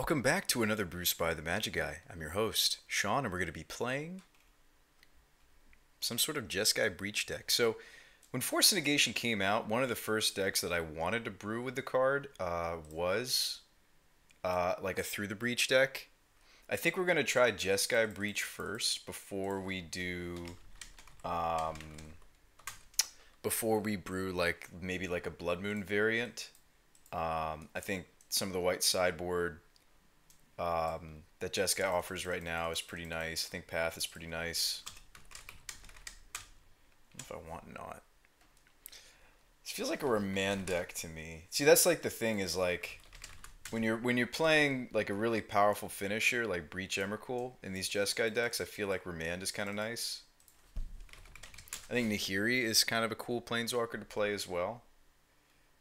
Welcome back to another Bruce by the Magic Guy. I'm your host, Sean, and we're going to be playing some sort of Jeskai Breach deck. So, when Force Negation came out, one of the first decks that I wanted to brew with the card was like a Through the Breach deck. I think we're going to try Jeskai Breach first um, before we brew like maybe like a Blood Moon variant. I think some of the white sideboard that Jeskai offers right now is pretty nice. I think Path is pretty nice. I don't know if I want not. This feels like a remand deck to me. See, that's like the thing is like when you're playing like a really powerful finisher like Breach Emrakul in these Jeskai decks, I feel like remand is kind of nice. I think Nahiri is kind of a cool planeswalker to play as well.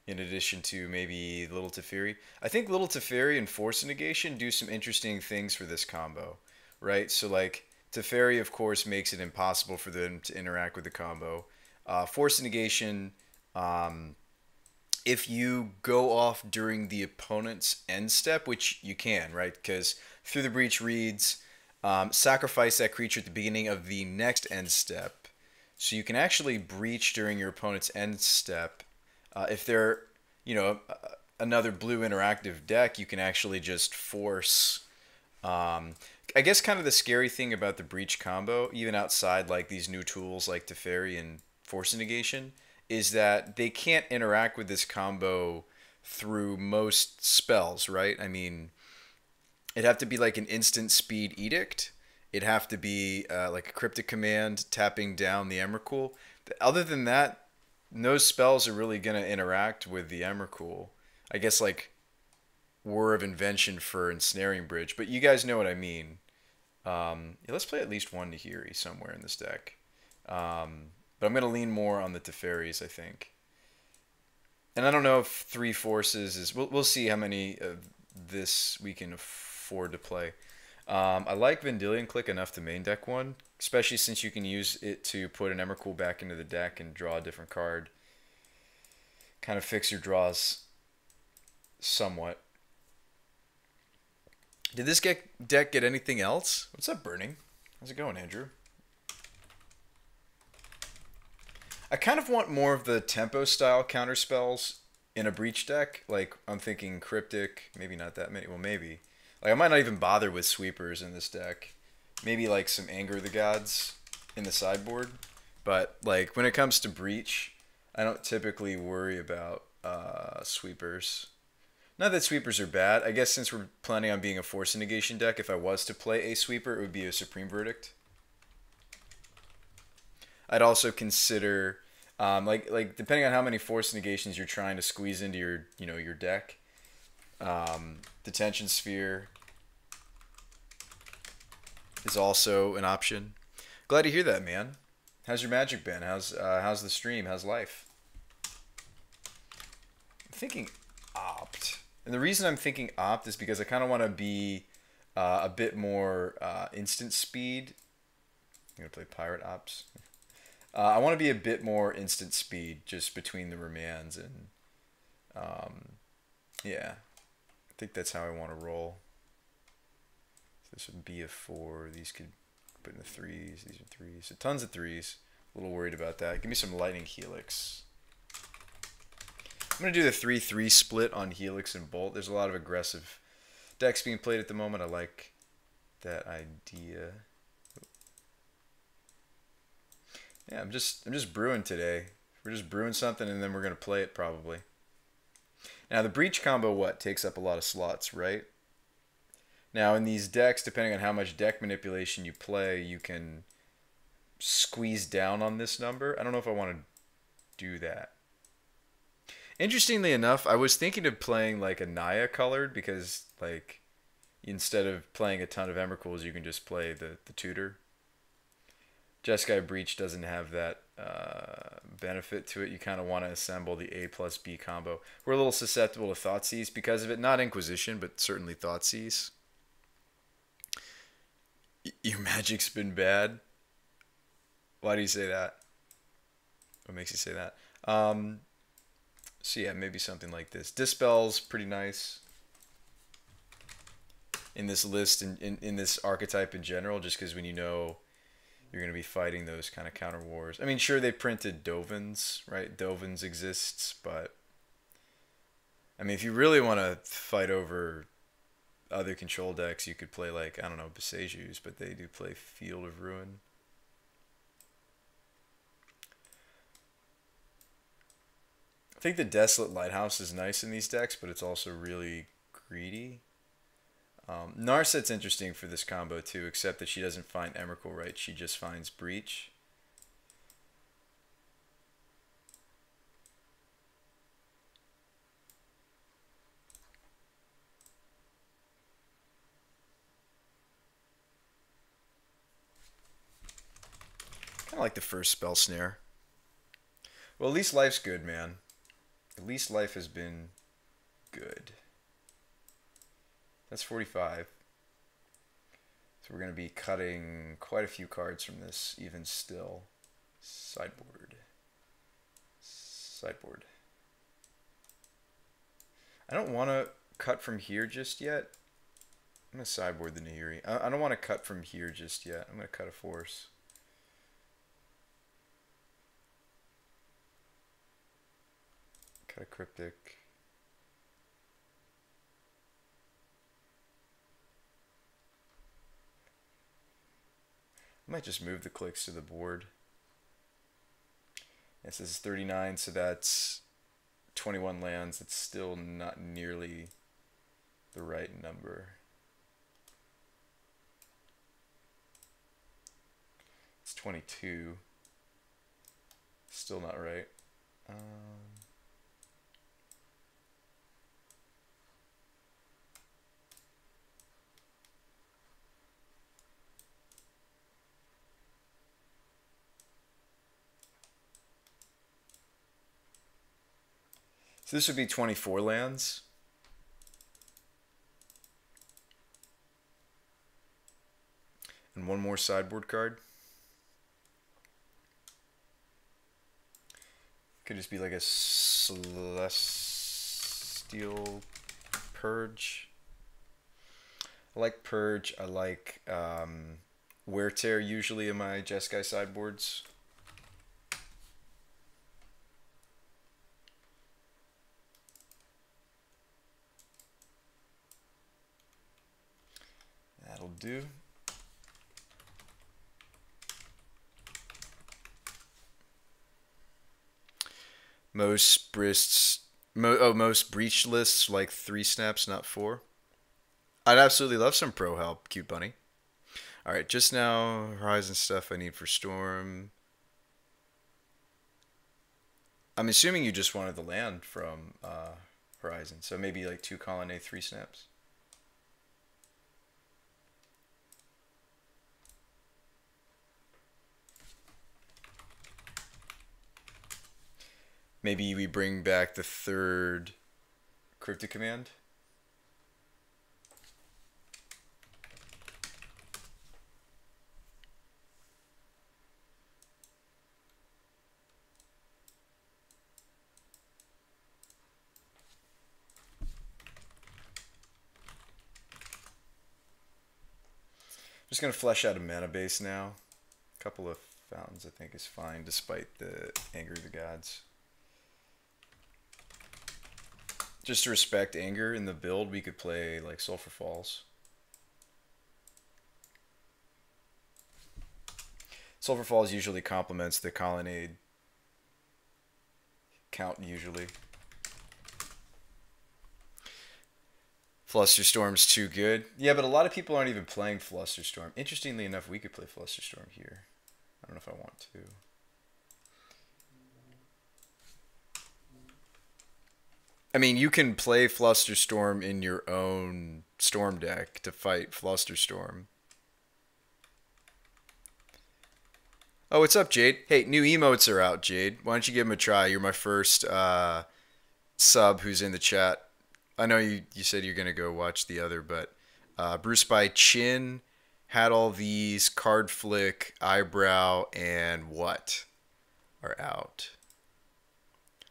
In addition to maybe Little Teferi. I think Little Teferi and Force Negation do some interesting things for this combo, right? So like Teferi, of course, makes it impossible for them to interact with the combo. Force Negation, if you go off during the opponent's end step, which you can, right? Because Through the Breach reads, sacrifice that creature at the beginning of the next end step. So you can actually breach during your opponent's end step. If they're, another blue interactive deck, you can actually just force. I guess kind of the scary thing about the Breach combo, even outside like these new tools like Teferi and Force Negation, is that they can't interact with this combo through most spells, right? I mean, it'd have to be like an instant speed edict. It'd have to be like a cryptic command tapping down the Emrakul. Other than that, no spells are really going to interact with the Emrakul. I guess like War of Invention for Ensnaring Bridge, but you guys know what I mean. Yeah, let's play at least one Nahiri somewhere in this deck. But I'm going to lean more on the Teferis, I think. And I don't know if 3 forces is... We'll see how many of this we can afford to play. I like Vendilion Click enough to main deck one, especially since you can use it to put an Emrakul back into the deck and draw a different card. Kind of fix your draws somewhat. Did this deck get anything else? What's up, Burning? How's it going, Andrew? I kind of want more of the tempo style counterspells in a Breach deck. Like, I'm thinking Cryptic, maybe not that many. Well, maybe. Like, I might not even bother with sweepers in this deck. Maybe, like, some Anger of the Gods in the sideboard. But, like, when it comes to Breach, I don't typically worry about sweepers. Not that sweepers are bad. I guess since we're planning on being a Force Negation deck, if I was to play a sweeper, it would be a Supreme Verdict. I'd also consider, like depending on how many Force Negations you're trying to squeeze into your deck, Detention Sphere is also an option. Glad to hear that, man. How's your magic been? How's the stream? How's life? I'm thinking Opt. And the reason I'm thinking Opt is because I kind of want to be a bit more instant speed. I'm going to play Pirate Ops. I want to be a bit more instant speed just between the remands and yeah. I think that's how I want to roll. So this would be a 4. These could put in the 3s. These are 3s. So tons of 3s. A little worried about that. Give me some Lightning Helix. I'm going to do the 3-3 split on Helix and Bolt. There's a lot of aggressive decks being played at the moment. I like that idea. Yeah, I'm just brewing today. We're just brewing something and then we're going to play it probably. Now the Breach combo takes up a lot of slots, right? Now in these decks, depending on how much deck manipulation you play, you can squeeze down on this number. I don't know if I want to do that. Interestingly enough, I was thinking of playing like a Naya colored because like instead of playing a ton of Emrakuls, you can just play the tutor. Jeskai Breach doesn't have that benefit to it. You kind of want to assemble the A plus B combo. We're a little susceptible to Thoughtseize because of it. Not Inquisition, but certainly Thoughtseize. Your magic's been bad? Why do you say that? What makes you say that? So yeah, maybe something like this. Dispel's pretty nice. in this list and in this archetype in general, just because when you know you're going to be fighting those kind of counter wars. I mean, sure, they printed Dovins, right? Dovins exists, but I mean, if you really want to fight over other control decks, you could play like, I don't know, Besejus, but they do play Field of Ruin. I think the Desolate Lighthouse is nice in these decks, but it's also really greedy. Narset's interesting for this combo too, except that she doesn't find Emrakul right, she just finds Breach. Kind of like the first Spell Snare. Well, at least life's good, man. At least life has been good. That's 45. So we're going to be cutting quite a few cards from this, even still. Sideboard. Sideboard. I don't want to cut from here just yet. I'm going to sideboard the Nahiri. I don't want to cut from here just yet. I'm going to cut a Force. Cut a Cryptic. I might just move the clicks to the board. This is 39, so that's 21 lands. It's still not nearly the right number. It's 22. Still not right. So this would be 24 lands. And one more sideboard card. Could just be like a Celestial Purge. I like Purge. I like Wear Tear usually in my Jeskai sideboards. That'll do. Most breach lists like 3 snaps, not 4. I'd absolutely love some pro help, cute bunny. All right, just now Horizon stuff I need for Storm. I'm assuming you just wanted the land from Horizon, so maybe like 2 Colonnade, 3 snaps. Maybe we bring back the 3rd Cryptic Command. Just going to flesh out a mana base now. A couple of fountains I think is fine despite the Anger of the Gods. Just to respect Anger in the build, we could play like Sulphur Falls. Sulphur Falls usually complements the Colonnade count usually. Flusterstorm's too good. Yeah, but a lot of people aren't even playing Flusterstorm. Interestingly enough, we could play Flusterstorm here. I don't know if I want to. I mean, you can play Flusterstorm in your own Storm deck to fight Flusterstorm. Oh, what's up, Jade? Hey, new emotes are out, Jade. Why don't you give them a try? You're my first sub who's in the chat. I know you said you're going to go watch the other, but BrewSpy Chin had all these, Card Flick, Eyebrow, and what are out.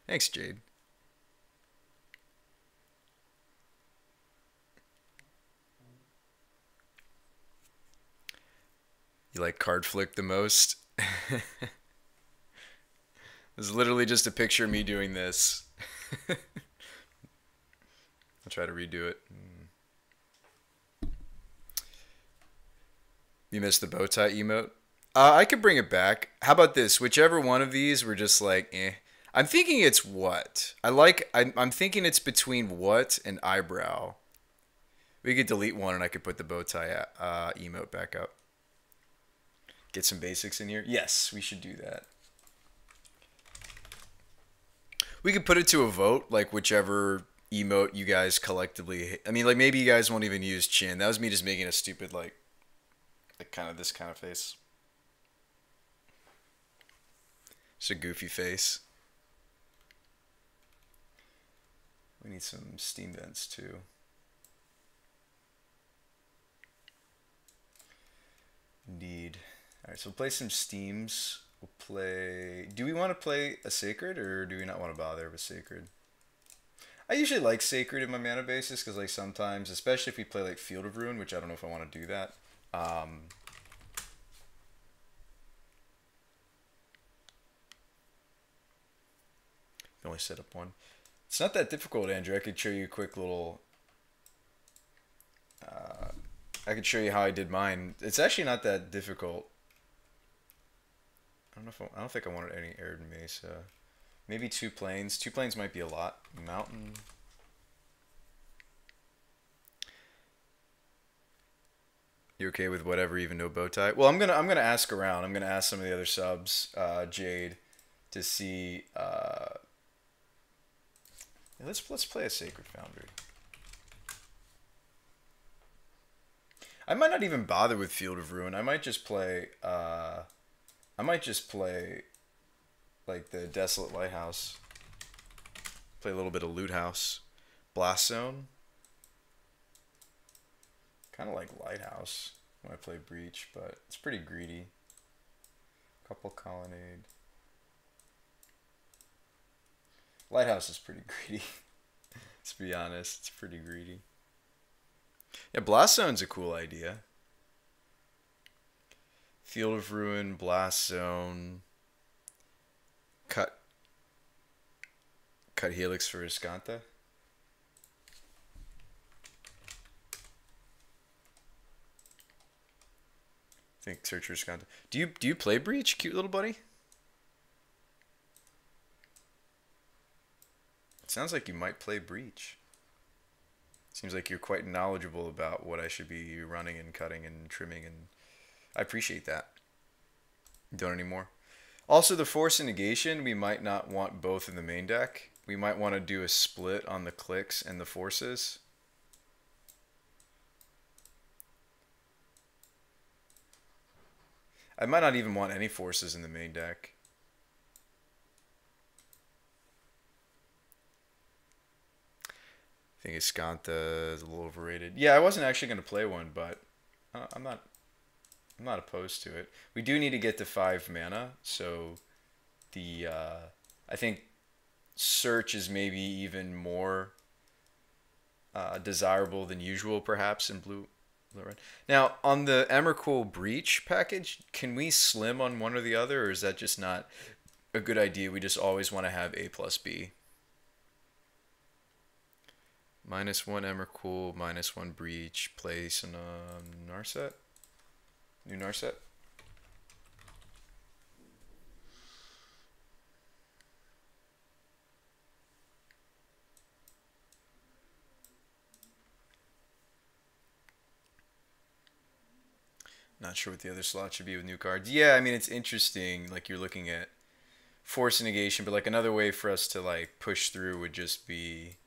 Thanks, Jade. You like card flick the most? It's literally just a picture of me doing this. I'll try to redo it. You missed the bow tie emote? I could bring it back. How about this? Whichever one of these we're just like, eh. I'm thinking it's what. I'm thinking it's between what and eyebrow. We could delete one and I could put the bow tie emote back up. Get some basics in here. Yes, we should do that. We could put it to a vote, like whichever emote you guys collectively. I mean, like maybe you guys won't even use chin. That was me just making a stupid like kind of this kind of face. It's a goofy face. We need some steam vents too. Indeed. All right, so we'll play some steams. We'll play. Do we want to play a sacred or do we not want to bother with sacred? I usually like sacred in my mana basis because like sometimes, especially if we play like Field of Ruin, which I don't know if I want to do that. Only set up one. It's not that difficult, Andrew. I could show you a quick little. I could show you how I did mine. It's actually not that difficult. I don't think I wanted any arid mesa. Maybe 2 plains. 2 plains might be a lot. Mountain. You okay with whatever, even no bow tie? Well, I'm gonna ask around. I'm gonna ask some of the other subs, Jade, to see. Let's play a Sacred Foundry. I might not even bother with Field of Ruin. I might just play. Like the Desolate Lighthouse. Play a little bit of Loot House, Blast Zone. Kind of like Lighthouse when I play Breach, but it's pretty greedy. Couple Colonnade. Lighthouse is pretty greedy. Let's be honest, it's pretty greedy. Yeah, Blast Zone's a cool idea. Field of Ruin, Blast Zone. Cut Helix for Iskanta. I think search for Iskanta. Do you play Breach, cute little buddy? It sounds like you might play Breach. Seems like you're quite knowledgeable about what I should be running and cutting and trimming, and I appreciate that. Don't anymore. Also, the Force and Negation, we might not want both in the main deck. We might want to do a split on the clicks and the forces. I might not even want any forces in the main deck. I think Iskanta is a little overrated. Yeah, I wasn't actually going to play one, but I'm not opposed to it. We do need to get to 5 mana, so the I think search is maybe even more desirable than usual, perhaps in blue red. Now, on the Emrakul Breach package, can we slim on one or the other, or is that just not a good idea? We just always want to have A plus B. -1 Emrakul, -1 Breach, place in a Narset. New Narset. Not sure what the other slot should be with new cards. Yeah, I mean, it's interesting. Like, you're looking at Force Negation, but like another way for us to like push through would just be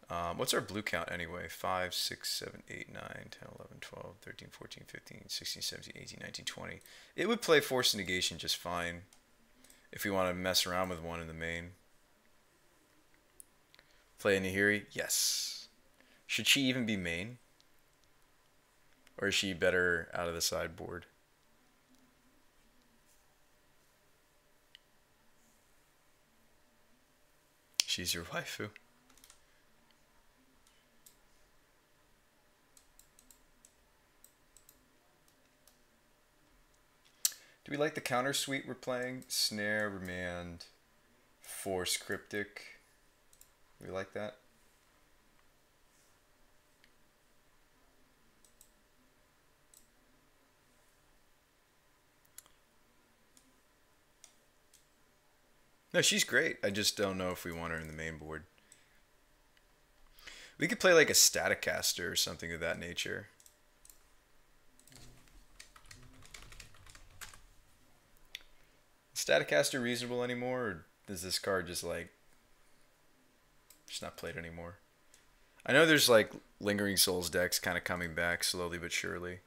what's our blue count anyway? 5, 6, 7, 8, 9, 10, 11, 12, 13, 14, 15, 16, 17, 18, 19, 20. It would play Force Negation just fine if we want to mess around with one in the main. Play a Nahiri? Yes. Should she even be main? Or is she better out of the sideboard? She's your waifu. Do we like the counter suite we're playing? Snare, Remand, Force, Cryptic. Do we like that? No, she's great. I just don't know if we want her in the main board. We could play like a Staticaster or something of that nature. Is Staticaster reasonable anymore, or is this card just like just not played anymore? I know there's like Lingering Souls decks kind of coming back slowly but surely.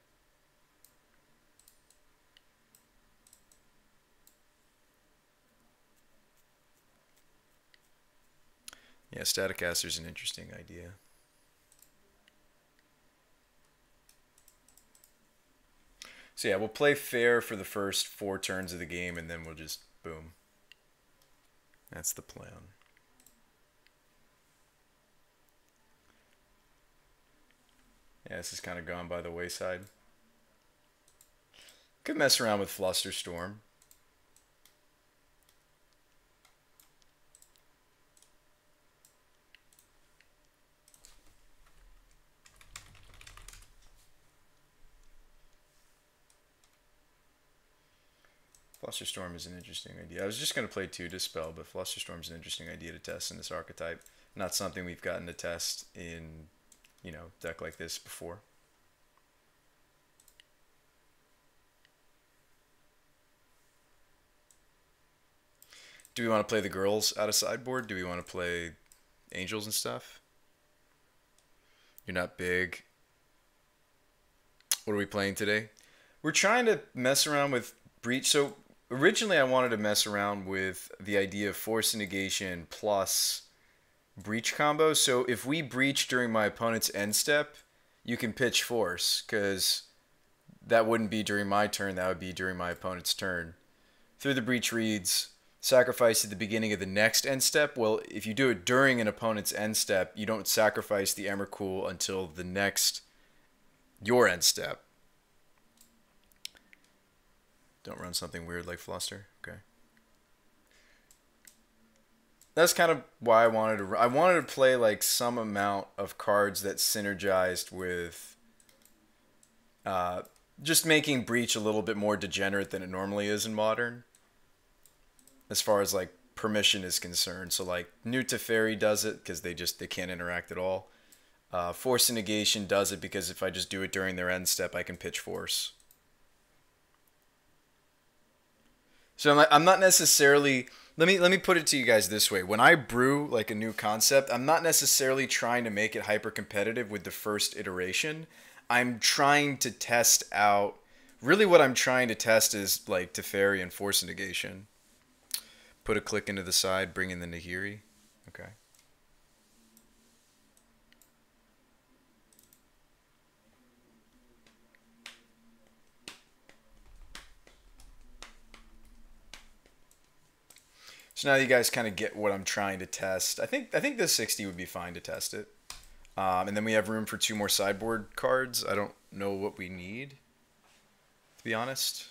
Yeah, Staticaster's an interesting idea. So yeah, we'll play fair for the first 4 turns of the game, and then we'll just boom. That's the plan. Yeah, this is kind of gone by the wayside. Could mess around with Flusterstorm. Flusterstorm is an interesting idea. I was just going to play 2 Dispel, but Flusterstorm is an interesting idea to test in this archetype. Not something we've gotten to test in, you know, deck like this before. Do we want to play the girls out of sideboard? Do we want to play angels and stuff? You're not big. What are we playing today? We're trying to mess around with Breach. So originally I wanted to mess around with the idea of Force Negation plus Breach combo. So if we breach during my opponent's end step, you can pitch Force, because that wouldn't be during my turn, that would be during my opponent's turn. Through the Breach reads, sacrifice at the beginning of the next end step. Well, if you do it during an opponent's end step, you don't sacrifice the Emrakul until the next, your end step. Don't run something weird like Fluster. Okay. That's kind of why I wanted to play like some amount of cards that synergized with just making Breach a little bit more degenerate than it normally is in Modern, as far as like permission is concerned. So like New Teferi does it because they can't interact at all. Force and Negation does it because if I just do it during their end step, I can pitch Force. So I'm not necessarily, let me put it to you guys this way. When I brew like a new concept, I'm not necessarily trying to make it hyper competitive with the first iteration. I'm trying to test out, really what I'm trying to test is like Teferi and Force Negation. Put a click into the side, bring in the Nahiri. Okay. So now you guys kind of get what I'm trying to test. I think this 60 would be fine to test it. And then we have room for 2 more sideboard cards. I don't know what we need, to be honest.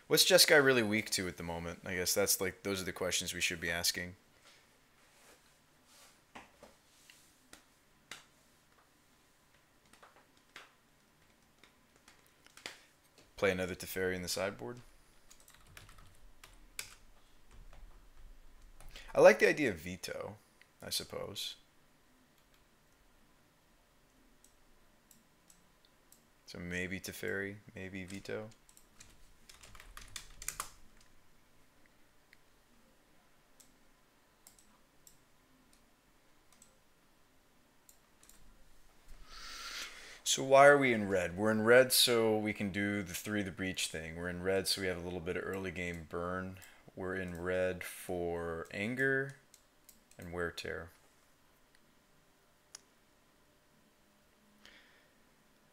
What's Jeskai really weak to at the moment? I guess that's like, those are the questions we should be asking. Play another Teferi in the sideboard. I like the idea of veto, I suppose. So maybe Teferi, maybe veto. So why are we in red? We're in red so we can do the 3 the breach thing. We're in red so we have a little bit of early game burn. We're in red for anger and wear tear.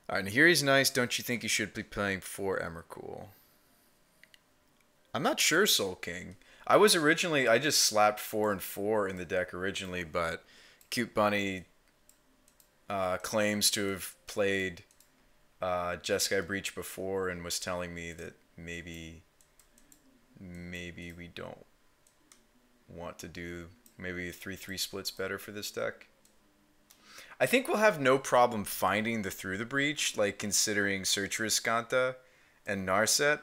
Alright, and here he's nice. Don't you think you should be playing 4 Emrakul? I'm not sure, Soul King. I just slapped 4 and 4 in the deck originally, but Cute Bunny claims to have played Jeskai Breach before and was telling me that maybe we don't want to do, maybe 3-3 split's better for this deck. I think we'll have no problem finding the Through the Breach, like considering Search Riscanta and Narset.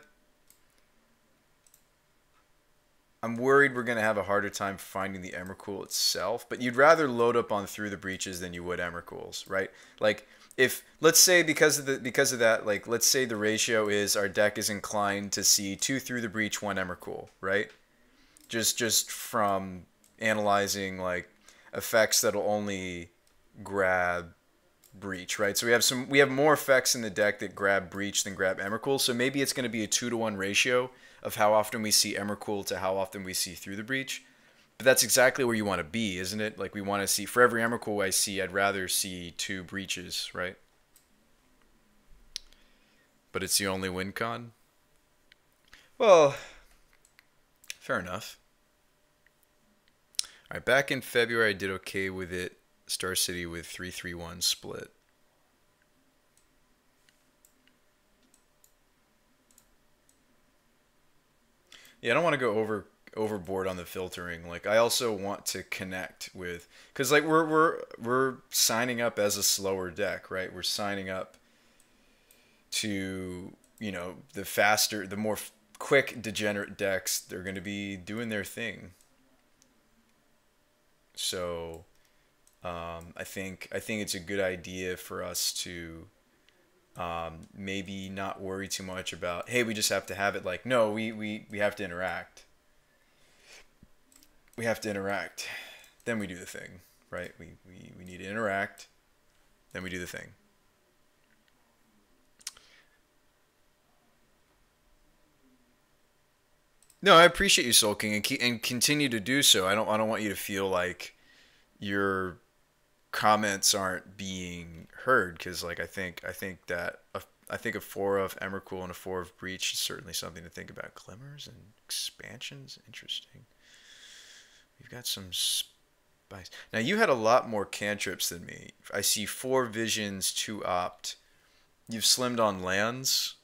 I'm worried we're going to have a harder time finding the Emrakul itself, but you'd rather load up on Through the Breaches than you would Emrakuls, right? Like, if, let's say because of that, like, let's say the ratio is our deck is inclined to see 2 Through the Breach, 1 Emrakul, right? Just from analyzing, like, effects that'll only grab Breach, right? So we have more effects in the deck that grab Breach than grab Emrakul, so maybe it's going to be a 2-to-1 ratio of how often we see Emrakul to how often we see Through the Breach. But that's exactly where you want to be, isn't it? Like, we want to see, for every Emrakul I see, I'd rather see 2 Breaches, right? But it's the only win con? Well, fair enough. Alright, back in February I did okay with it. Star City with 3-3-1 split. Yeah, I don't want to go overboard on the filtering. Like, I also want to connect with, because like we're signing up as a slower deck, right? We're signing up to, you know, the faster, the more quick degenerate decks. They're going to be doing their thing. So I think it's a good idea for us to maybe not worry too much about, hey, we just have to have it. Like, no, we have to interact. We have to interact. Then we do the thing, right? We need to interact. Then we do the thing. No, I appreciate you sulking and continue to do so. I don't want you to feel like your comments aren't being heard, because like I think that I think a 4 of Emrakul and a 4 of Breach is certainly something to think about. Glimmers and expansions, interesting. We've got some spice. Now you had a lot more cantrips than me. I see 4 visions, 2 opt. You've slimmed on lands.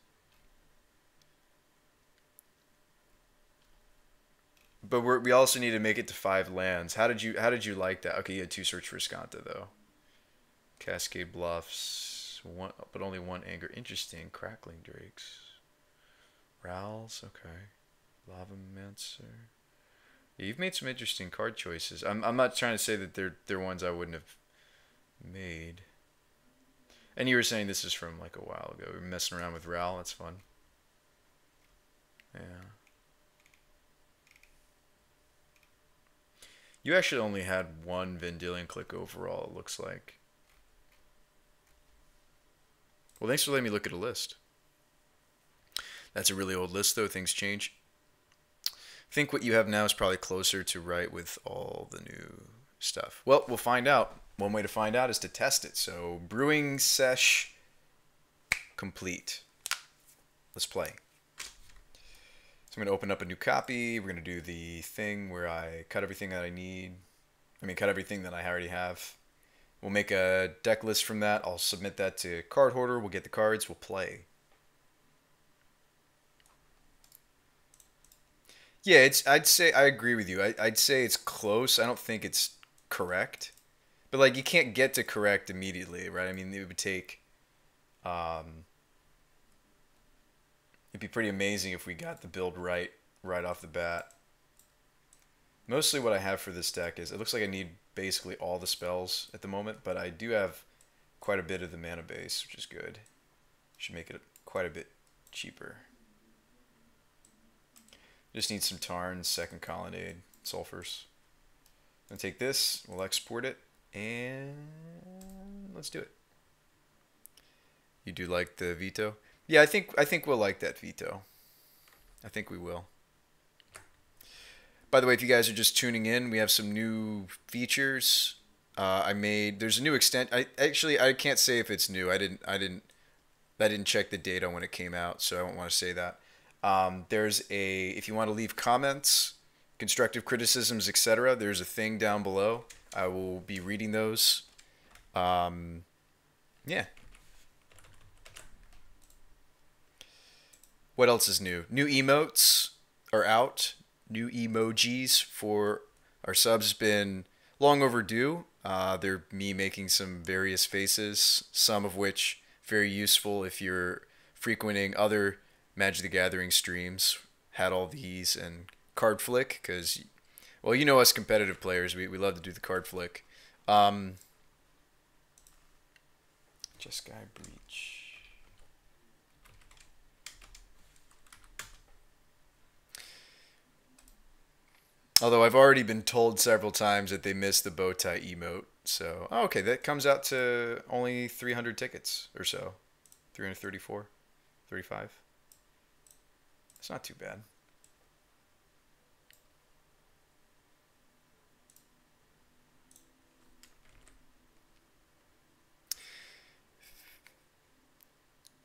But we also need to make it to 5 lands. How did you like that? Okay, you had 2 Search for Skanta though. Cascade Bluffs, one, but only 1 Anger. Interesting. Crackling Drakes. Rowls, okay. Lavamancer. Yeah, you've made some interesting card choices. I'm not trying to say that they're ones I wouldn't have made. And you were saying this is from like a while ago. We're messing around with Ral. That's fun. Yeah. You actually only had 1 Vendilion click overall, it looks like. Well, thanks for letting me look at a list. That's a really old list, though. Things change. I think what you have now is probably closer to right with all the new stuff. Well, we'll find out. One way to find out is to test it. So, brewing sesh complete. Let's play. So I'm going to open up a new copy. We're going to do the thing where I cut everything that I need. Cut everything that I already have. We'll make a deck list from that. I'll submit that to Card Hoarder. We'll get the cards. We'll play. Yeah, I'd say I agree with you. I'd say it's close. I don't think it's correct. But like, you can't get to correct immediately, right? I mean, it would take it'd be pretty amazing if we got the build right off the bat. Mostly what I have for this deck is, it looks like I need basically all the spells at the moment, but I do have quite a bit of the mana base, which is good. Should make it quite a bit cheaper. Just need some Tarns, second Colonnade, Sulfurs. I'm gonna take this, we'll export it, and let's do it. You do like the veto? Yeah, I think we'll like that veto. I think we will. By the way, if you guys are just tuning in, we have some new features. There's a new extent. I can't say if it's new. I didn't check the data when it came out, so I don't want to say that. If you want to leave comments, constructive criticisms, etc., there's a thing down below. I will be reading those. Yeah. What else is new? New emotes are out. New emojis for our subs been long overdue. They're me making some various faces, some of which very useful if you're frequenting other Magic the Gathering streams. Had all these and card flick because, well, you know us competitive players, we love to do the card flick. Jeskai Breach. Although I've already been told several times that they missed the bow tie emote. So, oh, okay, that comes out to only 300 tickets or so. 334, 35. It's not too bad.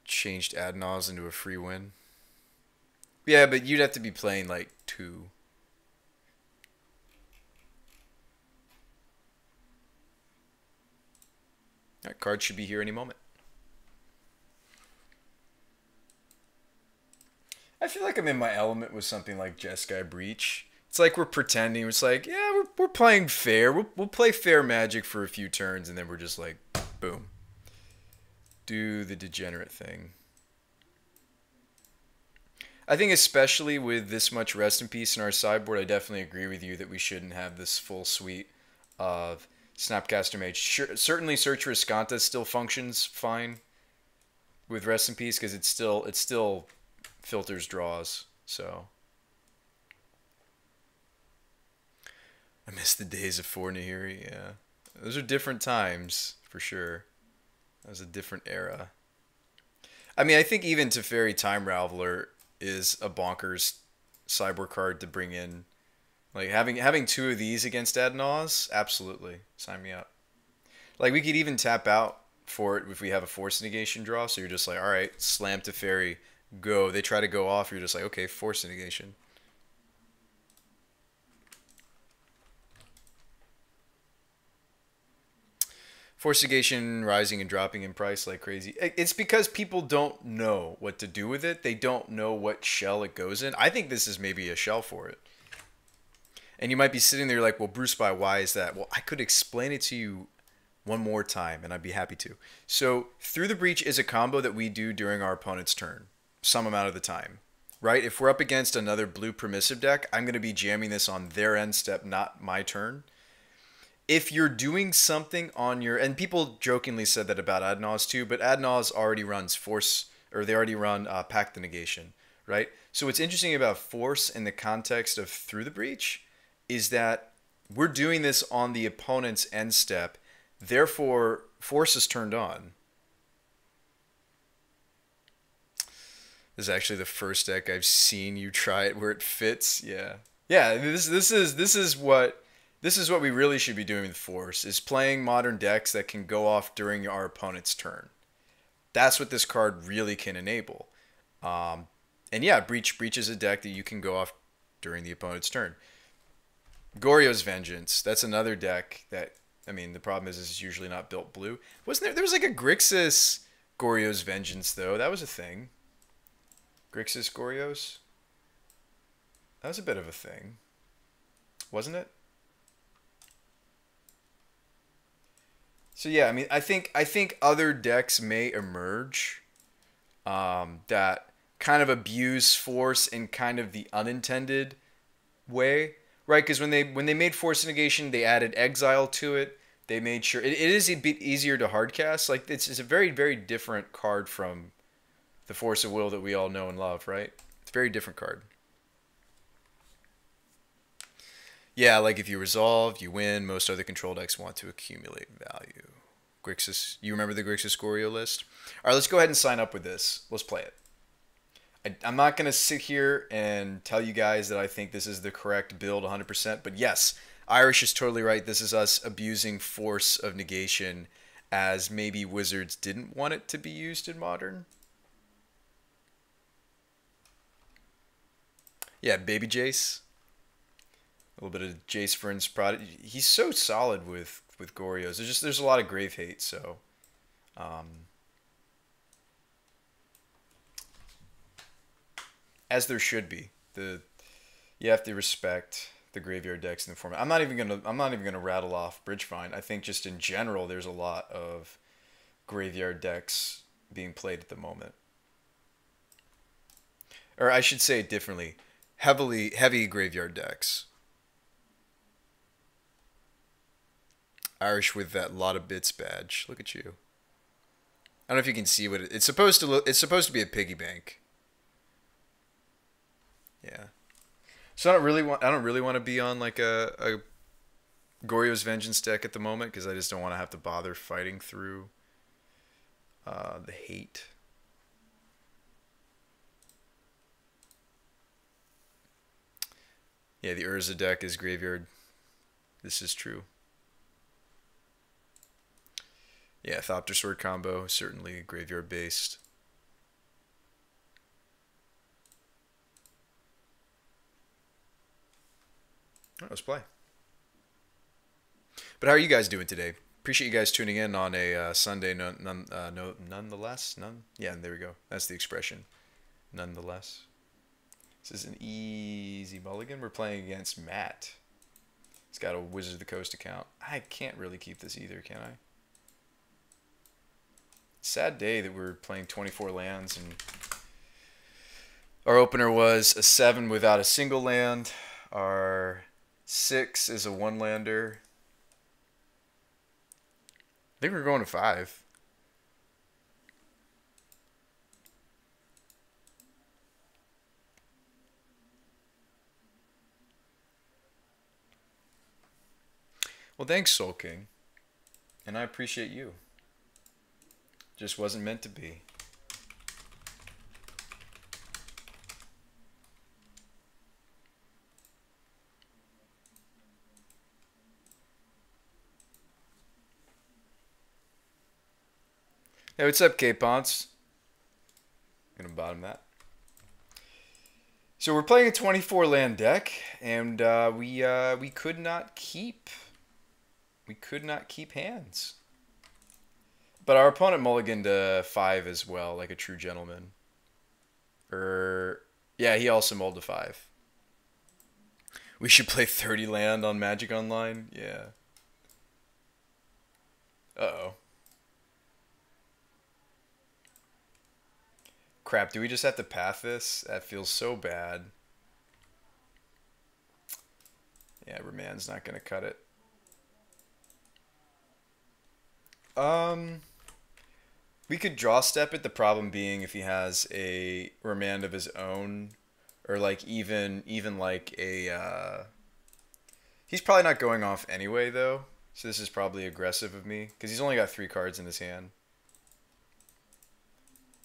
Changed Adnaz into a free win. Yeah, but you'd have to be playing like 2. That card should be here any moment. I feel like I'm in my element with something like Jeskai Breach. It's like we're pretending. It's like, yeah, we're playing fair. We'll play fair Magic for a few turns, and then we're just like, boom. Do the degenerate thing. I think especially with this much Rest in Peace in our sideboard, I definitely agree with you that we shouldn't have this full suite of Snapcaster Mage. Sure, certainly Search Riscanta still functions fine with Rest in Peace because it still filters draws. So I miss the days of 4 Nahiri. Yeah, those are different times for sure. That was a different era. I mean, I think even Teferi Time Raveler is a bonkers cyborg card to bring in. Like having 2 of these against Adnaz, absolutely. Sign me up. Like we could even tap out for it if we have a force negation draw, so you're just like, alright, slam Teferi, go. They try to go off, you're just like, okay, force negation. Force negation rising and dropping in price like crazy. It's because people don't know what to do with it. They don't know what shell it goes in. I think this is maybe a shell for it. And you might be sitting there like, well, BrewSpy, why is that? Well, I could explain it to you one more time, and I'd be happy to. So, Through the Breach is a combo that we do during our opponent's turn, some amount of the time, right? If we're up against another blue permissive deck, I'm going to be jamming this on their end step, not my turn. If you're doing something on your... And people jokingly said that about Adnaz too, but Adnaz already runs Force, or they already run Pact the Negation, right? So what's interesting about Force in the context of Through the Breach is that we're doing this on the opponent's end step. Therefore, Force is turned on. This is actually the first deck I've seen you try it where it fits. Yeah. Yeah, this is what we really should be doing with Force, is playing modern decks that can go off during our opponent's turn. That's what this card really can enable. And yeah, Breach is a deck that you can go off during the opponent's turn. Goryo's Vengeance. That's another deck that, I mean, the problem is it's usually not built blue. There was like a Grixis Goryo's Vengeance, though. That was a thing. Grixis Goryo's? That was a bit of a thing. Wasn't it? So yeah, I mean, I think other decks may emerge that kind of abuse Force in kind of the unintended way. Right, because when they made Force Negation, they added Exile to it. They made sure it is a bit easier to hardcast. Like it's a very, very different card from the Force of Will that we all know and love, right? It's a very different card. Yeah, like if you resolve, you win. Most other control decks want to accumulate value. Grixis, you remember the Grixis Goryo list? All right, let's go ahead and sign up with this. Let's play it. I'm not going to sit here and tell you guys that I think this is the correct build 100%, but yes, Irish is totally right. This is us abusing Force of Negation as maybe Wizards didn't want it to be used in Modern. Yeah, Baby Jace. A little bit of Jace Vryn's Prodigy. He's so solid with Goryos. There's a lot of grave hate, so... as there should be. You have to respect the graveyard decks in the format. I'm not even gonna rattle off Bridge Find. I think just in general, there's a lot of graveyard decks being played at the moment. Or I should say it differently, heavy graveyard decks. Irish with that lot of bits badge. Look at you. I don't know if you can see what it's supposed to look. It's supposed to be a piggy bank. Yeah. So I don't really want to be on like a Goryo's Vengeance deck at the moment because I just don't want to have to bother fighting through the hate. Yeah, the Urza deck is graveyard. This is true. Yeah, Thopter Sword combo, certainly graveyard based. All right, let's play. But how are you guys doing today? Appreciate you guys tuning in on a Sunday. Nonetheless. Yeah, there we go. That's the expression. Nonetheless. This is an easy mulligan. We're playing against Matt. He's got a Wizard of the Coast account. I can't really keep this either, can I? Sad day that we're playing 24 lands and our opener was a 7 without a single land. Our 6 is a 1-lander. I think we're going to 5. Well, thanks, Soul King. And I appreciate you. Just wasn't meant to be. Hey, what's up, K-Ponce? Gonna bottom that. So we're playing a 24 land deck, and we could not keep hands. But our opponent mulliganed to 5 as well, like a true gentleman. Yeah, he also mulled to 5. We should play 30 land on Magic Online. Yeah. Uh-oh. Crap, do we just have to path this? That feels so bad. Yeah, Raman's not going to cut it. We could draw step it, the problem being if he has a remand of his own, or like even like a, he's probably not going off anyway though, so this is probably aggressive of me, because he's only got 3 cards in his hand.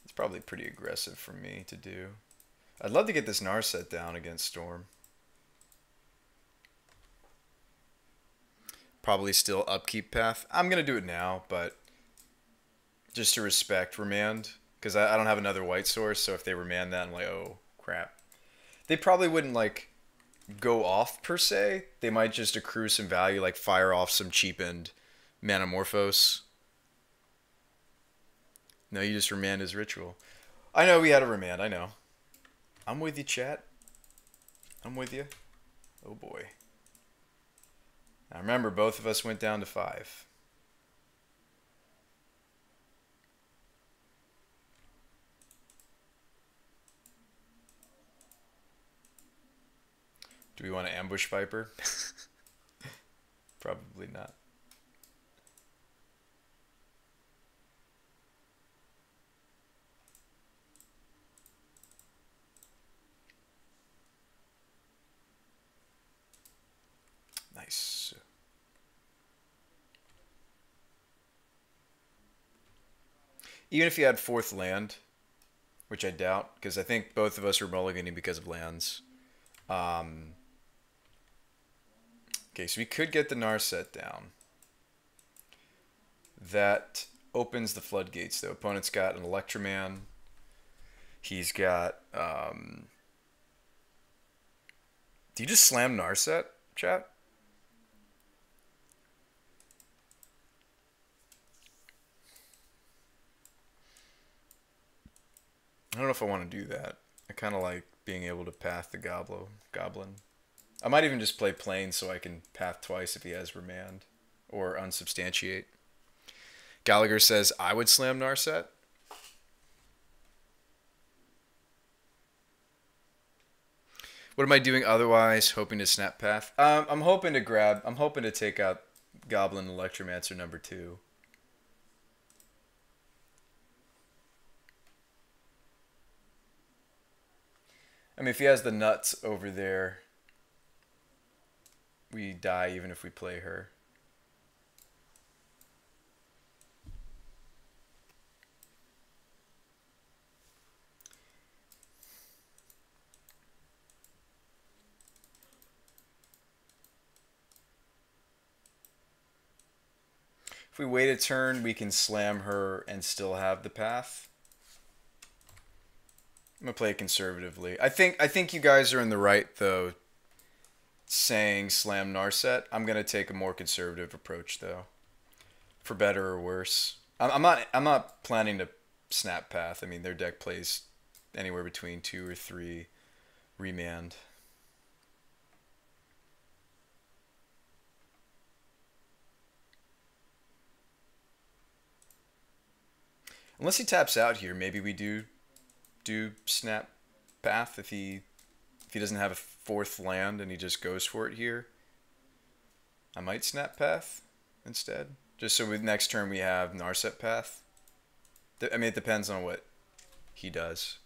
It's probably pretty aggressive for me to do. I'd love to get this Narset down against Storm. Probably still upkeep path. I'm going to do it now, but just to respect remand, because I don't have another white source, so if they remand that, I'm like, oh, crap. They probably wouldn't, like, go off, per se. They might just accrue some value, like fire off some cheapened Manamorphose. No, you just remand his ritual. I know we had a remand, I know. I'm with you, chat. I'm with you. Oh, boy. Now, remember, both of us went down to 5. Do we want to ambush Viper? Probably not. Nice. Even if you had 4th land, which I doubt, because I think both of us were mulliganing because of lands. Okay, so we could get the Narset down. That opens the floodgates, though. Opponent's got an Electroman. He's got... Do you just slam Narset, chat? I don't know if I want to do that. I kind of like being able to path the goblin. I might even just play plain so I can path twice if he has remand or unsubstantiate. Gallagher says I would slam Narset. What am I doing otherwise? Hoping to snap path. I'm hoping to take out Goblin Electromancer number 2. I mean, if he has the nuts over there, we die even if we play her. If we wait a turn, we can slam her and still have the path. I'm gonna play it conservatively. I think you guys are in the right though, saying slam Narset. I'm gonna take a more conservative approach though, for better or worse. I'm not planning to snap path. I mean, their deck plays anywhere between 2 or 3 remand. Unless he taps out here, maybe we do snap path if he doesn't have a 4th land and he just goes for it here. I might snap path instead, just so with next turn we have Narset path. I mean, it depends on what he does.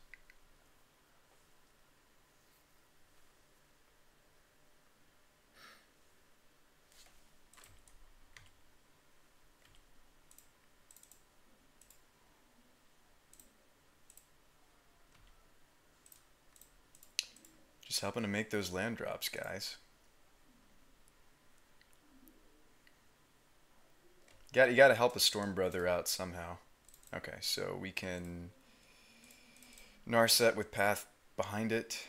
Just helping to make those land drops, guys. You gotta help a Storm Brother out somehow. Okay, so we can Narset with path behind it.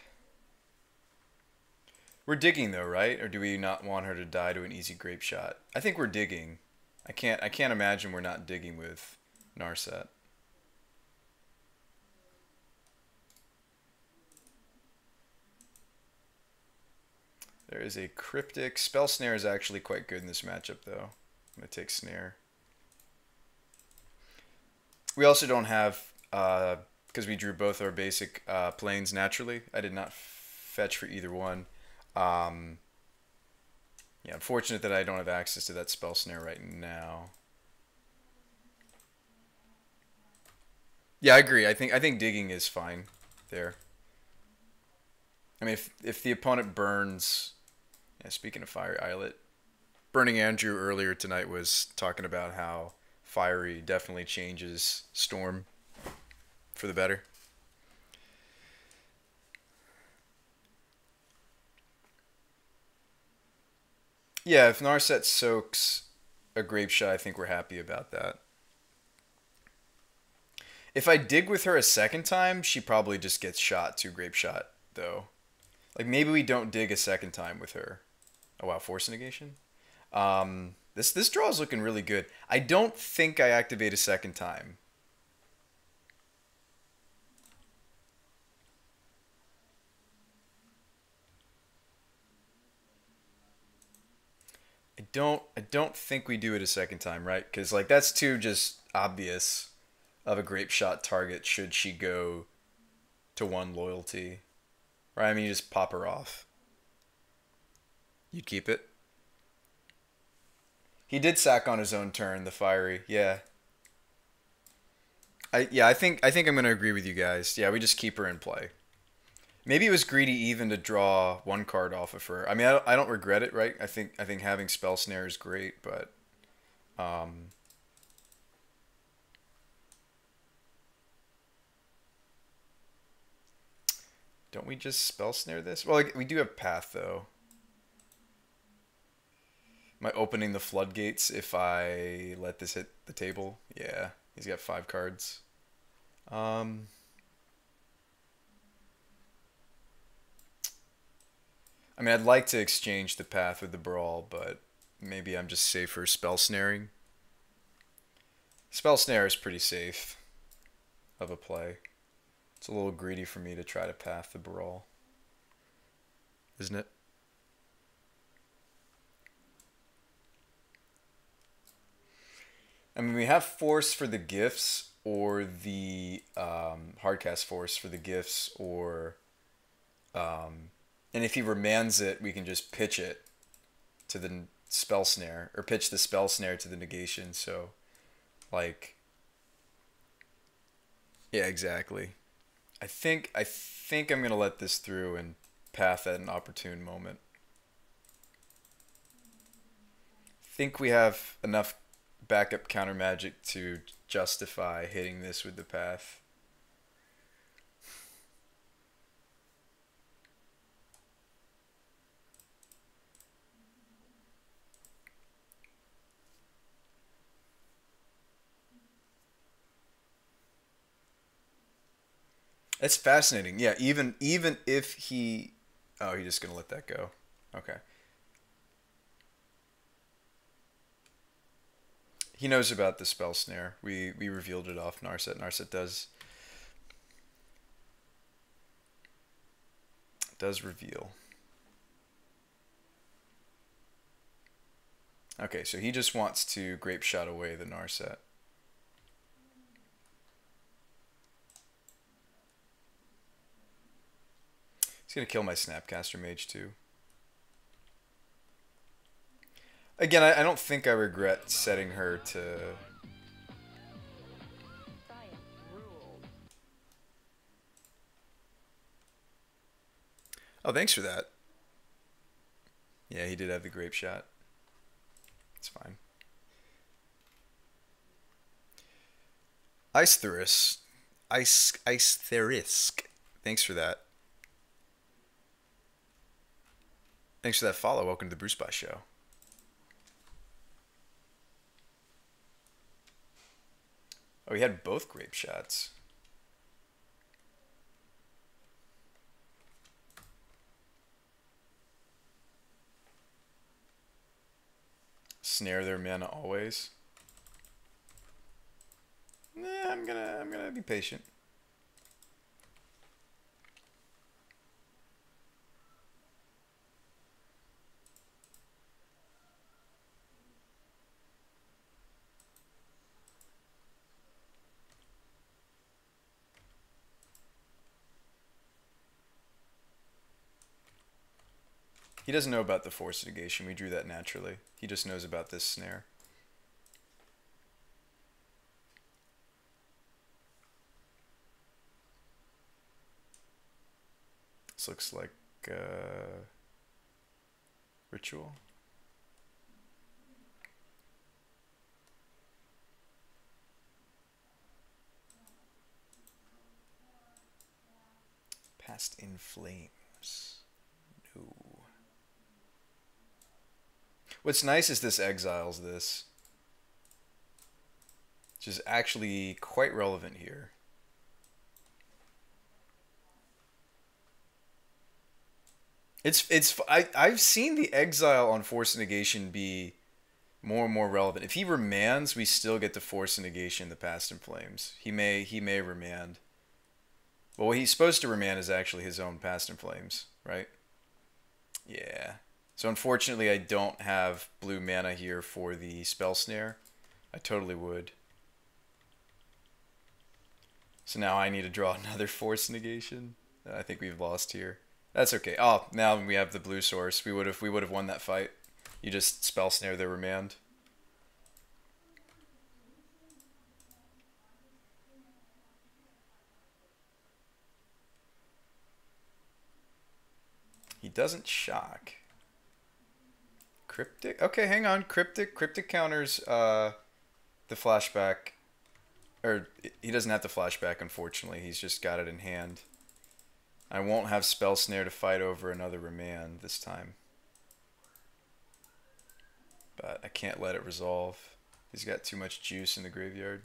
We're digging though, right? Or do we not want her to die to an easy grape shot? I think we're digging. I can't imagine we're not digging with Narset. There is a Cryptic. Spell Snare is actually quite good in this matchup, though. I'm going to take Snare. We also don't have, because we drew both our basic planes naturally, I did not fetch for either one. Yeah, I'm fortunate that I don't have access to that Spell Snare right now. Yeah, I agree. I think digging is fine there. I mean, if the opponent burns... Yeah, speaking of Fiery Islet, Burning Andrew earlier tonight was talking about how Fiery definitely changes Storm for the better. Yeah, if Narset soaks a Grape Shot, I think we're happy about that. If I dig with her a second time, she probably just gets shot to Grape Shot, though. Like, maybe we don't dig a second time with her. Oh, wow, Force Negation? This draw is looking really good. I don't think I activate a second time. I don't think we do it a second time, right? Because, like, that's too just obvious of a Grape Shot target should she go to 1 loyalty. Right? I mean, you just pop her off. You'd keep it? He did sack on his own turn, the Fiery. Yeah. I think I'm gonna agree with you guys. Yeah, we just keep her in play. Maybe it was greedy even to draw 1 card off of her. I mean, I don't regret it, right? I think having Spell Snare is great, but don't we just Spell Snare this? Well, like, we do have Path though. Am I opening the floodgates if I let this hit the table? Yeah, he's got 5 cards. I mean, I'd like to exchange the path with the Brawl, but maybe I'm just safer Spell Snaring. Spell Snare is pretty safe of a play. It's a little greedy for me to try to path the Brawl, isn't it? I mean, we have Force for the gifts, or the Hardcast Force for the gifts, or and if he remands it, we can just pitch it to the spell snare, or pitch the spell snare to the negation. So, like, yeah, exactly. I think I'm gonna let this through and path at an opportune moment. Think we have enough backup counter magic to justify hitting this with the path. It's fascinating. Yeah, even if he, oh, he's just gonna let that go. Okay. He knows about the spell snare. We revealed it off Narset. Narset does reveal. Okay, so he just wants to grape shot away the Narset. He's gonna kill my Snapcaster Mage too. Again, I don't think I regret setting her to. Oh, thanks for that. Yeah, he did have the grape shot. It's fine. Ice Therisk. Ice Therisk. Thanks for that. Thanks for that follow. Welcome to the BrewSpy Show. Oh, he had both grape shots. Snare their mana always. Nah, I'm gonna be patient. He doesn't know about the force negation. We drew that naturally. He just knows about this snare. This looks like ritual. Past in flames. No. What's nice is this exiles this, which is actually quite relevant here. I've seen the exile on force negation be more and more relevant. If he remands, we still get the force negation the past in flames. He may remand. Well, what he's supposed to remand is actually his own past in flames, right? Yeah. So unfortunately, I don't have blue mana here for the spell snare. I totally would. So now I need to draw another force negation. I think we've lost here. That's okay. Oh, now we have the blue source. We would have won that fight. You just spell snare their remand. He doesn't shock. Cryptic? Okay, hang on. Cryptic counters the flashback. Or he doesn't have the flashback, unfortunately. He's just got it in hand. I won't have spell snare to fight over another remand this time. But I can't let it resolve. He's got too much juice in the graveyard.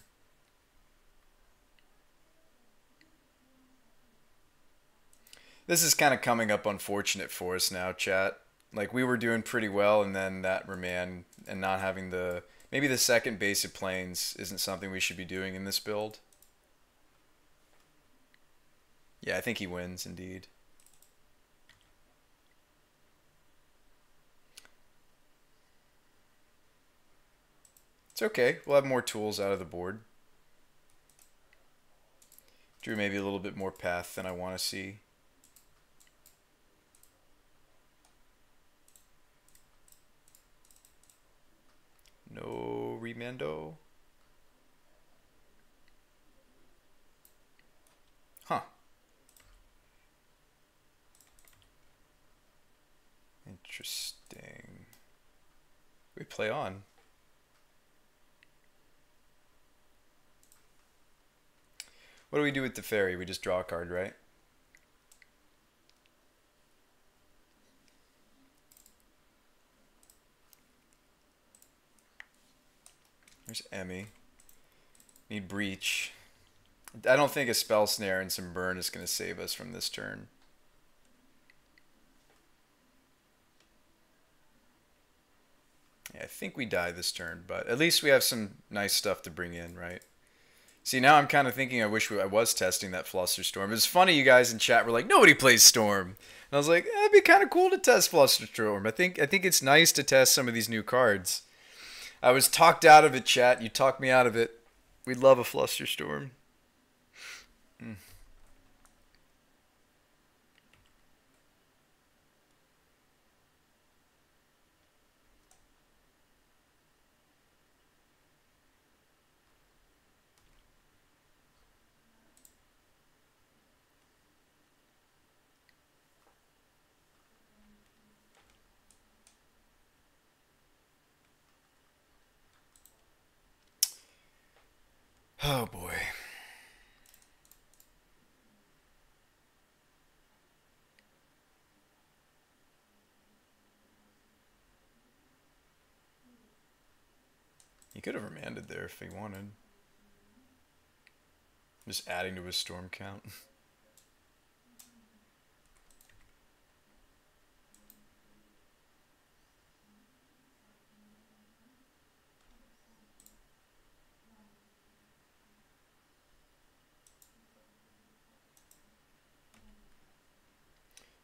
This is kind of coming up unfortunate for us now, chat. Like, we were doing pretty well, and then that remand and not having the... Maybe the second basic planes isn't something we should be doing in this build. Yeah, I think he wins indeed. It's okay. We'll have more tools out of the board. Drew maybe a little bit more path than I want to see. No remando. Huh. Interesting. We play on. What do we do with the fairy? We just draw a card, right? There's Emmy. Need Breach. I don't think a Spell Snare and some Burn is going to save us from this turn. Yeah, I think we die this turn, but at least we have some nice stuff to bring in, right? See, now I'm kind of thinking I wish I was testing that Flusterstorm. It's funny you guys in chat were like, nobody plays Storm. And I was like, it'd be kind of cool to test Flusterstorm. I think it's nice to test some of these new cards. I was talked out of it, chat. You talked me out of it. We'd love a Flusterstorm. Oh boy. He could have remanded there if he wanted. Just adding to his storm count.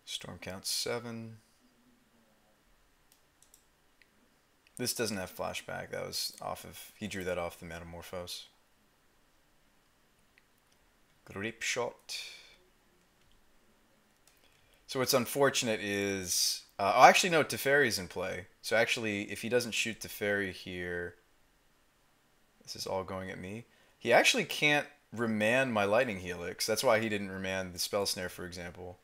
Storm count 7. This doesn't have flashback. That was off of... He drew that off the Metamorphose. Grip shot. So what's unfortunate is... oh, actually, no, Teferi's in play. So actually, if he doesn't shoot Teferi here... This is all going at me. He actually can't remand my Lightning Helix. That's why he didn't remand the Spell Snare, for example.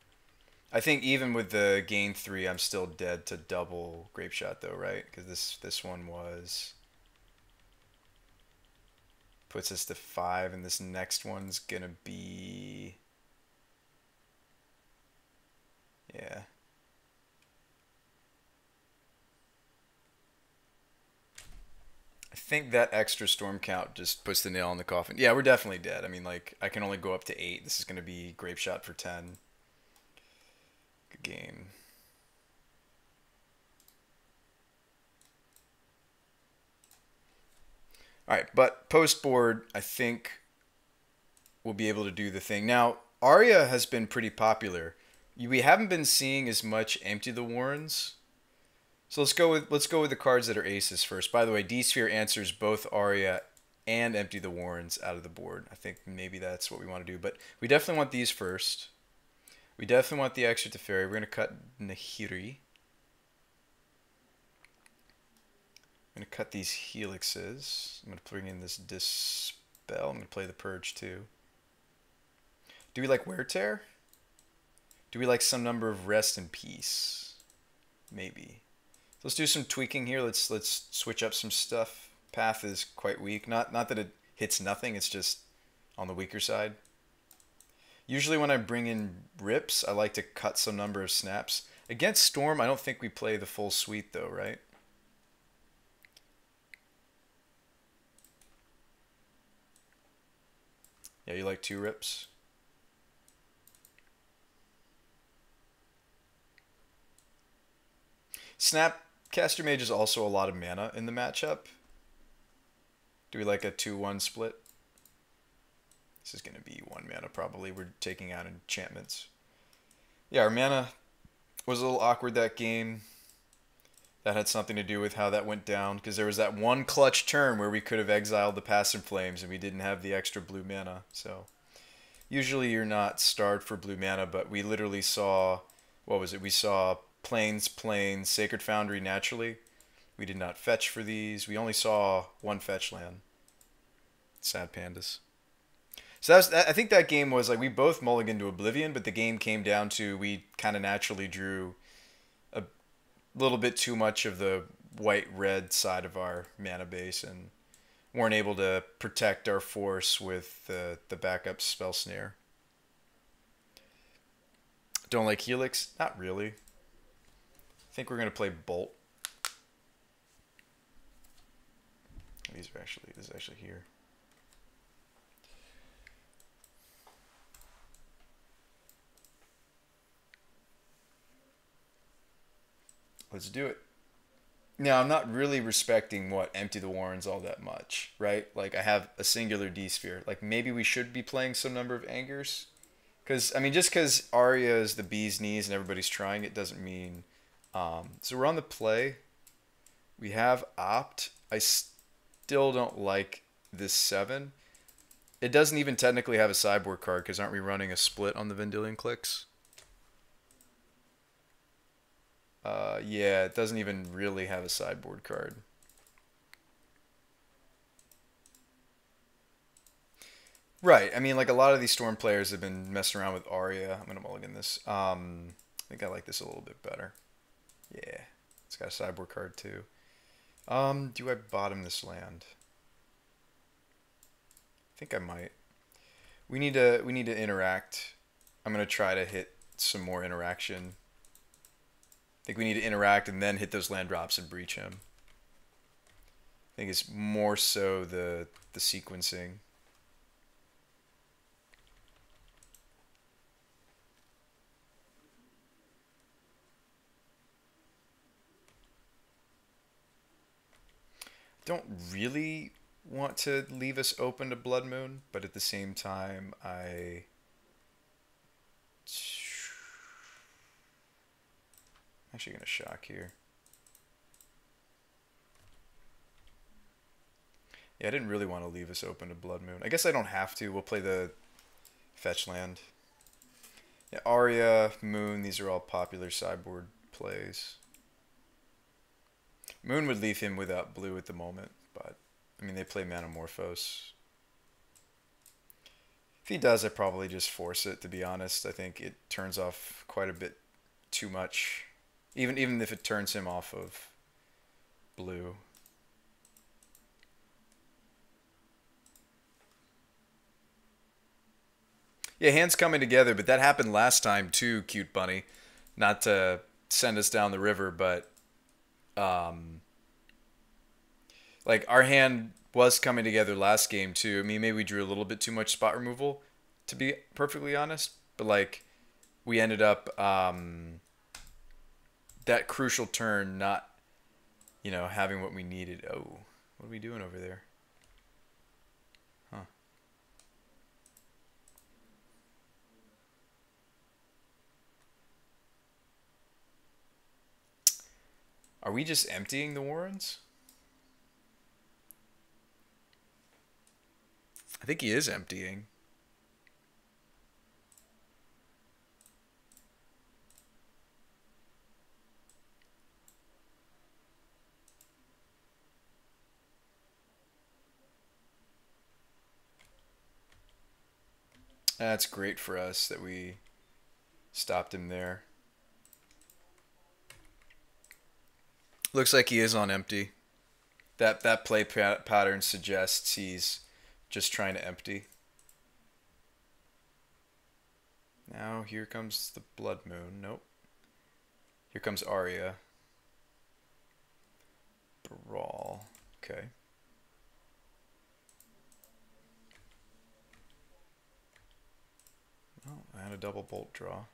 I think even with the gain 3, I'm still dead to double Grape Shot, though, right? Because this one was... Puts us to 5, and this next one's gonna be... Yeah. I think that extra storm count just puts the nail in the coffin. Yeah, we're definitely dead. I mean, like, I can only go up to 8. This is gonna be Grape Shot for 10. Good game. Alright, but post board, I think we'll be able to do the thing. Now, Arya has been pretty popular. We haven't been seeing as much Empty the Warrens. So let's go with the cards that are aces first. By the way, D-Sphere answers both Arya and Empty the Warrens out of the board. I think maybe that's what we want to do. But we definitely want these first. We definitely want the extra Teferi. We're going to cut Nahiri. I'm going to cut these helixes. I'm going to bring in this Dispel. I'm going to play the Purge too. Do we like Wear Tear? Do we like some number of Rest and Peace? Maybe. So let's do some tweaking here. Let's switch up some stuff. Path is quite weak. Not that it hits nothing. It's just on the weaker side. Usually when I bring in rips, I like to cut some number of snaps. Against Storm, I don't think we play the full suite though, right? Yeah, you like 2 rips? Snapcaster Mage is also a lot of mana in the matchup. Do we like a 2-1 split? This is going to be 1 mana probably. We're taking out enchantments. Yeah, our mana was a little awkward that game. That had something to do with how that went down, because there was that one clutch turn where we could have exiled the Passing Flames and we didn't have the extra blue mana. So usually you're not starved for blue mana, but we literally saw, what was it? We saw Plains, Sacred Foundry naturally. We did not fetch for these. We only saw 1 fetch land. Sad pandas. So I think that game was like we both mulliganed to Oblivion, but the game came down to we kind of naturally drew a little bit too much of the white-red side of our mana base and weren't able to protect our force with the backup Spell Snare. Don't like Helix? Not really. I think we're going to play Bolt. This is actually here. Let's do it. Now, I'm not really respecting Empty the Warrens all that much, right? Like, I have a singular D-Sphere. Like, maybe we should be playing some number of Angers. Because, I mean, just because Arya is the bee's knees and everybody's trying it doesn't mean... so we're on the play. We have Opt. I still don't like this 7. It doesn't even technically have a sideboard card, because aren't we running a split on the Vendilion Clicks? Yeah, it doesn't even really have a sideboard card. Right, I mean, like a lot of these Storm players have been messing around with Arya. I'm going to mulligan this. I think I like this a little bit better. Yeah, it's got a sideboard card too. Do I bottom this land? I think I might. We need to interact. I'm going to try to hit some more interaction. I think we need to interact and then hit those land drops and breach him. I think it's more so the sequencing. Don't really want to leave us open to Blood Moon, but at the same time, I'm actually going to shock here. Yeah, I didn't really want to leave us open to Blood Moon. I guess I don't have to. We'll play the fetch land. Yeah, Arya, Moon, these are all popular sideboard plays. Moon would leave him without blue at the moment, but, I mean, they play Manamorphose. If he does, I probably just force it, to be honest. I think it turns off quite a bit too much. Even if it turns him off of blue. Yeah, hands coming together, but that happened last time too, Cute Bunny. Not to send us down the river, but like our hand was coming together last game too. I mean, maybe we drew a little bit too much spot removal, to be perfectly honest. But like, we ended up that crucial turn not, having what we needed. Oh, what are we doing over there? Huh. Are we just emptying the Warrens? I think he is emptying. That's great for us that we stopped him there. Looks like he is on empty. That play pattern suggests he's just trying to empty. Now here comes the Blood Moon. Nope. Here comes Arya. Brawl. Okay. Oh, I had a double bolt draw.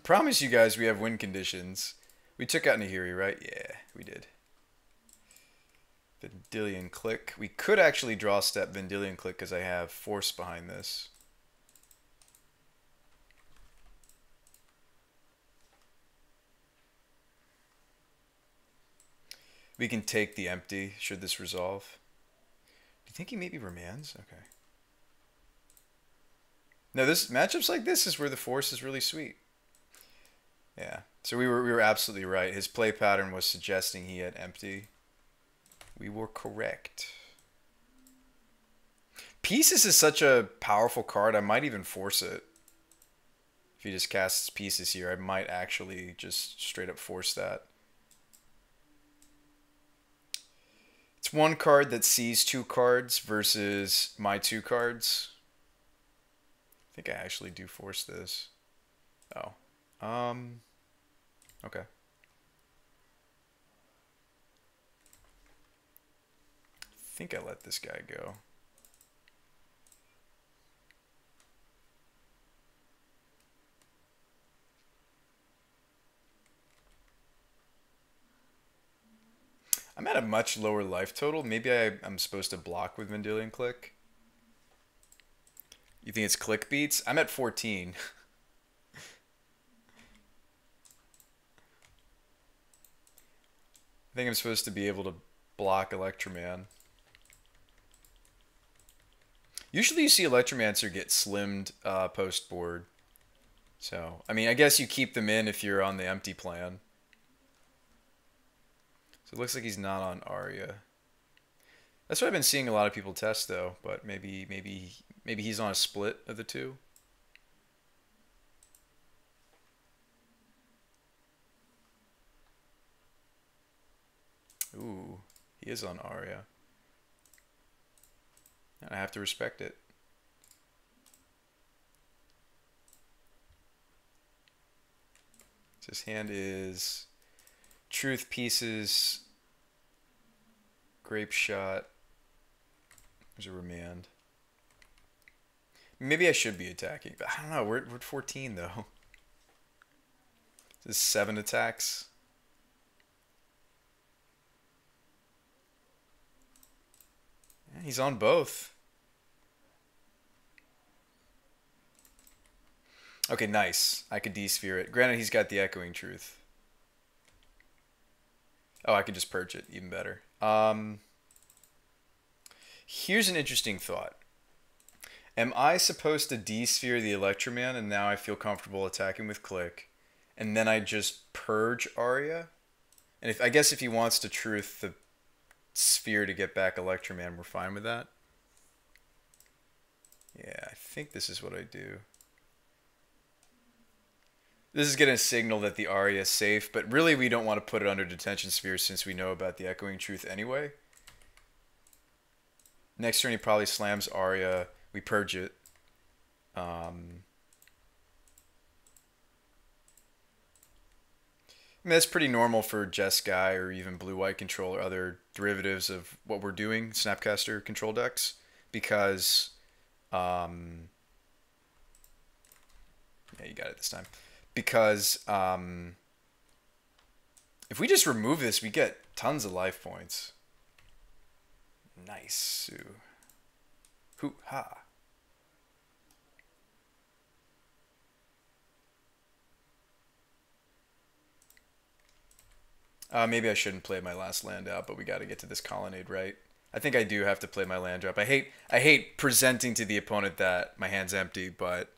promise you guys we have win conditions. We took out Nahiri, right? Yeah, we did. Vendilion Click. We could actually draw step Vendilion Click because I have force behind this. We can take the empty should this resolve. Do you think he maybe remands? Okay. No, this matchups like this is where the force is really sweet. Yeah. So we were absolutely right. His play pattern was suggesting he had empty. We were correct. Pieces is such a powerful card. I might even force it. If he just casts Pieces here, I might actually just straight up force that. It's one card that sees 2 cards versus my 2 cards. I think I actually do force this. Oh. Okay. I think I let this guy go. I'm at a much lower life total. Maybe I'm supposed to block with Vendilion Click. You think it's click beats? I'm at 14. I think I'm supposed to be able to block Electroman. Usually you see Electromancer get slimmed post board. So, I mean, I guess you keep them in if you're on the empty plan. So it looks like he's not on Arya. That's what I've been seeing a lot of people test though, but maybe he's on a split of the two. Ooh, he is on Arya. And I have to respect it. So his hand is Truth, Pieces, Grape Shot. There's a remand. Maybe I should be attacking, but I don't know. We're at 14 though. This is 7 attacks. Yeah, he's on both. Okay, nice. I could D-sphere it. Granted, he's got the Echoing Truth. Oh, I could just purge it. Even better. Here's an interesting thought. Am I supposed to D-sphere the Electroman and now I feel comfortable attacking with Click, and then I just purge Arya? And I guess if he wants to Truth the sphere to get back Electroman, we're fine with that. Yeah, I think this is what I do. This is going to signal that the Arya is safe, but really we don't want to put it under Detention Sphere since we know about the Echoing Truth anyway. Next turn he probably slams Arya. We purge it. I mean, that's pretty normal for Jeskai or even blue-white control or other derivatives of what we're doing, Snapcaster control decks, because yeah, you got it this time. Because if we just remove this, we get tons of life points. Nice. Hoo-ha. Maybe I shouldn't play my last land out, but we got to get to this colonnade, right? I think I do have to play my land drop. I hate presenting to the opponent that my hand's empty, but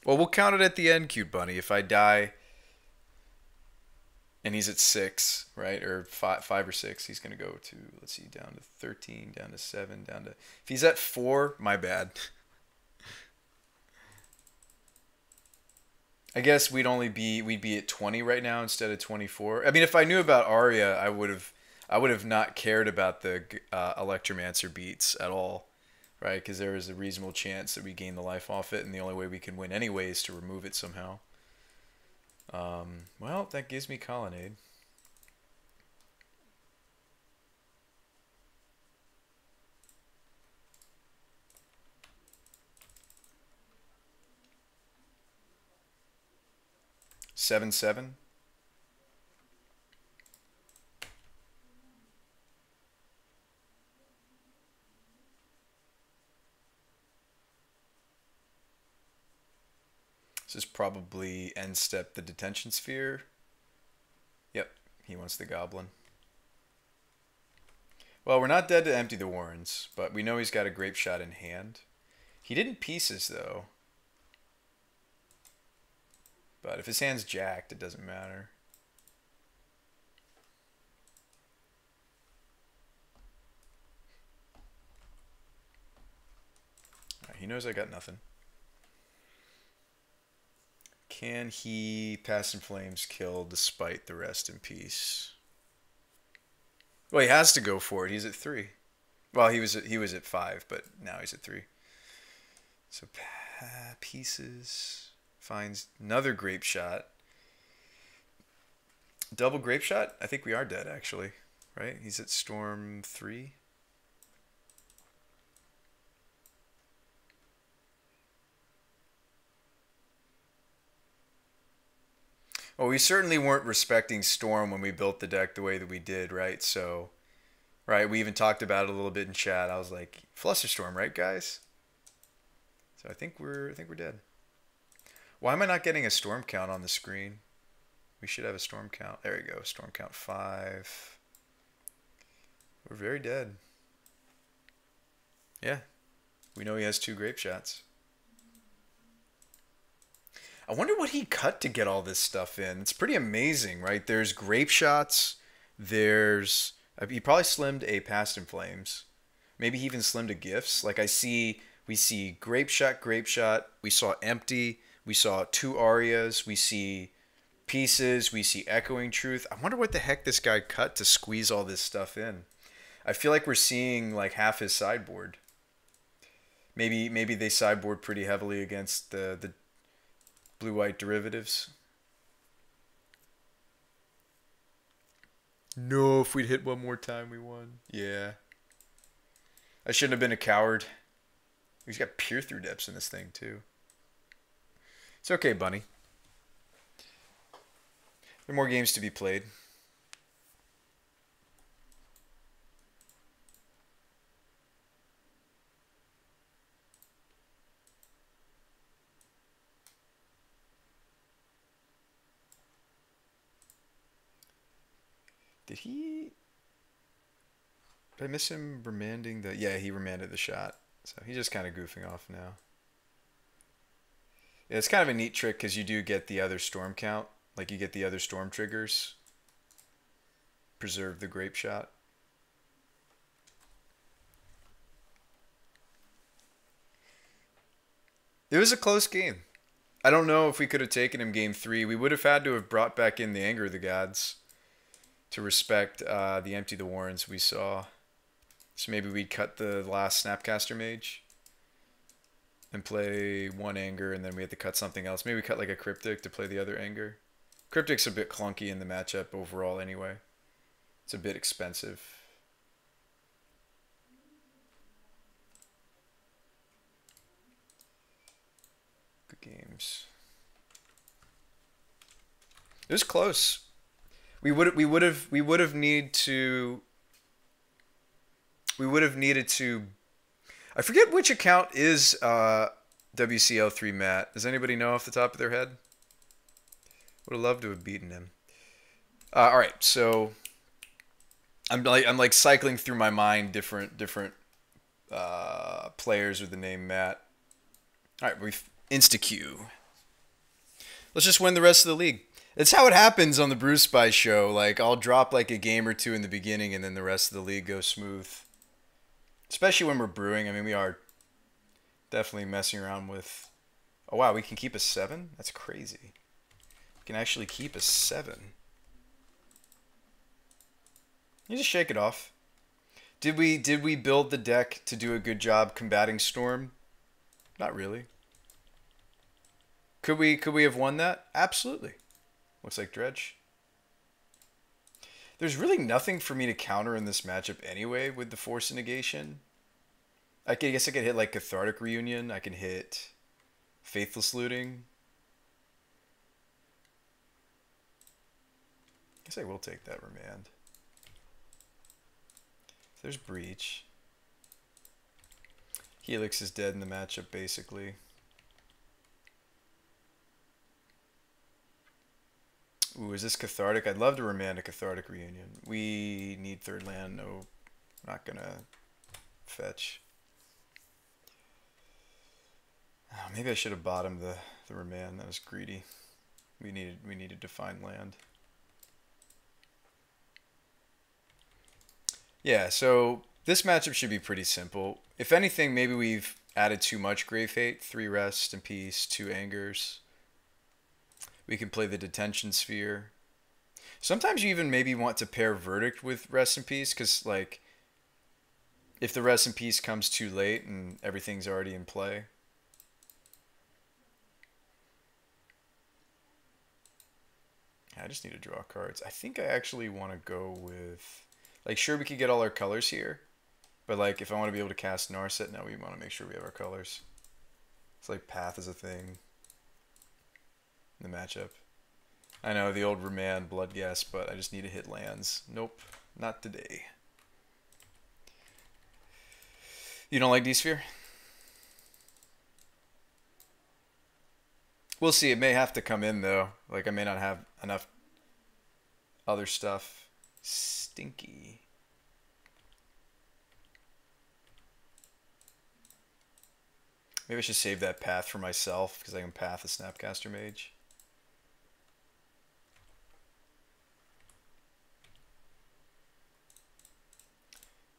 well, we'll count it at the end, cute bunny. If I die and he's at 6, right, or 5 or 6, he's gonna go to, let's see, down to 13, down to 7, down to. If he's at 4, my bad. I guess we'd be at 20 right now instead of 24. I mean, if I knew about Arya, I would have not cared about the Electromancer beats at all, right? Because there is a reasonable chance that we gain the life off it, and the only way we can win anyway is to remove it somehow. Well, that gives me Colonnade. 7/7. This is probably end step the detention sphere. Yep, he wants the goblin. Well, we're not dead to empty the warrens, but we know he's got a grape shot in hand. He didn't pieces though. But if his hand's jacked, it doesn't matter. Right, he knows I got nothing. Can he pass in flames kill despite the rest in peace? Well, he has to go for it. He's at 3. Well, he was at 5, but now he's at 3. So pieces finds another grape shot. Double grape shot? I think we are dead actually, right? He's at storm 3. Well, we certainly weren't respecting Storm when we built the deck the way that we did, right? So, right, we even talked about it a little bit in chat. I was like, Flusterstorm, right, guys? So I think we're dead. Why am I not getting a storm count on the screen? We should have a storm count. There we go. Storm count 5. We're very dead. Yeah. We know he has 2 grape shots. I wonder what he cut to get all this stuff in. It's pretty amazing, right? There's grape shots. There's... He probably slimmed a Past in Flames. Maybe he even slimmed a Gifts. Like we see grape shot. We saw empty. We saw 2 Arias. We see pieces. We see Echoing Truth. I wonder what the heck this guy cut to squeeze all this stuff in. I feel like we're seeing like half his sideboard. Maybe they sideboard pretty heavily against the blue-white derivatives. No, if we'd hit one more time, we won. Yeah. I shouldn't have been a coward. He's got peer through depths in this thing, too. It's okay, Bunny. There are more games to be played. Did I miss him remanding the... Yeah, he remanded the shot. So he's just kind of goofing off now. Yeah, it's kind of a neat trick because you do get the other storm count. Like you get the other storm triggers. Preserve the grape shot. It was a close game. I don't know if we could have taken him game 3. We would have had to have brought back in the Anger of the Gods to respect the Empty the Warrens we saw. So maybe we'd cut the last Snapcaster Mage and play 1 Anger, and then we had to cut something else. Maybe we cut like a Cryptic to play the other Anger. Cryptic's a bit clunky in the matchup overall anyway. It's a bit expensive. Good games. It was close. We would have needed to. I forget which account is WCL3 Matt. Does anybody know off the top of their head? Would have loved to have beaten him. All right, so I'm like cycling through my mind different players with the name Matt. All right, we've insta-queue. Let's just win the rest of the league. It's how it happens on the BrewSpy show. Like, I'll drop like a game or 2 in the beginning, and then the rest of the league goes smooth. Especially when we're brewing. I mean, we are definitely messing around with... Oh, wow, we can keep a 7? That's crazy. We can actually keep a 7. You just shake it off. Did we build the deck to do a good job combating Storm? Not really. Could we have won that? Absolutely. Looks like Dredge. There's really nothing for me to counter in this matchup anyway with the Force of Negation. I guess I could hit like Cathartic Reunion. I can hit Faithless Looting. guess I will take that remand. There's Breach. Helix is dead in the matchup, basically. Ooh, is this Cathartic? I'd love to remand a Cathartic Reunion. We need third land. No, not gonna fetch. Oh, maybe I should have bottomed the remand. That was greedy. We needed to find land. Yeah, so this matchup should be pretty simple. If anything, maybe we've added too much Grave Hate. 3 Rest in Peace, 2 Angers. We can play the Detention Sphere. Sometimes you even maybe want to pair Verdict with Rest in Peace, because, like, if the Rest in Peace comes too late and everything's already in play. I just need to draw cards. I think I actually want to go with... Like, sure, we could get all our colors here. But, like, if I want to be able to cast Narset, now we want to make sure we have our colors. It's like Path is a thing. In the matchup. I know, the old Remand Bloodghast, but I just need to hit lands. Nope, not today. You don't like D-Sphere? We'll see. It may have to come in, though. Like, I may not have enough other stuff. Stinky. Maybe I should save that Path for myself, because I can Path a Snapcaster Mage.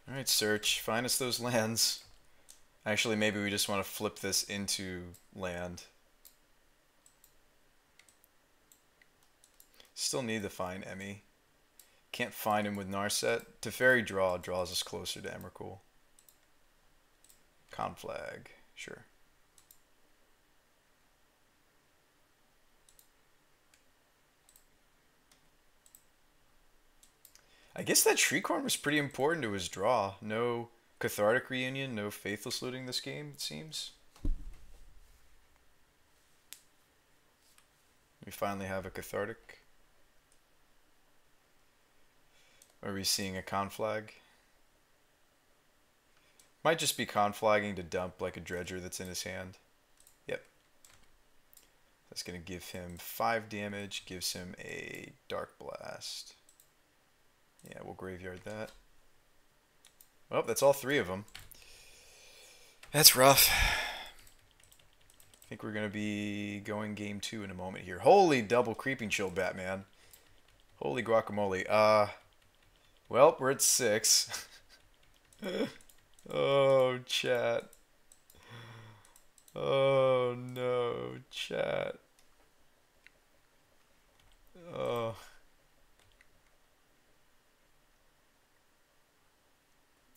Alright, Search. Find us those lands. Actually, maybe we just want to flip this into land. Still need to find Emmy. Can't find him with Narset. Teferi draws us closer to Emrakul. Conflag. Sure. I guess that Shriekhorn was pretty important to his draw. No Cathartic Reunion, no Faithless Looting this game, it seems. We finally have a Cathartic. Are we seeing a Conflag? Might just be Conflagging to dump like a Dredger that's in his hand. Yep. That's going to give him 5 damage, gives him a Dark Blast. Yeah, we'll graveyard that. Well, that's all 3 of them. That's rough. I think we're going to be going game 2 in a moment here. Holy double Creeping Chill, Batman. Holy guacamole. Well, we're at 6. Oh, chat. Oh, no, chat. Oh.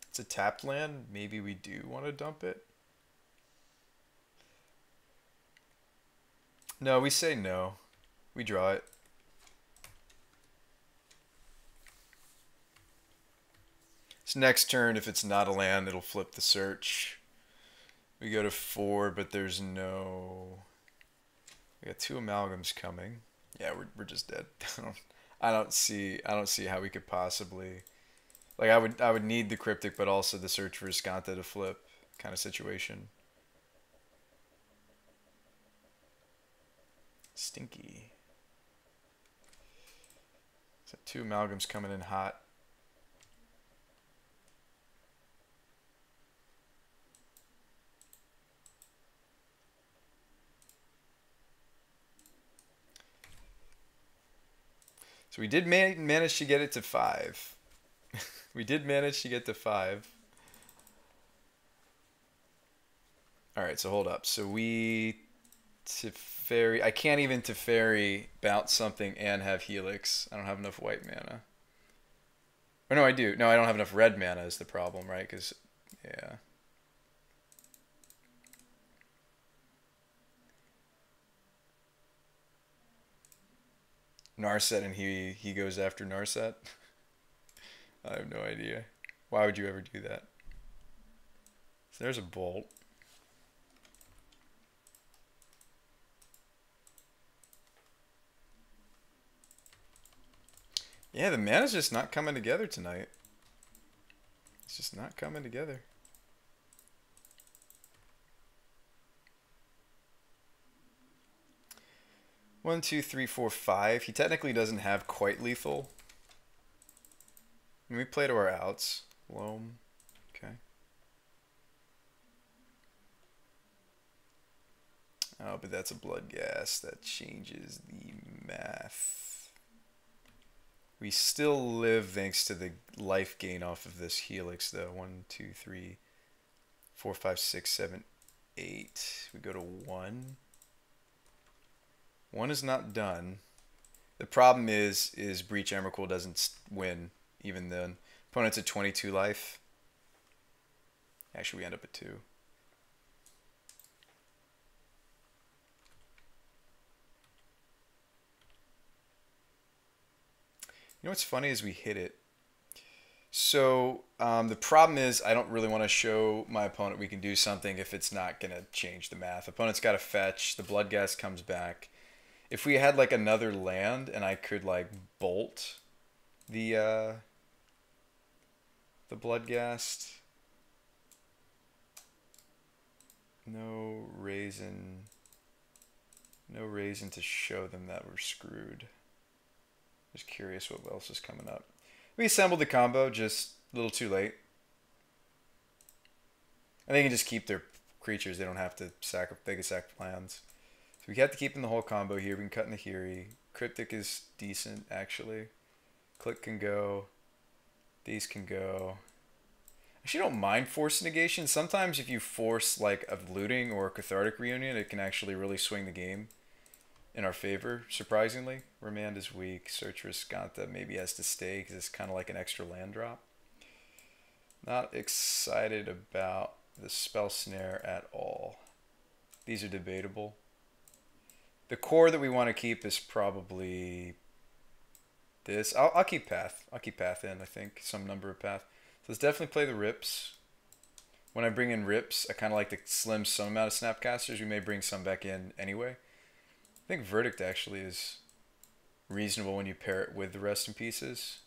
It's a tapped land. Maybe we do want to dump it. No, we say no. We draw it. So next turn, if it's not a land, it'll flip the search. We go to 4, but there's no... We got 2 amalgams coming. Yeah, we're just dead. I don't see how we could possibly... Like, I would need the Cryptic, but also the search for Escanta to flip kind of situation. Stinky. So 2 amalgams coming in hot. So we did manage to get it to 5. We did manage to get to 5. Alright, so hold up. So we Teferi. I can't even Teferi bounce something and have Helix. I don't have enough white mana. Or no, I do. No, I don't have enough red mana is the problem, right? Because, yeah. Narset and he goes after Narset? I have no idea. Why would you ever do that? So there's a Bolt. Yeah, the mana's just not coming together tonight. It's just not coming together. One, two, three, four, five. He technically doesn't have quite lethal. We play to our outs. Loam. Okay. Oh, but that's a blood gas. That changes the math. We still live thanks to the life gain off of this helix, though. 1, 2, 3, 4, 5, 6, 7, 8. We go to 1. 1 is not done. The problem is Breach Emrakul doesn't win even then. Opponent's at 22 life. Actually, we end up at 2. You know what's funny is we hit it. So the problem is I don't really want to show my opponent we can do something if it's not going to change the math. Opponent's got to fetch. The blood gas comes back. If we had like another land and I could like bolt the blood gas, no reason to show them that we're screwed. Just curious what else is coming up. We assembled the combo, just a little too late. And they can just keep their creatures. They don't have to sacrifice. They can sacrifice lands. So we have to keep in the whole combo here. We can cut in the Hiri. Cryptic is decent, actually. Click can go. These can go. I actually don't mind force negation. Sometimes if you force like a looting or a cathartic reunion, it can actually really swing the game in our favor, surprisingly. Remand is weak. Searcher's Ganta maybe has to stay because it's kind of like an extra land drop. Not excited about the spell snare at all. These are debatable. The core that we want to keep is probably this. I'll keep Path. I'll keep Path in, I think. Some number of Path. So let's definitely play the Rips. When I bring in Rips, I kind of like to slim some amount of Snapcasters. We may bring some back in anyway. I think Verdict actually is reasonable when you pair it with the Rest in Pieces.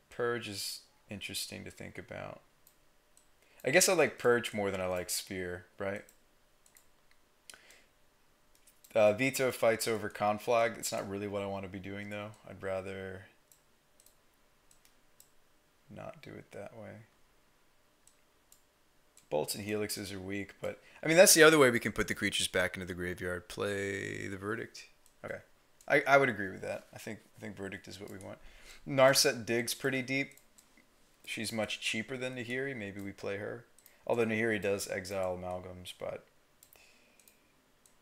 Purge is interesting to think about. I guess I like Purge more than I like Spear, right? Veto fights over Conflag. It's not really what I want to be doing, though. I'd rather not do it that way. Bolts and Helixes are weak, but I mean that's the other way we can put the creatures back into the graveyard. Play the Verdict. Okay, I would agree with that. I think Verdict is what we want. Narset digs pretty deep. She's much cheaper than Nahiri. Maybe we play her. Although Nahiri does exile amalgams, but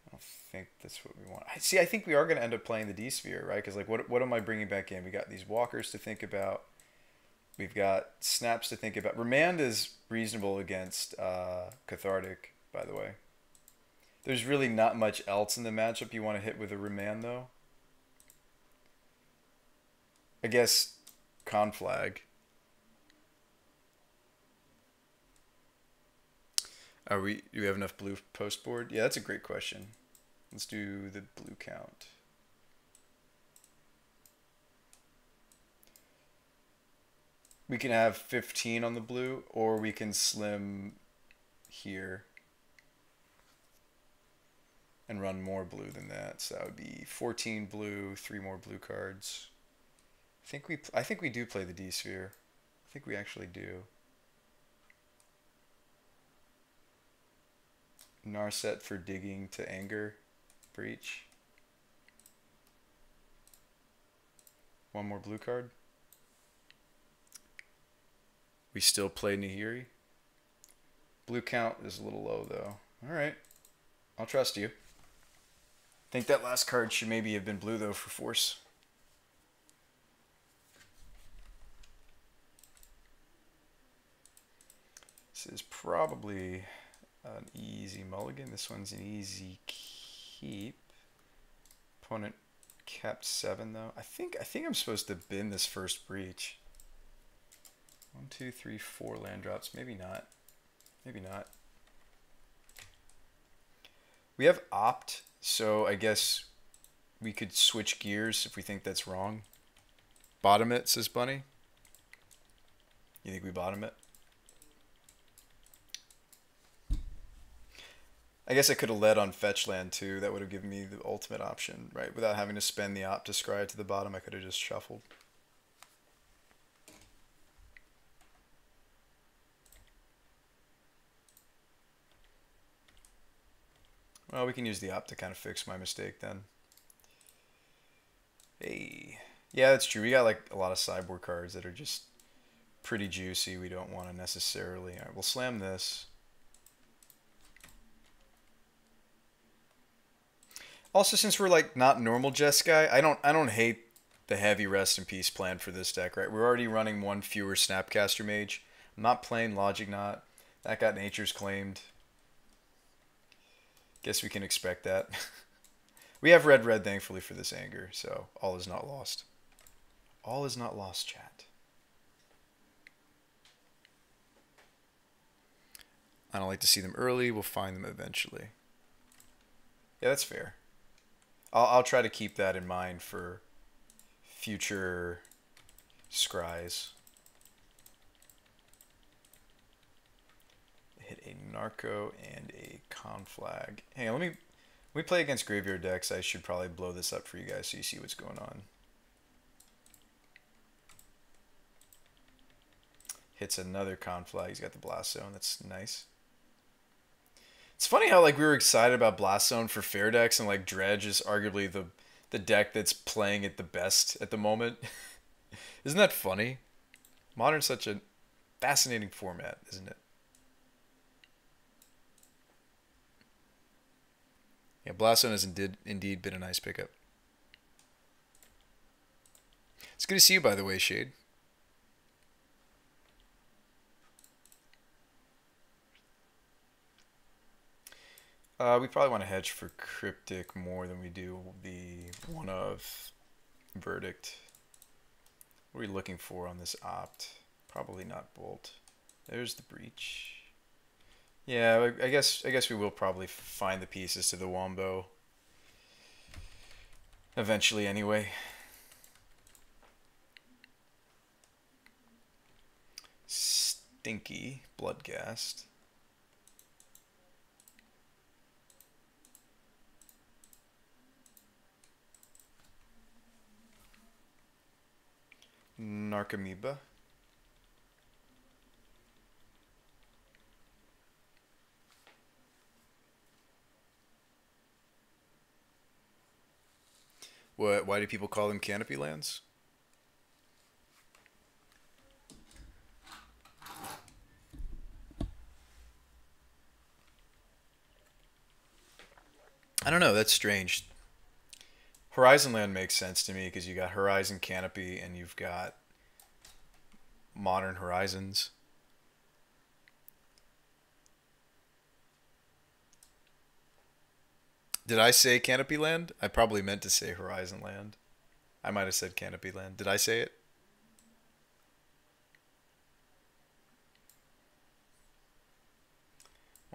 I don't think that's what we want. See, I think we are going to end up playing the D-Sphere, right? Because like, what am I bringing back in? We got these walkers to think about. We've got snaps to think about. Remand is reasonable against Cathartic, by the way. There's really not much else in the matchup you want to hit with a Remand, though. I guess Conflag. Do we have enough blue post board? Yeah, that's a great question. Let's do the blue count. We can have 15 on the blue, or we can slim here and run more blue than that. So that would be 14 blue, 3 more blue cards. I think we do play the D-Sphere. I think we actually do. Narset for digging to anger. Breach. 1 more blue card. We still play Nahiri. Blue count is a little low, though. Alright. I'll trust you. I think that last card should maybe have been blue, though, for force. This is probably an easy mulligan. This one's an easy keep. Opponent capped 7, though. I think I'm supposed to bin this first breach. 1, 2, 3, 4 land drops. Maybe not. Maybe not. We have opt, so I guess we could switch gears if we think that's wrong. Bottom it, says Bunny. You think we bottom it? I guess I could have led on fetch land too. That would have given me the ultimate option, right? Without having to spend the op to scry to the bottom, I could have just shuffled. Well, we can use the op to kind of fix my mistake then. Hey. Yeah, that's true. We got like a lot of sideboard cards that are just pretty juicy. We don't want to necessarily... Alright, we'll slam this. Also, since we're like not normal Jeskai, I don't hate the heavy rest in peace plan for this deck, right? We're already running one fewer Snapcaster Mage. I'm not playing Logic Knot. That got Nature's Claimed. Guess we can expect that. We have red thankfully for this anger, so all is not lost. All is not lost, chat. I don't like to see them early. We'll find them eventually. Yeah, that's fair. I'll try to keep that in mind for future scries. Hit a Narco and a Conflag. Hang on, when we play against graveyard decks, I should probably blow this up for you guys so you see what's going on. Hits another Conflag. He's got the Blast Zone. That's nice. It's funny how like we were excited about Blast Zone for fair decks, and like Dredge is arguably the deck that's playing it the best at the moment. Isn't that funny? Modern's such a fascinating format, isn't it? Yeah, Blast Zone has indeed been a nice pickup. It's good to see you, by the way, Shade. We probably want to hedge for Cryptic more than we do the one of Verdict. What are we looking for on this opt? Probably not Bolt. There's the Breach. Yeah, I guess we will probably find the pieces to the Wombo eventually anyway. Stinky Bloodghast. Narcomoeba. What? Why do people call them canopy lands? I don't know. That's strange. Horizon Land makes sense to me because you got Horizon Canopy and you've got Modern Horizons. Did I say Canopy Land? I probably meant to say Horizon Land. I might have said Canopy Land. Did I say it?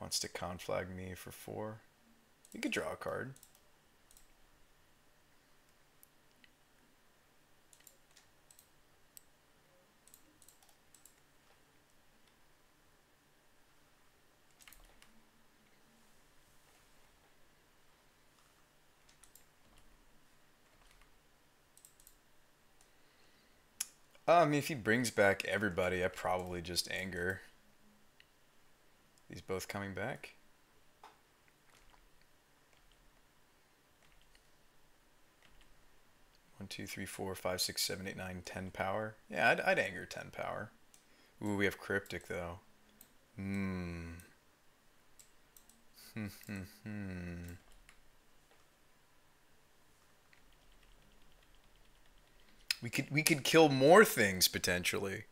Wants to conflag me for 4. You could draw a card. I mean, if he brings back everybody, I probably just anger. These both coming back. One, two, three, four, 5, 6, 7, 8, 9, 10 power. Yeah, I'd anger 10 power. Ooh, we have Cryptic though. We could kill more things potentially.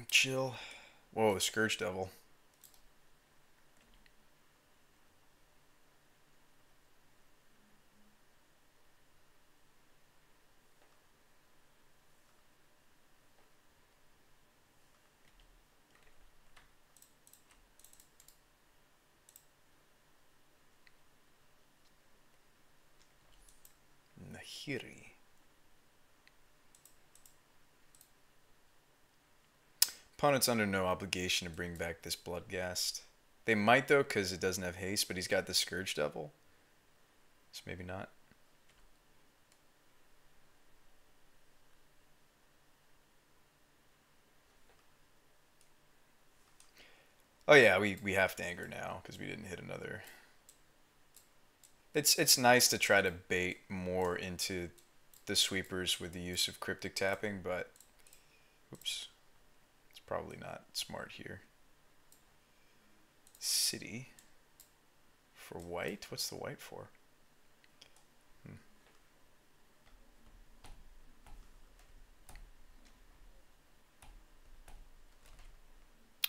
Chill. Whoa, Scourge Devil. Nihiri. Opponent's under no obligation to bring back this Bloodghast. They might though, because it doesn't have haste, but he's got the Scourge Devil. So maybe not. Oh yeah, we have to anger now because we didn't hit another. It's nice to try to bait more into the sweepers with the use of cryptic tapping, but oops, it's probably not smart here. City for white? What's the white for?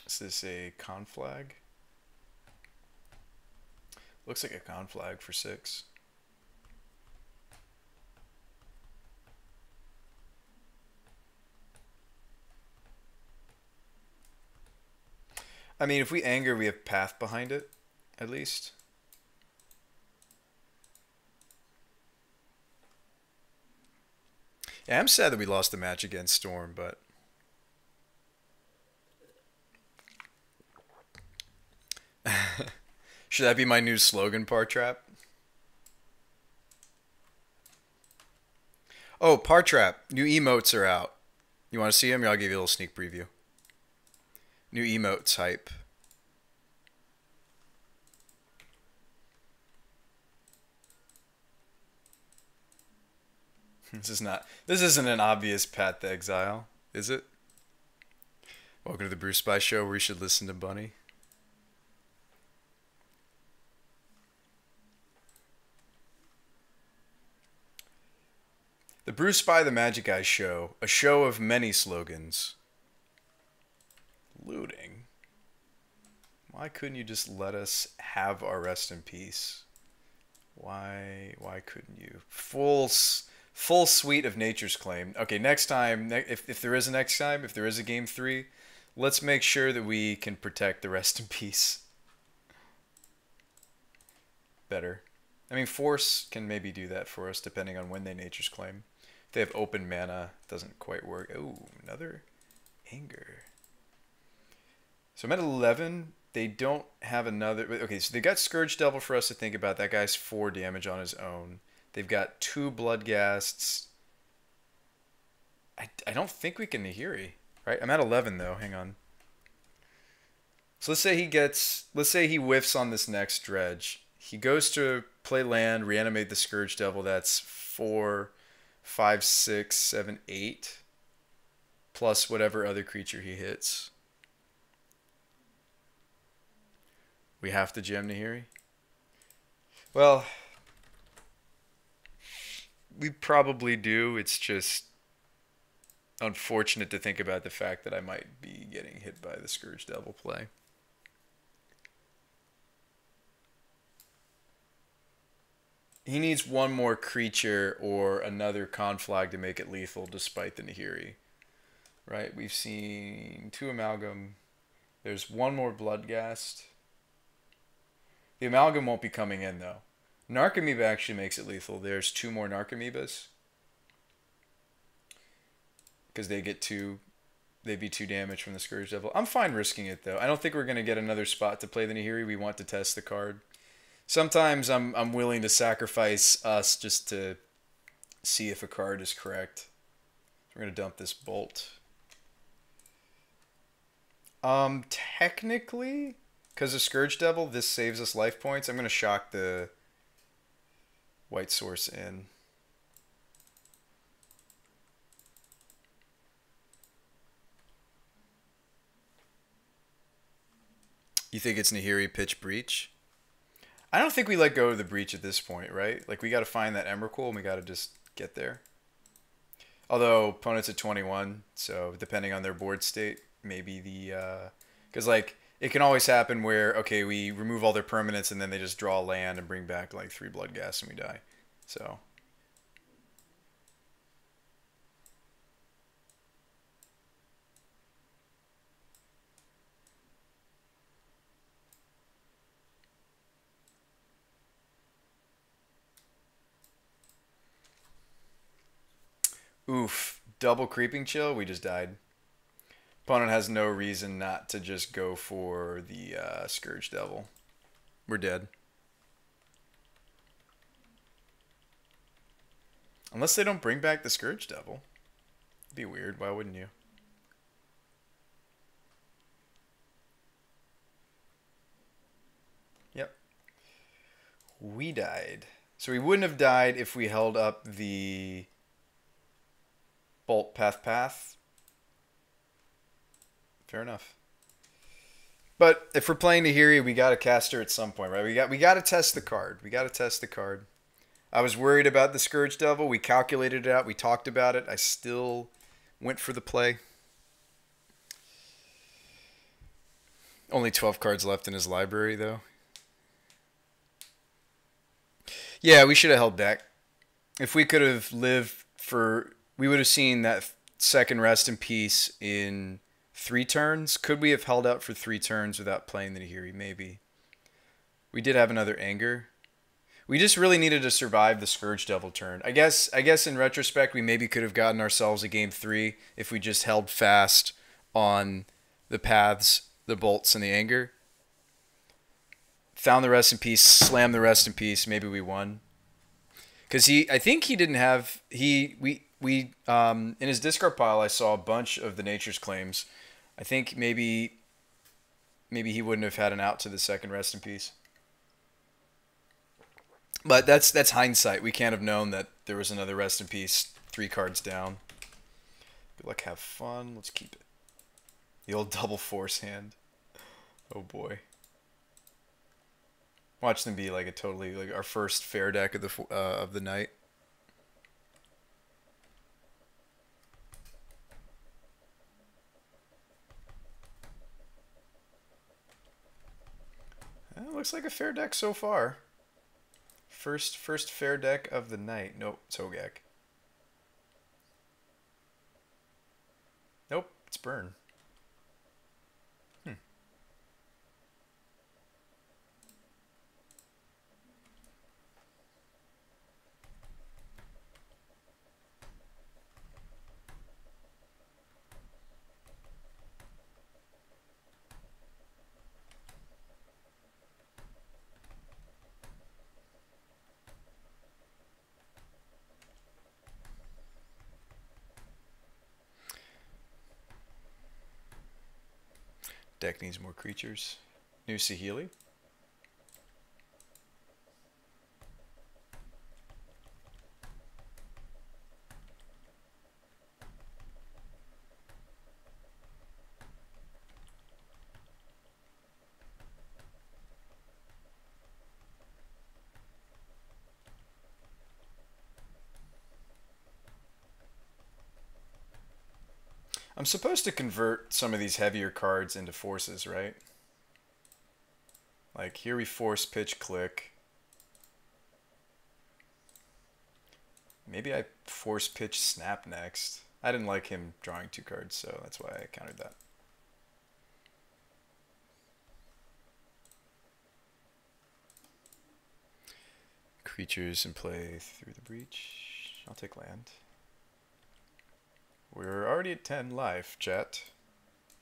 Is this a conflag? Looks like a conflag for 6. I mean, if we anger, we have path behind it, at least. Yeah, I'm sad that we lost the match against Storm, but should that be my new slogan, Partrap? Oh, Partrap, new emotes are out. You want to see them? I'll give you a little sneak preview. New emotes hype. This isn't an obvious path to exile, is it? Welcome to the Brew Spy Show, where you should listen to Bunny. The Brew Spy the Magic Guy Show, a show of many slogans. Looting? Why couldn't you just let us have our rest in peace? Why couldn't you? Full suite of Nature's Claim. Okay, next time, if there is a next time, if there is a game 3, let's make sure that we can protect the rest in peace better. I mean, Force can maybe do that for us depending on when they Nature's Claim. If they have open mana, it doesn't quite work. Oh, another anger. So I'm at 11. They don't have another. Okay, so they got Scourge Devil for us to think about. That guy's 4 damage on his own. They've got 2 Bloodghasts. I don't think we can Nihiri, right? I'm at 11 though. Hang on. So let's say he whiffs on this next dredge. He goes to play land, reanimate the Scourge Devil. That's 4, 5, 6, 7, 8. Plus whatever other creature he hits. We have to gem Nihiri? Well, we probably do. It's just unfortunate to think about the fact that I might be getting hit by the Scourge Devil play. He needs one more creature or another conflag to make it lethal despite the Nihiri. Right? We've seen 2 Amalgam. There's 1 more Bloodghast. The Amalgam won't be coming in though. Narcomoeba actually makes it lethal. There's 2 more Narcomoebas. Because they'd be 2 damage from the Scourge Devil. I'm fine risking it though. I don't think we're going to get another spot to play the Nihiri. We want to test the card. Sometimes I'm willing to sacrifice us just to see if a card is correct. We're going to dump this Bolt. Technically, because of Scourge Devil, this saves us life points. I'm going to shock the White Source in. You think it's Nihiri Pitch Breach? I don't think we let go of the Breach at this point, right? Like, we got to find that Emrakul and we got to just get there. Although, opponent's at 21, so depending on their board state, maybe the... Because, like, it can always happen where, okay, we remove all their permanents and then they just draw land and bring back, like, 3 Bloodghasts and we die. So... Oof. Double creeping chill. We just died. Opponent has no reason not to just go for the Scourge Devil. We're dead. Unless they don't bring back the Scourge Devil. It'd be weird. Why wouldn't you? Yep. We died. So we wouldn't have died if we held up the Bolt Path. Fair enough. But if we're playing Nahiri, we got to cast her at some point, right? We got to test the card. We got to test the card. I was worried about the Scourge Devil. We calculated it out. We talked about it. I still went for the play. Only 12 cards left in his library, though. Yeah, we should have held back. If we could have lived for... We would have seen that second Rest in Peace in 3 turns. Could we have held out for 3 turns without playing the Nahiri? Maybe. We did have another Anger. We just really needed to survive the Scourge Devil turn. I guess in retrospect, we maybe could have gotten ourselves a game 3 if we just held fast on the paths, the bolts, and the Anger. Found the Rest in Peace, slammed the Rest in Peace. Maybe we won. Because I think he didn't have we in his discard pile I saw a bunch of the Nature's Claims. I think maybe he wouldn't have had an out to the second Rest in Peace. But that's hindsight. We can't have known that there was another Rest in Peace 3 cards down. Good luck, have fun. Let's keep it. The old double force hand. Oh boy. Watch them be like a totally like our first fair deck of the night. Looks like a fair deck so far. First fair deck of the night. Nope, it's Hogak. Nope, it's Burn. Deck needs more creatures. New Saheeli. I'm supposed to convert some of these heavier cards into forces, right? Like here we force pitch click. Maybe I force pitch snap next. I didn't like him drawing 2 cards, so that's why I countered that. Creatures in play through the breach. I'll take land. We're already at 10 life, chat.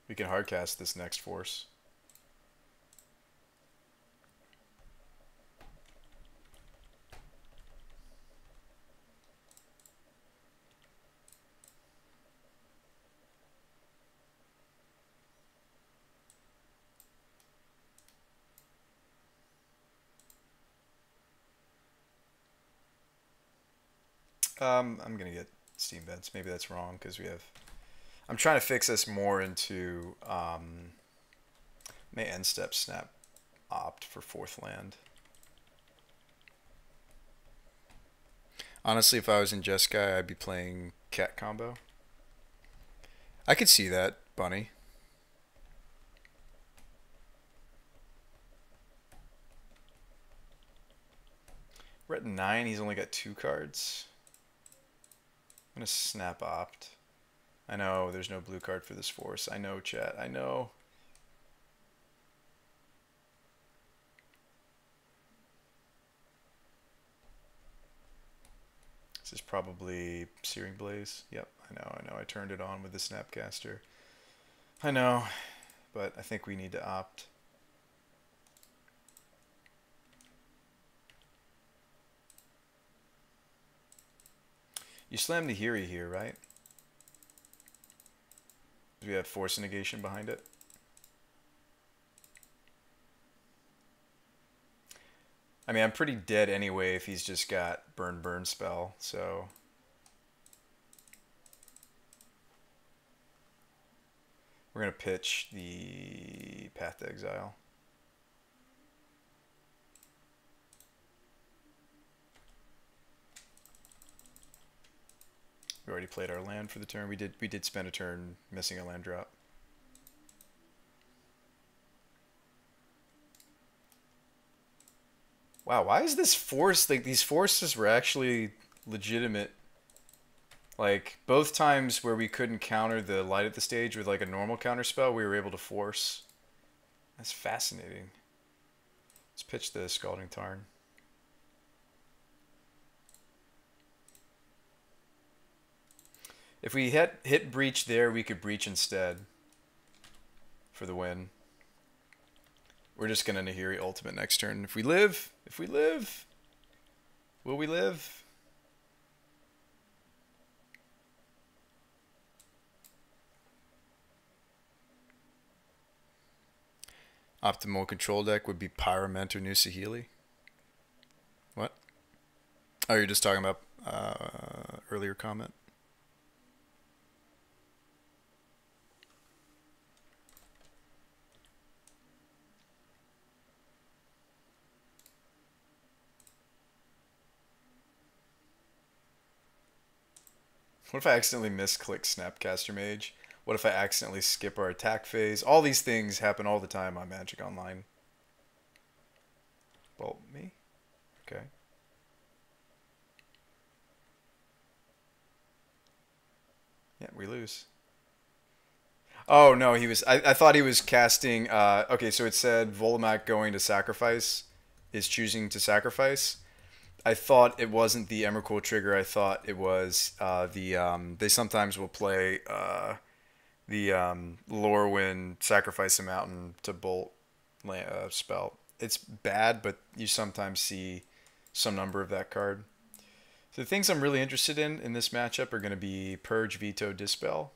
We can hardcast this next force. I'm gonna get Steam Vents. Maybe that's wrong because we have. I'm trying to fix this more into may end step snap opt for 4th land. Honestly, if I was in Jeskai, I'd be playing cat combo. I could see that, Bunny. We're at 9. He's only got 2 cards. I'm going to snap opt. I know there's no blue card for this force. I know, chat. I know. This is probably Searing Blaze. Yep, I know. I turned it on with the Snapcaster. I know, but I think we need to opt. You slam the Hiri here, right? We have Force Negation behind it. I mean, I'm pretty dead anyway if he's just got burn spell, so we're going to pitch the Path to Exile. We already played our land for the turn. We did spend a turn missing a land drop. Wow, why is this force, like these forces were actually legitimate. Like both times where we couldn't counter the light at the stage with like a normal counter spell, we were able to force. That's fascinating. Let's pitch the Scalding Tarn. If we hit breach there, we could breach instead for the win. We're just gonna Nahiri ultimate next turn. If we live, will we live? Optimal control deck would be Pyrament or Nusahili. What? Oh, you're just talking about earlier comment? What if I accidentally misclick Snapcaster Mage? What if I accidentally skip our attack phase? All these things happen all the time on Magic Online. Bolt me? Okay. Yeah, we lose. Oh, no, he was... I thought he was casting... okay, so it said Volimak going to sacrifice is choosing to sacrifice. I thought it wasn't the Emrakul trigger. I thought it was they sometimes will play the Lorwyn sacrifice a mountain to bolt spell. It's bad, but you sometimes see some number of that card. So the things I'm really interested in this matchup are going to be Purge, Veto, Dispel.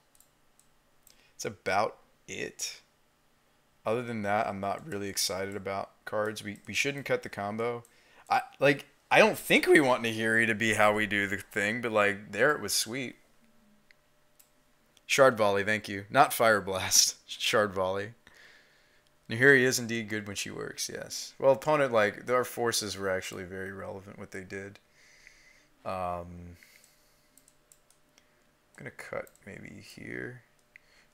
It's about it. Other than that, I'm not really excited about cards. We shouldn't cut the combo. I don't think we want Nahiri to be how we do the thing, but like there it was sweet. Shard Volley, thank you. Not Fire Blast. Shard Volley. Nahiri is indeed good when she works, yes. Well, opponent, like, our forces were actually very relevant what they did. I'm going to cut maybe here.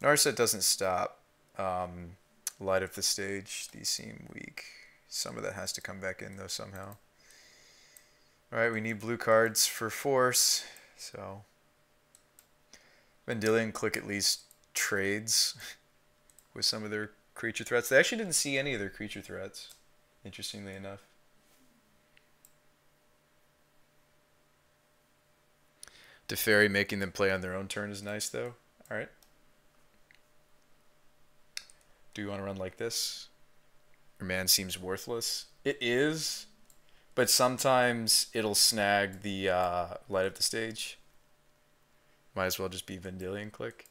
Narset doesn't stop. Light of the stage, these seem weak. Some of that has to come back in, though, somehow. Alright, we need blue cards for force, so... Vendilion Click at least trades with some of their creature threats. They actually didn't see any of their creature threats, interestingly enough. Teferi making them play on their own turn is nice, though. Alright. Do you want to run like this? Your man seems worthless. It is, but sometimes it'll snag the light of the stage. Might as well just be Vendilion Click.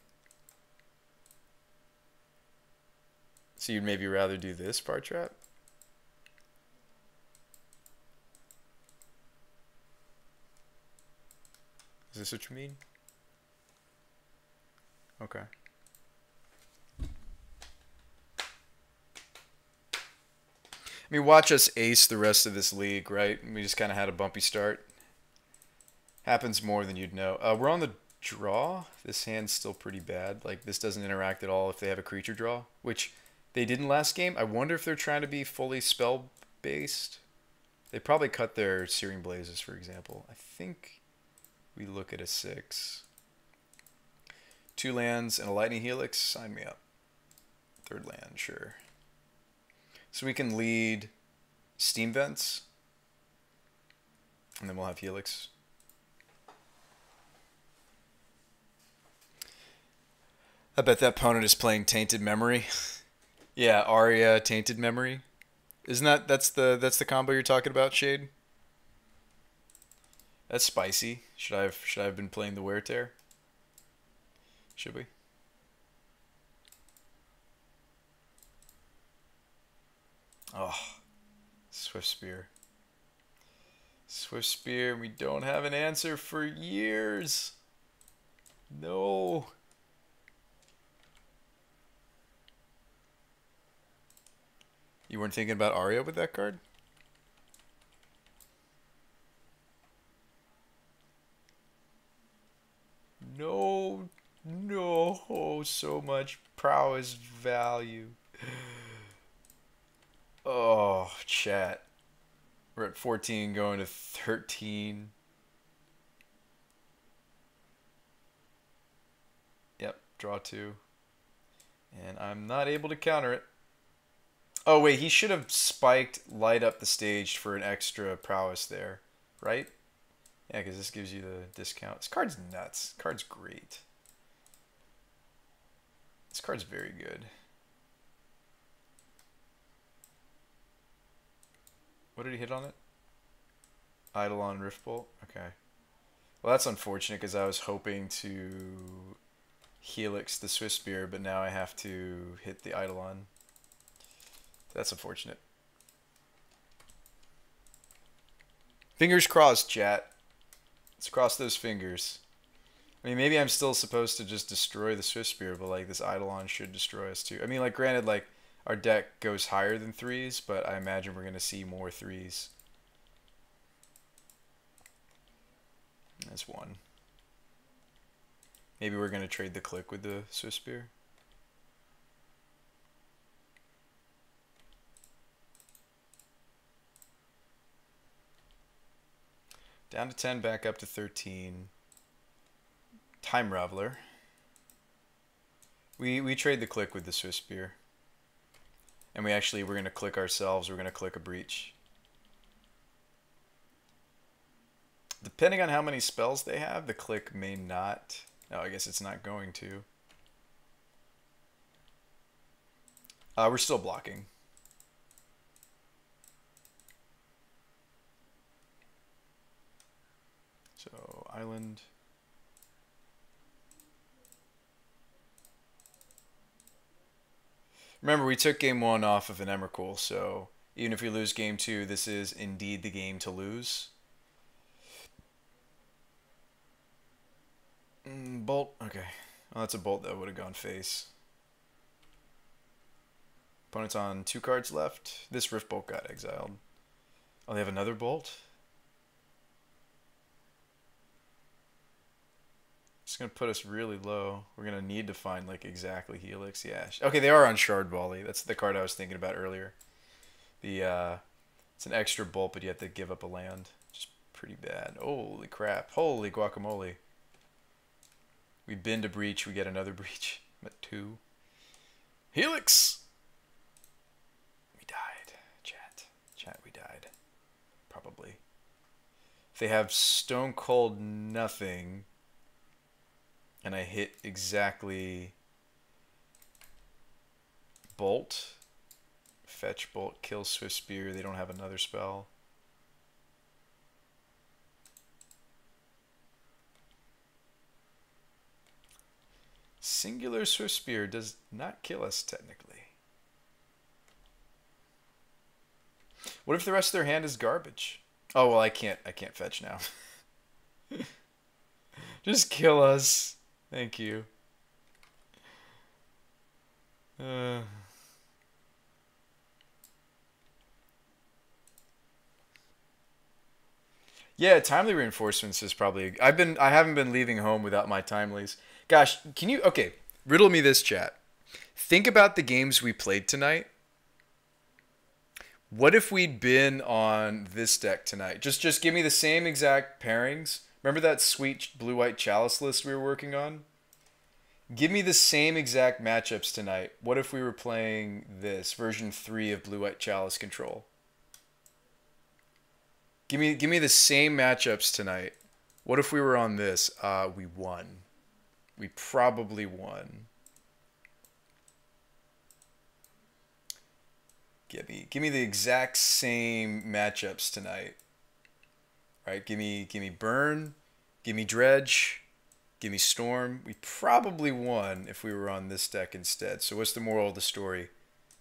So you'd maybe rather do this bar trap? Is this what you mean? Okay. I mean, watch us ace the rest of this league, right? We just kind of had a bumpy start. Happens more than you'd know. We're on the draw. This hand's still pretty bad. Like, this doesn't interact at all if they have a creature draw, which they didn't last game. I wonder if they're trying to be fully spell-based. They probably cut their Searing Blazes, for example. I think we look at a 6. 2 lands and a Lightning Helix. Sign me up. 3rd land, sure. So we can lead Steam Vents. And then we'll have Helix. I bet that opponent is playing Tainted Memory. Yeah, Arya Tainted Memory. Isn't that's the combo you're talking about, Shade? That's spicy. Should I have been playing the Wear Tear? Should we? Oh, Swift Spear. Swift Spear, we don't have an answer for years. No. You weren't thinking about Arya with that card? No. No. So much prowess value. Oh, chat. We're at 14 going to 13. Yep, draw 2. And I'm not able to counter it. Oh, wait, he should have spiked light up the stage for an extra prowess there, right? Yeah, because this gives you the discount. This card's nuts. This card's great. This card's very good. What did he hit on it? Eidolon Riftbolt? Okay. Well, that's unfortunate because I was hoping to Helix the Swift Spear, but now I have to hit the Eidolon. That's unfortunate. Fingers crossed, chat. Let's cross those fingers. I mean, maybe I'm still supposed to just destroy the Swift Spear, but like this Eidolon should destroy us too. I mean, like granted, like our deck goes higher than 3s, but I imagine we're going to see more 3s. That's 1. Maybe we're going to trade the click with the Swift Spear. Down to 10, back up to 13. Time Raveler. We trade the click with the Swift Spear. And we're going to click ourselves. We're going to click a Breach. Depending on how many spells they have, the click may not. No, I guess it's not going to. We're still blocking. So, Island. Remember, we took game 1 off of an Emrakul, so even if we lose game 2, this is indeed the game to lose. Bolt. Okay. Well, that's a bolt that would have gone face. Opponent's on 2 cards left. This Rift Bolt got exiled. Oh, they have another bolt? It's going to put us really low. We're going to need to find like exactly Helix. Yeah. Okay, they are on Shard Volley. That's the card I was thinking about earlier. It's an extra bolt, but you have to give up a land. Just pretty bad. Holy crap. Holy guacamole. We bend a breach, we get another breach. I'm at 2. Helix! We died. Chat, we died. Probably. If they have Stone Cold nothing, and I hit exactly Bolt, Fetch Bolt, kill Swift Spear, they don't have another spell. Singular Swift Spear does not kill us technically. What if the rest of their hand is garbage? Oh well, I can't fetch now. Just kill us. Thank you. Yeah, timely reinforcements is probably. I haven't been leaving home without my timelies. Gosh, can you riddle me this, chat? Think about the games we played tonight. What if we'd been on this deck tonight? Just give me the same exact pairings. Remember that sweet blue-white chalice list we were working on? Give me the same exact matchups tonight. What if we were playing this version 3 of blue-white chalice control? Give me the same matchups tonight. What if we were on this? We won. We probably won. Give me the exact same matchups tonight. All right, give me Burn, give me Dredge, give me Storm. We probably won if we were on this deck instead. So what's the moral of the story?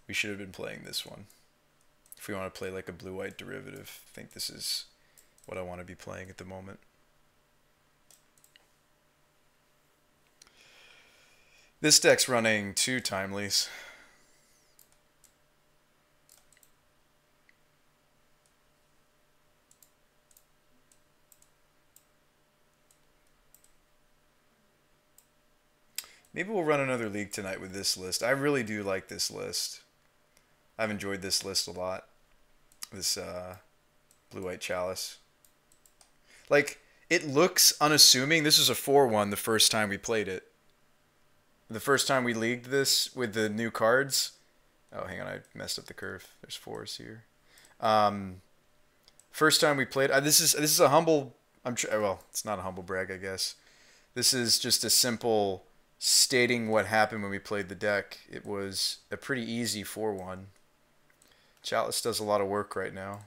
We should have been playing this one. If we want to play like a blue-white derivative, I think this is what I want to be playing at the moment. This deck's running 2 timelies. Maybe we'll run another league tonight with this list. I really do like this list. I've enjoyed this list a lot. This blue-white chalice. Like, it looks unassuming. This was a 4-1 the first time we played it. The first time we leagued this with the new cards. Oh, hang on, I messed up the curve. There's 4s here. First time we played. This is a humble. Well, it's not a humble brag, I guess. This is just a simple stating what happened when we played the deck. It was a pretty easy 4-1. Chalice does a lot of work right now.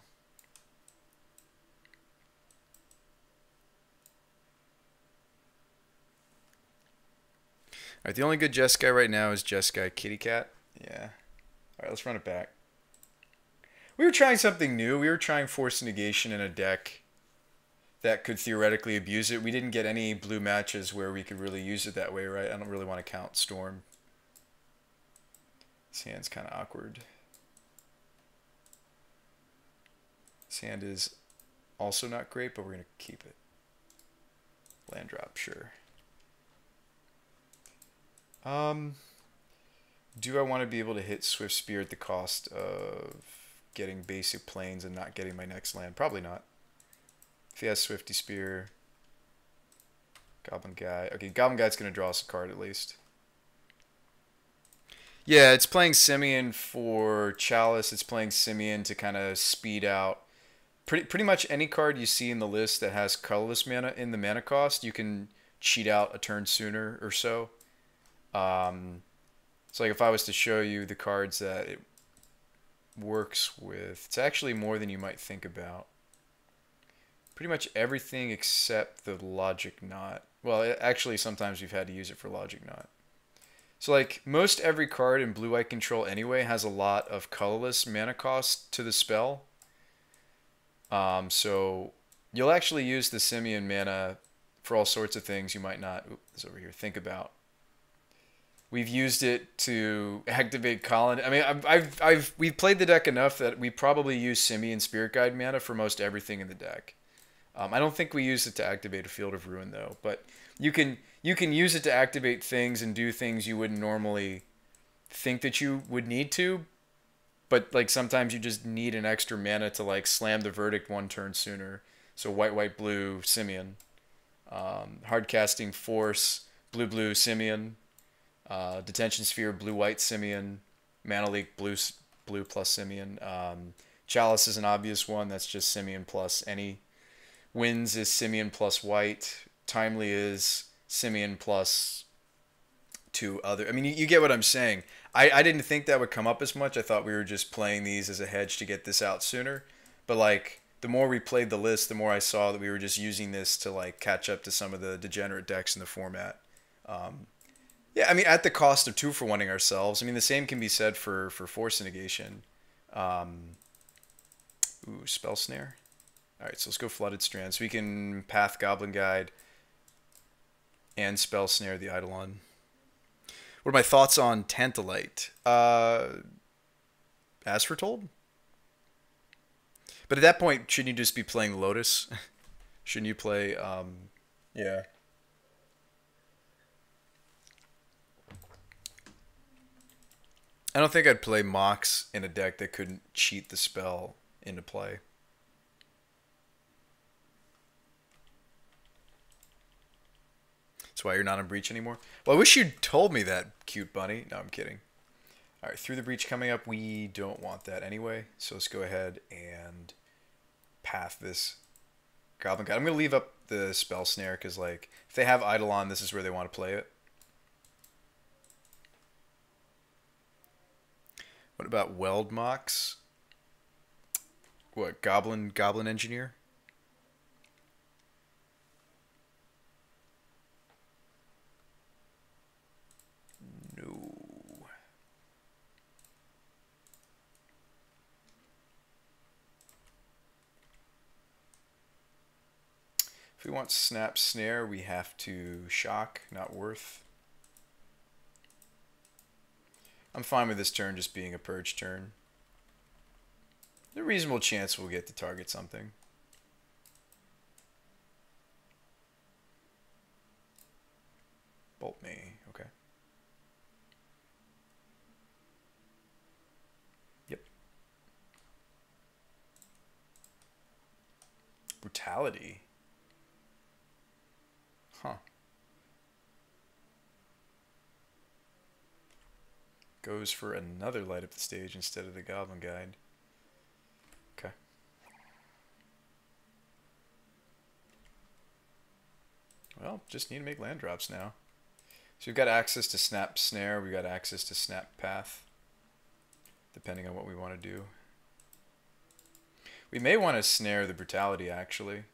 Alright, the only good Jeskai right now is Jeskai Kitty Cat. Yeah. Alright, let's run it back. We were trying something new. We were trying Force Negation in a deck that could theoretically abuse it. We didn't get any blue matches where we could really use it that way, right? I don't really want to count Storm. This hand's kind of awkward. This hand is also not great, but we're going to keep it. Land drop, sure. Do I want to be able to hit Swift Spear at the cost of getting basic planes and not getting my next land? Probably not. If he has Swifty Spear, Goblin Guy. Okay, Goblin Guy's going to draw us a card at least. Yeah, it's playing Simian for Chalice. It's playing Simian to kind of speed out. Pretty much any card you see in the list that has colorless mana in the mana cost, you can cheat out a turn sooner or so. So like if I was to show you the cards that it works with, it's actually more than you might think about. Pretty much everything except the Logic Knot. Well, actually sometimes we've had to use it for Logic Knot. So like most every card in blue-white control anyway has a lot of colorless mana cost to the spell. So you'll actually use the Simian mana for all sorts of things you might not, it's over here, think about. We've used it to activate Colin. I mean, we've played the deck enough that we probably use Simian Spirit Guide mana for most everything in the deck. I don't think we use it to activate a Field of Ruin though, but you can use it to activate things and do things you wouldn't normally think that you would need to, but like sometimes you just need an extra mana to like slam the verdict 1 turn sooner. So white blue Simian, hard casting Force blue Simian, Detention Sphere blue white Simian, Mana Leak blue plus Simian. Chalice is an obvious one. That's just Simian plus any. Winds is Simian plus white. Timely is Simian plus 2 other. I mean, you get what I'm saying. I didn't think that would come up as much. I thought we were just playing these as a hedge to get this out sooner. But like the more we played the list, the more I saw that we were just using this to like catch up to some of the degenerate decks in the format. Yeah, I mean, at the cost of 2-for-1ing ourselves. I mean, the same can be said for Force Negation. Ooh, Spell Snare. Alright, so let's go Flooded Strand. So we can Path Goblin Guide and Spell Snare the Eidolon. What are my thoughts on Tantalite? As foretold? But at that point, shouldn't you just be playing Lotus? Shouldn't you play, yeah. I don't think I'd play Mox in a deck that couldn't cheat the spell into play. That's why you're not on Breach anymore? Well, I wish you'd told me that, cute bunny. No, I'm kidding. Alright, Through the Breach coming up. We don't want that anyway. So let's go ahead and path this Goblin Guide. I'm going to leave up the Spell Snare because, like, if they have Eidolon, this is where they want to play it. What about Weld Mox? What, Goblin Engineer? No. If we want Snap Snare, we have to Shock, not Worth. I'm fine with this turn just being a Purge turn. There's a reasonable chance we'll get to target something. Bolt me, okay. Yep. Brutality. Huh. Goes for another light up the stage instead of the Goblin Guide. Okay. Well, just need to make land drops now. So we've got access to Snap Snare, we've got access to Snap Path, depending on what we want to do. We may want to snare the Brutality, actually.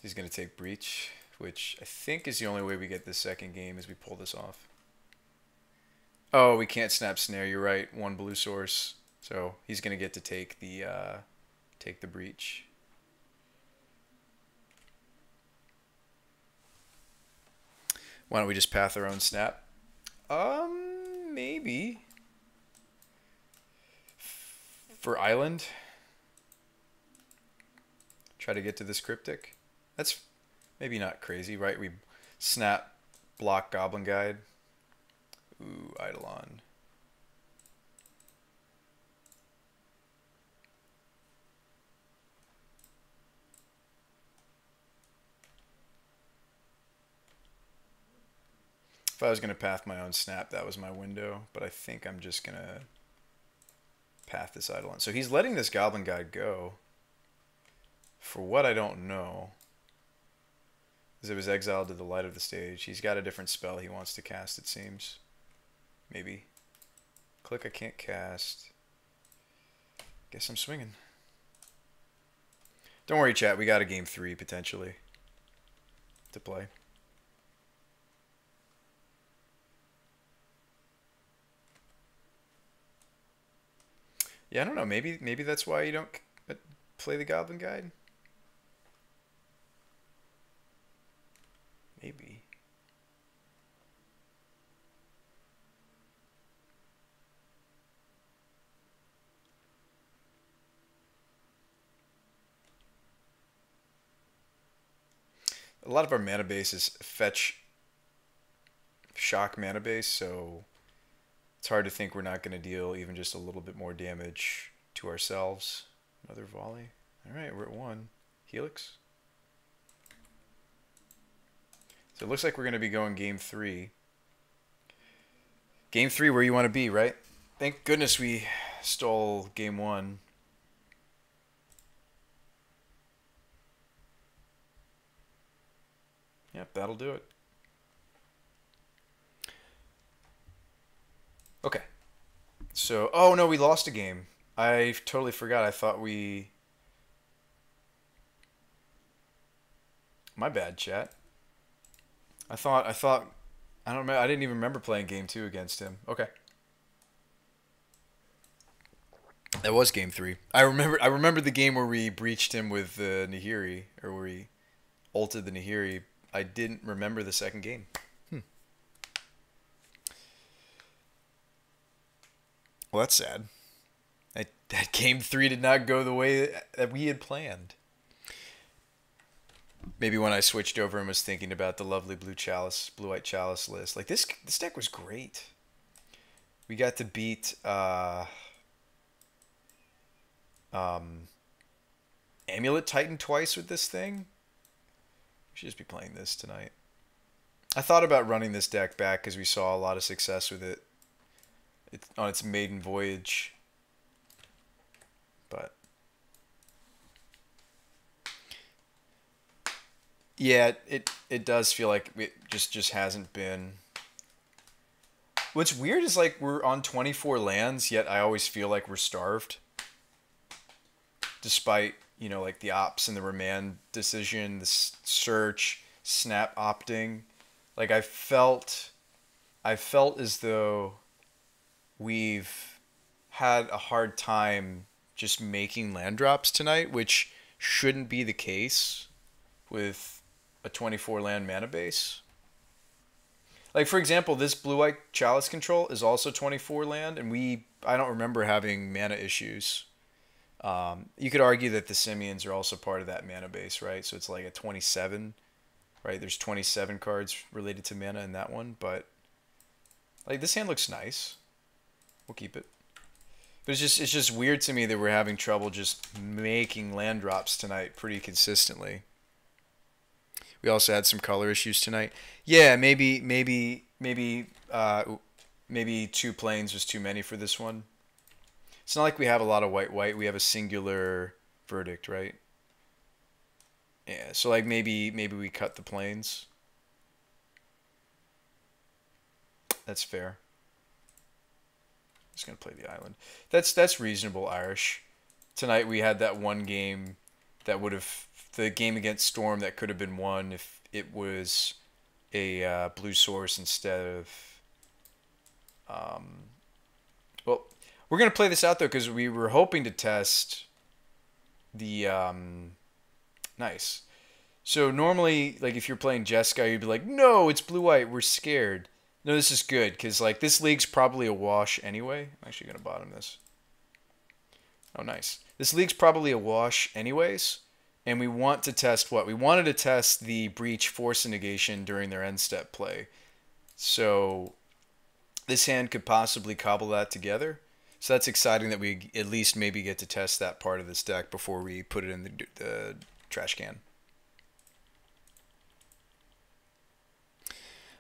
He's going to take Breach, which I think is the only way we get this second game is we pull this off. Oh, we can't Snap Snare, you're right. One blue source. So he's going to get to take the Breach. Why don't we just path our own Snap? Maybe. For Island. Try to get to this Cryptic. That's maybe not crazy, right? We Snap, block Goblin Guide. Ooh, Eidolon. If I was going to path my own Snap, that was my window. But I think I'm just going to path this Eidolon. So he's letting this Goblin Guide go. For what I don't know. Because it was exiled to the light of the stage. He's got a different spell he wants to cast, it seems. Maybe. Click I can't cast. Guess I'm swinging. Don't worry, chat. We got a game 3, potentially, to play. Yeah, I don't know. Maybe that's why you don't play the Goblin Guide. Maybe. A lot of our mana base is fetch shock mana base, so it's hard to think we're not going to deal even just a little bit more damage to ourselves. Another volley. Alright, we're at 1. Helix. So it looks like we're going to be going game 3. Game 3 where you want to be, right? Thank goodness we stole game 1. Yep, that'll do it. Okay. So, oh no, we lost a game. I totally forgot. I thought we... My bad, chat. I thought, I don't know, I didn't even remember playing game 2 against him. Okay. That was game 3. I remember the game where we breached him with the Nahiri, or where we ulted the Nahiri. I didn't remember the second game. Well, that's sad. That game 3 did not go the way that we had planned. Maybe when I switched over and was thinking about the lovely blue-white chalice list. Like this deck was great. We got to beat Amulet Titan twice with this thing. We should just be playing this tonight. I thought about running this deck back because we saw a lot of success with it on its maiden voyage. But yeah, it does feel like it just hasn't been What's weird is like we're on 24 lands, yet I always feel like we're starved. Despite, you know, like the ops and the remand decision, the search, snap opting. Like I felt as though we've had a hard time just making land drops tonight, which shouldn't be the case with a 24 land mana base. Like for example, this blue-white Chalice control is also 24 land, and I don't remember having mana issues. You could argue that the Simians are also part of that mana base, right? So it's like a 27, right? There's 27 cards related to mana in that one, but like this hand looks nice. We'll keep it. But it's just weird to me that we're having trouble just making land drops tonight pretty consistently. We also had some color issues tonight. Yeah, maybe 2 planes was too many for this one. It's not like we have a lot of white. We have a singular verdict, right? Yeah, so like maybe we cut the planes. That's fair. Just gonna play the island. That's reasonable, Irish. Tonight we had that one game that would have the game against Storm that could have been won if it was a blue source instead of. Well, we're gonna play this out though because we were hoping to test the nice. So normally, like if you're playing Jeskai, you'd be like, "No, it's blue-white. We're scared." No, this is good because like this league's probably a wash anyway. I'm actually gonna bottom this. Oh, nice. This league's probably a wash anyways, and we want to test what? We wanted to test the breach force negation during their end step play. So this hand could possibly cobble that together. So that's exciting that we at least maybe get to test that part of this deck before we put it in the trash can.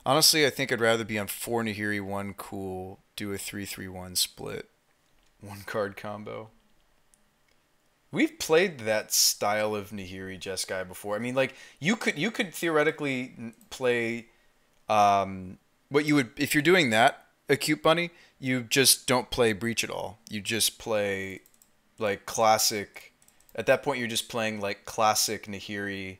Honestly, I think I'd rather be on 4 Nahiri, 1 cool, do a 3-3-1 split. 1 card combo. We've played that style of Nahiri Jeskai before. I mean, like you could theoretically play what you would if you're doing that Acute Bunny, you just don't play Breach at all. You just play like classic. At that point, you're just playing like classic Nahiri.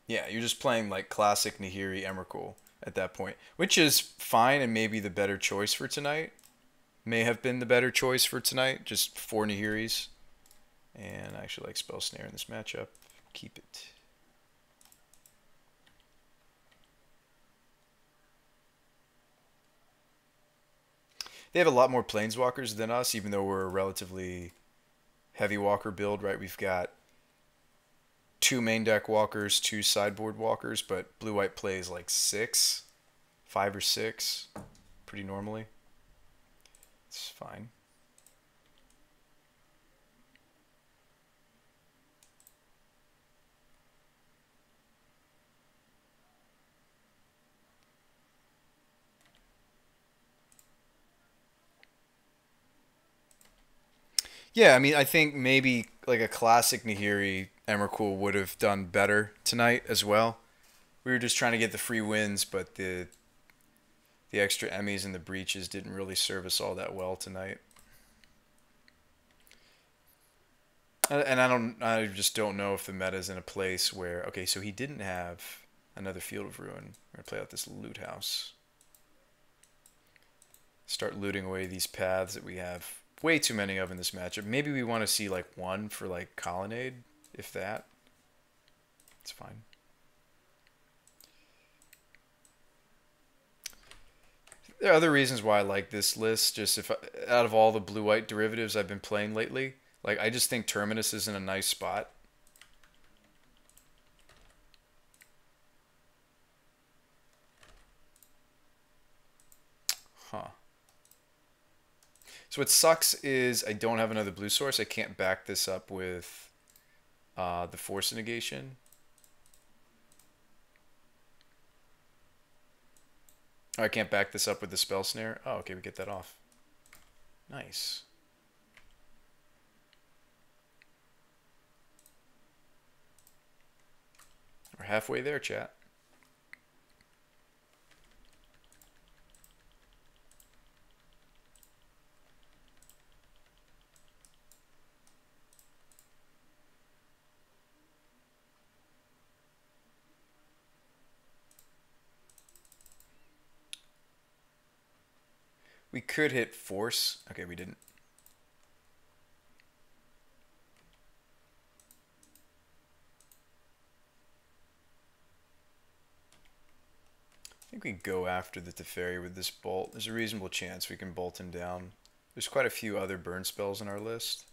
Yeah, you're just playing like classic Nahiri Emrakul at that point, which is fine and maybe the better choice for tonight. May have been the better choice for tonight, just 4 Nahiris. And I actually like Spell Snare in this matchup. Keep it. They have a lot more Planeswalkers than us, even though we're a relatively heavy walker build, right? We've got 2 main deck walkers, 2 sideboard walkers, but blue-white plays like 6, 5 or 6, pretty normally. It's fine. Yeah, I mean, I think maybe like a classic Nahiri Emrakul would have done better tonight as well. We were just trying to get the free wins, but the extra Emmys and the breaches didn't really serve us all that well tonight. And I just don't know if the meta's in a place where, okay, so he didn't have another Field of Ruin. We're gonna play out this loot house. Start looting away these paths that we have way too many of in this matchup. Maybe we want to see like 1 for like Colonnade, if that. It's fine. There are other reasons why I like this list. Just if out of all the blue-white derivatives I've been playing lately, like I just think Terminus is in a nice spot. Huh. So what sucks is I don't have another blue source. I can't back this up with the force negation. Oh, I can't back this up with the spell snare. Oh, okay, we get that off. Nice. We're halfway there, chat. We could hit force. Okay, we didn't. I think we go after the Teferi with this bolt. There's a reasonable chance we can bolt him down. There's quite a few other burn spells in our list.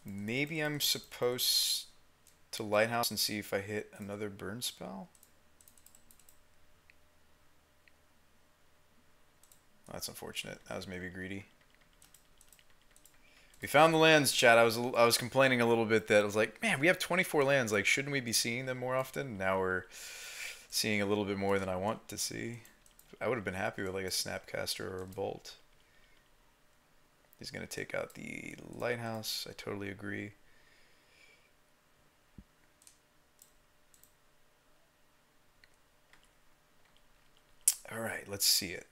Maybe I'm supposed to Lighthouse and see if I hit another burn spell? Oh, that's unfortunate. That was maybe greedy. We found the lands, chat. I was complaining a little bit that I was like, man, we have 24 lands. Like, shouldn't we be seeing them more often? Now we're seeing a little bit more than I want to see. I would have been happy with like a Snapcaster or a Bolt. He's gonna take out the Lighthouse. I totally agree. All right, let's see it.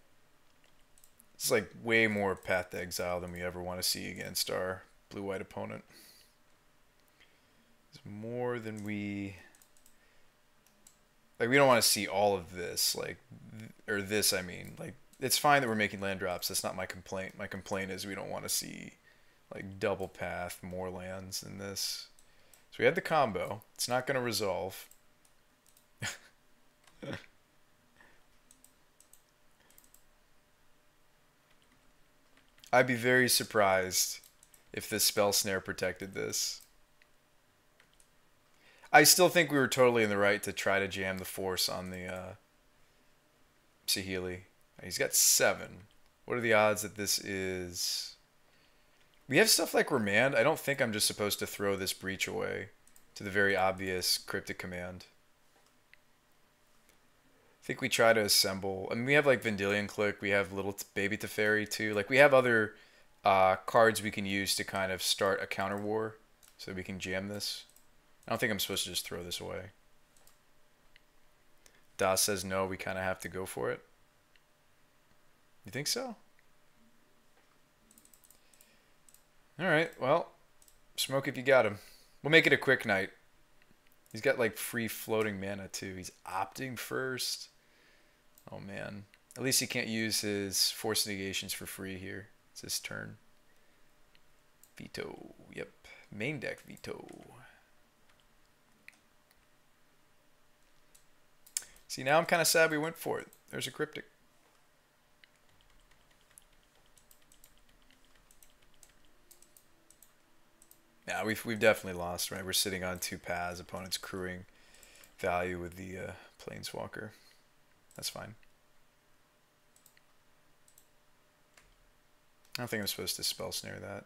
It's like way more Path to Exile than we ever want to see against our blue-white opponent. It's more than we... Like, we don't want to see all of this, like, or this, I mean. Like, it's fine that we're making land drops. That's not my complaint. My complaint is we don't want to see, like, double path, more lands than this. So we had the combo. It's not going to resolve. I'd be very surprised if this spell snare protected this. I still think we were totally in the right to try to jam the force on the Saheeli. He's got 7. What are the odds that this is... We have stuff like Remand. I don't think I'm just supposed to throw this breach away to the very obvious cryptic command. I think we try to assemble. I mean, we have like Vendilion Click. We have Little Baby Teferi too. Like, we have other cards we can use to kind of start a counter war so that we can jam this. I don't think I'm supposed to just throw this away. Das says no, we kind of have to go for it. You think so? Alright, well, smoke if you got him. We'll make it a quick night. He's got like free floating mana too. He's opting first. Oh man. At least he can't use his force negations for free here. It's his turn. Veto. Yep. Main deck veto. See, now I'm kind of sad we went for it. There's a cryptic. Yeah, we've definitely lost, right? We're sitting on 2 paths. Opponent's crewing value with the Planeswalker. That's fine. I don't think I'm supposed to spell snare that.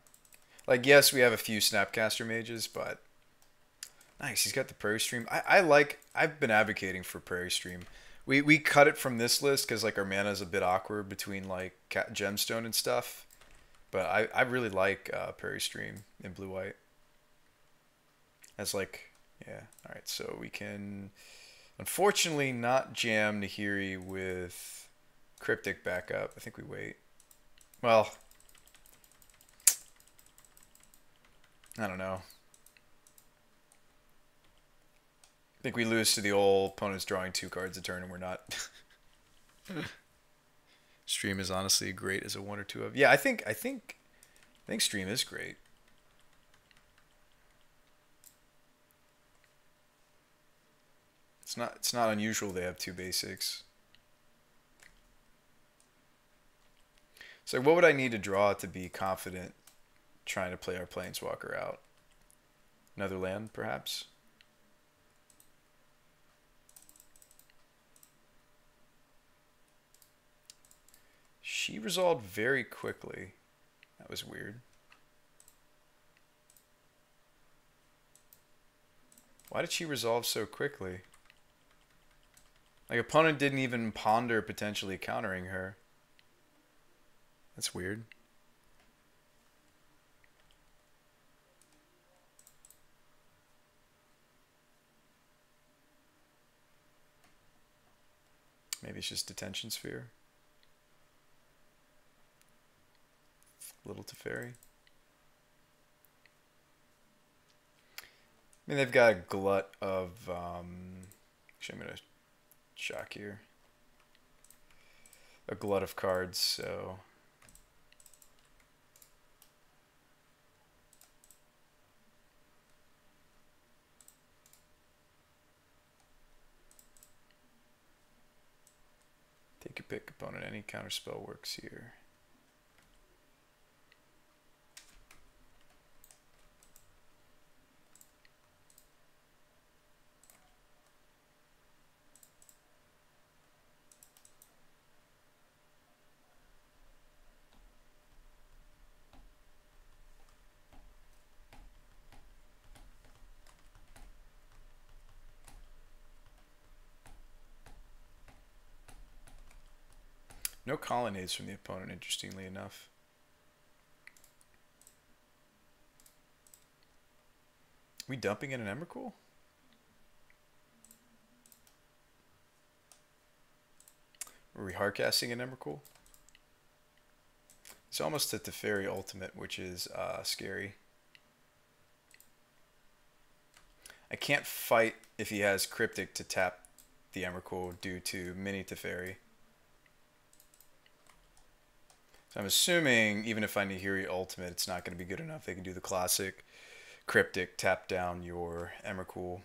Like, yes, we have a few Snapcaster mages, but nice. He's got the Prairie Stream. I've been advocating for Prairie Stream. We cut it from this list because like our mana is a bit awkward between like Gemstone and stuff. But I really like Prairie Stream in blue-white. As like, yeah. All right, so we can unfortunately not jam Nahiri with Cryptic backup. I think we wait. Well, I don't know. I think we lose to the old opponent's drawing 2 cards a turn and we're not. Stream is honestly great as a 1 or 2 of. Yeah, I think Stream is great. It's not unusual they have 2 basics. So what would I need to draw to be confident trying to play our Planeswalker out? Another land, perhaps? She resolved very quickly. That was weird. Why did she resolve so quickly? Like, opponent didn't even ponder potentially countering her. That's weird. Maybe it's just Detention Sphere. Little Teferi. I mean, they've got a glut of. Actually, I'm gonna shock here. A glut of cards, so. Take your pick, opponent. Any counterspell works here. No colonnades from the opponent, interestingly enough. We dumping in an Emrakul? Are we hardcasting an Emrakul? It's almost a Teferi Ultimate, which is scary. I can't fight if he has Cryptic to tap the Emrakul due to Mini Teferi. So I'm assuming even if I Nahiri Ultimate, it's not going to be good enough. They can do the classic Cryptic, tap down your Emrakul.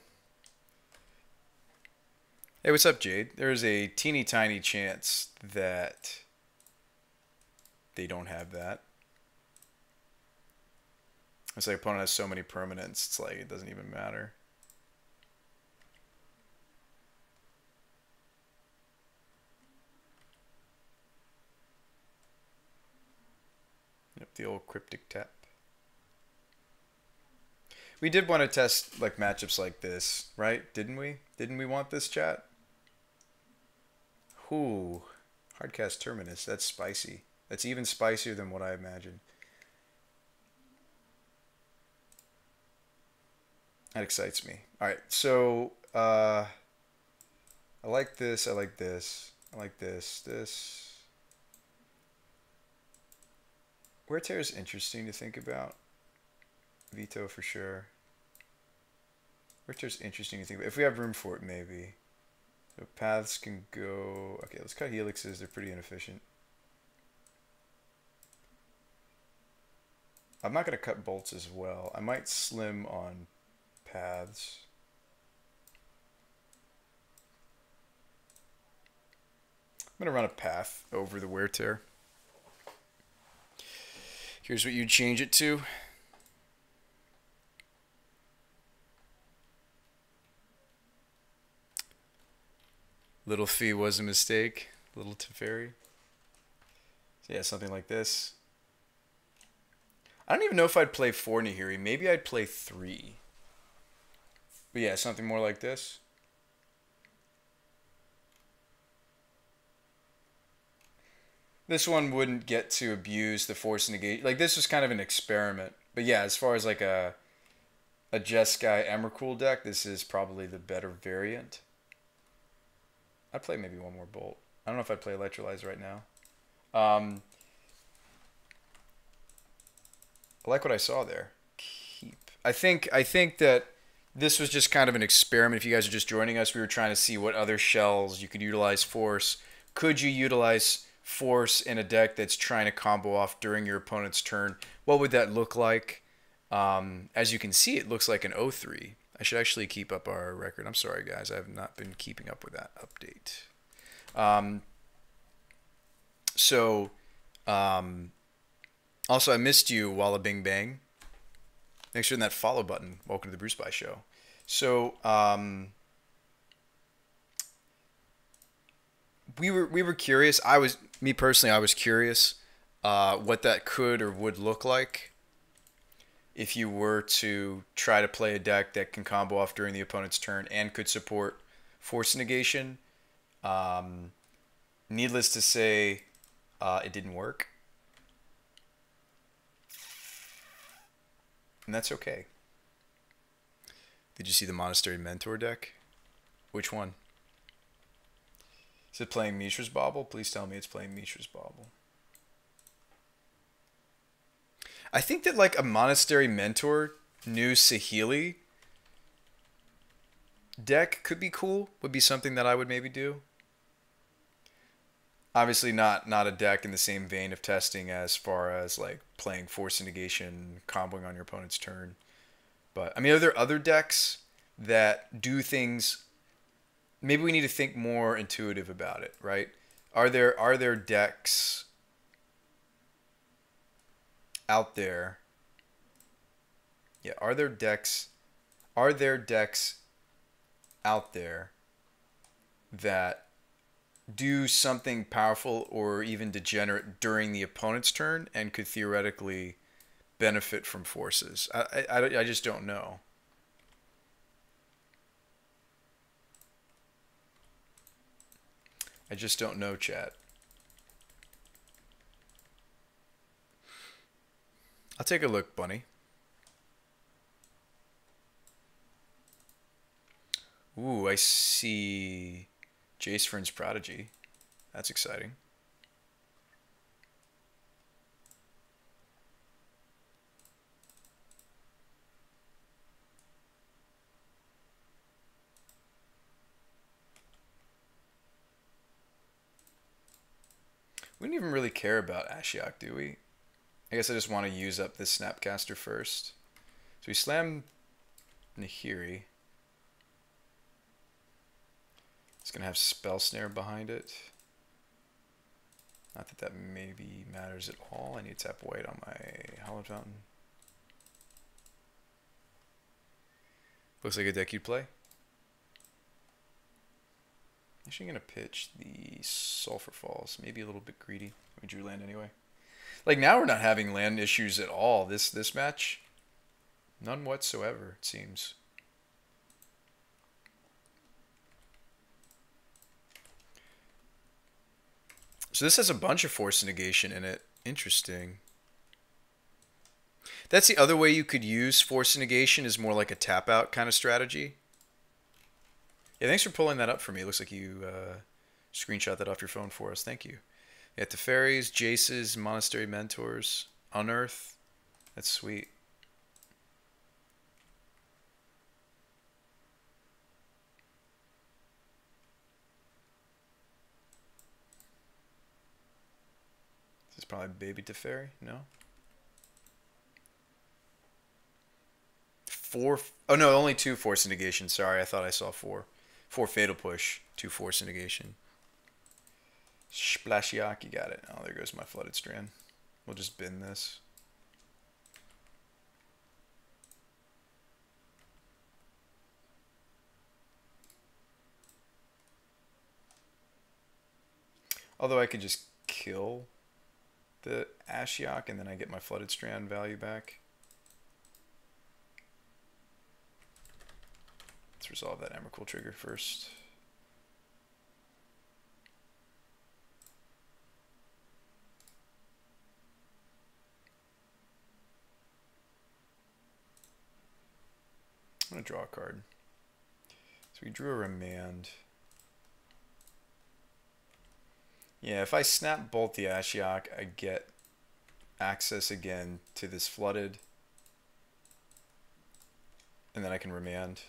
Hey, what's up, Jade? There's a teeny tiny chance that they don't have that. It's like opponent has so many permanents, it's like it doesn't even matter. Yep, the old Cryptic tap. We did want to test like matchups like this, right? Didn't we? Didn't we want this, chat? Ooh, hardcast Terminus. That's spicy. That's even spicier than what I imagined. That excites me. All right, so I like this. I like this. I like this. This. Wear Tear is interesting to think about. Veto for sure. Wear Tear is interesting to think about. If we have room for it, maybe. So paths can go. Okay, let's cut helixes. They're pretty inefficient. I'm not going to cut bolts as well. I might slim on paths. I'm going to run a path over the Wear Tear. Here's what you'd change it to. Little Fee was a mistake. Little Teferi. So yeah, something like this. I don't even know if I'd play 4 Nahiri. Maybe I'd play 3. But yeah, something more like this. This one wouldn't get to abuse the force negate. Like, this was kind of an experiment. But yeah, as far as like a Jeskai Emrakul deck, this is probably the better variant. I'd play maybe one more bolt. I don't know if I'd play Electrolyze right now. I like what I saw there. Keep. I think that this was just kind of an experiment. If you guys are just joining us, we were trying to see what other shells you could utilize force. Could you utilize force in a deck that's trying to combo off during your opponent's turn? What would that look like? As you can see, it looks like an 0-3. I should actually keep up our record. I'm sorry, guys. I have not been keeping up with that update. Also, I missed you, Walla Bing Bang. Thanks for hitting that follow button. Welcome to the BrewSpy Show. So, we were curious. Me personally, I was curious what that could or would look like if you were to try to play a deck that can combo off during the opponent's turn and could support force negation. Needless to say, it didn't work. And that's okay. Did you see the Monastery Mentor deck? Which one? Is it playing Mishra's Bauble? Please tell me it's playing Mishra's Bauble. I think that like a Monastery Mentor knew Saheeli deck could be cool. Would be something that I would maybe do. Obviously, not a deck in the same vein of testing as far as like playing Force Negation, comboing on your opponent's turn. But I mean, are there other decks that do things? Maybe we need to think more intuitive about it, right? Are there decks out there? Yeah, are there decks out there that do something powerful or even degenerate during the opponent's turn and could theoretically benefit from forces? I just don't know. I just don't know, chat. I'll take a look, Bunny. Ooh, I see Jace Friend's Prodigy. That's exciting. We don't even really care about Ashiok, do we? I guess I just want to use up this Snapcaster first. So we slam Nahiri. It's going to have Spell Snare behind it. Not that that maybe matters at all. I need to tap white on my Hollow Fountain. Looks like a deck you'd play. Actually, I'm going to pitch the Sulphur Falls. Maybe a little bit greedy. We drew land anyway. Like, now we're not having land issues at all this match. None whatsoever, it seems. So this has a bunch of Force Negation in it. Interesting. That's the other way you could use Force Negation, is more like a tap out kind of strategy. Yeah, thanks for pulling that up for me. It looks like you screenshot that off your phone for us. Thank you. Yeah, Teferis, Jaces, Monastery Mentors, Unearth. That's sweet. This is probably Baby Teferi, no? Four. Oh no, only 2 Force Negation. Sorry, I thought I saw 4. 4 Fatal Push, 2 Force Negation. Splashiak, you got it. Oh, there goes my Flooded Strand. We'll just bin this. Although I could just kill the Ashiok and then I get my Flooded Strand value back. Let's resolve that Emrakul trigger first. I'm going to draw a card. So we drew a Remand. Yeah, if I snap Bolt the Ashiok, I get access again to this Flooded. And then I can Remand.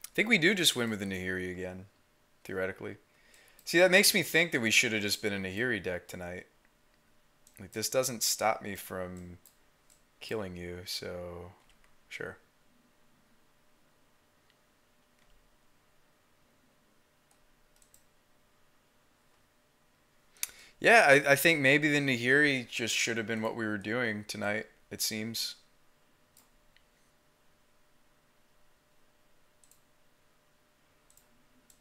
I think we do just win with the Nahiri again, theoretically. See, that makes me think that we should have just been a Nahiri deck tonight. Like, this doesn't stop me from killing you, so sure. Yeah, I think maybe the Nahiri just should have been what we were doing tonight, it seems.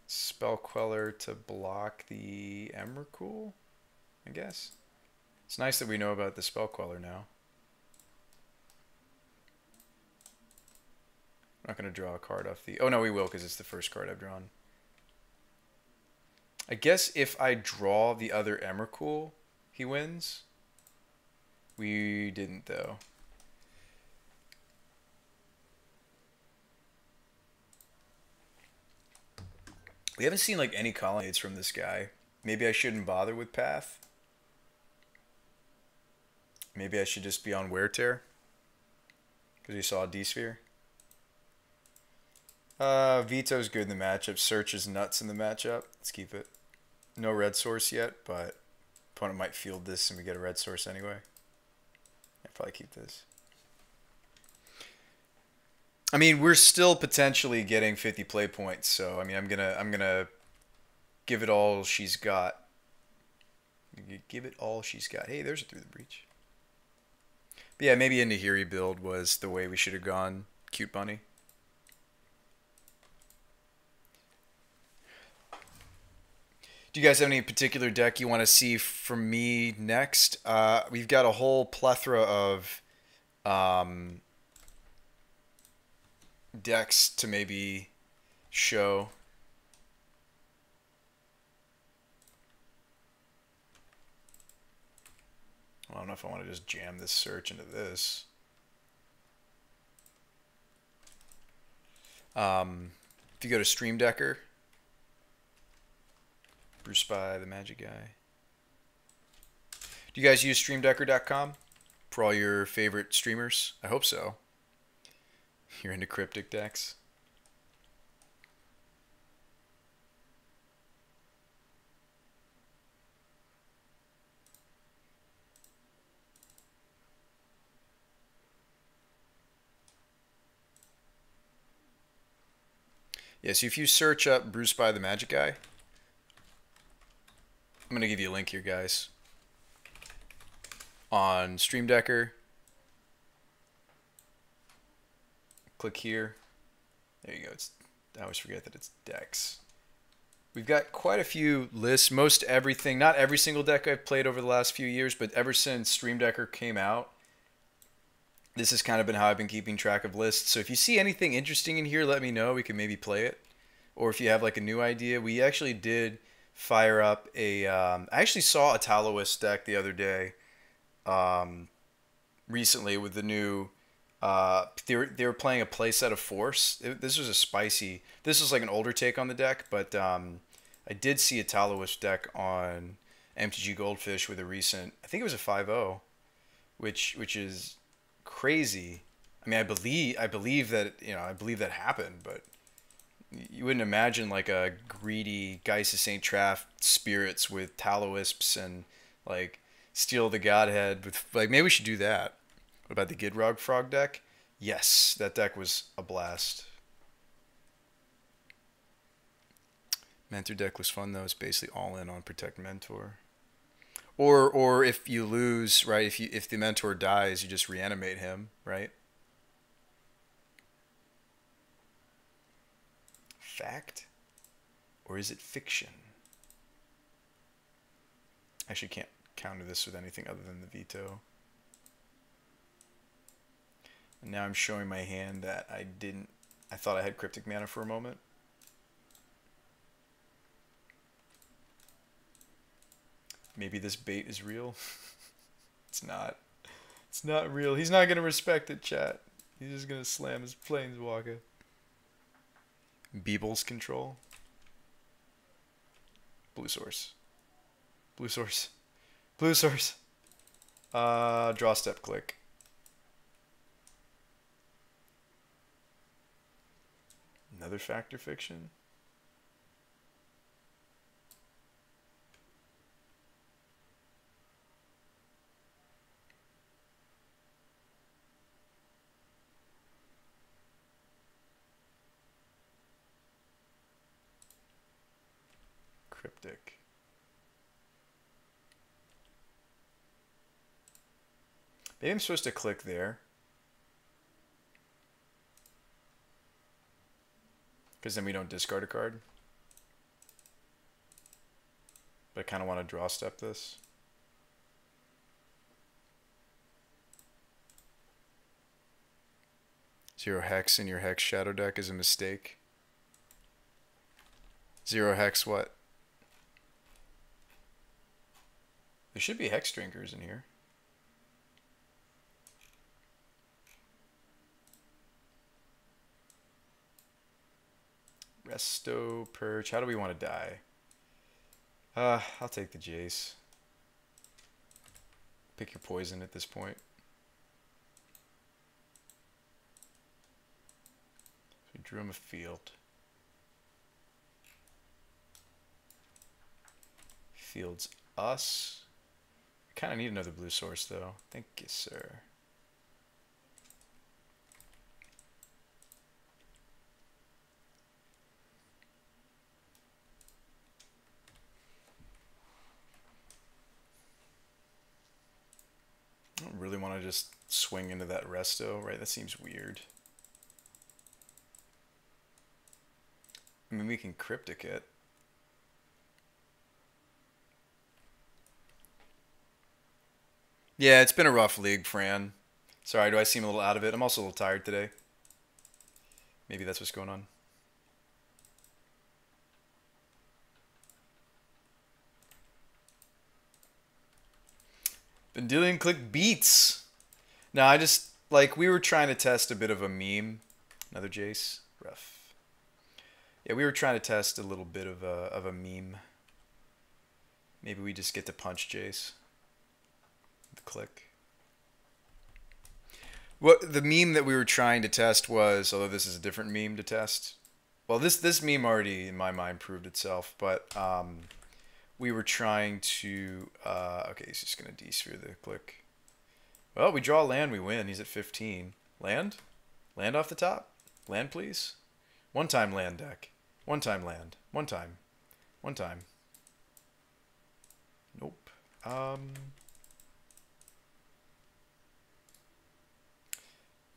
Spell Queller to block the Emrakul, I guess. It's nice that we know about the Spell Queller now. I'm not going to draw a card off the... Oh, no, we will, because it's the first card I've drawn. I guess if I draw the other Emrakul, he wins. We didn't, though. We haven't seen, like, any colonnades from this guy. Maybe I shouldn't bother with Path. Maybe I should just be on Wear Tear. Because he saw a D-sphere. Veto's good in the matchup. Search is nuts in the matchup. Let's keep it. No red source yet, but opponent might field this and we get a red source anyway. I'd probably keep this. I mean, we're still potentially getting 50 play points, so I mean, I'm gonna give it all she's got. Give it all she's got. Hey, there's a Through the Breach. But yeah, maybe a Nahiri build was the way we should have gone. Cute bunny. Do you guys have any particular deck you want to see from me next? We've got a whole plethora of decks to maybe show. I don't know if I want to just jam this search into this. If you go to Stream Decker, BrewSpytheMagicGuy. Do you guys use StreamDecker.com for all your favorite streamers? I hope so. You're into cryptic decks. Yeah, so if you search up BrewSpytheMagicGuy, I'm going to give you a link here, guys. On Stream Decker, click here. There you go. I always forget that it's decks. We've got quite a few lists. Most everything, not every single deck I've played over the last few years, but ever since Stream Decker came out, this has kind of been how I've been keeping track of lists. So if you see anything interesting in here, let me know. We can maybe play it. Or if you have like a new idea. We actually did fire up a... I actually saw a Taoist deck the other day. Recently with the new... they were playing a playset of Force. This was a spicy... This was like an older take on the deck, but I did see a Taoist deck on MTG Goldfish with a recent... I think it was a 5-0, which is crazy. I mean, I believe that, you know, I believe that happened, but you wouldn't imagine like a greedy Geist of St. Traft spirits with Taoisps and like Steal the Godhead with, like, maybe we should do that. What about the Gidrog Frog deck? Yes, that deck was a blast. Mentor deck was fun though. It's basically all in on Protect Mentor. Or if you lose, right? If the Mentor dies, you just reanimate him, right? Fact? Or is it fiction? Actually, can't counter this with anything other than the veto. And now I'm showing my hand that I thought I had Cryptic Mana for a moment. Maybe this bait is real. It's not. It's not real. He's not going to respect it, chat. He's just going to slam his Planeswalker. Beebles control. Blue source. Blue source. Blue source. Draw step click. Another factor fiction. Cryptic. Maybe I'm supposed to click there. Because then we don't discard a card. But I kind of want to draw step this. Zero hex in your hex shadow deck is a mistake. Zero hex what? There should be hex drinkers in here. Resto, Purge. How do we want to die? I'll take the Jace. Pick your poison at this point. drew him a field. Fields us. Kind of need another blue source though. Thank you, sir. I don't really want to just swing into that resto, right? That seems weird. I mean, we can cryptic it. Yeah, it's been a rough league, Fran. Sorry, do I seem a little out of it? I'm also a little tired today. Maybe that's what's going on. Been dealing click beats. No, I just, like, we were trying to test a bit of a meme. Another Jace. Rough. Yeah, we were trying to test a little bit of a meme. Maybe we just get to punch Jace. The click. What the meme that we were trying to test was, although this is a different meme to test. Well, this meme already in my mind proved itself, but we were trying to okay, he's just gonna D-sphere the click. Well, we draw land, we win. He's at 15. Land? Land off the top? Land, please. One time land deck. One time land. One time. One time. Nope.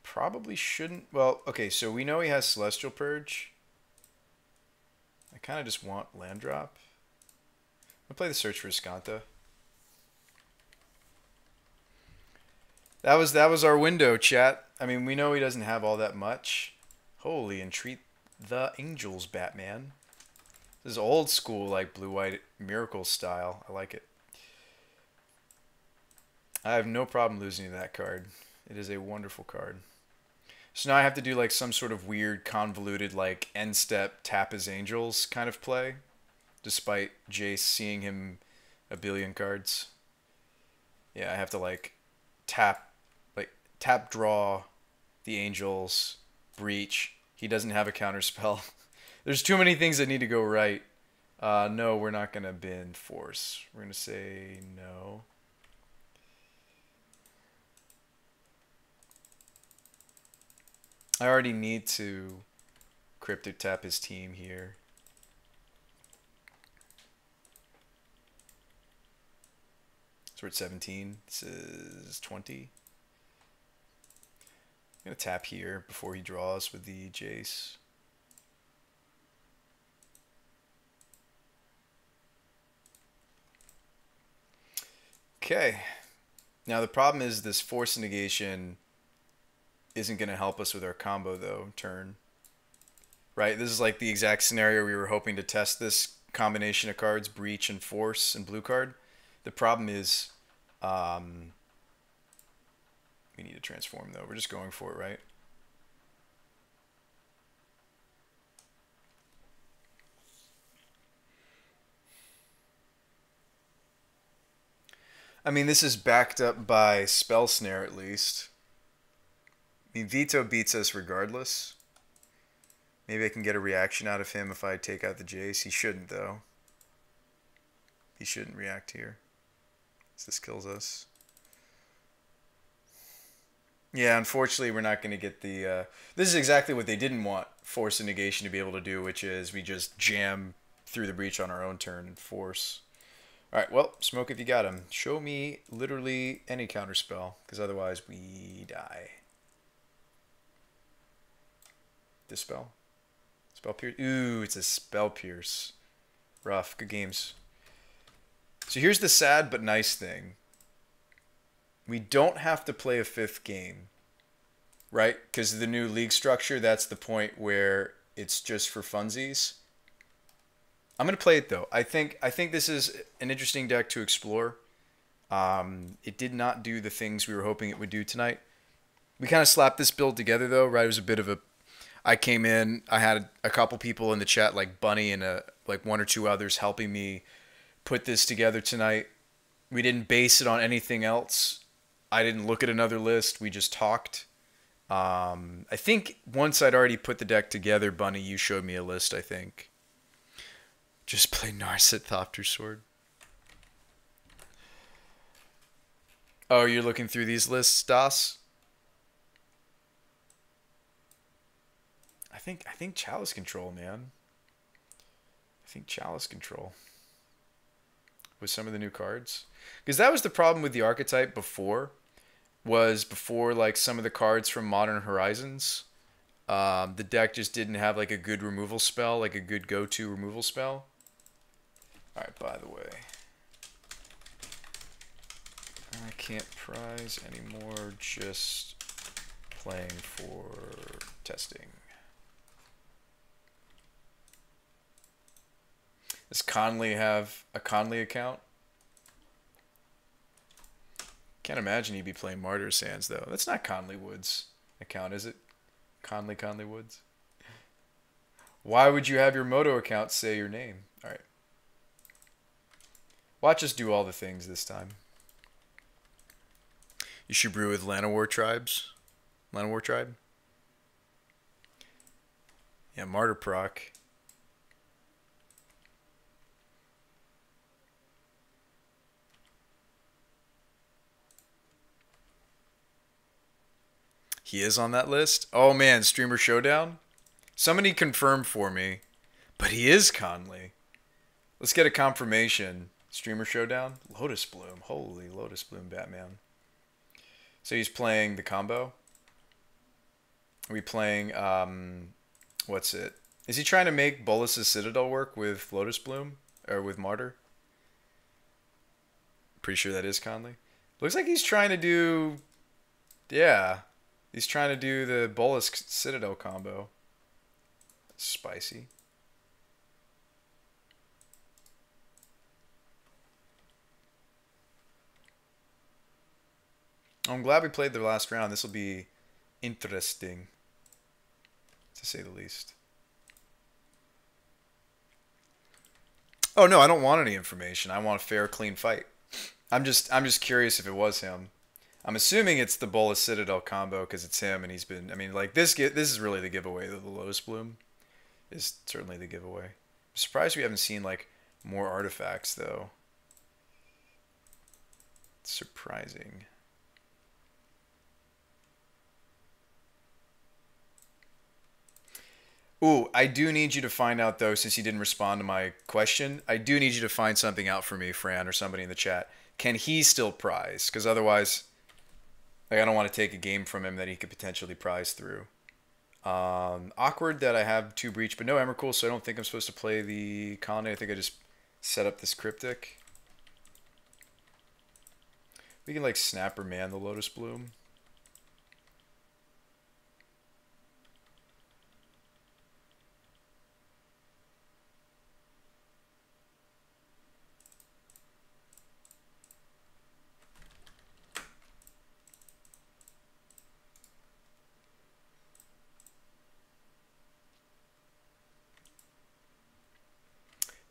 Probably shouldn't. Well, okay, so we know he has Celestial Purge. I kind of just want land drop. I'll play the Search for Escanta. That was our window, chat. I mean, we know he doesn't have all that much. Holy, entreat the angels, Batman. This is old school, like blue-white miracle style. I like it. I have no problem losing to that card. It is a wonderful card. So now I have to do like some sort of weird, convoluted, like end step tap his angels kind of play, despite Jace seeing him a billion cards. Yeah, I have to like tap draw the angels, breach. He doesn't have a counter spell. There's too many things that need to go right. No, we're not gonna bin force. We're gonna say no. I already need to cryptic tap his team here. So we're at 17. This is 20. I'm going to tap here before he draws with the Jace. Okay. Now the problem is this force negation isn't going to help us with our combo though, turn. Right? This is like the exact scenario we were hoping to test this combination of cards, breach and force and blue card. The problem is we need to transform though. We're just going for it, right? I mean, this is backed up by Spell Snare at least. I mean, Veto beats us regardless. Maybe I can get a reaction out of him if I take out the Jace. He shouldn't, though. He shouldn't react here. So this kills us. Yeah, unfortunately, we're not going to get the... this is exactly what they didn't want Force and Negation to be able to do, which is we just jam through the breach on our own turn and force. Alright, well, smoke if you got him. Show me literally any counterspell, because otherwise we die. Dispel. Spell Pierce. Ooh, it's a Spell Pierce. Rough. Good games. So here's the sad but nice thing. We don't have to play a fifth game. Right? Because of the new league structure, that's the point where it's just for funsies. I'm going to play it, though. I think this is an interesting deck to explore. It did not do the things we were hoping it would do tonight. We kind of slapped this build together, though, right? It was a bit of a... I came in, I had a couple people in the chat, like Bunny and like one or two others helping me put this together tonight. We didn't base it on anything else. I didn't look at another list. We just talked. I think once I'd already put the deck together, Bunny, you showed me a list, I think. Just play Narset Thopter Sword. Oh, you're looking through these lists, Das? I think Chalice Control, man. I think Chalice Control. With some of the new cards. Because that was the problem with the archetype before. Was before like some of the cards from Modern Horizons. The deck just didn't have like a good removal spell, like a good go-to removal spell. Alright, by the way. I can't prize anymore, just playing for testing. Does Conley have a Conley account? Can't imagine he'd be playing Martyr Sands, though. That's not Conley Wood's account, is it? Conley Woods? Why would you have your Moto account say your name? Alright. Watch us do all the things this time. You should brew with Llanowar tribes. Llanowar tribe? Yeah, Martyr proc. He is on that list? Oh man, Streamer Showdown? Somebody confirm for me. But he is Conley. Let's get a confirmation. Streamer Showdown? Lotus Bloom. Holy Lotus Bloom Batman. So he's playing the combo? Are we playing, what's it? Is he trying to make Bolas's Citadel work with Lotus Bloom? Or with Martyr? Pretty sure that is Conley. Looks like he's trying to do... Yeah. He's trying to do the Bolas Citadel combo. Spicy. I'm glad we played the last round. This will be interesting, to say the least. Oh no, I don't want any information. I want a fair, clean fight. I'm just curious if it was him. I'm assuming it's the Bolas Citadel combo because it's him and he's been. I mean, like this is really the giveaway. The Lotus Bloom is certainly the giveaway. I'm surprised we haven't seen like more artifacts though. It's surprising. Ooh, I do need you to find out though, since you didn't respond to my question. I do need you to find something out for me, Fran, or somebody in the chat. Can he still prize? Because otherwise, like, I don't want to take a game from him that he could potentially prize through. Awkward that I have 2 Breach, but no Emrakul, so I don't think I'm supposed to play the Colony. I think I just set up this Cryptic. We can, like, Snapper Man the Lotus Bloom.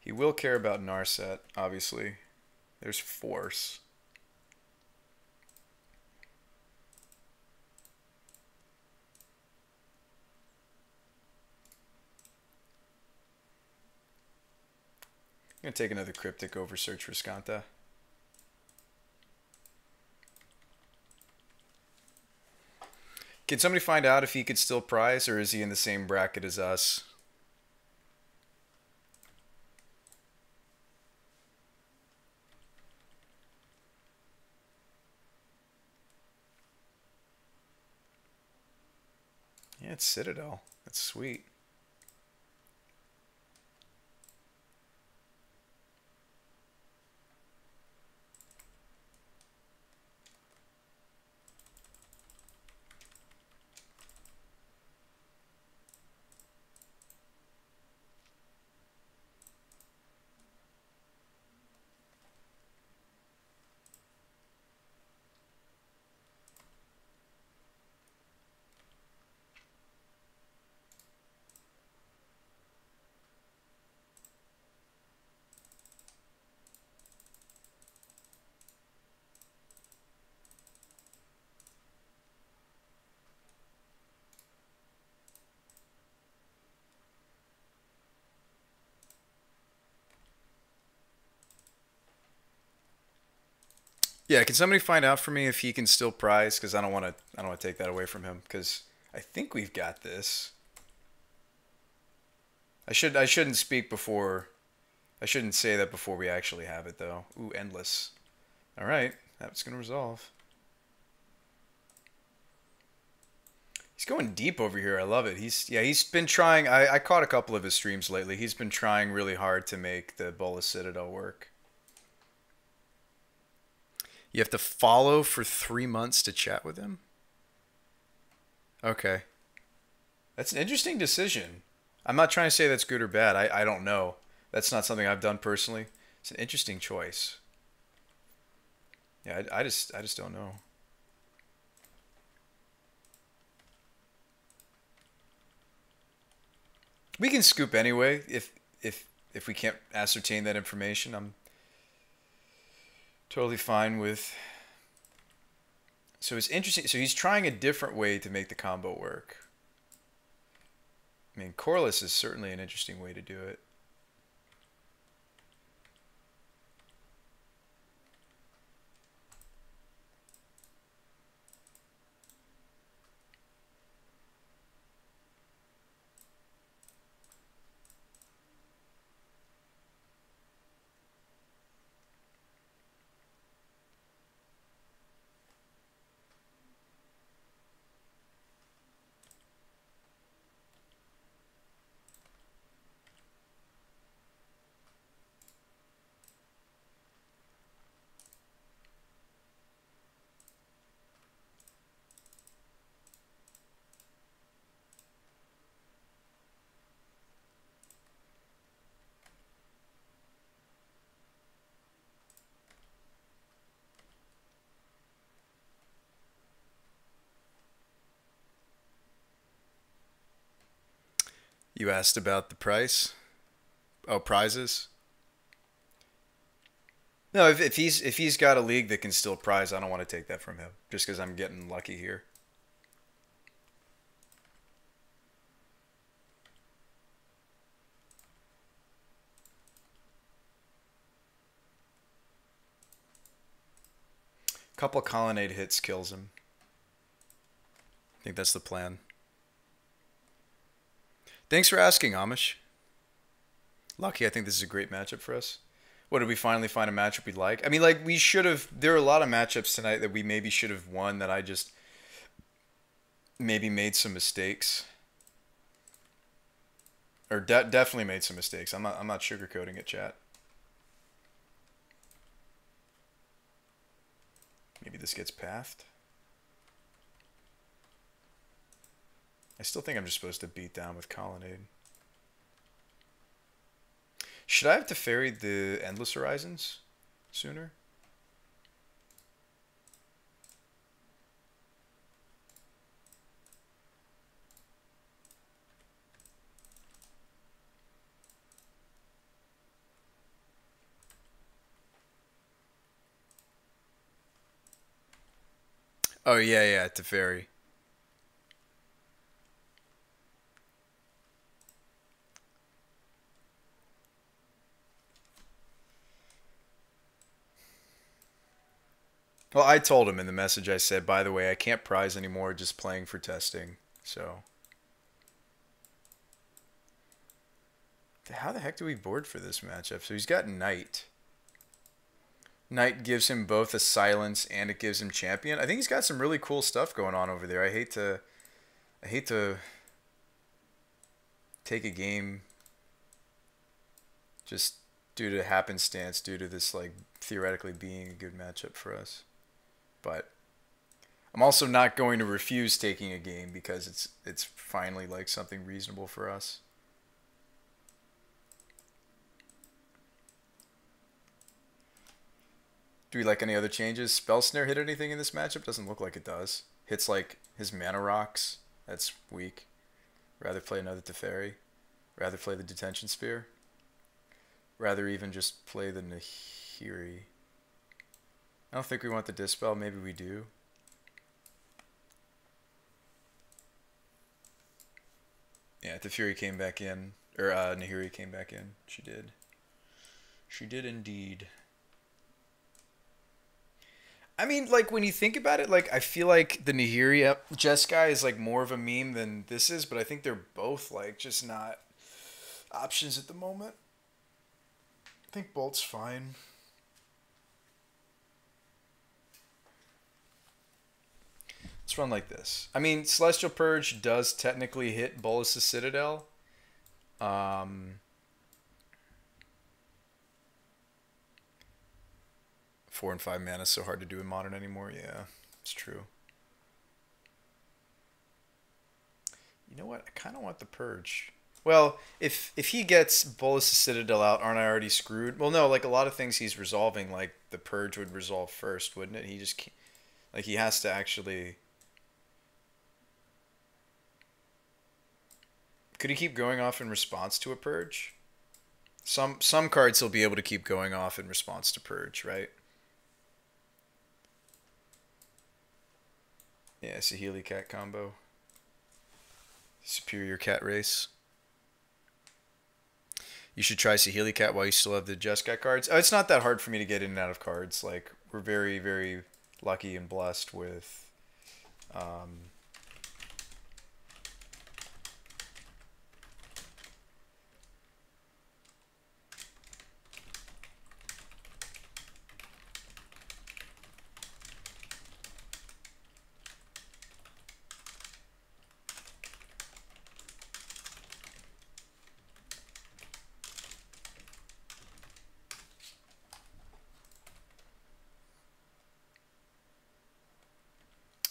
He will care about Narset, obviously. There's Force. I'm going to take another Cryptic over Search for Skanta. Can somebody find out if he could still prize, or is he in the same bracket as us? Yeah, it's Citadel. That's sweet. Yeah, can somebody find out for me if he can still prize? Because I don't want to take that away from him. Because I think we've got this. I shouldn't speak before. I shouldn't say that before we actually have it though. Ooh, endless. All right, that's gonna resolve. He's going deep over here. I love it. He's been trying. I caught a couple of his streams lately. He's been trying really hard to make the Bola Citadel work. You have to follow for 3 months to chat with him? Okay. That's an interesting decision. I'm not trying to say that's good or bad. I don't know. That's not something I've done personally. It's an interesting choice. Yeah, I just don't know. We can scoop anyway if we can't ascertain that information. I'm totally fine with. So it's interesting. So he's trying a different way to make the combo work. I mean, Corliss is certainly an interesting way to do it. You asked about the price? Oh, prizes? No, if he's got a league that can still prize, I don't want to take that from him just because I'm getting lucky here. Couple colonnade hits kills him. I think that's the plan. Thanks for asking, Amish. Lucky, I think this is a great matchup for us. What, did we finally find a matchup we like? I mean, like, we should have... There are a lot of matchups tonight that we maybe should have won that I just maybe made some mistakes. Or definitely made some mistakes. I'm not sugarcoating it, chat. Maybe this gets pathed. I still think I'm just supposed to beat down with Colonnade. Should I have to ferry the Endless Horizons sooner? Oh, yeah, to ferry. Well, I told him in the message, I said, by the way, I can't prize anymore, just playing for testing. So, how the heck do we board for this matchup? So he's got Knight. Knight gives him both a silence and it gives him champion. I think he's got some really cool stuff going on over there. I hate to take a game just due to happenstance, due to this like theoretically being a good matchup for us. But I'm also not going to refuse taking a game because it's finally like something reasonable for us. Do we like any other changes? Spell Snare hit anything in this matchup? Doesn't look like it does. Hits like his mana rocks. That's weak. Rather play another Teferi. Rather play the Detention Sphere. Rather even just play the Nahiri. I don't think we want the Dispel. Maybe we do. Yeah, Teferi came back in. Or Nahiri came back in. She did. She did indeed. I mean, like when you think about it, like I feel like the Nahiri Jeskai is like more of a meme than this is, but I think they're both like just not options at the moment. I think Bolt's fine. Let's run like this. I mean, Celestial Purge does technically hit Bolas' Citadel. Um, 4 and 5 mana is so hard to do in Modern anymore. Yeah, it's true. You know what? I kind of want the Purge. Well, if he gets Bolas' Citadel out, aren't I already screwed? Well, no, like a lot of things he's resolving, like the Purge would resolve first, wouldn't it? He just can't, like he has to actually. Could he keep going off in response to a Purge? Some cards he'll be able to keep going off in response to Purge, right? Yeah, Saheeli Cat combo. Superior cat race. You should try Saheeli Cat while you still have the Jeskai cards. Oh, it's not that hard for me to get in and out of cards. Like, we're very, very lucky and blessed with...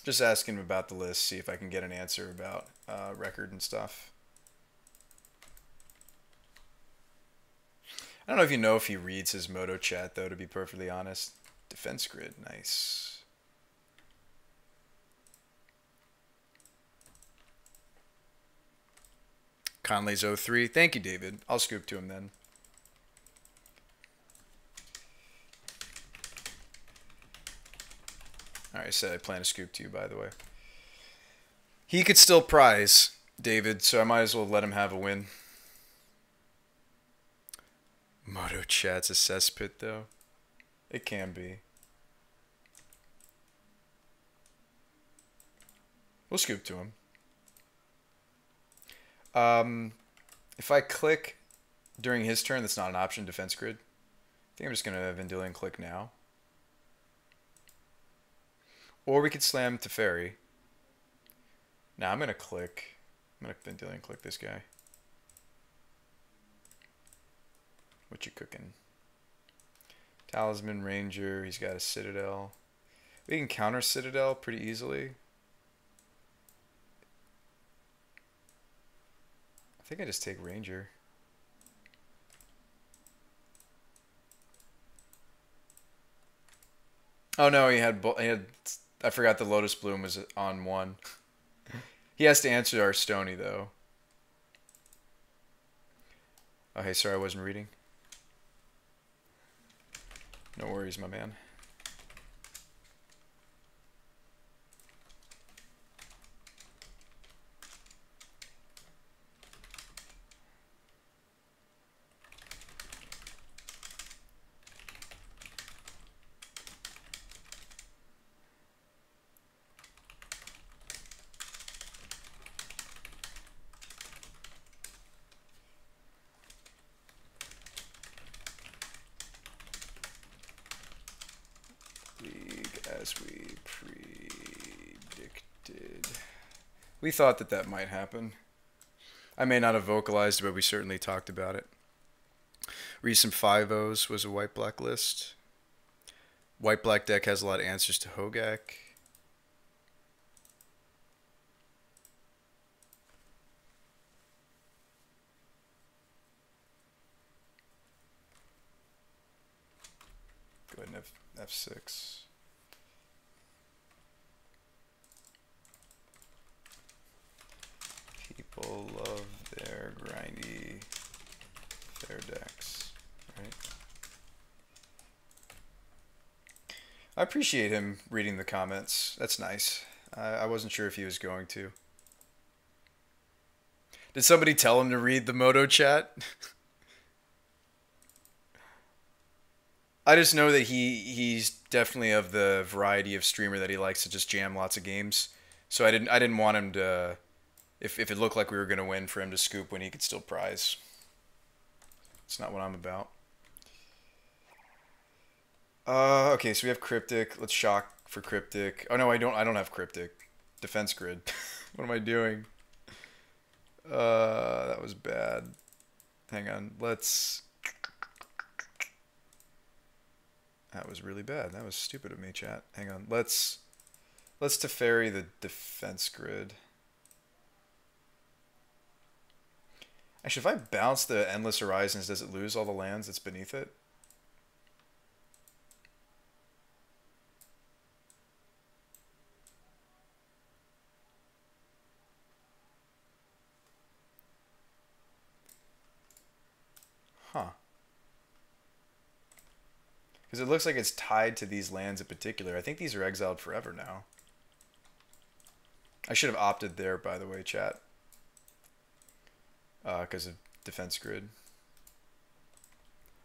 just asking him about the list, see if I can get an answer about record and stuff. I don't know if you know if he reads his Moto chat, though, to be perfectly honest. Defense grid, nice. Conley's 03. Thank you, David. I'll scoop to him then. Alright, I said I plan to scoop to you, by the way. He could still prize, David, so I might as well let him have a win. Moto chat's a cesspit, though. It can be. We'll scoop to him. If I click during his turn, that's not an option, defense grid. I think I'm just going to Vendilion click now. Or we could slam Teferi. Now I'm going to click. I'm going to Vendilion click this guy. What you cooking? Talisman, Ranger. He's got a Citadel. We can counter Citadel pretty easily. I think I just take Ranger. Oh no, he had I forgot the Lotus Bloom was on 1. He has to answer our Stony though. Oh hey, sorry I wasn't reading. No worries, my man. As we predicted. We thought that that might happen. I may not have vocalized, but we certainly talked about it. Recent 5-0s was a white-black list. White-black deck has a lot of answers to Hogak. Go ahead and F6. People love their grindy, fair decks, right? I appreciate him reading the comments. That's nice. I wasn't sure if he was going to. Did somebody tell him to read the Moto chat? I just know that he's definitely of the variety of streamer that he likes to just jam lots of games. So I didn't want him to if it looked like we were gonna win for him to scoop when he could still prize. It's not what I'm about. Okay, so we have cryptic. Let's shock for cryptic. Oh no, I don't have cryptic. Defense grid. What am I doing? That was bad. Hang on. That was really bad. That was stupid of me, chat. Hang on. Let's Teferi the defense grid. Actually, if I bounce the Endless Horizons, does it lose all the lands that's beneath it? Huh. Because it looks like it's tied to these lands in particular. I think these are exiled forever now. I should have opted there, by the way, chat. Because of defense grid.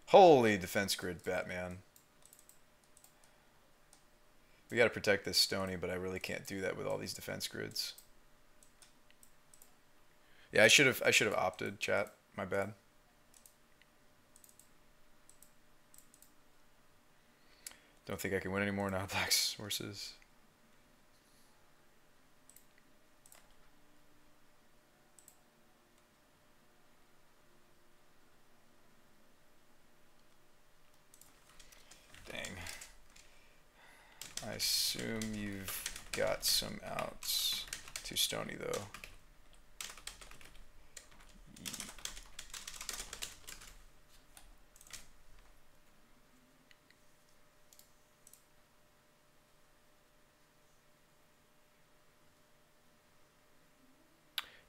Holy defense grid, Batman. We gotta protect this Stony, but I really can't do that with all these defense grids. Yeah, I should have opted, chat. My bad. Don't think I can win anymore now. Black sources. Dang. I assume you've got some outs. Too stony though.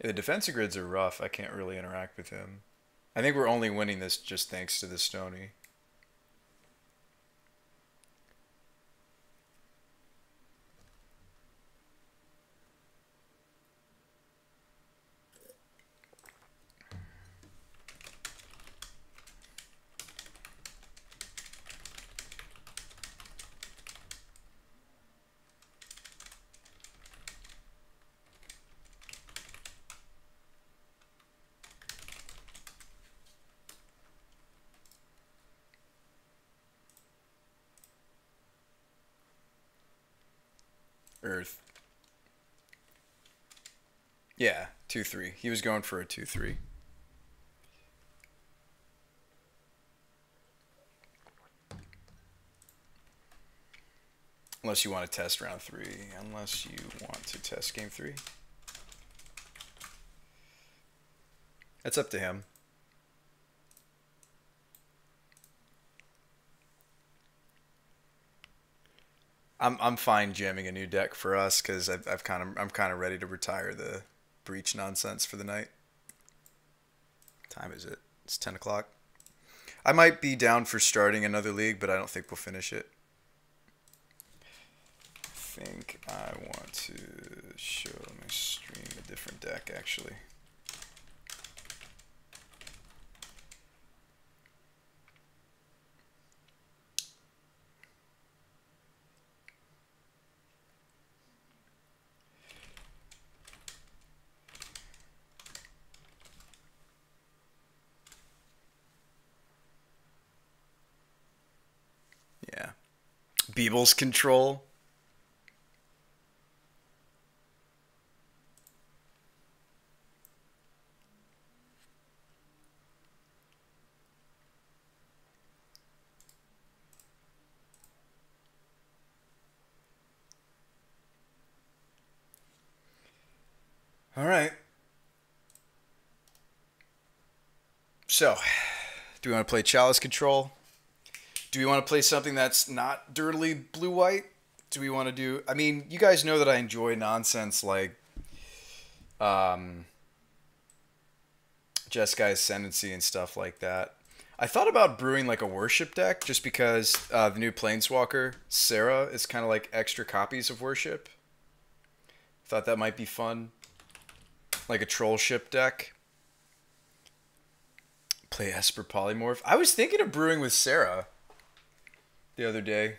Yeah, the defensive grids are rough. I can't really interact with him. I think we're only winning this just thanks to the Stony. Earth. Yeah, 2-3. He was going for a 2-3. Unless you want to test round 3. Unless you want to test game 3. That's up to him. I'm fine jamming a new deck for us because I'm kind of ready to retire the breach nonsense for the night. What time is it? It's 10 o'clock. I might be down for starting another league, but I don't think we'll finish it. I think I want to show my stream a different deck actually. Yeah. Beeble's control. All right. So, do we want to play Chalice Control? Do we want to play something that's not dirtily blue-white? Do we want to do... I mean, you guys know that I enjoy nonsense like Jeskai Ascendancy and stuff like that. I thought about brewing like a worship deck just because the new Planeswalker, Sarah, is kind of like extra copies of worship. Thought that might be fun. Like a troll ship deck. Play Esper Polymorph. I was thinking of brewing with Sarah. the other day.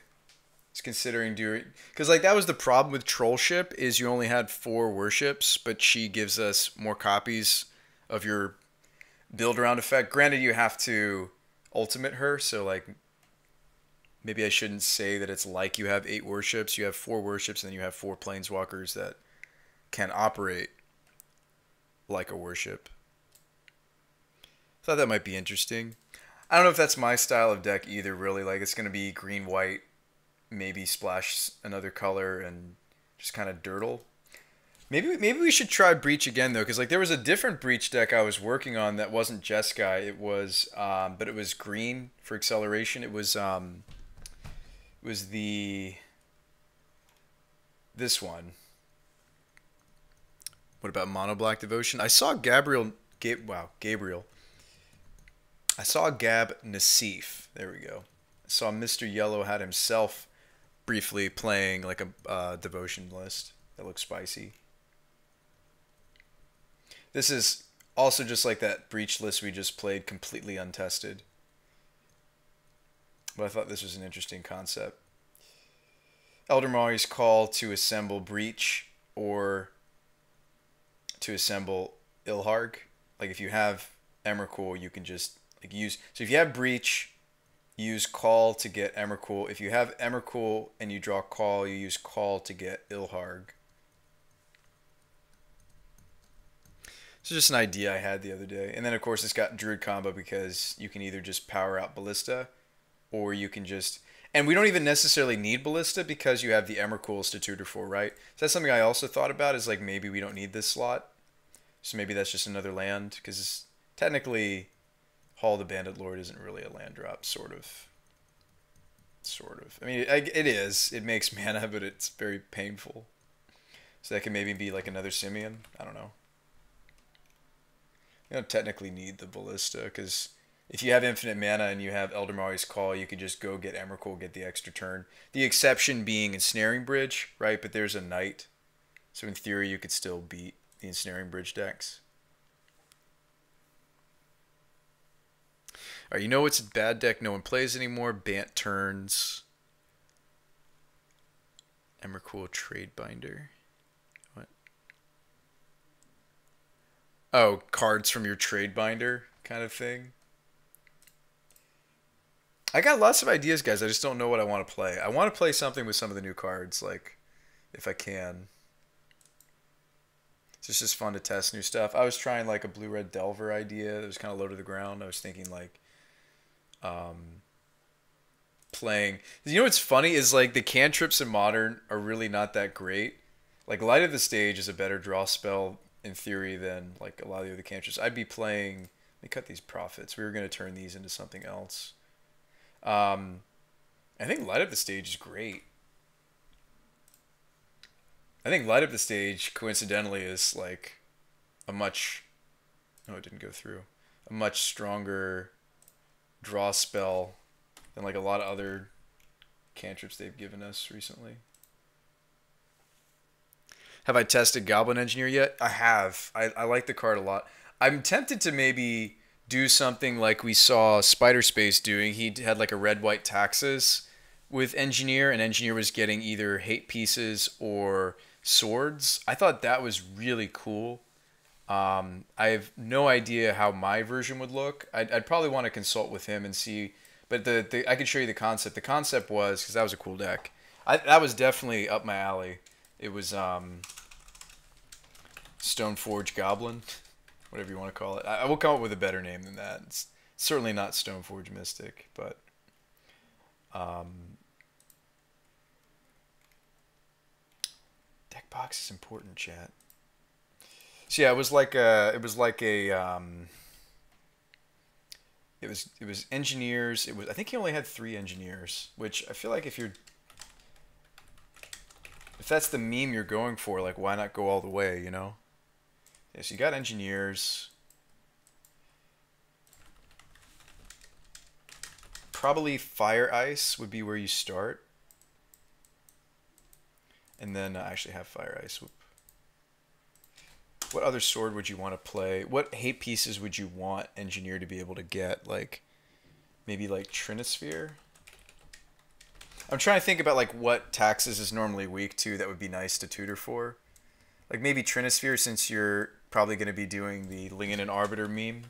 It's considering doing, because like that was the problem with Trollship is you only had 4 worships, but she gives us more copies of your build around effect. Granted, you have to ultimate her, so like maybe I shouldn't say that it's like you have 8 worships. You have 4 worships, and then you have 4 planeswalkers that can operate like a worship. Thought that might be interesting. I don't know if that's my style of deck either, really. Like, it's going to be green, white, maybe splash another color, and just kind of dirtle. Maybe we should try Breach again, though, because like there was a different Breach deck I was working on that wasn't Jeskai. It was, but it was green for acceleration. It was this one. What about Mono Black Devotion? I saw Gabriel. I saw Gab Nassif. There we go. I saw Mr. Yellow had himself briefly playing like a devotion list that looks spicy. This is also just like that Breach list we just played, completely untested. But I thought this was an interesting concept. Elder Mawri's Call to assemble Breach or to assemble Ilharg. Like if you have Emrakul, you can just like use. So if you have Breach, use Call to get Emrakul. If you have Emrakul and you draw Call, you use Call to get Ilharg. This is just an idea I had the other day. And then of course it's got Druid combo because you can either just power out Ballista or you can just... And we don't even necessarily need Ballista because you have the Emrakuls to tutor for, right? So that's something I also thought about is like maybe we don't need this slot. So maybe that's just another land because technically Hall of the Bandit Lord isn't really a land drop, sort of. I mean, it is. It makes mana, but it's very painful. So that can maybe be like another Simeon. I don't know. You don't technically need the Ballista because if you have infinite mana and you have Elder Mawri's Call, you can just go get Emrakul, get the extra turn. The exception being Ensnaring Bridge, right? But there's a Knight. So in theory, you could still beat the Ensnaring Bridge decks. Alright, you know what's a bad deck no one plays anymore? Bant Turns. Emrakul Tradebinder. What? Oh, cards from your Tradebinder kind of thing. I got lots of ideas, guys. I just don't know what I want to play. I want to play something with some of the new cards, like, if I can. It's just fun to test new stuff. I was trying, like, a Blue-Red Delver idea that was kind of low to the ground. I was thinking, like, playing... You know what's funny is, like, the cantrips in Modern are really not that great. Like, Light of the Stage is a better draw spell, in theory, than, like, a lot of the other cantrips. I'd be playing... Let me cut these profits. We were going to turn these into something else. I think Light Up the Stage is great. I think Light Up the Stage, coincidentally, is like a much... No, it didn't go through. A much stronger draw spell than like a lot of other cantrips they've given us recently. Have I tested Goblin Engineer yet? I have. I like the card a lot. I'm tempted to maybe... do something like we saw Spider Space doing. He had like a red-white taxes with Engineer, and Engineer was getting either hate pieces or swords. I thought that was really cool. I have no idea how my version would look. I'd probably want to consult with him and see, but I could show you the concept. The concept was, because that was a cool deck. That was definitely up my alley. It was Stoneforge Goblin. Whatever you want to call it. I will come up with a better name than that. It's certainly not Stoneforge Mystic, but deck box is important, chat. So yeah, it was engineers. I think he only had 3 engineers, which I feel like if that's the meme you're going for, like why not go all the way, you know? Yeah, so you got engineers. Probably Fire Ice would be where you start. And then I actually have Fire Ice. Whoop. What other sword would you want to play? What hate pieces would you want Engineer to be able to get? Like, maybe like Trinisphere? I'm trying to think about like what taxes is normally weak to that would be nice to tutor for. Like maybe Trinisphere, since you're probably going to be doing the Lingen and Arbiter meme.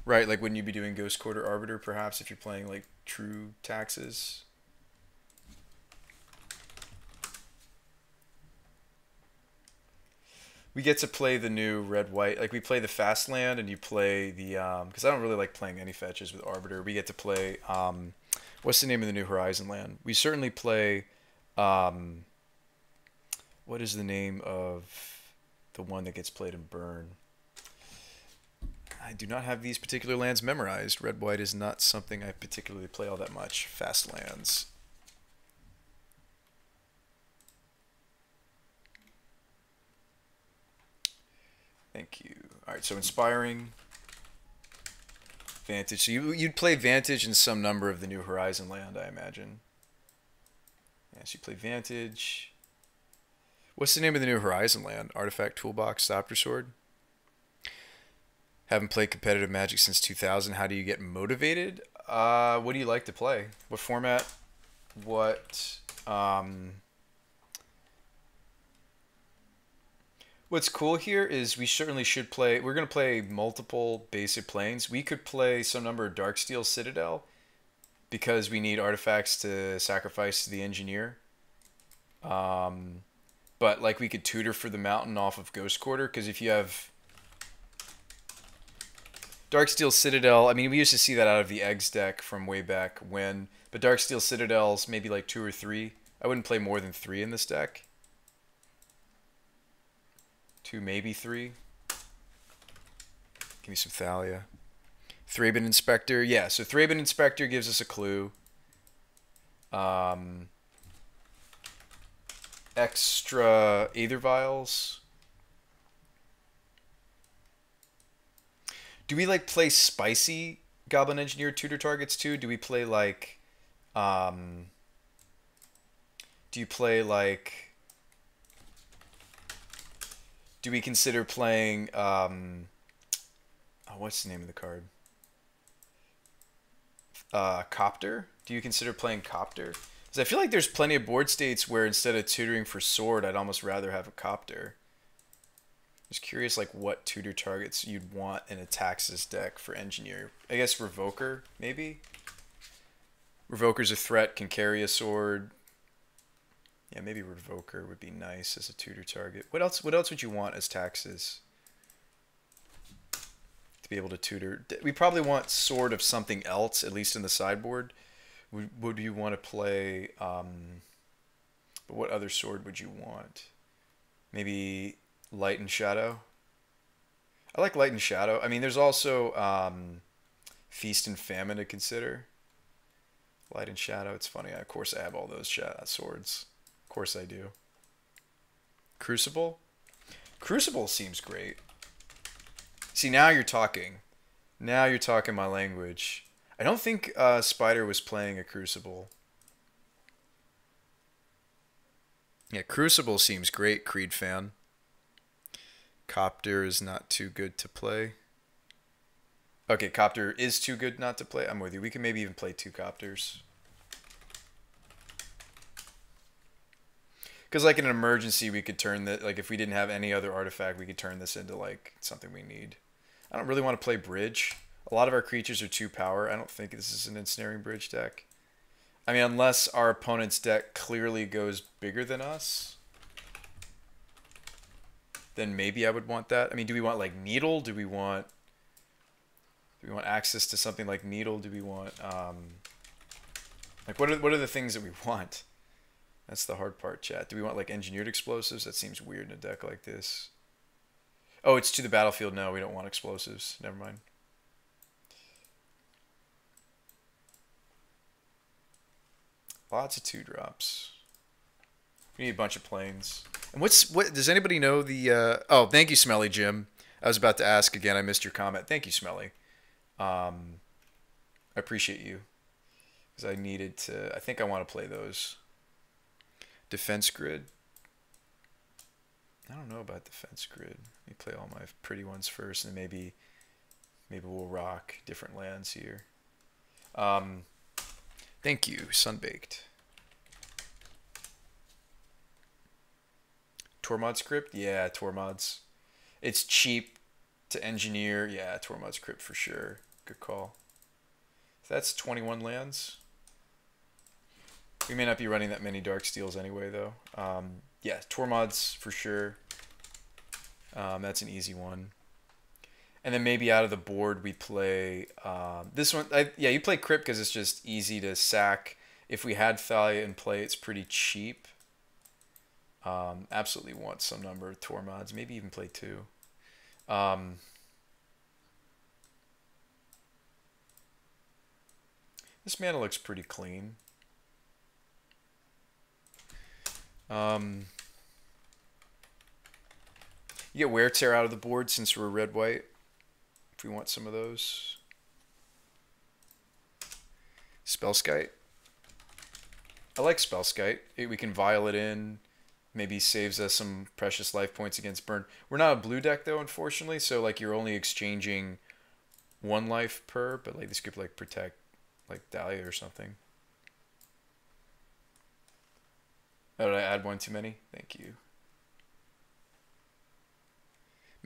Right, like wouldn't you be doing Ghost Quarter Arbiter perhaps if you're playing like true taxes? We get to play the new red white. Like we play the fast land and you play the because I don't really like playing any fetches with Arbiter. We get to play what's the name of the New Horizon land? We certainly play um what is the name of the one that gets played in Burn? I do not have these particular lands memorized. Red white is not something I particularly play all that much. Fast lands. Thank you. All right, so Inspiring, Vantage. So you'd play Vantage in some number of the New Horizon land, I imagine. Yes, you play Vantage. What's the name of the New Horizon land? Artifact Toolbox, Thopter Sword. Haven't played competitive Magic since 2000. How do you get motivated? What do you like to play? What format? What? What's cool here is we certainly should play. We're going to play multiple basic planes. We could play some number of Darksteel Citadel because we need artifacts to sacrifice to the engineer. But like we could tutor for the mountain off of Ghost Quarter because if you have Darksteel Citadel, I mean we used to see that out of the Eggs deck from way back when, but Darksteel Citadels maybe like 2 or 3. I wouldn't play more than 3 in this deck. 2, maybe 3. Give me some Thalia. Thraben Inspector. Yeah, so Thraben Inspector gives us a clue. Extra Aether Vials. Do we like play spicy Goblin Engineer tutor targets too? Do we play like do you play like do we consider playing oh, what's the name of the card? Copter? Do you consider playing Copter? Because I feel like there's plenty of board states where instead of tutoring for sword, I'd almost rather have a Copter. Just curious like what tutor targets you'd want in a Taxes deck for engineer. I guess Revoker, maybe? Revoker's a threat, can carry a sword. Yeah, maybe Revoker would be nice as a tutor target. What else would you want as Taxes? To be able to tutor. We probably want sword of something else, at least in the sideboard. Would you want to play but what other sword would you want? Maybe Light and Shadow. I like Light and Shadow. I mean, there's also Feast and Famine to consider. Light and Shadow. It's funny. Of course, I have all those swords. Of course, I do. Crucible. Crucible seems great. See, now you're talking. Now you're talking my language. I don't think Spider was playing a Crucible. Yeah, Crucible seems great, Creed fan. Copter is not too good to play. Okay, Copter is too good not to play. I'm with you. We can maybe even play 2 Copters. Because like in an emergency, we could turn that, like if we didn't have any other artifact, we could turn this into like something we need. I don't really want to play Bridge. A lot of our creatures are 2 power. I don't think this is an Ensnaring Bridge deck. I mean, unless our opponent's deck clearly goes bigger than us, then maybe I would want that. I mean, do we want like Needle? Do we want access to something like Needle? Do we want like what are the things that we want? That's the hard part, chat. Do we want like Engineered Explosives? That seems weird in a deck like this. Oh, it's to the battlefield. No, we don't want explosives. Never mind. Lots of 2-drops. We need a bunch of planes. And what does anybody know the oh, thank you, Smelly Jim. I was about to ask again. I missed your comment. Thank you, Smelly. I appreciate you. Because I needed to, I think I want to play those. Defense Grid. I don't know about Defense Grid. Let me play all my pretty ones first, and maybe we'll rock different lands here. Thank you, Sunbaked. Tormod script? Yeah, Tormods. It's cheap to engineer. Yeah, Tormod script for sure. Good call. That's 21 lands. We may not be running that many Dark Steels anyway, though. Yeah, Tormods for sure. That's an easy one. And then maybe out of the board we play this one. Yeah, you play Crypt because it's just easy to sack. If we had Thalia in play, it's pretty cheap. Absolutely want some number of Tormods. Maybe even play 2. This mana looks pretty clean. You get Wear Tear out of the board since we're red-white. If we want some of those. Spellskite. I like Spellskite. We can Violet in. Maybe saves us some precious life points against burn. We're not a blue deck though, unfortunately. So like you're only exchanging 1 life per. But like this could like protect like Dahlia or something. Oh, did I add one too many? Thank you.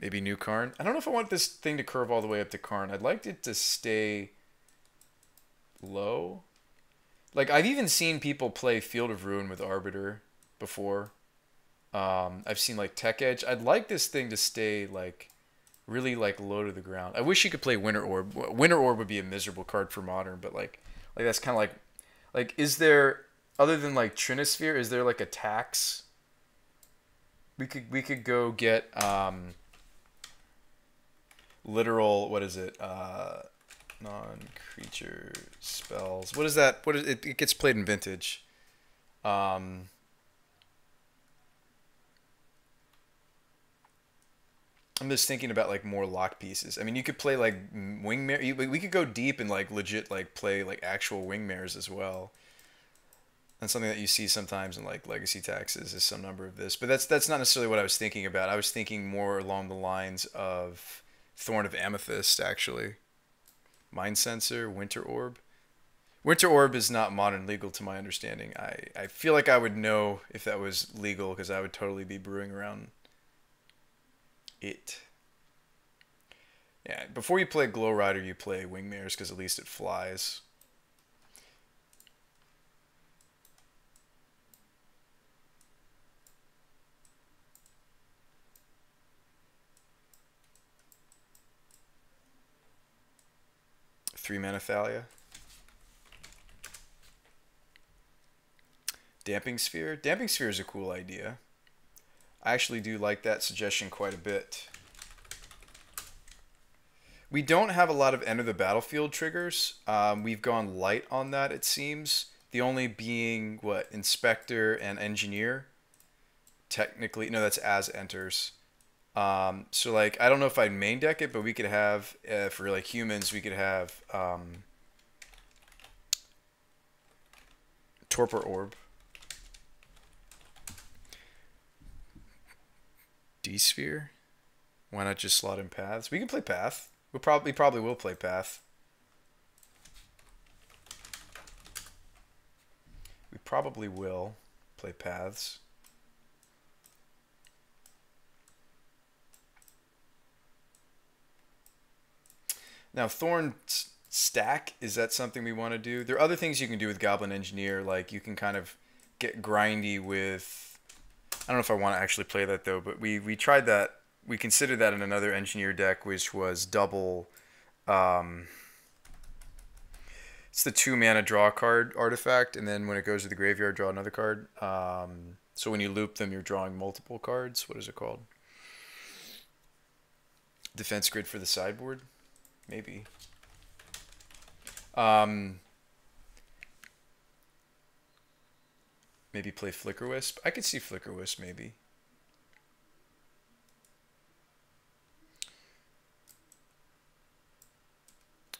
Maybe new Karn. I don't know if I want this thing to curve all the way up to Karn. I'd like it to stay low. Like, I've even seen people play Field of Ruin with Arbiter before. I've seen, like, Tech Edge. I'd like this thing to stay, like, really, like, low to the ground. I wish you could play Winter Orb. Winter Orb would be a miserable card for Modern, but, like that's kind of like, is there, other than, like, Trinisphere, is there, like, a tax? We could go get, literal, what is it? Non-creature spells. What is that? What is it? It gets played in Vintage. I'm just thinking about like more lock pieces. I mean, you could play like Wingmare. We could go deep and like legit like play like actual Wingmares as well. And something that you see sometimes in like Legacy Taxes is some number of this. But that's not necessarily what I was thinking about. I was thinking more along the lines of Thorn of Amethyst, actually. Mind Sensor, Winter Orb. Winter Orb is not Modern legal to my understanding. I feel like I would know if that was legal because I would totally be brewing around it. Yeah, before you play Glow Rider, you play Wingmares because at least it flies. Three mana Thalia. Damping Sphere. Damping Sphere is a cool idea. I actually do like that suggestion quite a bit. We don't have a lot of Enter the Battlefield triggers. We've gone light on that, it seems. The only being, what, Inspector and Engineer. Technically, no, that's as enters. So like, I don't know if I'd main deck it, but we could have, for like humans, we could have Torpor Orb. D-Sphere? Why not just slot in Paths? We can play Path. We probably will play Path. We probably will play Paths. Now, Thorn stack, is that something we want to do? There are other things you can do with Goblin Engineer, like you can kind of get grindy with... I don't know if I want to actually play that, though, but we tried that. We considered that in another Engineer deck, which was double... it's the 2-mana draw card artifact, and then when it goes to the graveyard, draw another card. So when you loop them, you're drawing multiple cards. What is it called? Defense Grid for the sideboard? Maybe. Maybe play Flicker Wisp. I could see Flicker Wisp, maybe.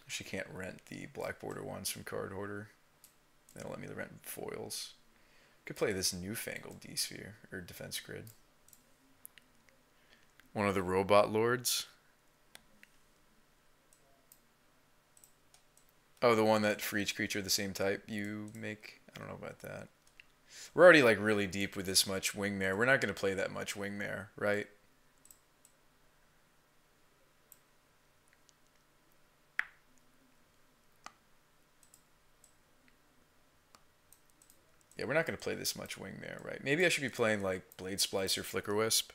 She can't rent the black border ones from Card Hoarder. They don't let me rent foils. Could play this newfangled D-Sphere, or Defense Grid. One of the Robot Lords. Oh, the one that for each creature of the same type you make? I don't know about that. We're already like really deep with this much Wingmare. We're not going to play that much Wingmare, right? Yeah, we're not going to play this much Wingmare, right? Maybe I should be playing like Blade Splice or Flicker Wisp.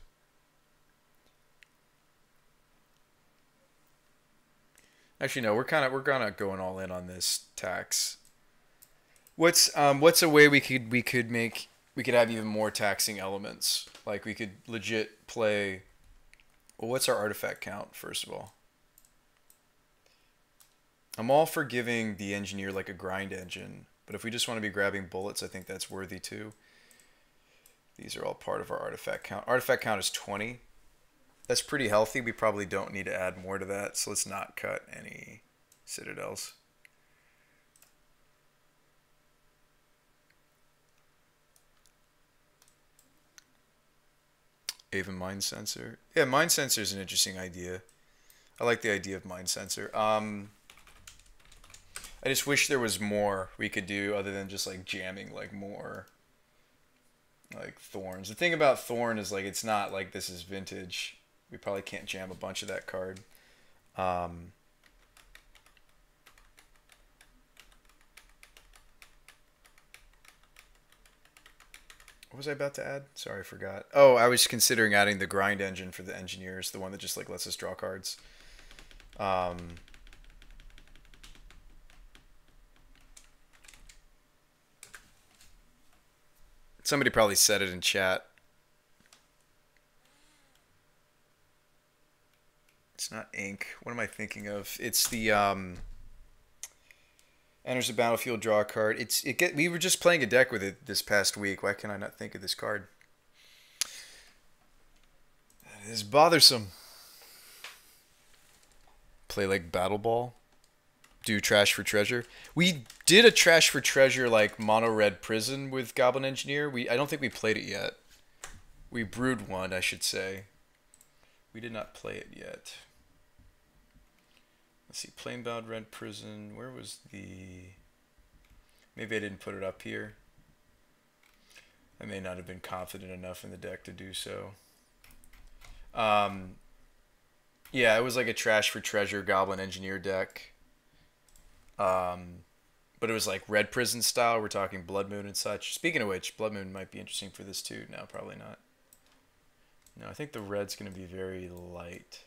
Actually, no, we're kind of going all in on this tax. What's a way we could have even more taxing elements? Like we could legit play. Well, what's our artifact count first of all? I'm all for giving the engineer like a grind engine, but if we just want to be grabbing bullets, I think that's worthy too. These are all part of our artifact count. Artifact count is 20. That's pretty healthy. We probably don't need to add more to that, so let's not cut any citadels. Even Mind Sensor. Yeah, Mind Sensor is an interesting idea. I like the idea of Mind Sensor. I just wish there was more we could do other than just like jamming like more like Thorns. The thing about Thorn is like it's not like this is vintage. We probably can't jam a bunch of that card. What was I about to add? Sorry, I forgot. Oh, I was considering adding the grind engine for the engineers, the one that just like lets us draw cards. Somebody probably said it in chat. It's not ink. What am I thinking of? It's the enters the battlefield, draw a card. We were just playing a deck with it this past week. Why can I not think of this card? It is bothersome. Play like Battle Ball. Do Trash for Treasure. We did a Trash for Treasure like mono red prison with Goblin Engineer. I don't think we played it yet. We brewed one, I should say. We did not play it yet. Let's see, Plainbound Red Prison. Where was the... Maybe I didn't put it up here. I may not have been confident enough in the deck to do so. Yeah, it was like a Trash for Treasure Goblin Engineer deck. But it was like Red Prison style. We're talking Blood Moon and such. Speaking of which, Blood Moon might be interesting for this too. No, probably not. No, I think the red's going to be very light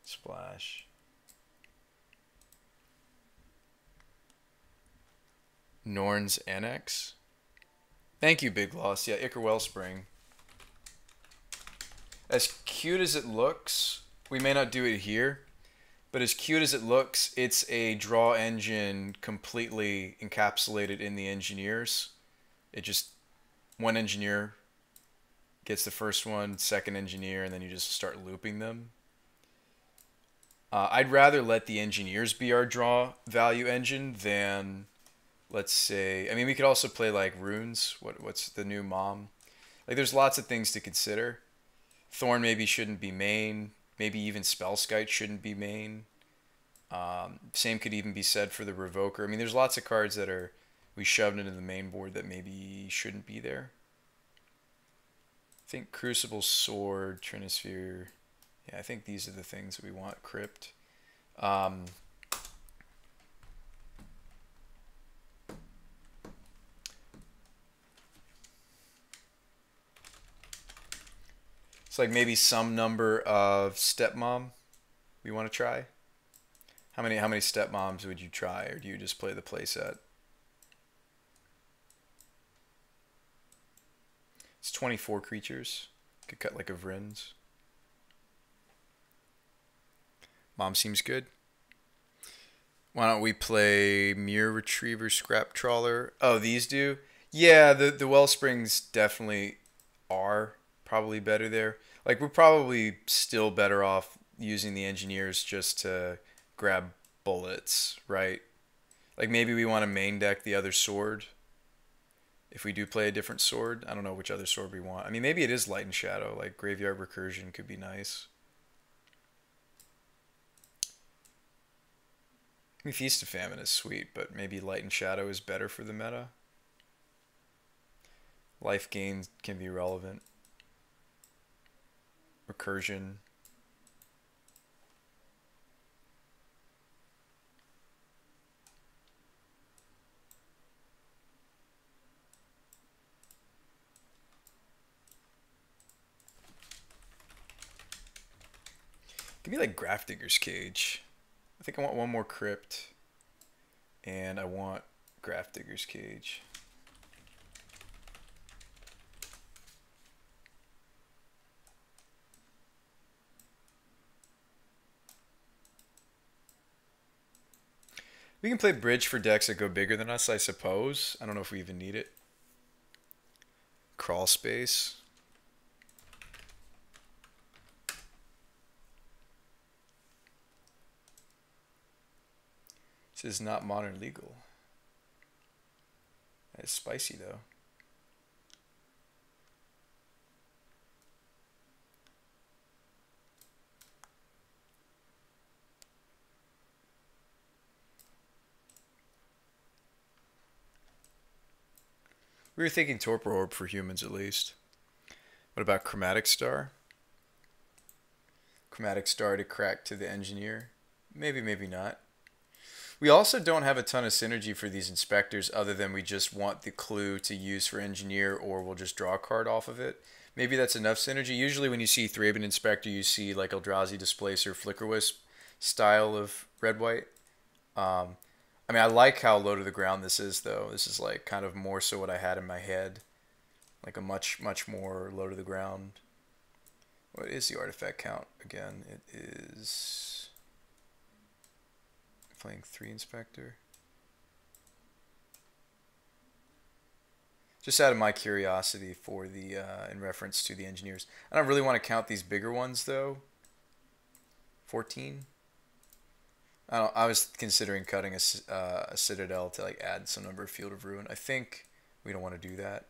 splash. Norn's Annex. Thank you, Big Loss. Yeah, Icar Wellspring. As cute as it looks, we may not do it here, but as cute as it looks, it's a draw engine completely encapsulated in the engineers. It just, one engineer gets the first one, second engineer, and then you just start looping them. I'd rather let the engineers be our draw value engine than, let's say, I mean, we could also play like runes. What's the new mom? Like, there's lots of things to consider. Thorn maybe shouldn't be main. Maybe even Spellskite shouldn't be main. Same could even be said for the Revoker. I mean, there's lots of cards that we shoved into the main board that maybe shouldn't be there. I think Crucible, Sword, Trinisphere. Yeah, I think these are the things that we want. Crypt. It's like maybe some number of Stepmom we want to try. How many Stepmoms would you try, or do you just play the playset? It's 24 creatures. Could cut like a Vrins. Mom seems good. Why don't we play Mirror Retriever, Scrap Trawler? Oh, these do? Yeah, the Wellsprings definitely are probably better there. Like, we're probably still better off using the engineers just to grab bullets, right? Like, maybe we want to main deck the other sword. If we do play a different sword, I don't know which other sword we want. I mean, maybe it is Light and Shadow. Like, Graveyard Recursion could be nice. I mean, Feast of Famine is sweet, but maybe Light and Shadow is better for the meta. Life gain can be relevant. Recursion. Give me like Grafdigger's Cage. I think I want one more Crypt. And I want Grafdigger's Cage. We can play bridge for decks that go bigger than us, I suppose. I don't know if we even need it. Crawl space. This is not modern legal. It's spicy though. We were thinking Torpor Orb for humans at least. What about Chromatic Star? Chromatic Star to crack to the Engineer? Maybe, maybe not. We also don't have a ton of synergy for these inspectors other than we just want the clue to use for Engineer, or we'll just draw a card off of it. Maybe that's enough synergy. Usually when you see Thraben Inspector, you see like Eldrazi Displacer, Flickerwisp style of red-white. I mean, I like how low to the ground this is, though. This is like kind of more so what I had in my head. Like a much, much more low to the ground. What is the artifact count again? It is... playing 3 Inspector. Just out of my curiosity for the, in reference to the Engineers. I don't really want to count these bigger ones, though. 14? I was considering cutting a Citadel to like add some number of Field of Ruin. I think we don't want to do that.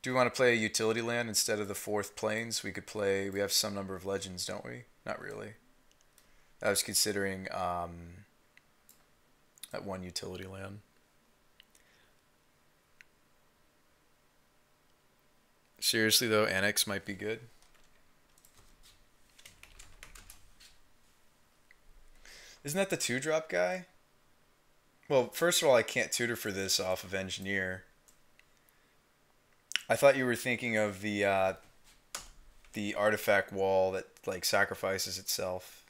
Do we want to play a utility land instead of the 4th Plains? We could play, we have some number of legends, don't we? Not really. I was considering that 1 utility land. Seriously though, Annex might be good. Isn't that the 2-drop guy? Well, first of all, I can't tutor for this off of Engineer. I thought you were thinking of the artifact wall that like sacrifices itself.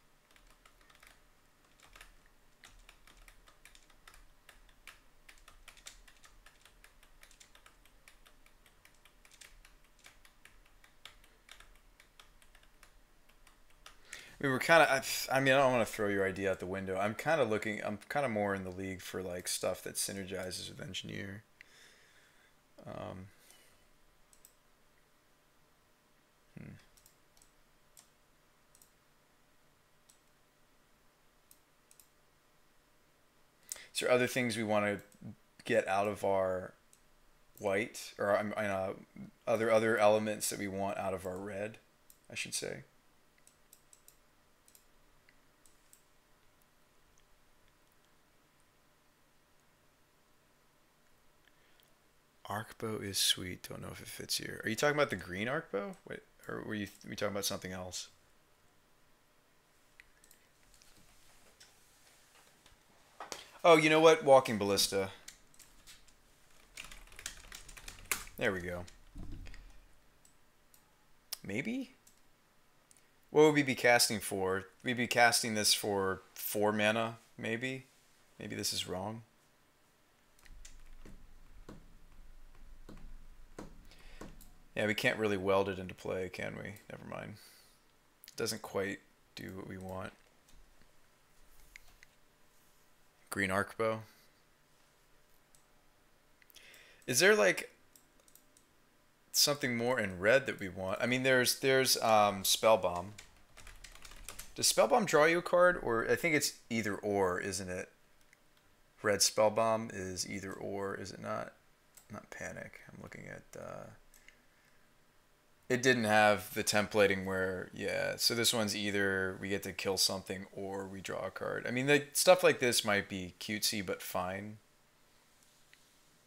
We were kind of, I mean, I don't want to throw your idea out the window. I'm kind of more in the league for like stuff that synergizes with Engineer. Is there other things we want to get out of our white, or other elements that we want out of our red, I should say? Arcbow is sweet. Don't know if it fits here. Are you talking about the green Arcbow? Wait, or were you talking about something else? Oh, you know what? Walking Ballista. There we go. Maybe? What would we be casting for? We'd be casting this for 4 mana, maybe? Maybe this is wrong. Yeah, we can't really weld it into play, can we? Never mind. It doesn't quite do what we want. Green Arcbow. Is there like something more in red that we want? I mean, there's Spellbomb. Does Spellbomb draw you a card, or I think it's either or, isn't it? Red Spellbomb is either or, is it not? Not Panic. I'm looking at It didn't have the templating where, yeah, so this one's either we get to kill something or we draw a card. I mean, stuff like this might be cutesy but fine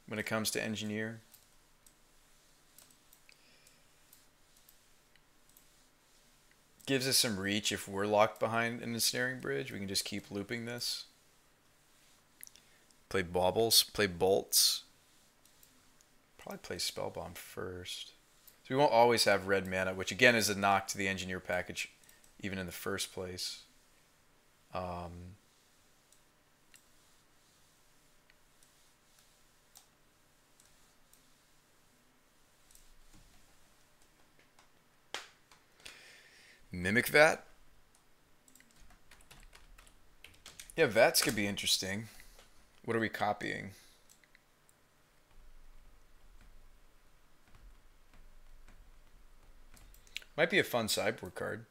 when it comes to engineer. Gives us some reach if we're locked behind an ensnaring bridge. We can just keep looping this. Play baubles, play bolts. Probably play spellbomb first. So we won't always have red mana, which again is a knock to the engineer package, even in the first place. Mimic Vat. Yeah, Vats could be interesting. What are we copying? Might be a fun sideboard card.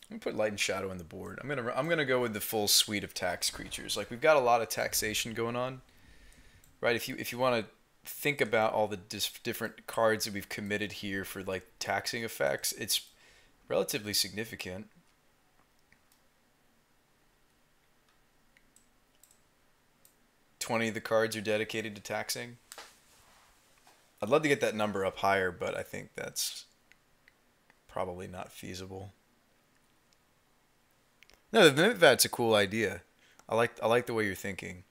I'm gonna put Light and Shadow on the board. I'm gonna go with the full suite of tax creatures. Like we've got a lot of taxation going on, right? If you want to think about all the different cards that we've committed here for like taxing effects, it's relatively significant. 20 of the cards are dedicated to taxing. I'd love to get that number up higher, but I think that's probably not feasible. No, the Mimic Vat's a cool idea. I like the way you're thinking.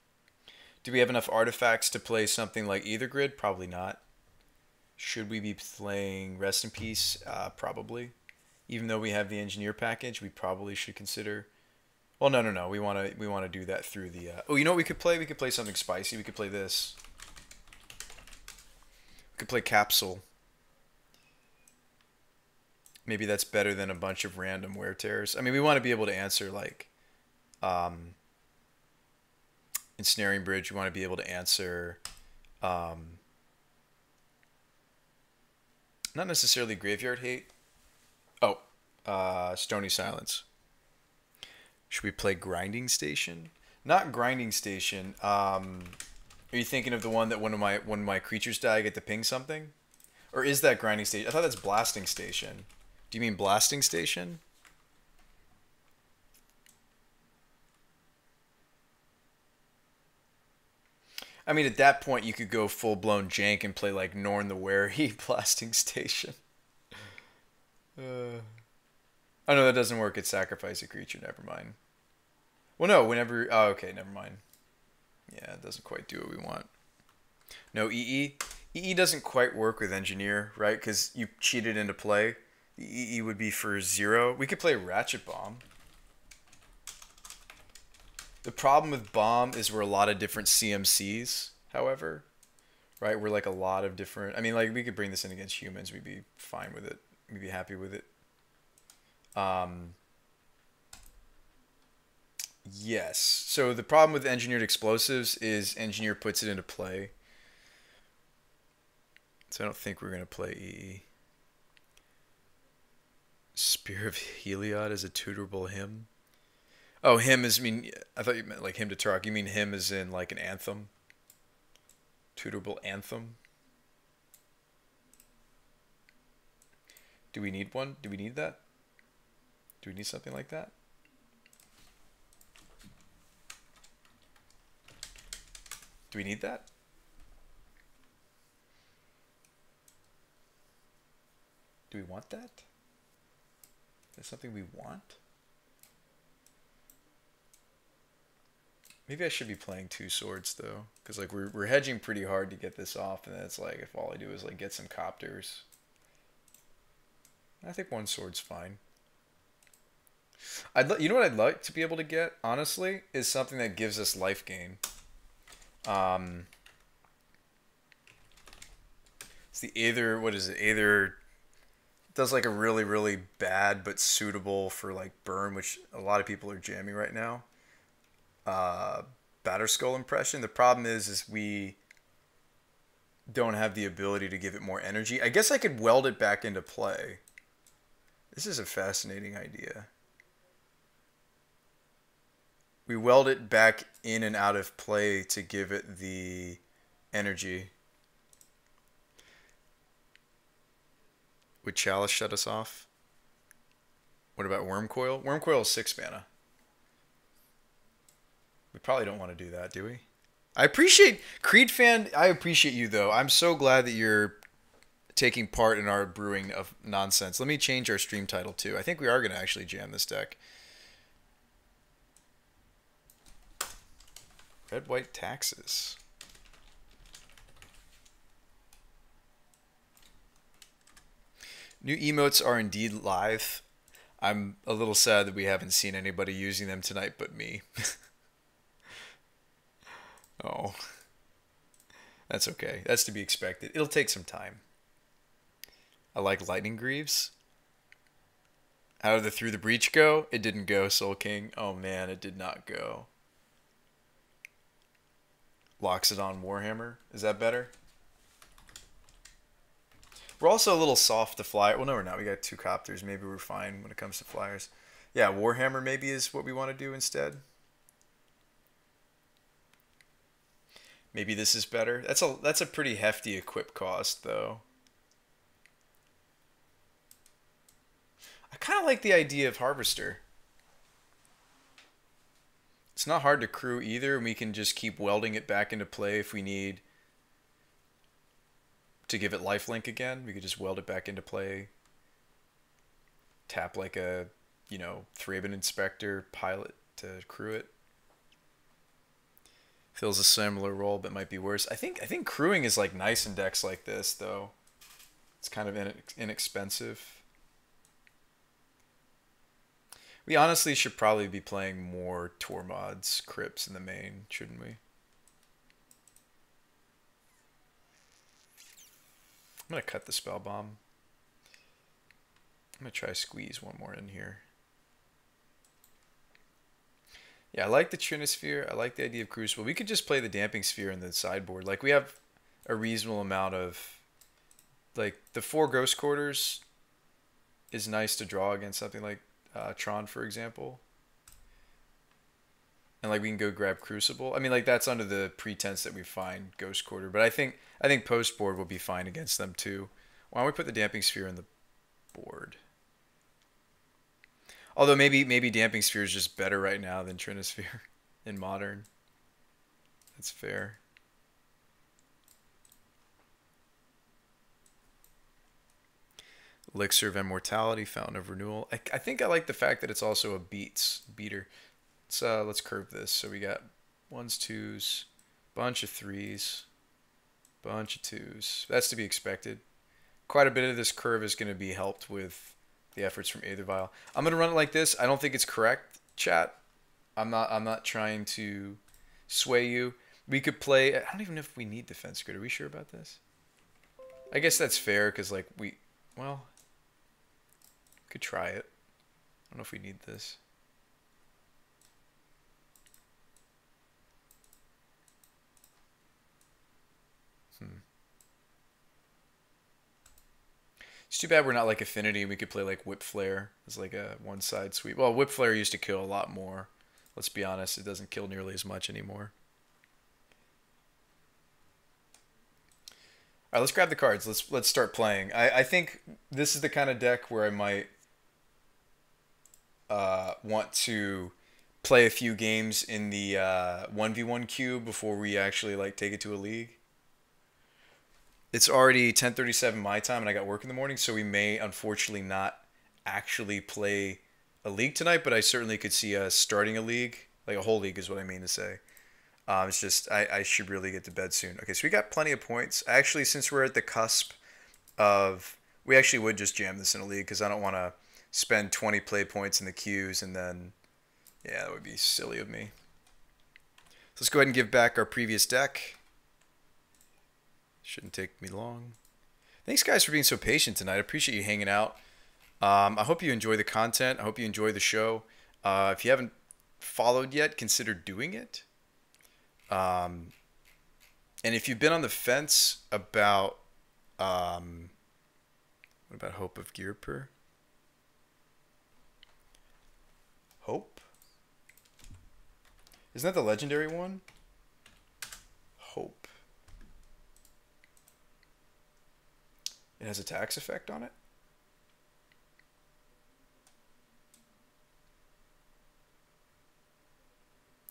Do we have enough artifacts to play something like Either Grid? Probably not. Should we be playing Rest in Peace? Probably. Even though we have the engineer package, we probably should consider. Well, no. We want to do that through the. Oh, you know what we could play? We could play something spicy. We could play this. We could play Capsule. Maybe that's better than a bunch of random wear tears. I mean, we want to be able to answer like, Ensnaring Bridge. We want to be able to answer, not necessarily Graveyard Hate. Oh, Stony Silence. Should we play Grinding Station? Not Grinding Station. Are you thinking of the one that when my creatures die, I get to ping something? Or is that Grinding Station? I thought that's Blasting Station. Do you mean Blasting Station? I mean, at that point, you could go full-blown jank and play like Norn the Wary Blasting Station. Oh no, that doesn't work. It's sacrifice a creature. Never mind. Well, no. Whenever. Oh, okay. Never mind. Yeah, it doesn't quite do what we want. No EE. EE doesn't quite work with Engineer, right? Because you cheated into play. The EE would be for 0. We could play Ratchet Bomb. The problem with Bomb is we're a lot of different CMCs, however. Right? We're like a lot of different... I mean, like, we could bring this in against humans. We'd be fine with it. We'd be happy with it. Yes. So the problem with Engineered Explosives is Engineer puts it into play. So I don't think we're going to play EE. Spear of Heliod is a tutorable hymn. Oh, hymn is, I mean, I thought you meant like hymn to Turok. You mean hymn as in like an anthem? Tutorable anthem? Do we need one? Do we need that? Do we need something like that? Do we need that? Do we want that? Is that something we want? Maybe I should be playing 2 swords though, because like we're hedging pretty hard to get this off, and then it's like if all I do is like get some copters. I think 1 sword's fine. You know what I'd like to be able to get, honestly, is something that gives us life gain. It's the Aether, what is it? Aether does like a really, really bad but suitable for like burn, which a lot of people are jamming right now. Batterskull Impression. The problem is we don't have the ability to give it more energy. I guess I could weld it back into play. This is a fascinating idea. We weld it back in and out of play to give it the energy. Would Chalice shut us off? What about Worm Coil? Worm Coil is 6 mana. We probably don't want to do that, do we? I appreciate Creed fan. I appreciate you though. I'm so glad that you're taking part in our brewing of nonsense. Let me change our stream title too. I think we are going to actually jam this deck. Red White Taxes. New emotes are indeed live. I'm a little sad that we haven't seen anybody using them tonight but me. Oh. That's okay. That's to be expected. It'll take some time. I like Lightning Greaves. How did the Through the Breach go? It didn't go, Soul King. Oh man, it did not go. Loxodon Warhammer. Is that better? We're also a little soft to fly. Well, no, we're not. We got 2 copters. Maybe we're fine when it comes to flyers. Yeah, Warhammer maybe is what we want to do instead. Maybe this is better. That's a pretty hefty equip cost, though. I kind of like the idea of Harvester. It's not hard to crew either, and we can just keep welding it back into play if we need to give it lifelink again. We could just weld it back into play. Tap like a, you know, Thraben Inspector pilot to crew it. Fills a similar role, but might be worse. I think crewing is like nice in decks like this, though. It's kind of inexpensive. We honestly should probably be playing more Tormod's Crypts in the main, shouldn't we? I'm going to cut the Spell Bomb. I'm going to try squeeze one more in here. Yeah, I like the Trinisphere. I like the idea of Crucible. We could just play the Damping Sphere in the sideboard. Like, we have a reasonable amount of... Like, the 4 Ghost Quarters is nice to draw against something like Tron, for example. And, like, we can go grab Crucible. I mean, like, that's under the pretense that we find Ghost Quarter. But I think post-board will be fine against them, too. Why don't we put the Damping Sphere in the board? Although maybe Damping Sphere is just better right now than Trinisphere in Modern. That's fair. Elixir of Immortality, Fountain of Renewal. I think I like the fact that it's also a beater. Let's curve this. So we got 1s, 2s, bunch of 3s, bunch of 2s. That's to be expected. Quite a bit of this curve is going to be helped with the efforts from Aether Vial. I'm going to run it like this. I don't think it's correct, chat. I'm not trying to sway you. We could play... I don't even know if we need Defense Grid. Are we sure about this? I guess that's fair because, like, well, could try it. I don't know if we need this. It's too bad we're not like Affinity. We could play like Whip Flare as like a one-side sweep. Well, Whip Flare used to kill a lot more. Let's be honest, it doesn't kill nearly as much anymore. All right, let's grab the cards. Let's start playing. I think this is the kind of deck where I might want to play a few games in the 1v1 queue before we actually like take it to a league. It's already 10:37 my time, and I got work in the morning, so we may unfortunately not actually play a league tonight, but I certainly could see us starting a league. Like a whole league is what I mean to say. It's just, I should really get to bed soon. Okay, so we got plenty of points. Actually, since we're at the cusp of... We actually would just jam this in a league, because I don't want to spend 20 play points in the queues, and then... Yeah, that would be silly of me. So let's go ahead and give back our previous deck. Shouldn't take me long. Thanks, guys, for being so patient tonight. I appreciate you hanging out. I hope you enjoy the content. I hope you enjoy the show. If you haven't followed yet, consider doing it. And if you've been on the fence about... what about Hope of Gearper? Hope? Isn't that the legendary one? Hope. It has a tax effect on it?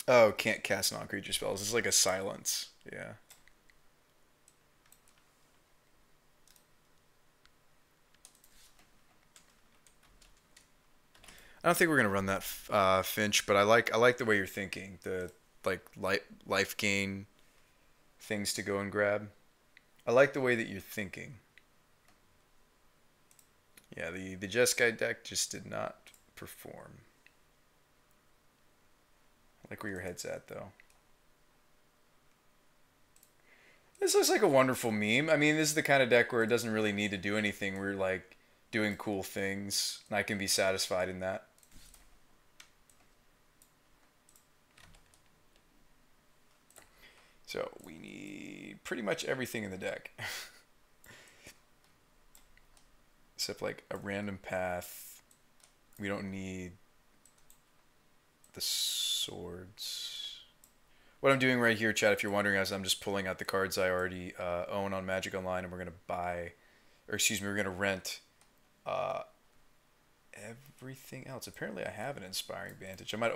Oh, can't cast non-creature spells. It's like a silence. Yeah. I don't think we're gonna run that Finch, but I like the way you're thinking. The like life gain things to go and grab. I like the way that you're thinking. Yeah, the Jeskai deck just did not perform. I like where your head's at though. This looks like a wonderful meme. I mean, this is the kind of deck where it doesn't really need to do anything. We're like doing cool things, and I can be satisfied in that. So we need pretty much everything in the deck. Except like a random path. We don't need the swords. What I'm doing right here, chat, if you're wondering, is I'm just pulling out the cards I already own on Magic Online, and we're going to buy, or excuse me, we're going to rent everything else. Apparently I have an Inspiring Vantage. I might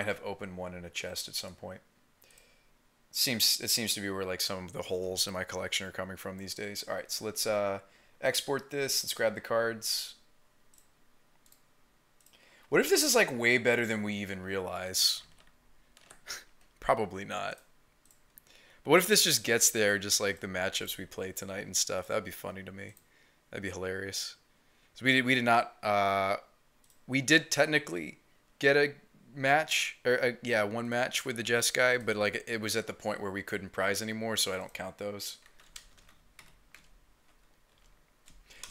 have opened one in a chest at some point. It seems to be where like some of the holes in my collection are coming from these days. All right, so let's export this. Let's grab the cards. What if this is like way better than we even realize? Probably not. But what if this just gets there, just like the matchups we play tonight and stuff? That'd be funny to me. That'd be hilarious. So we did not. We did technically get a match, or yeah, one match with the Jeskai, but like it was at the point where we couldn't prize anymore, so I don't count those.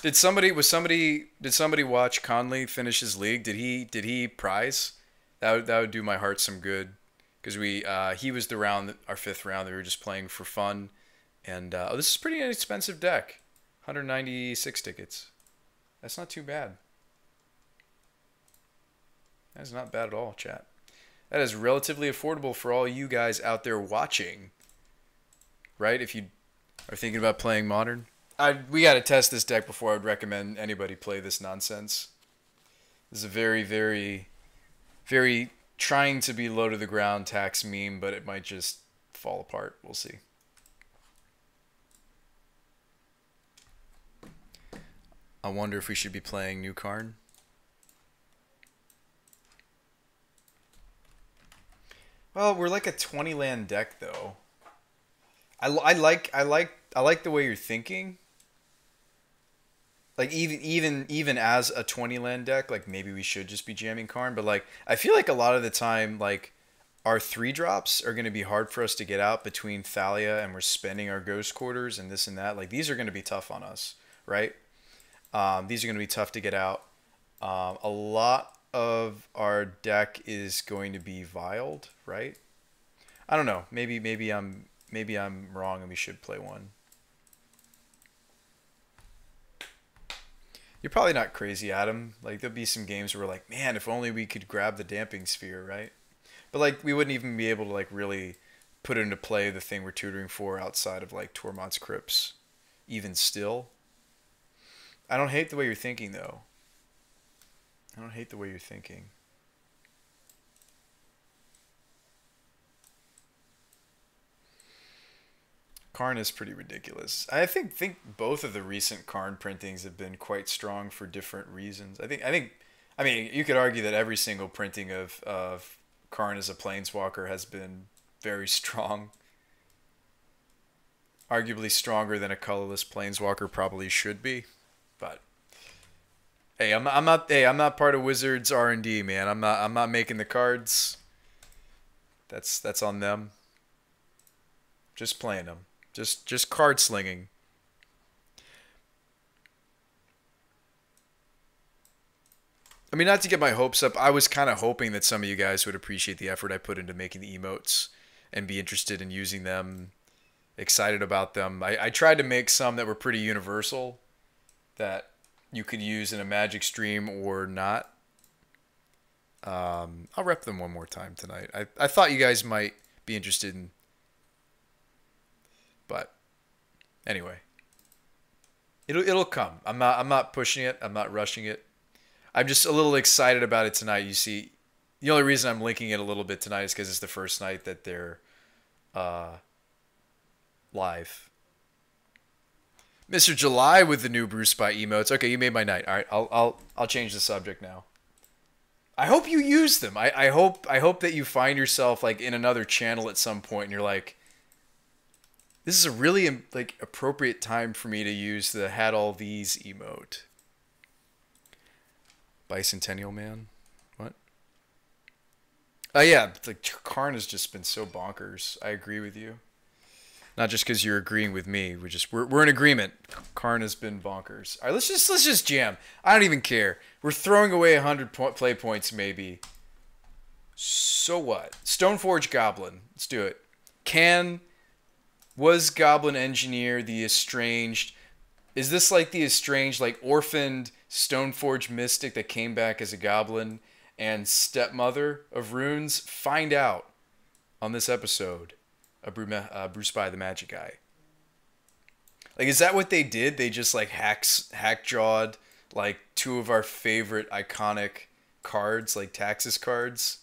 Did somebody watch Conley finish his league? Did he prize? That would do my heart some good, because he was the round, our 5th round, that we were just playing for fun, and oh, this is a pretty inexpensive deck, 196 tickets. That's not too bad. That's not bad at all, chat. That is relatively affordable for all you guys out there watching, right? If you are thinking about playing Modern. We got to test this deck before I would recommend anybody play this nonsense. This is a very, very, very trying to be low to the ground tax meme, but it might just fall apart. We'll see. I wonder if we should be playing New Karn. Well, we're like a 20 land deck though. I like the way you're thinking. Like even as a 20 land deck, like maybe we should just be jamming Karn, but like I feel like a lot of the time like our 3-drops are going to be hard for us to get out between Thalia and we're spending our Ghost Quarters and this and that. Like these are going to be tough on us, right? These are going to be tough to get out. A lot of our deck is going to be Viled, right? I don't know. Maybe I'm wrong and we should play one. You're probably not crazy, Adam. Like there'll be some games where we're like, man, if only we could grab the Damping Sphere, right? But like we wouldn't even be able to like really put into play the thing we're tutoring for outside of like Tormod's Crypts. Even still. I don't hate the way you're thinking though. I don't hate the way you're thinking. Karn is pretty ridiculous. I think both of the recent Karn printings have been quite strong for different reasons. I mean, you could argue that every single printing of Karn as a Planeswalker has been very strong. Arguably stronger than a colorless Planeswalker probably should be, but hey, I'm not part of Wizards R&D, man. I'm not making the cards. That's on them. Just playing them. Just card slinging. I mean, not to get my hopes up. I was kind of hoping that some of you guys would appreciate the effort I put into making the emotes and be interested in using them, excited about them. I tried to make some that were pretty universal, that you could use in a Magic stream or not. I'll rep them one more time tonight. I thought you guys might be interested in, but anyway, it'll come. I'm not pushing it. I'm not rushing it. I'm just a little excited about it tonight. You see, the only reason I'm linking it a little bit tonight is because it's the first night that they're live. Mr. July with the new BrewSpy emotes. Okay, you made my night. All right, I'll change the subject now. I hope you use them. I hope that you find yourself like in another channel at some point and you're like, this is a really like appropriate time for me to use the had all these emote. Bicentennial man. What? Oh yeah, like Karn has just been so bonkers. I agree with you. Not just because you're agreeing with me. We're in agreement. Karn has been bonkers. All right, let's just jam. I don't even care. We're throwing away 100 play points maybe. So what? Stoneforge Goblin. Let's do it. Was Goblin Engineer the estranged? Is this like the estranged, like orphaned Stoneforge mystic that came back as a goblin and stepmother of runes? Find out on this episode. BrewSpytheMagicGuy. Like, is that what they did? They just like hack-jawed like two of our favorite iconic cards, like Taxus cards.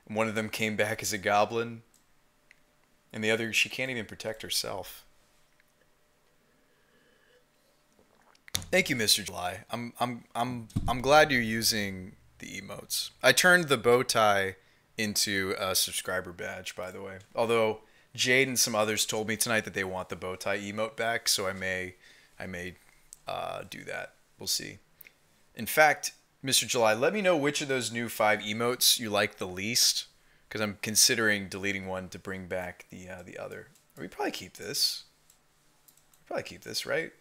And one of them came back as a goblin, and the other, she can't even protect herself. Thank you, Mr. July. I'm glad you're using the emotes. I turned the bow tie into a subscriber badge, by the way. Although Jade and some others told me tonight that they want the bow tie emote back, so I may do that. We'll see. In fact, Mr. July, let me know which of those new 5 emotes you like the least, because I'm considering deleting one to bring back the other. We probably keep this. Right?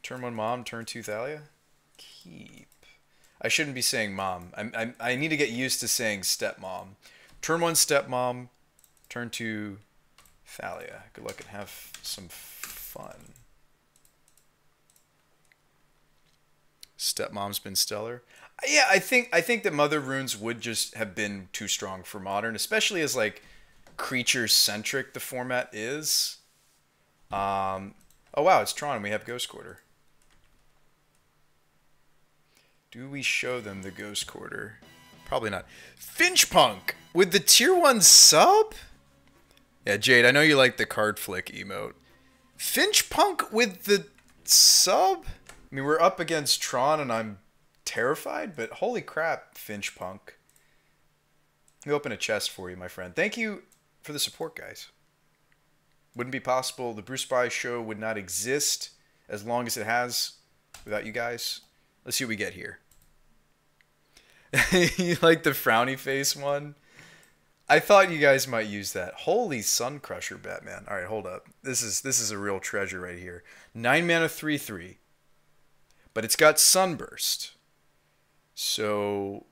Turn 1 mom, turn 2 Thalia. Keep. I shouldn't be saying mom. I need to get used to saying stepmom. Turn 1 stepmom, turn 2 Thalia. Good luck and have some fun. Stepmom's been stellar. Yeah, I think that Mother Runes would just have been too strong for Modern, especially as like creature centric the format is. Oh wow, it's Tron and we have Ghost Quarter. Do we show them the Ghost Quarter? Probably not. Finchpunk with the tier 1 sub? Yeah, Jade, I know you like the card flick emote. Finchpunk with the sub? I mean, we're up against Tron and I'm terrified, but holy crap, Finchpunk. Let me open a chest for you, my friend. Thank you for the support, guys. Wouldn't be possible. The BrewSpy show would not exist as long as it has without you guys. Let's see what we get here. You like the frowny face one? I thought you guys might use that. Holy Sun Crusher, Batman. All right, hold up. This is a real treasure right here. 9 mana 3/3. But it's got Sunburst. So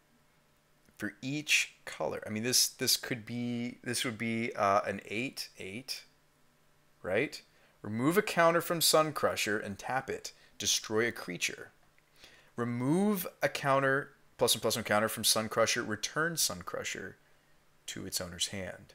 for each color, I mean this would be an 8/8, right? Remove a counter from Sun Crusher and tap it. Destroy a creature. Remove a counter, +1/+1 counter from Sun Crusher. Return Sun Crusher to its owner's hand.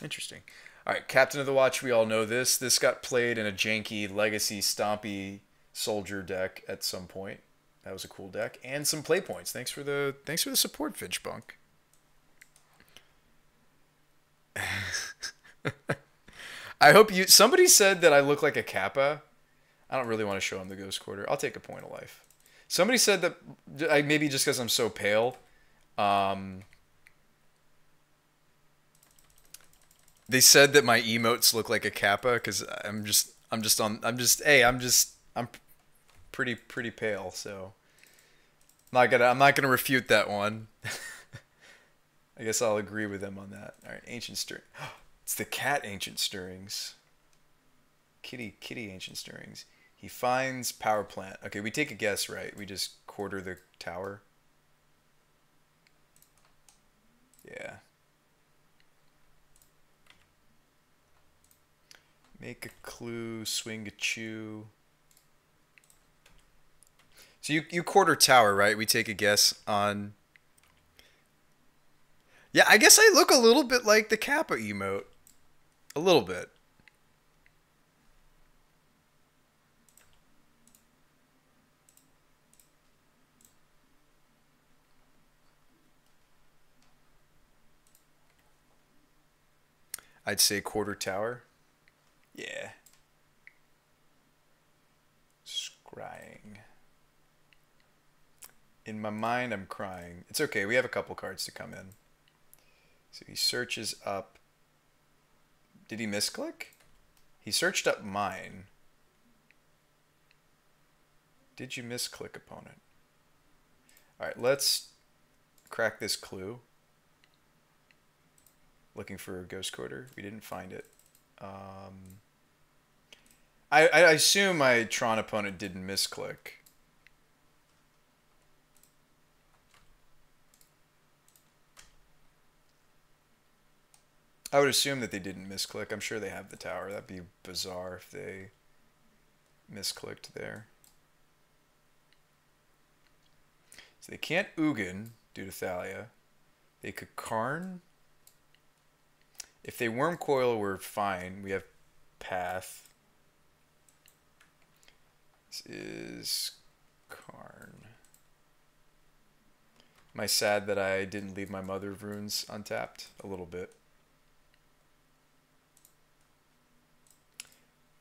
Interesting. All right, Captain of the Watch, we all know this. This got played in a janky Legacy Stompy Soldier deck at some point. That was a cool deck. And some play points. Thanks for the support, Finchpunk. I hope you... Somebody said that I look like a Kappa. I don't really want to show him the Ghost Quarter. I'll take a point of life. Somebody said that... Maybe just because I'm so pale... They said that my emotes look like a Kappa because I'm pretty pale, so I'm not gonna refute that one. I guess I'll agree with them on that. All right, Ancient Stirring. It's the cat Ancient Stirrings. Kitty Ancient Stirrings. He finds Power Plant. Okay, we take a guess, right? We just quarter the tower. Yeah. Make a clue, swing a chew. So you quarter tower, right? We take a guess on. Yeah, I guess I look a little bit like the Kappa emote. A little bit. I'd say quarter tower. Yeah. Scrying. In my mind, I'm crying. It's okay. We have a couple cards to come in. So he searches up. Did he misclick? He searched up mine. Did you misclick, opponent? All right, let's crack this clue. Looking for a ghost quarter. We didn't find it. I assume my Tron opponent didn't misclick. I would assume that they didn't misclick. I'm sure they have the tower. That'd be bizarre if they misclicked there. So they can't Ugin due to Thalia. They could Karn. If they Worm Coil, we're fine. We have Path. This is Karn. Am I sad that I didn't leave my Mother of Runes untapped? A little bit.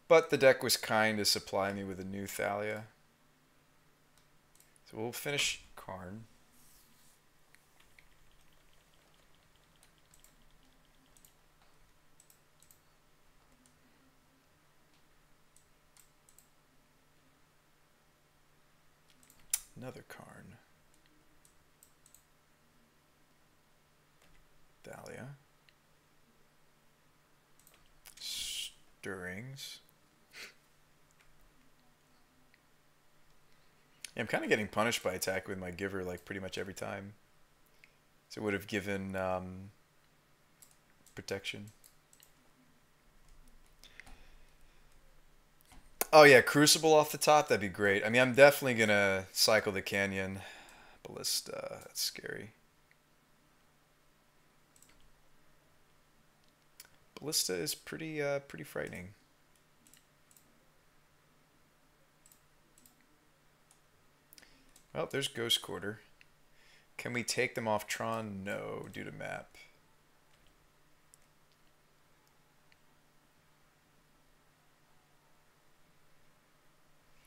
But the deck was kind to supply me with a new Thalia. So we'll finish Karn. Another Karn. Thalia. Stirrings. Yeah, I'm kind of getting punished by attack with my Giver like pretty much every time. So it would have given protection. Oh yeah, Crucible off the top, that'd be great. I mean, I'm definitely gonna cycle the Canyon. Ballista, that's scary. Ballista is pretty frightening. Well, there's Ghost Quarter. Can we take them off Tron? No, due to map.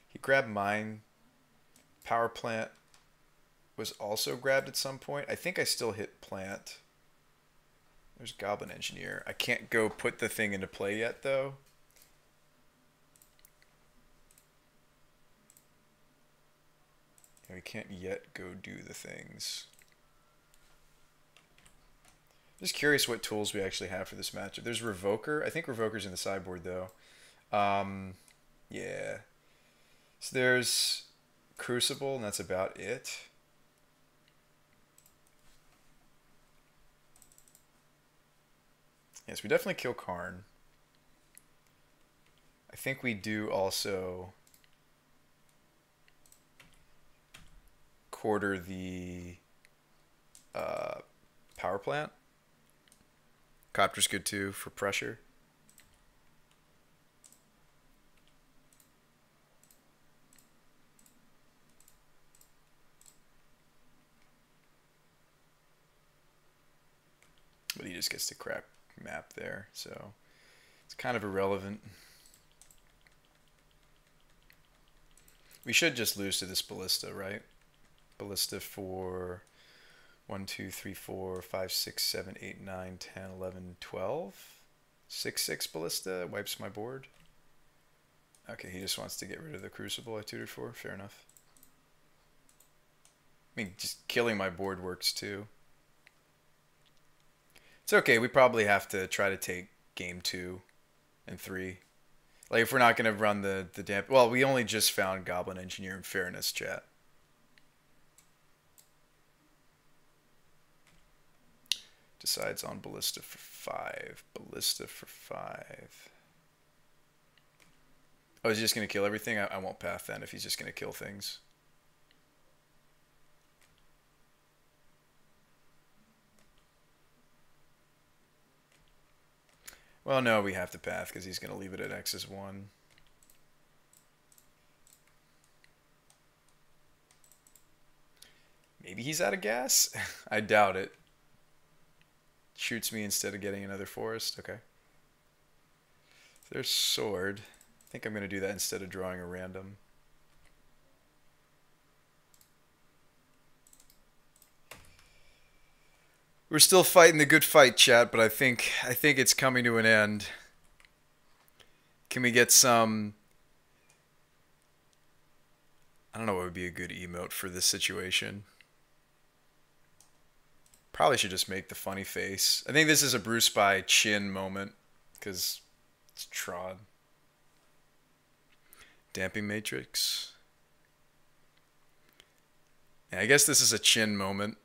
He grabbed mine. Power Plant was also grabbed at some point. I think I still hit Plant. There's Goblin Engineer. I can't go put the thing into play yet, though. We can't yet go do the things. Just curious what tools we actually have for this matchup. There's Revoker. I think Revoker's in the sideboard, though. Yeah. So there's Crucible, and that's about it. Yes, we definitely kill Karn. I think we do also quarter the power plant. Copter's good too for pressure. But he just gets to crack map there, so it's kind of irrelevant. We should just lose to this Ballista, right? Ballista for 1, 2, 3, 4, 5, 6, 7, 8, 9, 10, 11, 12. 6/6 Ballista wipes my board. Okay, he just wants to get rid of the Crucible I tutored for. Fair enough. I mean, just killing my board works too. It's okay. We probably have to try to take game 2 and 3. Like, if we're not going to run the damp... Well, we only just found Goblin Engineer in fairness, chat. Decides on Ballista for 5. Ballista for 5. Oh, is he just going to kill everything? I won't path then if he's just going to kill things. Well, no, we have to path because he's going to leave it at X is 1. Maybe he's out of gas? I doubt it. Shoots me instead of getting another forest. Okay. There's sword. I think I'm going to do that instead of drawing a random. We're still fighting the good fight, chat, but I think it's coming to an end. Can we get some... I don't know what would be a good emote for this situation. Probably should just make the funny face. I think this is a BrewSpy chin moment, because it's Tron. Damping Matrix. Yeah, I guess this is a chin moment.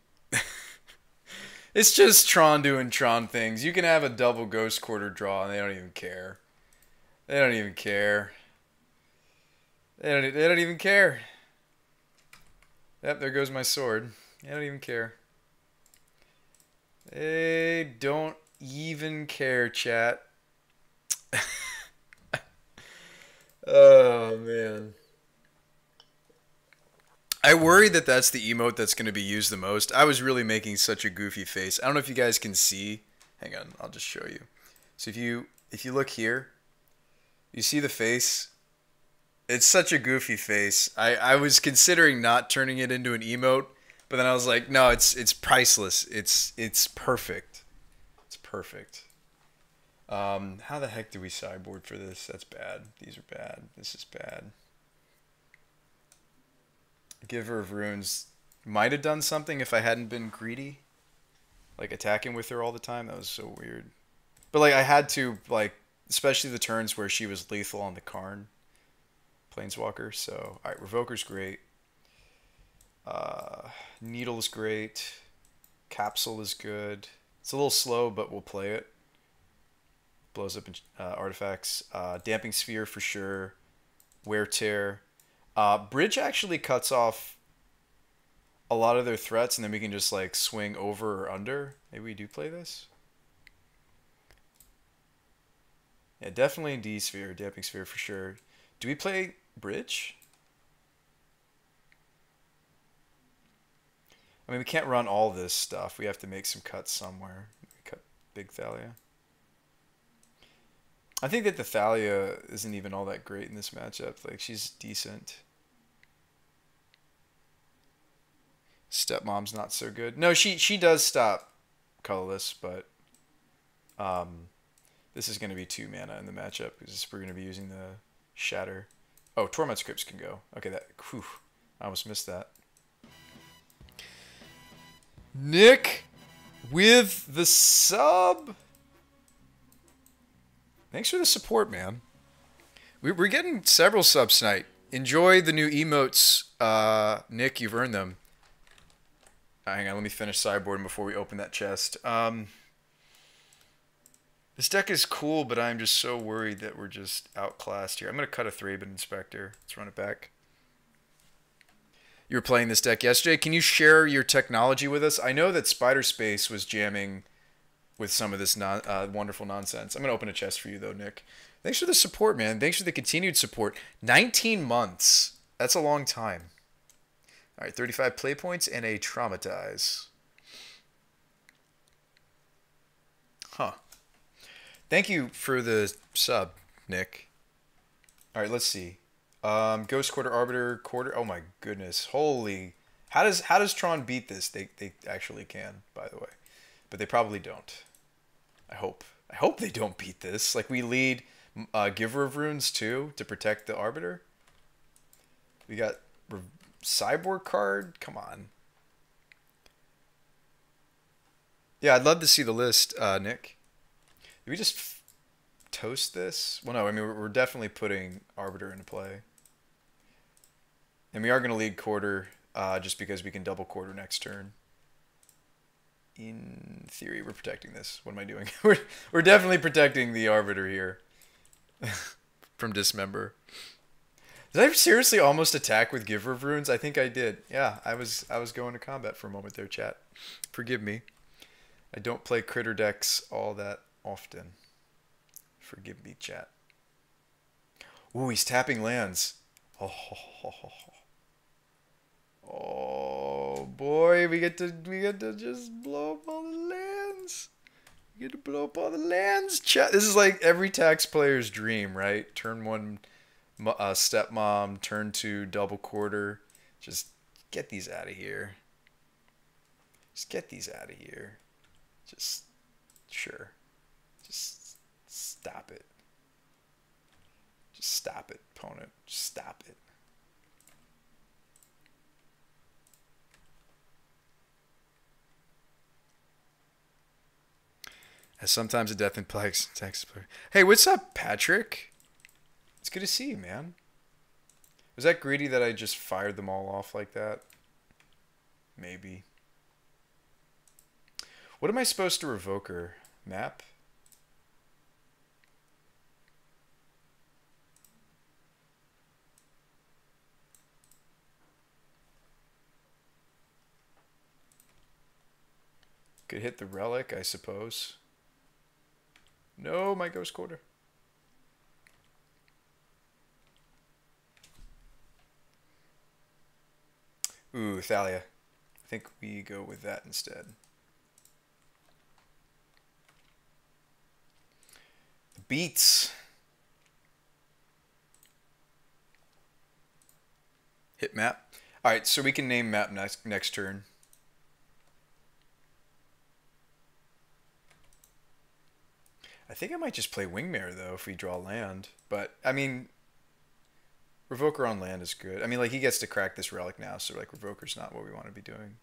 It's just Tron doing Tron things. You can have a double Ghost Quarter draw and they don't even care. They don't even care. They don't even care. Yep, there goes my sword. They don't even care. They don't even care, chat. Oh, man. I worry that that's the emote that's going to be used the most. I was really making such a goofy face. I don't know if you guys can see. Hang on, I'll just show you. So if you look here, you see the face? It's such a goofy face. I was considering not turning it into an emote, but then I was like, no, it's priceless. It's perfect. It's perfect. How the heck do we sideboard for this? That's bad. These are bad. This is bad. Giver of Runes might have done something if I hadn't been greedy. Like attacking with her all the time. That was so weird. But like I had to, like, especially the turns where she was lethal on the Karn. Planeswalker. So, alright, Revoker's great. Needle's great. Capsule is good. It's a little slow, but we'll play it. Blows up artifacts. Damping Sphere for sure. Wear Tear. Bridge actually cuts off a lot of their threats, and then we can just like swing over or under. Maybe we do play this. Yeah, definitely D-Sphere, Damping Sphere for sure. Do we play Bridge? I mean, we can't run all this stuff. We have to make some cuts somewhere. Cut Big Thalia. I think that the Thalia isn't even all that great in this matchup. Like, she's decent. Stepmom's not so good. No, she does stop colorless, but this is going to be 2 mana in the matchup because we're going to be using the Shatter. Oh, Torment Scripts can go. Okay, that. Whew, I almost missed that. Nick with the sub. Thanks for the support, man. We're getting several subs tonight. Enjoy the new emotes, Nick. You've earned them. Hang on, let me finish sideboarding before we open that chest. This deck is cool, but I'm just so worried that we're just outclassed here. I'm going to cut a Thraben Inspector. Let's run it back. You were playing this deck yesterday. Can you share your technology with us? I know that Spider Space was jamming with some of this wonderful nonsense. I'm going to open a chest for you, though, Nick. Thanks for the support, man. Thanks for the continued support. 19 months. That's a long time. All right, 35 play points and a Traumatize. Huh. Thank you for the sub, Nick. All right, let's see. Ghost Quarter, Arbiter, Quarter. Oh my goodness. Holy. How does Tron beat this? They actually can, by the way. But they probably don't. I hope they don't beat this. Like, we lead Giver of Runes too to protect the Arbiter. We got Cyborg card. Come on. Yeah, I'd love to see the list, Nick. Did we just toast this? Well, no. I mean, we're definitely putting Arbiter into play, and we are going to lead Quarter just because we can double Quarter next turn. In theory, we're protecting this. What am I doing? We're definitely protecting the Arbiter here from Dismember. Did I seriously almost attack with Giver of Runes? I think I did. Yeah, I was going to combat for a moment there, chat. Forgive me. I don't play critter decks all that often. Forgive me, chat. Ooh, he's tapping lands. Oh, oh boy, we get to just blow up all the lands. We get to blow up all the lands. Chat. This is like every tax player's dream, right? Turn 1, stepmom. Turn 2, double quarter. Just get these out of here. Just get these out of here. Just sure. Just stop it. Just stop it, opponent. Just stop it. As sometimes a death in plagues text player. Hey, what's up, Patrick? It's good to see you, man. Was that greedy that I just fired them all off like that? Maybe. What am I supposed to revoke her? Map? Could hit the relic, I suppose. No, my ghost quarter. Ooh, Thalia. I think we go with that instead. The beats. Hit map. Alright, so we can name map next turn. I think I might just play Wingmare, though, if we draw land. But, I mean, Revoker on land is good. I mean, like, he gets to crack this relic now, so, like, Revoker's not what we want to be doing.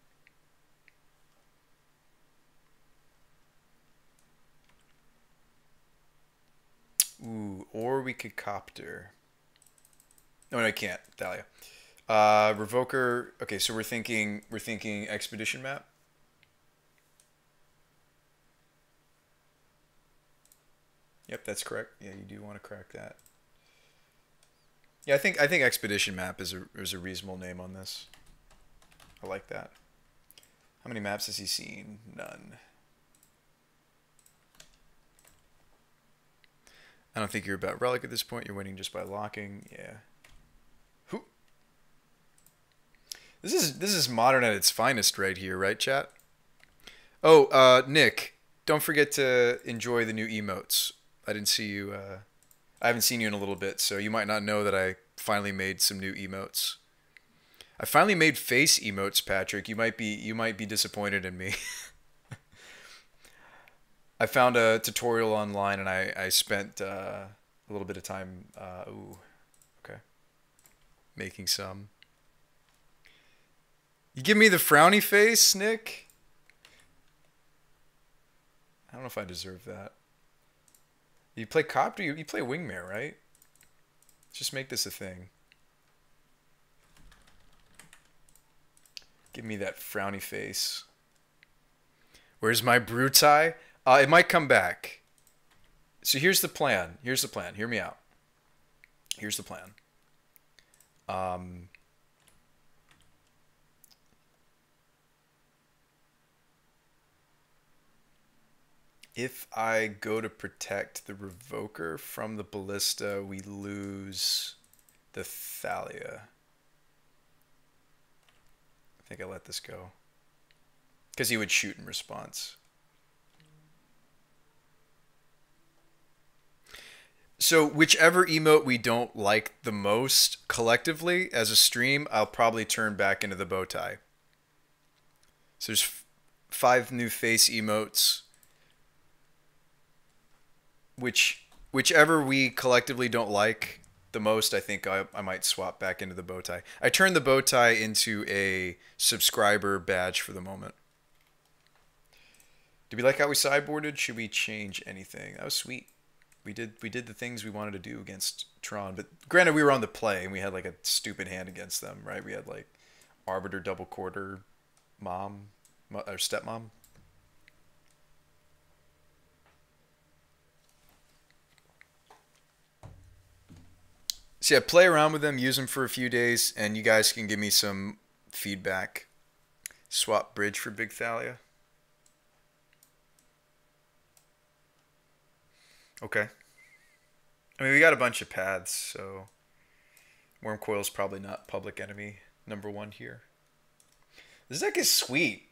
Ooh, or we could Copter. No, I can't. Thalia. Revoker. Okay, so we're thinking Expedition map. Yep, that's correct. Yeah, you do want to crack that. Yeah, I think Expedition map is a reasonable name on this. I like that. How many maps has he seen? None. I don't think you're about relic at this point. You're winning just by locking. Yeah. Who? This is modern at its finest right here, right, chat? Oh, Nick, don't forget to enjoy the new emotes. I didn't see you. I haven't seen you in a little bit, so you might not know that I finally made some new emotes. I finally made face emotes, Patrick. You might be disappointed in me. I found a tutorial online and I spent a little bit of time. Ooh, okay, making some. You give me the frowny face, Nick? I don't know if I deserve that. You play Copter, you play Wingmare, right? Let's just make this a thing. Give me that frowny face. Where's my brew tie? It might come back. So here's the plan. Here's the plan. Hear me out. Here's the plan. If I go to protect the Revoker from the Ballista, we lose the Thalia. I think I let this go. Because he would shoot in response. So whichever emote we don't like the most collectively as a stream, I'll probably turn back into the bow tie. So there's 5 new face emotes. Whichever we collectively don't like the most, I think I might swap back into the bow tie. I turned the bow tie into a subscriber badge for the moment. Did we like how we sideboarded? Should we change anything? That was sweet. We did the things we wanted to do against Tron, but granted we were on the play and we had like a stupid hand against them, right? We had like Arbiter, double quarter, mom, or stepmom. So yeah, play around with them, use them for a few days, and you guys can give me some feedback. Swap bridge for Big Thalia. Okay. I mean, we got a bunch of paths, so Worm Coil's probably not public enemy #1 here. This deck is sweet.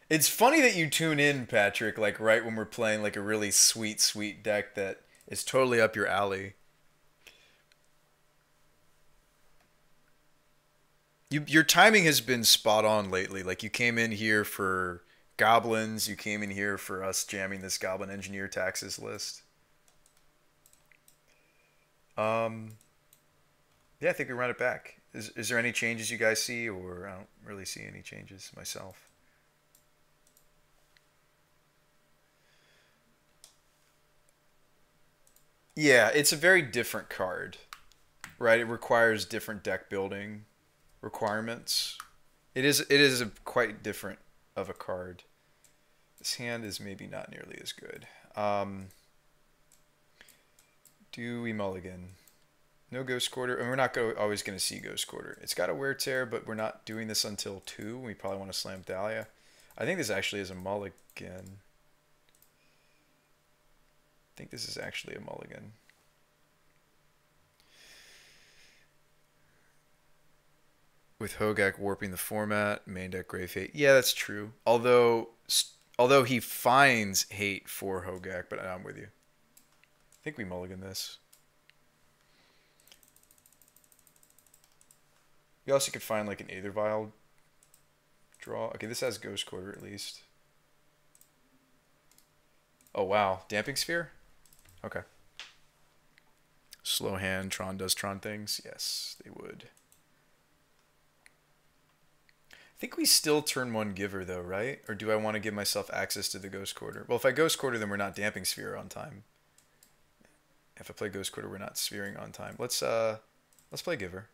It's funny that you tune in, Patrick, like right when we're playing like a really sweet, sweet deck that is totally up your alley. Your timing has been spot on lately. Like you came in here for goblins, you came in here for us jamming this Goblin Engineer taxes list. Yeah, I think we run it back. Is there any changes you guys see, or I don't really see any changes myself? Yeah, it's a very different card, right? It requires different deck building requirements. It is a quite different of a card. This hand is maybe not nearly as good. Do we mulligan? No Ghost Quarter, and we're not always going to see Ghost Quarter. It's got a wear tear, but we're not doing this until 2. We probably want to slam Dahlia. I think this actually is a mulligan. I think this is actually a mulligan. With Hogak warping the format, main deck Grave Hate. Yeah, that's true. Although he finds hate for Hogak, but I'm with you. I think we mulligan this. We also could find like an Aether Vial draw. Okay, this has Ghost Quarter at least. Oh wow, Damping Sphere? Okay. Slow hand, Tron does Tron things. Yes, they would. I think we still turn 1 Giver though, right? Or do I want to give myself access to the Ghost Quarter? Well, if I Ghost Quarter, then we're not Damping Sphere on time. If I play Ghost Quarter, we're not Sphering on time. Let's play Giver.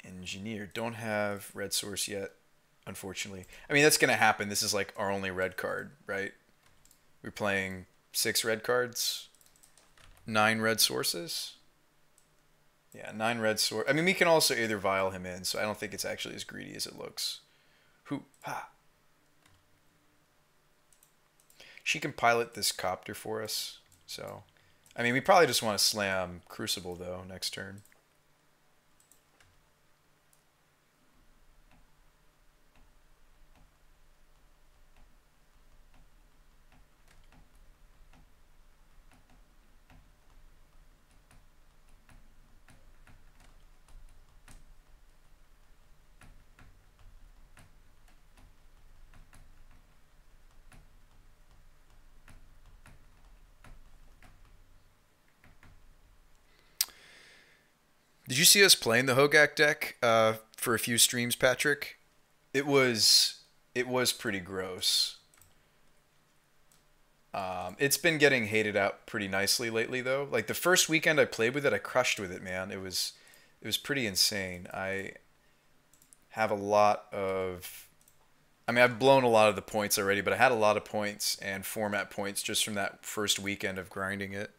Engineer. Don't have red source yet, unfortunately. I mean, that's going to happen. This is like our only red card, right? We're playing 6 red cards, 9 red sources. Yeah, 9 red source. I mean, we can also either vial him in, so I don't think it's actually as greedy as it looks. Hoo ha. She can pilot this copter for us, so I mean, we probably just want to slam Crucible though next turn. Did you see us playing the Hogak deck for a few streams, Patrick? It was pretty gross. It's been getting hated out pretty nicely lately, though. Like the first weekend I played with it, I crushed with it, man. It was pretty insane. I have a lot of, I mean, I've blown a lot of the points already, but I had a lot of points and format points just from that first weekend of grinding it.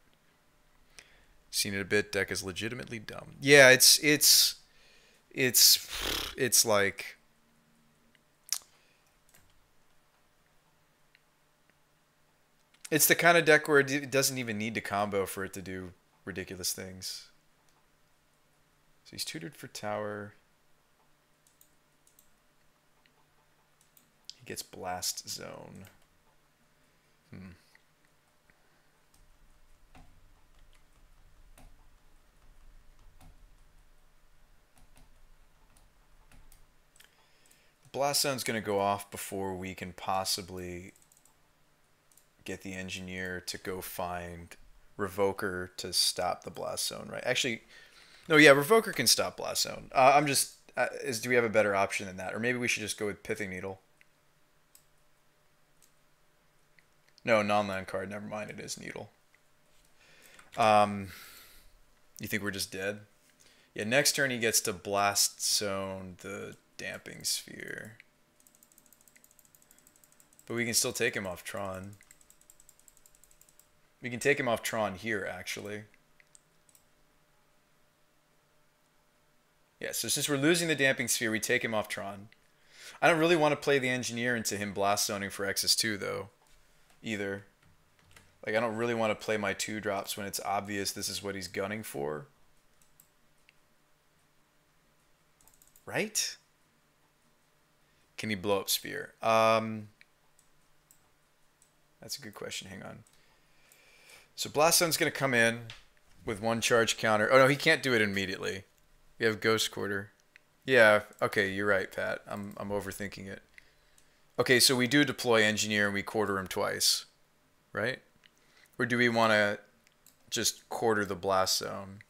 Seen it a bit. Deck is legitimately dumb. Yeah, it's like it's the kind of deck where it doesn't even need to combo for it to do ridiculous things. So he's tutored for tower. He gets blast zone. Blast zone's going to go off before we can possibly get the engineer to go find Revoker to stop the blast zone, right? Actually, no, yeah, Revoker can stop blast zone. I'm just, do we have a better option than that? Or maybe we should just go with Pithing Needle. No, non-land card. Never mind, it is Needle. You think we're just dead? Yeah, next turn he gets to blast zone the Damping Sphere. But we can still take him off Tron. We can take him off Tron here, actually. Yeah, so since we're losing the Damping Sphere, we take him off Tron. I don't really want to play the Engineer into him blast zoning for X's2, though, either. Like, I don't really want to play my 2-drops when it's obvious this is what he's gunning for. Right? Can he blow up Sphere? That's a good question. Hang on. So Blast Zone's going to come in with 1 charge counter. Oh, no, he can't do it immediately. We have Ghost Quarter. Yeah, okay, you're right, Pat. I'm overthinking it. Okay, so we do deploy Engineer and we quarter him twice, right? Or do we want to just quarter the Blast Zone?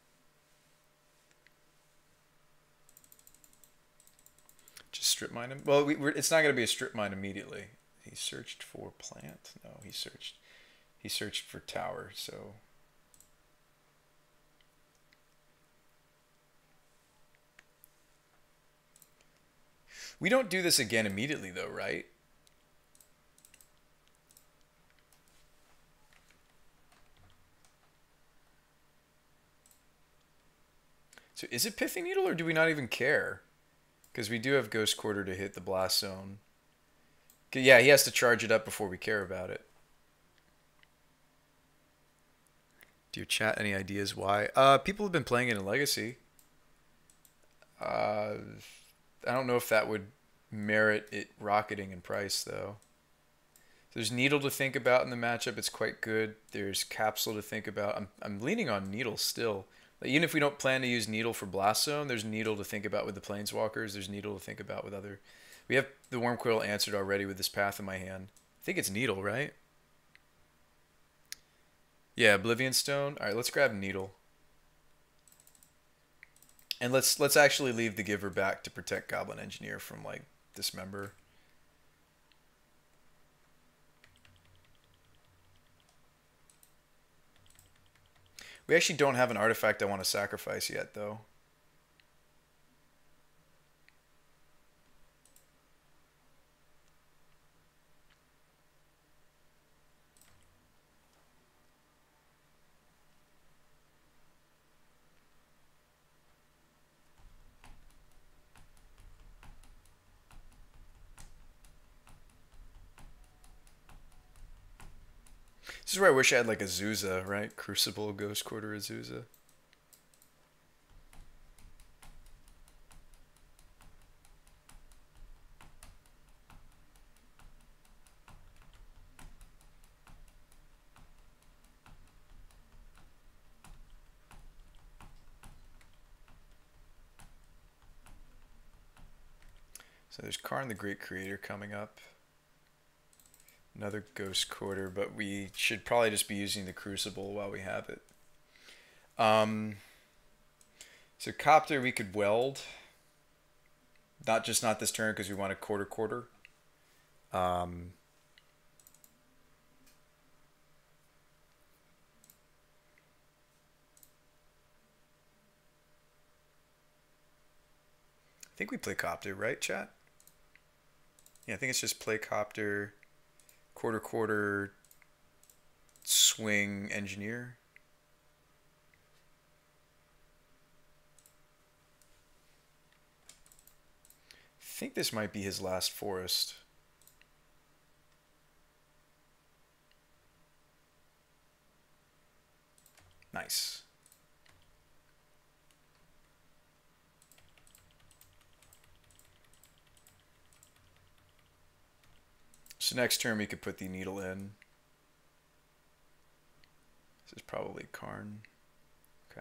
Just strip mine him? Well, it's not going to be a strip mine immediately. He searched for plant? No, he searched for tower, so... We don't do this again immediately, though, right? So is it Pithy Needle, or do we not even care? Because we do have Ghost Quarter to hit the Blast Zone. Yeah, he has to charge it up before we care about it. Do you chat any ideas why? People have been playing it in Legacy. I don't know if that would merit it rocketing in price, though. There's Needle to think about in the matchup. It's quite good. There's Capsule to think about. I'm leaning on Needle still. Like, even if we don't plan to use Needle for Blast Zone, there's Needle to think about with the Planeswalkers. There's Needle to think about with other... We have the Wormcoil answered already with this Path in my hand. I think it's Needle, right? Yeah, Oblivion Stone. All right, let's grab Needle. And let's actually leave the Giver back to protect Goblin Engineer from, like, Dismember. We actually don't have an artifact I want to sacrifice yet, though. This is where I wish I had like Azusa, right? Crucible, Ghost Quarter, Azusa. So there's Karn the Great Creator coming up. Another Ghost Quarter, but we should probably just be using the Crucible while we have it. So Copter we could weld. Not this turn because we want a quarter. I think we play Copter, right, chat? Yeah, I think it's just play Copter, quarter, swing, Engineer. I think this might be his last forest. Nice. So next turn we could put the Needle in. This is probably Karn. Okay.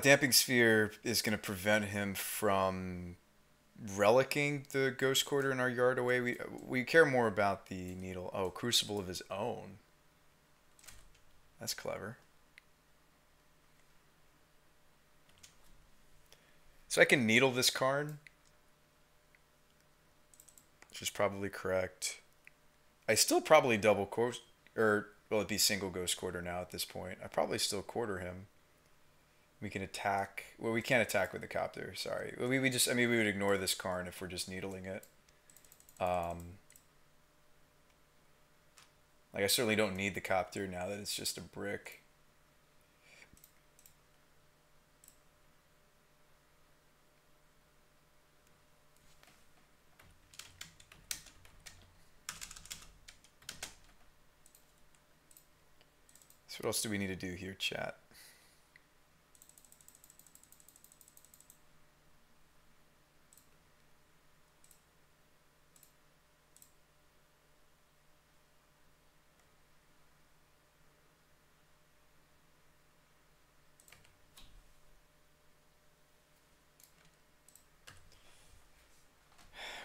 Damping Sphere is going to prevent him from relicking the Ghost Quarter in our yard away. We care more about the Needle. Oh, Crucible of his own. That's clever. So I can Needle this Karn. which is probably correct. I still probably double course, or well, it'd be single ghost quarter now at this point. I probably still quarter him. We can attack. Well, we can't attack with the copter. Sorry. We just. I mean, we would ignore this Karn if we're just needling it. Like I certainly don't need the copter now that it's just a brick. So what else do we need to do here, chat?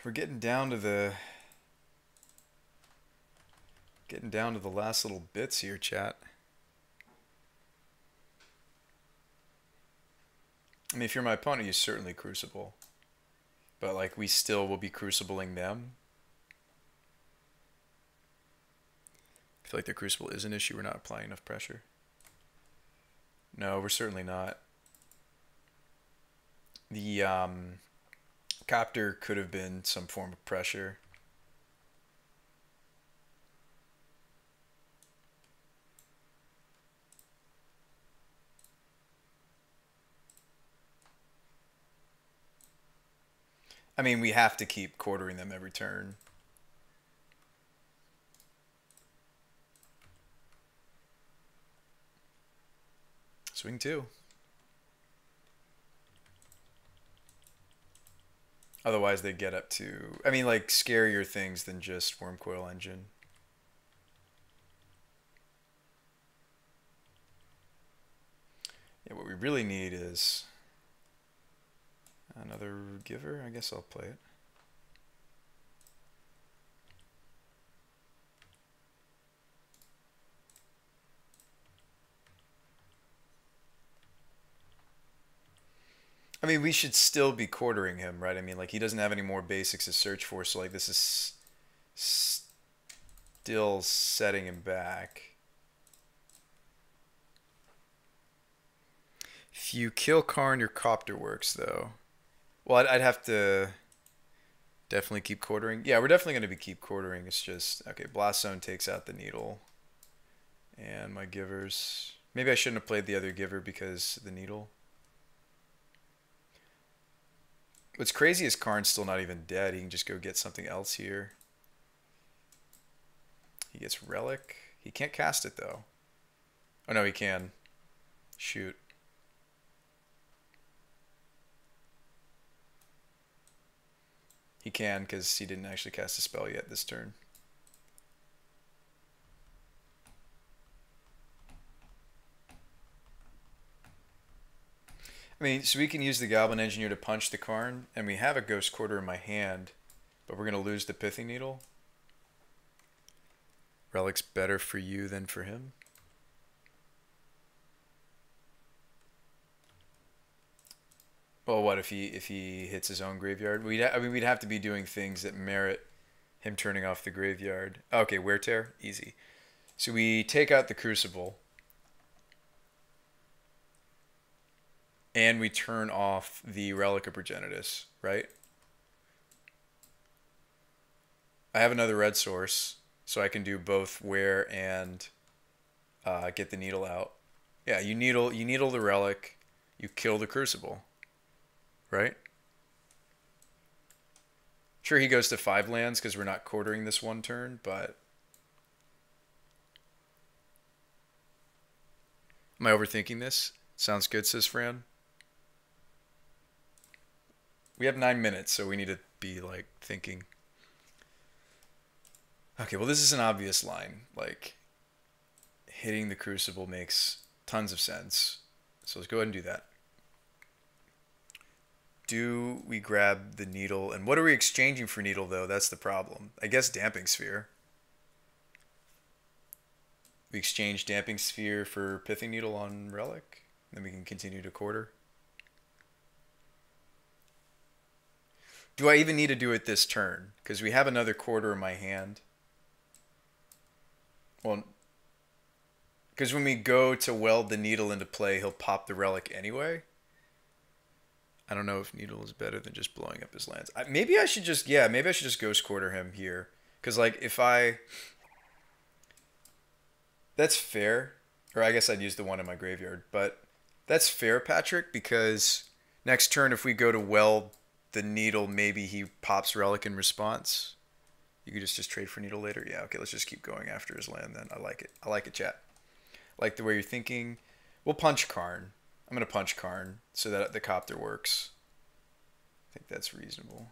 We're getting down to the last little bits here, chat. I mean, if you're my opponent, you certainly crucible. But like we still will be crucibling them. I feel like the crucible is an issue. We're not applying enough pressure. No, we're certainly not. The copter could have been some form of pressure. I mean, we have to keep quartering them every turn. Swing 2. Otherwise, they get up to, I mean, like, scarier things than just Worm Coil Engine. Yeah, what we really need is another giver. I guess I'll play it. I mean, we should still be quartering him, right? I mean, like, he doesn't have any more basics to search for, so, like, this is still setting him back. If you kill Karn, your copter works, though. Well, I'd have to definitely keep quartering. Yeah, we're definitely going to be keep quartering. It's just, okay, Blast Zone takes out the needle. And my givers. Maybe I shouldn't have played the other giver because the needle. What's crazy is Karn's still not even dead. He can just go get something else here. He gets Relic. He can't cast it, though. Oh, no, he can. Shoot. He can, because he didn't actually cast a spell yet this turn. I mean, so we can use the Goblin Engineer to punch the Karn, and we have a Ghost Quarter in my hand, but we're going to lose the Pithing Needle. Relic's better for you than for him. Well, what if he hits his own graveyard? I mean, we'd have to be doing things that merit him turning off the graveyard. Okay, Wear Tear, easy. So we take out the Crucible. And we turn off the Relic of Progenitus, right? I have another red source, so I can do both Wear and get the needle out. Yeah, you needle the Relic, you kill the Crucible, right? Sure, he goes to 5 lands because we're not quartering this one turn, but am I overthinking this? Sounds good, says Fran. We have 9 minutes, so we need to be, like, thinking. Okay, well, this is an obvious line. Like, hitting the Crucible makes tons of sense. So let's go ahead and do that. Do we grab the needle? And what are we exchanging for needle, though? That's the problem. I guess Damping Sphere. We exchange Damping Sphere for Pithing Needle on Relic. Then we can continue to quarter. Do I even need to do it this turn? Because we have another quarter in my hand. Well, because when we go to weld the needle into play, he'll pop the relic anyway. I don't know if needle is better than just blowing up his lands. Maybe I should just, yeah, maybe I should just ghost quarter him here. Because, like, if I... That's fair. Or I guess I'd use the one in my graveyard. But that's fair, Patrick, because next turn if we go to weld the needle, maybe he pops relic in response. You could just trade for needle later. Yeah, okay, let's just keep going after his land then. I like it. I like it, chat. I like the way you're thinking. We'll punch Karn. I'm going to punch Karn so that the copter works. I think that's reasonable.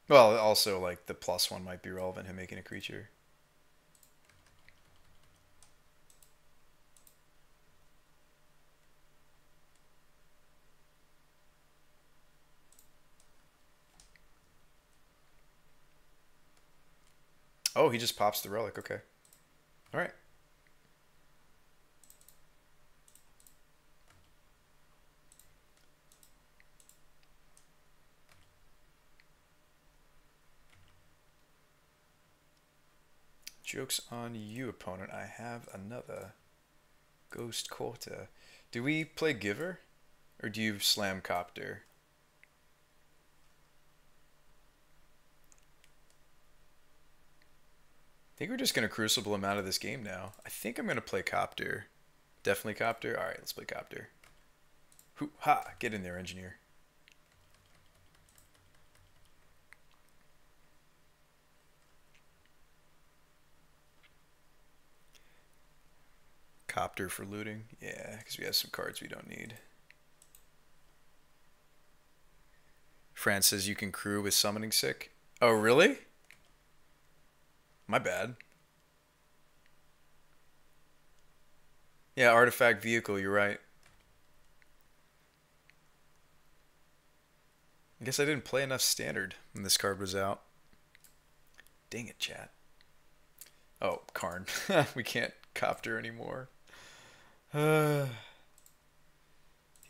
Well, also, like, the +1 might be relevant, him making a creature. Oh, he just pops the relic. Okay. All right. Joke's on you, opponent. I have another Ghost Quarter. Do we play Giver? Or do you slam Copter? I think we're just going to Crucible him out of this game now. I think I'm going to play Copter. Definitely Copter? Alright, let's play Copter. Ha! Get in there, Engineer. Copter for looting? Yeah, because we have some cards we don't need. Fran says you can crew with Summoning Sick. Oh, really? My bad. Yeah, Artifact Vehicle, you're right. I guess I didn't play enough Standard when this card was out. Dang it, chat. Oh, Karn. We can't Copter anymore. He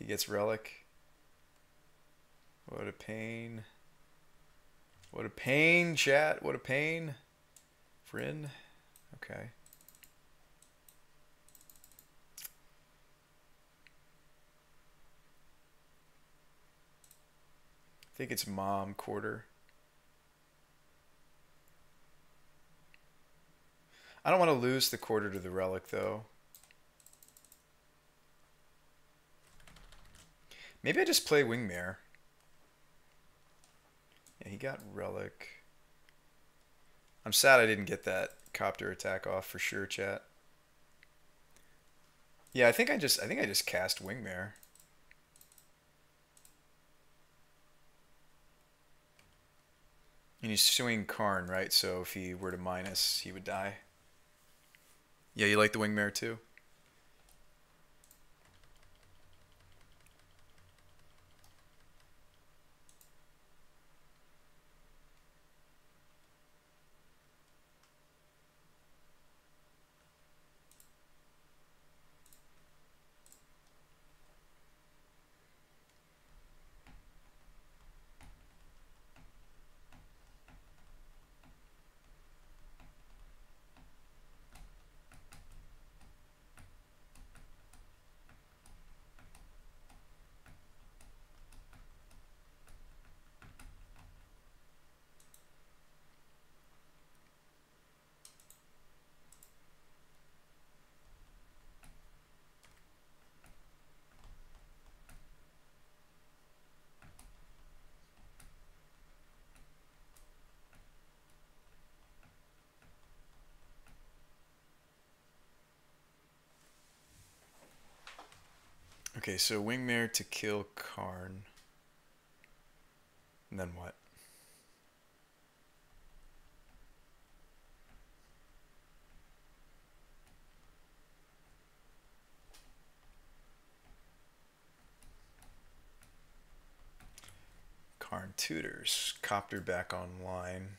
gets Relic. What a pain. What a pain, chat. What a pain. Friend. Okay. I think it's Mom Quarter. I don't want to lose the quarter to the Relic, though. Maybe I just play Wingmare. Yeah, he got Relic. I'm sad I didn't get that Copter attack off for sure, chat. Yeah, I think I just cast Wingmare. And he's swinging Karn, right? So if he were to minus, he would die. Yeah, you like the Wingmare too? Okay, so Wingmare to kill Karn. And then what? Karn tutors. Copter back online.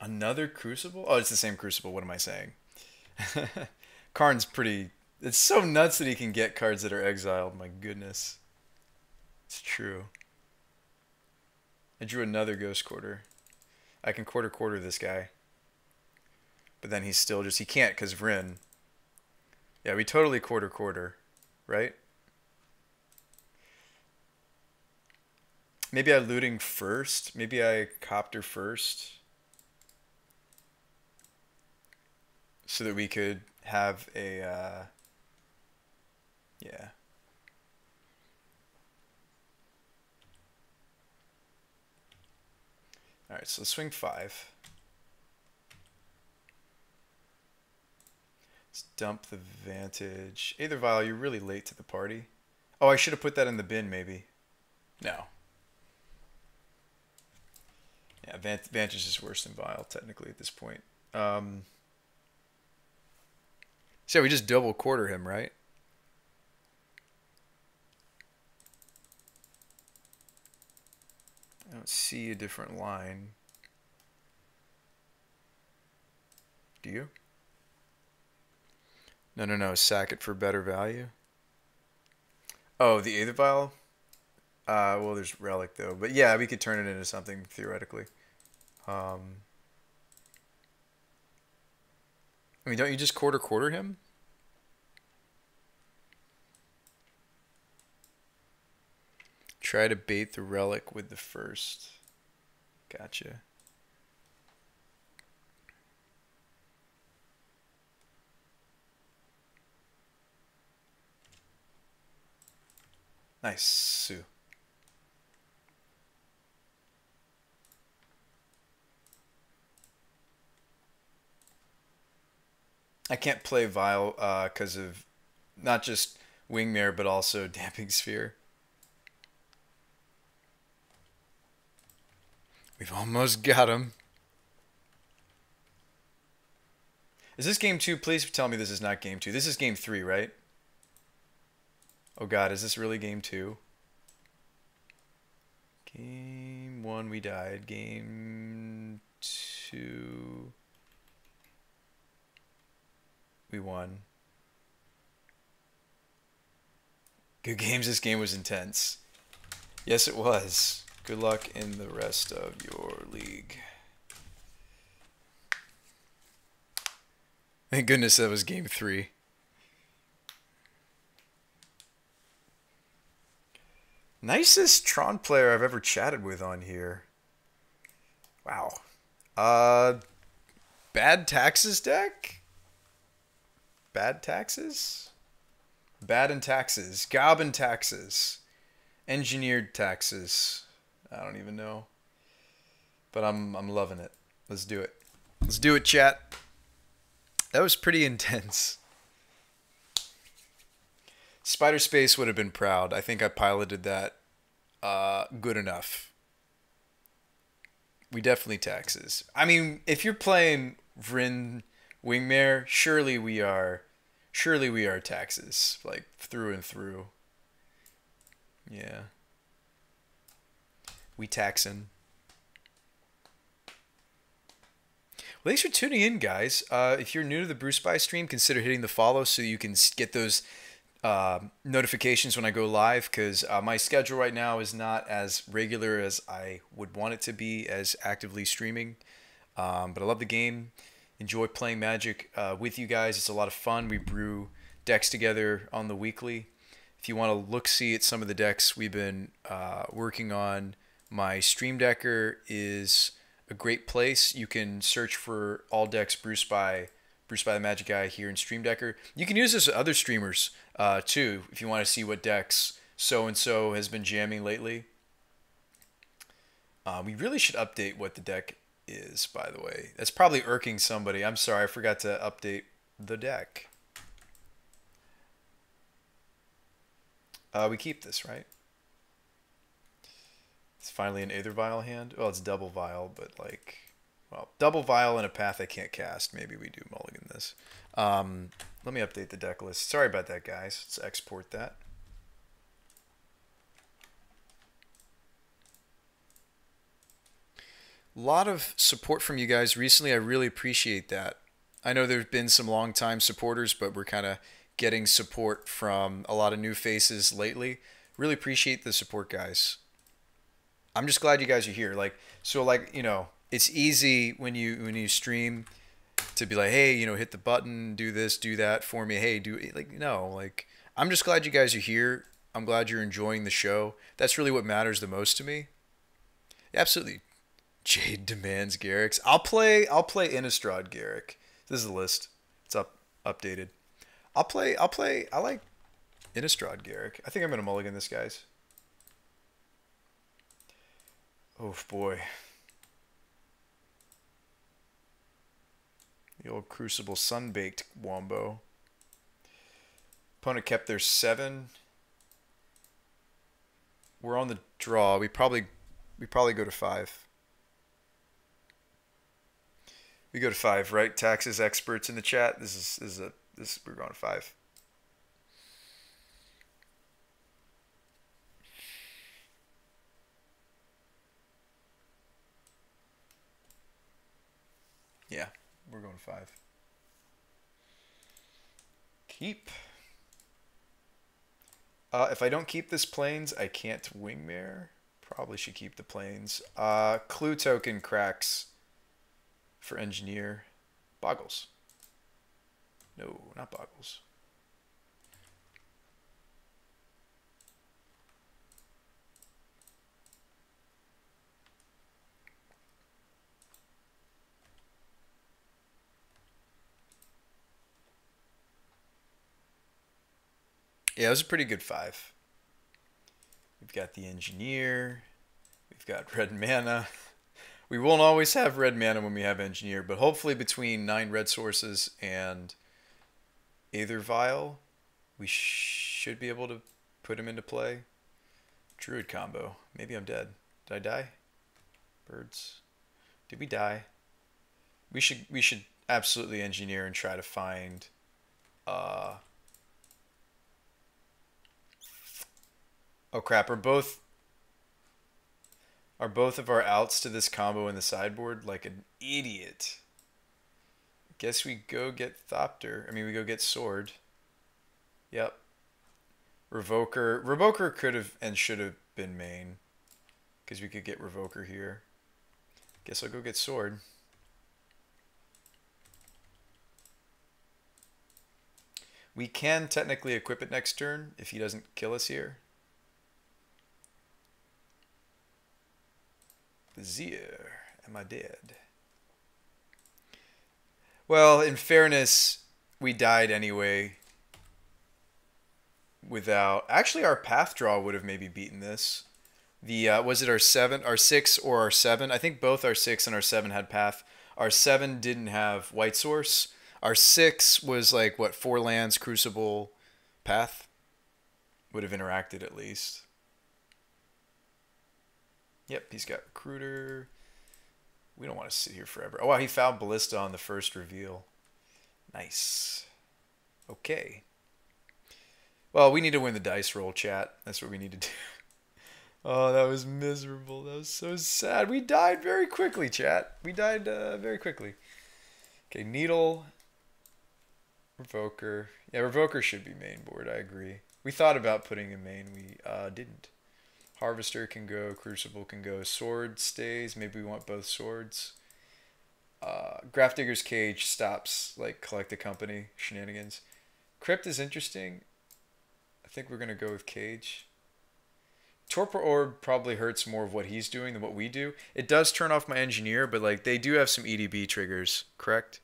Another Crucible? Oh, it's the same Crucible. What am I saying? Karn's pretty It's so nuts that he can get cards that are exiled. My goodness. It's true. I drew another Ghost Quarter. I can quarter this guy. But then he's still just... He can't because of Rin. Yeah, we totally quarter, right? Maybe I looting first. Maybe I copter first. So that we could have a... yeah. Alright, so let's swing 5. Let's dump the Vantage. Aether Vial, you're really late to the party. Oh, I should have put that in the bin, maybe. No. Yeah, Vantage is worse than Vial, technically, at this point. So yeah, we just double quarter him, right? I don't see a different line. Do you? No. Sack it for better value. Oh, the Aether Vial? Well, there's Relic, though. But yeah, we could turn it into something, theoretically. I mean, don't you just quarter him? Try to bait the Relic with the first. Gotcha. Nice, Sue. I can't play Vial because of not just Wingmare, but also Damping Sphere. We've almost got him. Is this game 2? Please tell me this is not game 2. This is game 3, right? Oh god, is this really game 2? Game 1 we died. Game 2 we won. Good games. This game was intense. Yes, it was. Good luck in the rest of your league. Thank goodness that was game 3. Nicest Tron player I've ever chatted with on here. Wow. Bad Taxes deck? Bad Taxes? Bad and Taxes. Gob and Taxes. Engineered Taxes. I don't even know. But I'm loving it. Let's do it. Let's do it, chat. That was pretty intense. Spider Space would have been proud. I think I piloted that good enough. We definitely Taxes. I mean, if you're playing Vryn Wingmare, surely we are Taxes, like through and through. Yeah. We taxin'. Well, thanks for tuning in, guys. If you're new to the BrewSpy stream, consider hitting the follow so you can get those notifications when I go live, because my schedule right now is not as regular as I would want it to be as actively streaming. But I love the game. Enjoy playing Magic with you guys. It's a lot of fun. We brew decks together on the weekly. If you want to look-see at some of the decks we've been working on, my Stream Decker is a great place. You can search for all decks BrewSpytheMagicGuy here in Stream Decker. You can use this with other streamers too, if you want to see what decks so-and-so has been jamming lately. We really should update what the deck is, by the way. That's probably irking somebody. I'm sorry, I forgot to update the deck. We keep this, right? It's finally an Aether Vial hand. Well, it's double Vial, but like, well, double Vial and a path I can't cast. Maybe we do mulligan this. Let me update the deck list. Sorry about that, guys. Let's export that. A lot of support from you guys recently. I really appreciate that. I know there's been some long-time supporters, but we're kind of getting support from a lot of new faces lately. Really appreciate the support, guys. I'm just glad you guys are here. Like, so like, you know, it's easy when you stream to be like, hey, you know, hit the button, do this, do that for me. Hey, do like, no, like, I'm just glad you guys are here. I'm glad you're enjoying the show. That's really what matters the most to me. Absolutely. Jade demands Garrick's. I'll play Innistrad Garrick. This is the list. It's updated. I like Innistrad Garrick. I think I'm gonna mulligan this, guys. Oh boy. The old Crucible Sunbaked Wombo. Opponent kept their 7. We're on the draw. We probably go to 5. We go to 5, right? Taxes experts in the chat. We're going to 5. Yeah, we're going to 5. Keep. If I don't keep this planes, I can't Wingmare. Probably should keep the planes. Clue token cracks for engineer. Boggles. No, not Boggles. Yeah, it was a pretty good 5. We've got the engineer. We've got red mana. We won't always have red mana when we have engineer, but hopefully between 9 red sources and Aether Vial, we should be able to put him into play. Druid combo. Maybe I'm dead. Did I die? Birds. Did we die? We should absolutely engineer and try to find oh crap, are both of our outs to this combo in the sideboard like an idiot? Guess we go get Thopter. I mean, we go get Sword. Yep. Revoker. Revoker could have and should have been main. Because we could get Revoker here. Guess I'll go get Sword. We can technically equip it next turn if he doesn't kill us here. Vizier, am I dead? Well, in fairness, we died anyway. Without actually, our path draw would have maybe beaten this. The was it our 7, our 6, or our 7? I think both our 6 and our 7 had path. Our 7 didn't have white source. Our 6 was like what, 4 lands, Crucible, path. Would have interacted at least. Yep, he's got Recruiter. We don't want to sit here forever. Oh, wow, he fouled Ballista on the first reveal. Nice. Okay. Well, we need to win the dice roll, chat. That's what we need to do. Oh, that was miserable. That was so sad. We died very quickly, chat. We died very quickly. Okay, Needle. Revoker. Yeah, Revoker should be main board. I agree. We thought about putting him main. We didn't. Harvester can go. Crucible can go. Sword stays. Maybe we want both swords. Grafdigger's Cage stops like collect the company shenanigans. Crypt is interesting. I think we're going to go with Cage. Torpor Orb probably hurts more of what he's doing than what we do. It does turn off my engineer, but like they do have some EDB triggers, correct?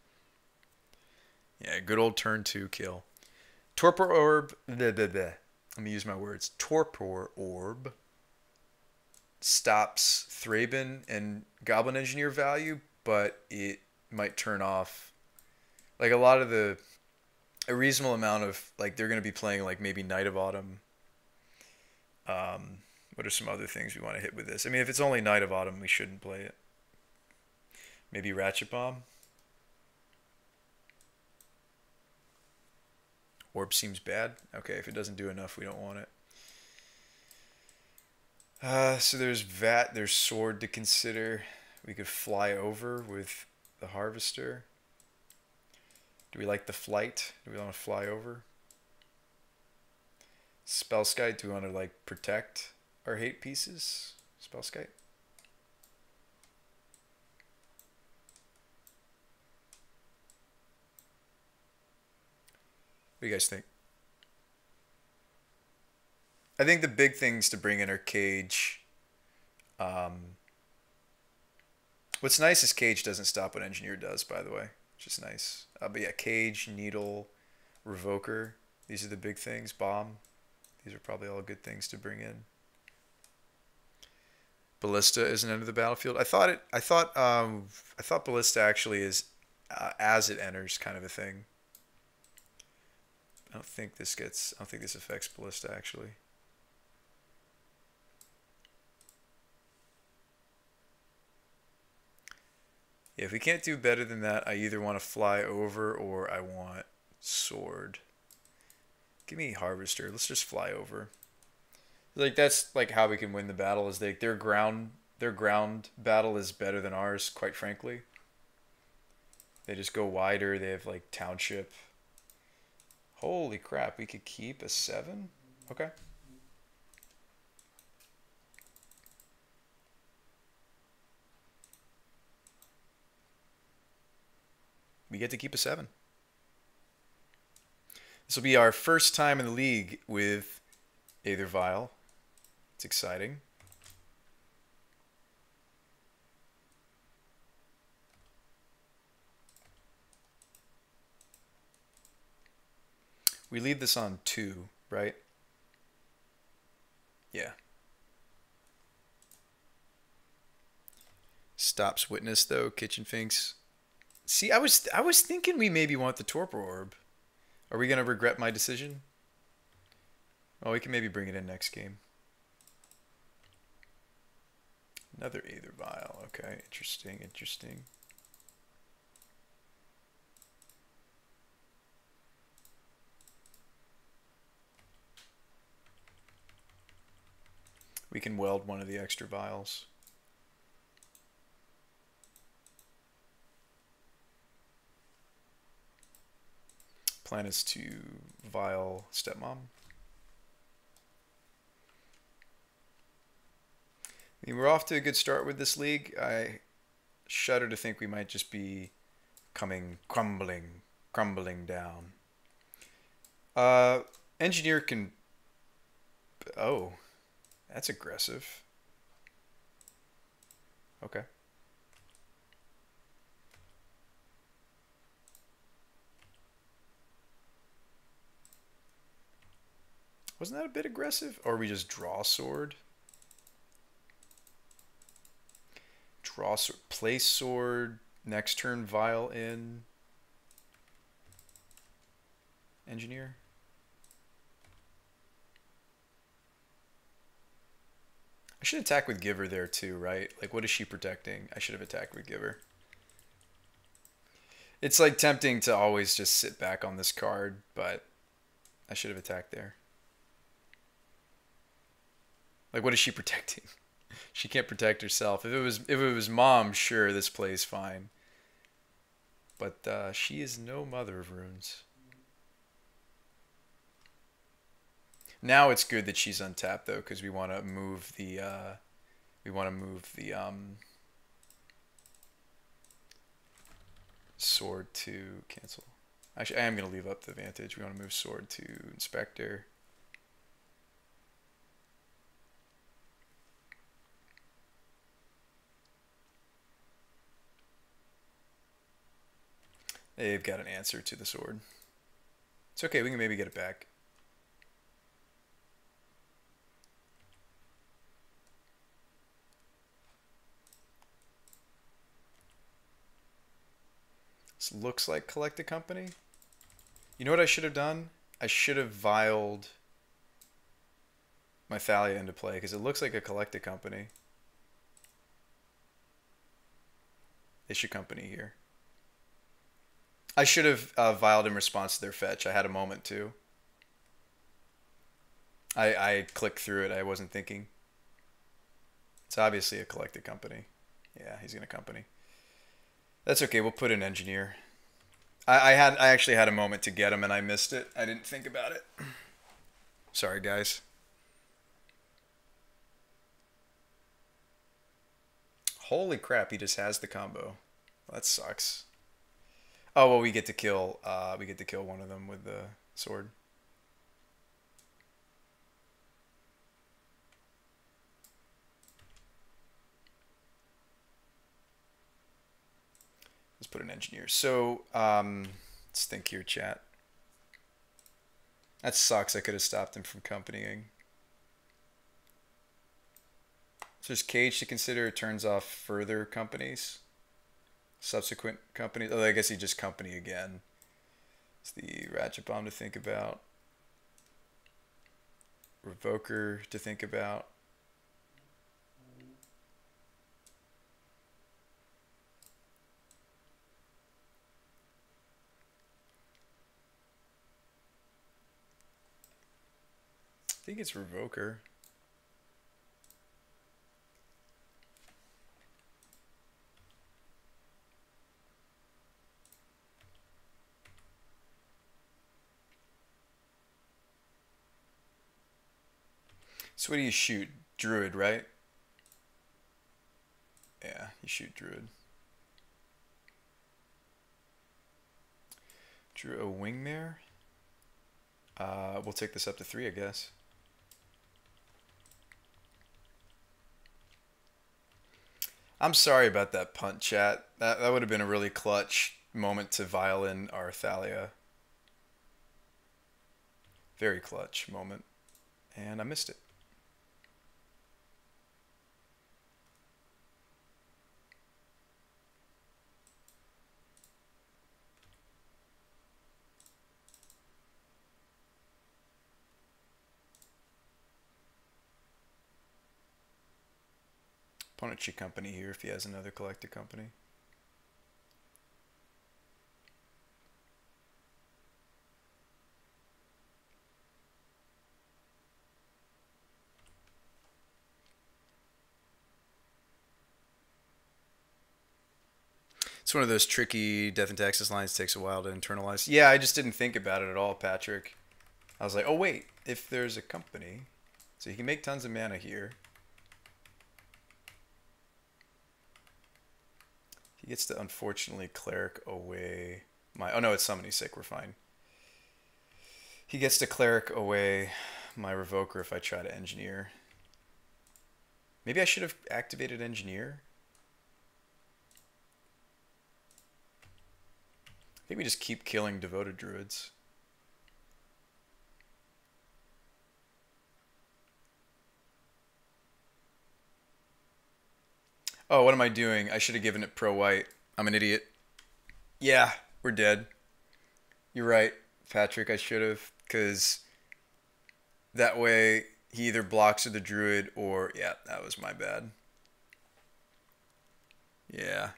Yeah, good old turn 2 kill. Torpor Orb. Let me use my words. Torpor Orb stops Thraben and Goblin Engineer value, but it might turn off like a reasonable amount of like they're going to be playing like maybe Night of Autumn. What are some other things we want to hit with this? I mean, if it's only Night of Autumn, we shouldn't play it. Maybe Ratchet Bomb. Orb seems bad. Okay, if it doesn't do enough, we don't want it. So there's Vat, there's Sword to consider. We could fly over with the Harvester. Do we like the flight? Do we want to fly over? Spellskite, do we want to like protect our hate pieces? Spellskite? What do you guys think? I think the big things to bring in are Cage. What's nice is Cage doesn't stop what Engineer does, by the way, which is nice. But yeah, Cage, Needle, Revoker. These are the big things. Bomb. These are probably all good things to bring in. Ballista isn't under the battlefield. I thought Ballista actually is as it enters kind of a thing. I don't think this affects Ballista actually. Yeah, if we can't do better than that, I either want to fly over or I want sword. Give me Harvester. Let's just fly over. Like that's like how we can win the battle is their ground battle is better than ours, quite frankly. They just go wider, they have like township. Holy crap, we could keep a 7? Okay. We get to keep a 7. This will be our first time in the league with Aether Vial. It's exciting. We leave this on 2, right? Yeah. Stops Witness though, Kitchen Finks. See, I was thinking we maybe want the Torpor Orb. Are we gonna regret my decision? Oh, we can maybe bring it in next game. Another Aether Vial. Okay, interesting, interesting. We can weld one of the extra vials. Plan is to vial Stepmom. I mean, we're off to a good start with this league. I shudder to think we might just be crumbling down. Engineer can... Oh, that's aggressive. Okay. Wasn't that a bit aggressive? Or we just draw sword? Draw sword, place sword, next turn vial in. Engineer. I should attack with Giver there too, right? Like what is she protecting? I should have attacked with Giver. It's like tempting to always just sit back on this card, but I should have attacked there. Like what is she protecting? She can't protect herself. If it was Mom, sure, this plays fine. But she is no mother of runes. Now it's good that she's untapped though, because we want to move the sword to cancel. Actually, I am gonna leave up the Vantage. We want to move sword to Inspector. They've got an answer to the sword. It's okay, we can maybe get it back. This looks like Collect a Company. You know what I should have done? I should have vialed my Thalia into play, because it looks like a Collect a Company. Issue Company here. I should have vialed in response to their fetch. I had a moment too. I clicked through it. I wasn't thinking. It's obviously a Collected Company. Yeah, he's gonna company. That's okay. We'll put an Engineer. I actually had a moment to get him and I missed it. I didn't think about it. Sorry, guys. Holy crap, he just has the combo. That sucks. Oh, well, we get to kill one of them with the sword. Let's put an engineer. So, let's think here, chat. That sucks. I could have stopped him from companying. So there's Cage to consider. It turns off further companies. Subsequent companies. Oh, I guess he just company again. It's the Ratchet Bomb to think about. Revoker to think about. I think it's Revoker. So what do you shoot? Druid, right? Yeah, you shoot Druid. Drew a Wingmare. We'll take this up to 3, I guess. I'm sorry about that punt, chat. That would have been a really clutch moment to violin our Thalia. Very clutch moment. And I missed it. Opponent should company here if he has another collector company. It's one of those tricky Death and Taxes lines, takes a while to internalize. Yeah, I just didn't think about it at all, Patrick. I was like, oh wait, if there's a company, so he can make tons of mana here. He gets to unfortunately cleric away my, oh no, it's summoning sick, we're fine. He gets to cleric away my Revoker if I try to engineer. Maybe I should have activated engineer. I think we just keep killing devoted druids. Oh, what am I doing? I should have given it pro white. I'm an idiot. Yeah, we're dead. You're right, Patrick. I should have, because that way he either blocks with the druid or, yeah, that was my bad. Yeah.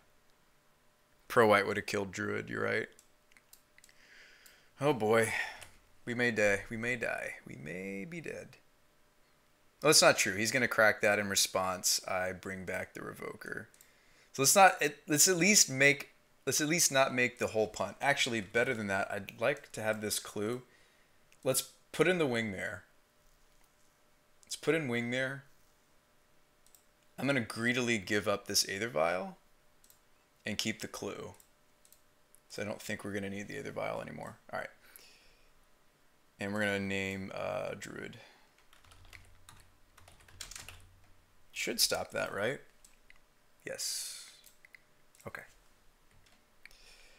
Pro white would have killed druid, you're right. Oh boy. We may die. We may die. We may be dead. Well, that's not true. He's going to crack that in response. I bring back the Revoker. So let's at least not make the whole punt. Actually, better than that, I'd like to have this clue. Let's put in the Wingmare. Let's put in Wingmare. I'm going to greedily give up this Aether Vial and keep the clue. So I don't think we're going to need the Aether Vial anymore. All right. And we're going to name Druid. Should stop that, right? Yes. Okay.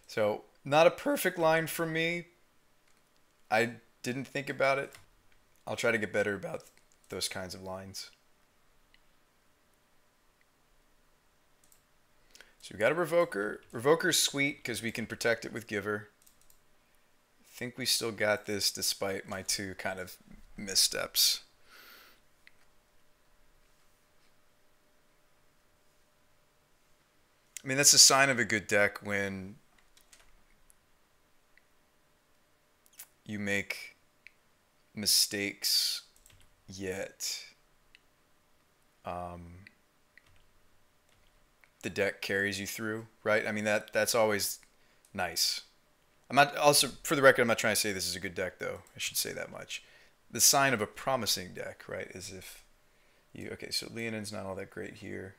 So, not a perfect line for me. I didn't think about it. I'll try to get better about those kinds of lines. So we got a Revoker. Revoker's sweet because we can protect it with Giver. I think we still got this despite my 2 kind of missteps. I mean, that's a sign of a good deck when you make mistakes yet the deck carries you through, right? I mean, that's always nice. I'm not, also, for the record, I'm not trying to say this is a good deck, though. I should say that much. the sign of a promising deck, right? Is if you okay. So Leonin's not all that great here.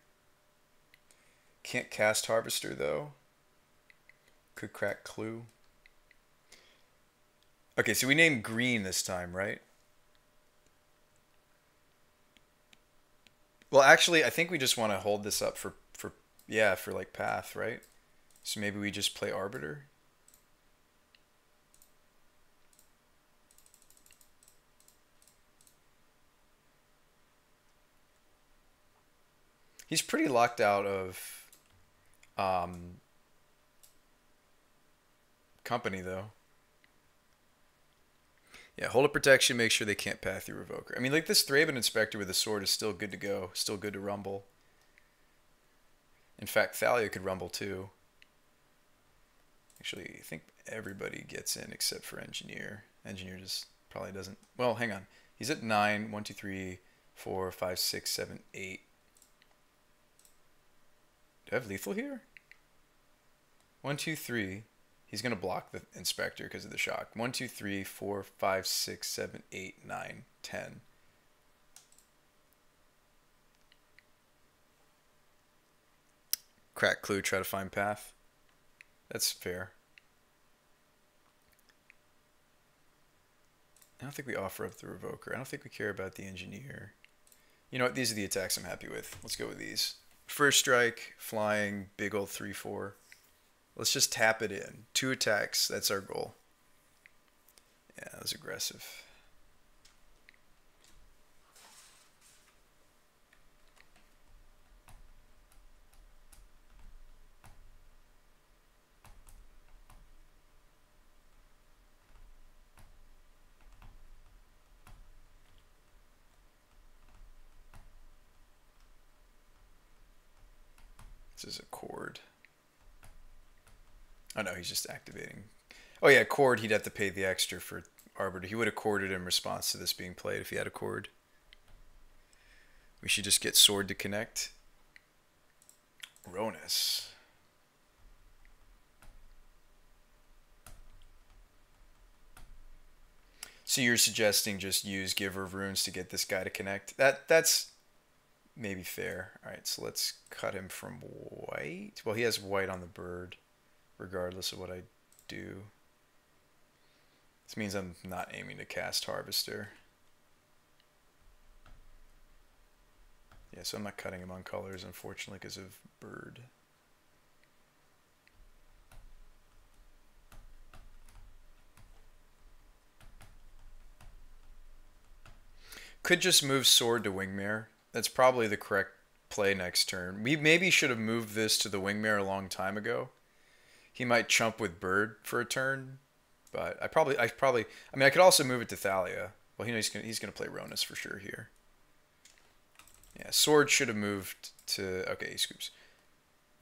Can't cast Harvester though. Could crack Clue. Okay, so we named green this time, right? Well, actually, I think we just want to hold this up for yeah, for like path, right? So maybe we just play Arbiter. He's pretty locked out of company though. Yeah, hold up protection, make sure they can't path your Revoker. I mean, like this Thraben Inspector with a sword is still good to go, still good to rumble. In fact, Thalia could rumble too. Actually, I think everybody gets in except for Engineer. Engineer just probably doesn't. Well, hang on. He's at 9. 1, 2, 3, 4, 5, 6, 7, 8. Do I have lethal here? 1, 2, 3. He's going to block the Inspector because of the shock. 1, 2, 3, 4, 5, 6, 7, 8, 9, 10. Crack Clue, try to find path. That's fair. I don't think we offer up the Revoker. I don't think we care about the Engineer. You know what? These are the attacks I'm happy with. Let's go with these. First strike, flying, big old 3/4. Let's just tap it in. 2 attacks. That's our goal. Yeah, that was aggressive. This is a cord. Oh no, he's just activating. Oh yeah, cord, he'd have to pay the extra for Arbiter. He would have corded in response to this being played if he had a cord. We should just get sword to connect. Ronus. So you're suggesting just use Giver of Runes to get this guy to connect? That's maybe fair. Alright, so let's cut him from white. Well, he has white on the bird, regardless of what I do. This means I'm not aiming to cast Harvester. Yeah, so I'm not cutting him on colors, unfortunately, because of bird. Could just move sword to Wingmare. That's probably the correct play next turn. We maybe should have moved this to the Wingmare a long time ago. He might chump with bird for a turn, but I mean, I could also move it to Thalia. Well, you know, he's gonna play Ronus for sure here. Yeah, sword should have moved to. Okay, he scoops.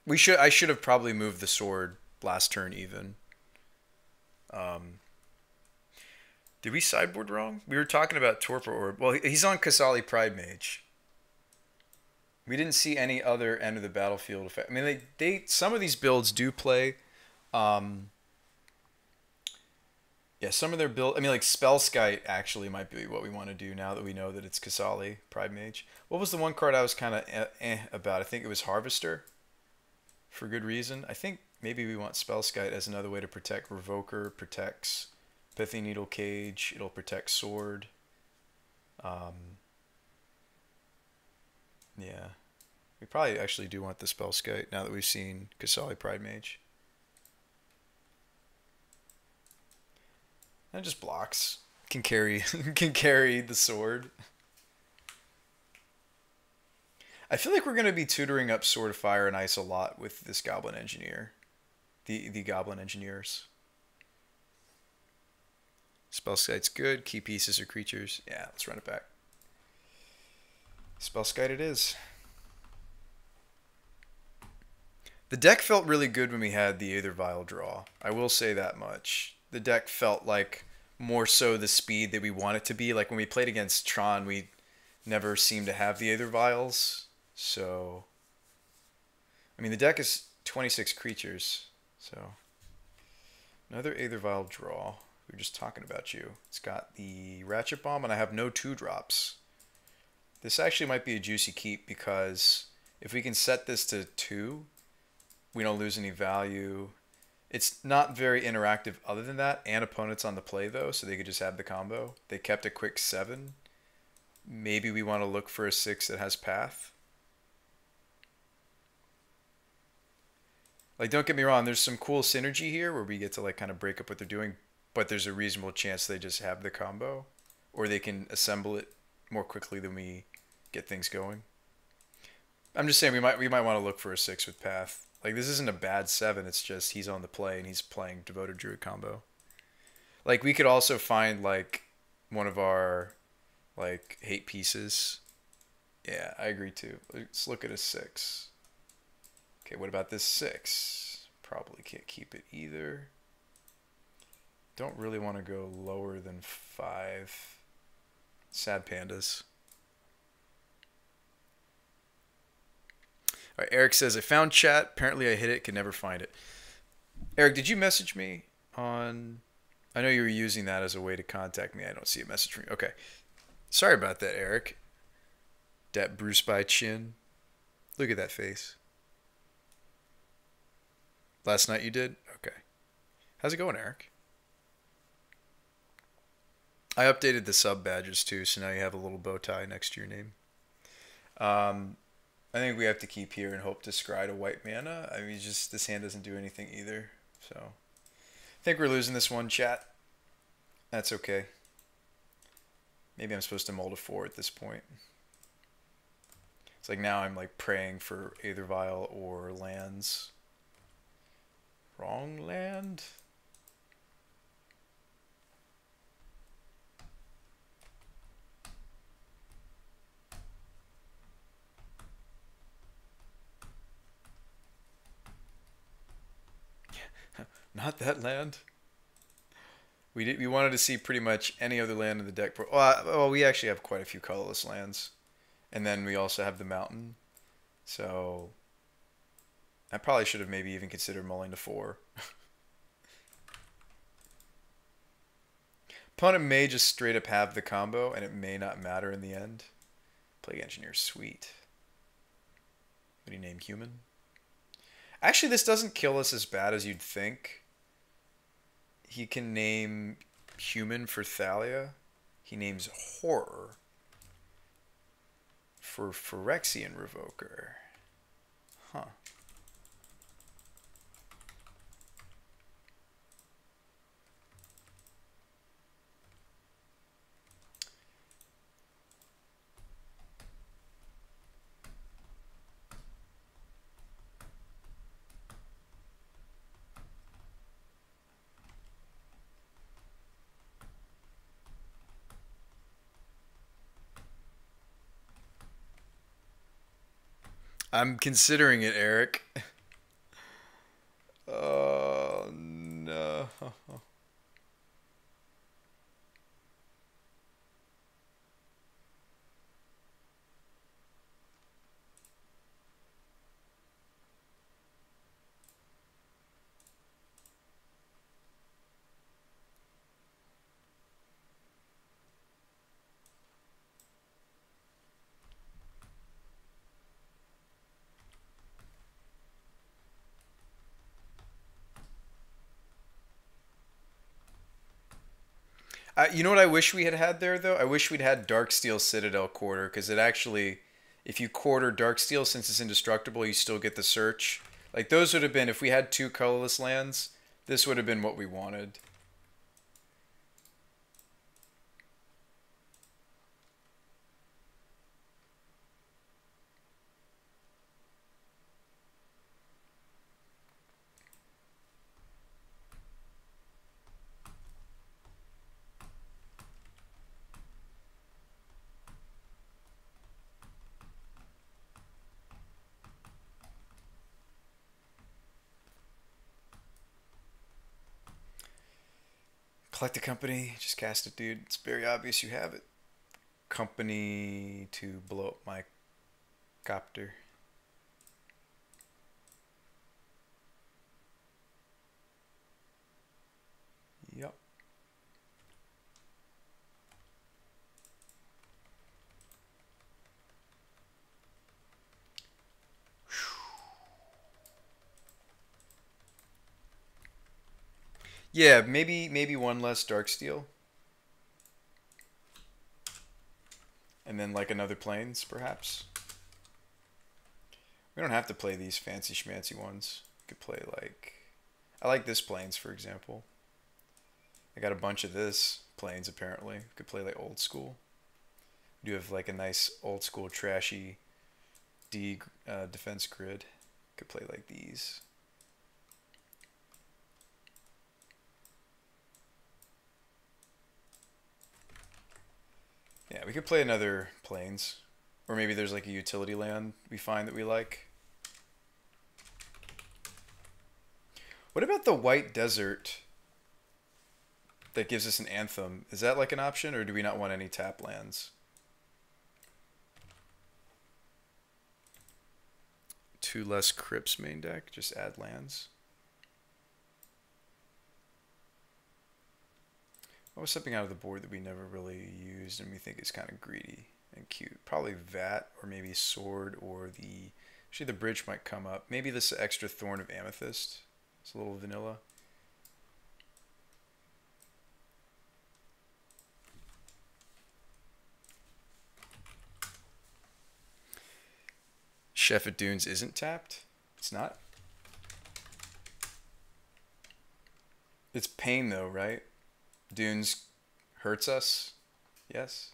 I should have probably moved the sword last turn even. Did we sideboard wrong? We were talking about Torpor Orb. Well, he's on Kasali Pride Mage. We didn't see any other end of the battlefield effect. I mean, some of these builds do play. Yeah, some of their build. I mean, like Spellskite actually might be what we want to do now that we know that it's Kasali Pride Mage. What was the one card I was kind of about? I think it was Harvester. For good reason. I think maybe we want Spellskite as another way to protect Revoker. Protects Pithy Needle Cage. It'll protect Sword. Yeah. We probably actually do want the Spellskite now that we've seen Kasali Pride Mage. And it just blocks. Can carry can carry the sword. I feel like we're gonna be tutoring up Sword of Fire and Ice a lot with this Goblin Engineer. The Goblin Engineers. Spellskite's good. Key pieces or creatures. Yeah, let's run it back. Spellskite it is. The deck felt really good when we had the Aether Vial draw. I will say that much. The deck felt like more so the speed that we want it to be. Like when we played against Tron, we never seemed to have the Aether Vials. So, I mean, the deck is 26 creatures. So, another Aether Vial draw. We were just talking about you. It's got the Ratchet Bomb, and I have no 2-drops. This actually might be a juicy keep because if we can set this to 2, we don't lose any value. It's not very interactive other than that, and opponents on the play though, so they could just have the combo. They kept a quick 7. Maybe we want to look for a 6 that has path. Like, don't get me wrong, there's some cool synergy here where we get to like kind of break up what they're doing, but there's a reasonable chance they just have the combo, or they can assemble it more quickly than we get things going. I'm just saying we might want to look for a 6 with path. Like, this isn't a bad 7, it's just he's on the play and he's playing Devoted Druid combo. Like, we could also find like one of our like hate pieces. Yeah, I agree too. Let's look at a 6. Okay, what about this 6? Probably can't keep it either. Don't really want to go lower than 5. Sad pandas. All right, Eric says, I found chat. Apparently I hit it, can never find it. Eric, did you message me on... I know you were using that as a way to contact me. I don't see a message from you. Okay. Sorry about that, Eric. That BrewSpy chin. Look at that face. Last night you did? Okay. How's it going, Eric? I updated the sub badges too, so now you have a little bow tie next to your name. I think we have to keep here and hope to scry to white mana. I mean, just this hand doesn't do anything either. So I think we're losing this one, chat. That's okay. Maybe I'm supposed to mold a 4 at this point. It's like now I'm like praying for Aether Vial or lands. Wrong land? Not that land. We wanted to see pretty much any other land in the deck. Well, we actually have quite a few colorless lands. And then we also have the mountain. So I probably should have maybe even considered mulling to 4. Opponent may just straight up have the combo, and it may not matter in the end. Plague Engineer, sweet. What do you name? Human? Actually, this doesn't kill us as bad as you'd think. He can name Human for Thalia. He names Horror for Phyrexian Revoker. Huh. I'm considering it, Eric. Oh, no. You know what I wish we had had there, though? I wish we'd had Darksteel Citadel Quarter, because it actually, if you quarter Darksteel, since it's indestructible, you still get the search. Like, those would have been, if we had 2 colorless lands, this would have been what we wanted. Collect a company, just cast it, dude. It's very obvious you have it. Company to blow up my copter. Yup. Yeah, maybe one less Darksteel, and then like another Plains, perhaps. We don't have to play these fancy schmancy ones. We could play like, I like this Plains, for example. I got a bunch of this Plains apparently. We could play like old school. We do have like a nice old school trashy D defense grid. Could play like these. Yeah, we could play another Plains. Or maybe there's like a utility land we find that we like. What about the White Desert that gives us an Anthem? Is that like an option, or do we not want any tap lands? Two less Crypts main deck, just add lands. What was something out of the board that we never really used and we think is kind of greedy and cute? Probably Vat, or maybe Sword, or the... Actually, the bridge might come up. Maybe this extra Thorn of Amethyst. It's a little vanilla. Chef at Dunes isn't tapped? It's not? It's pain though, right? Dunes hurts us? Yes?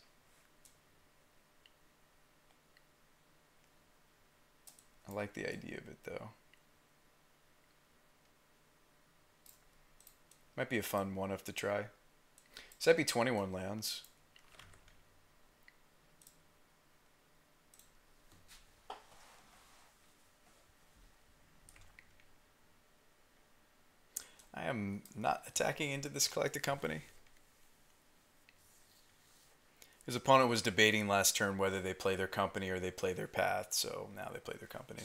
I like the idea of it though. Might be a fun one-off to try. So that'd be 21 lands. I am not attacking into this collected company. His opponent was debating last turn whether they play their company or they play their path, so now they play their company.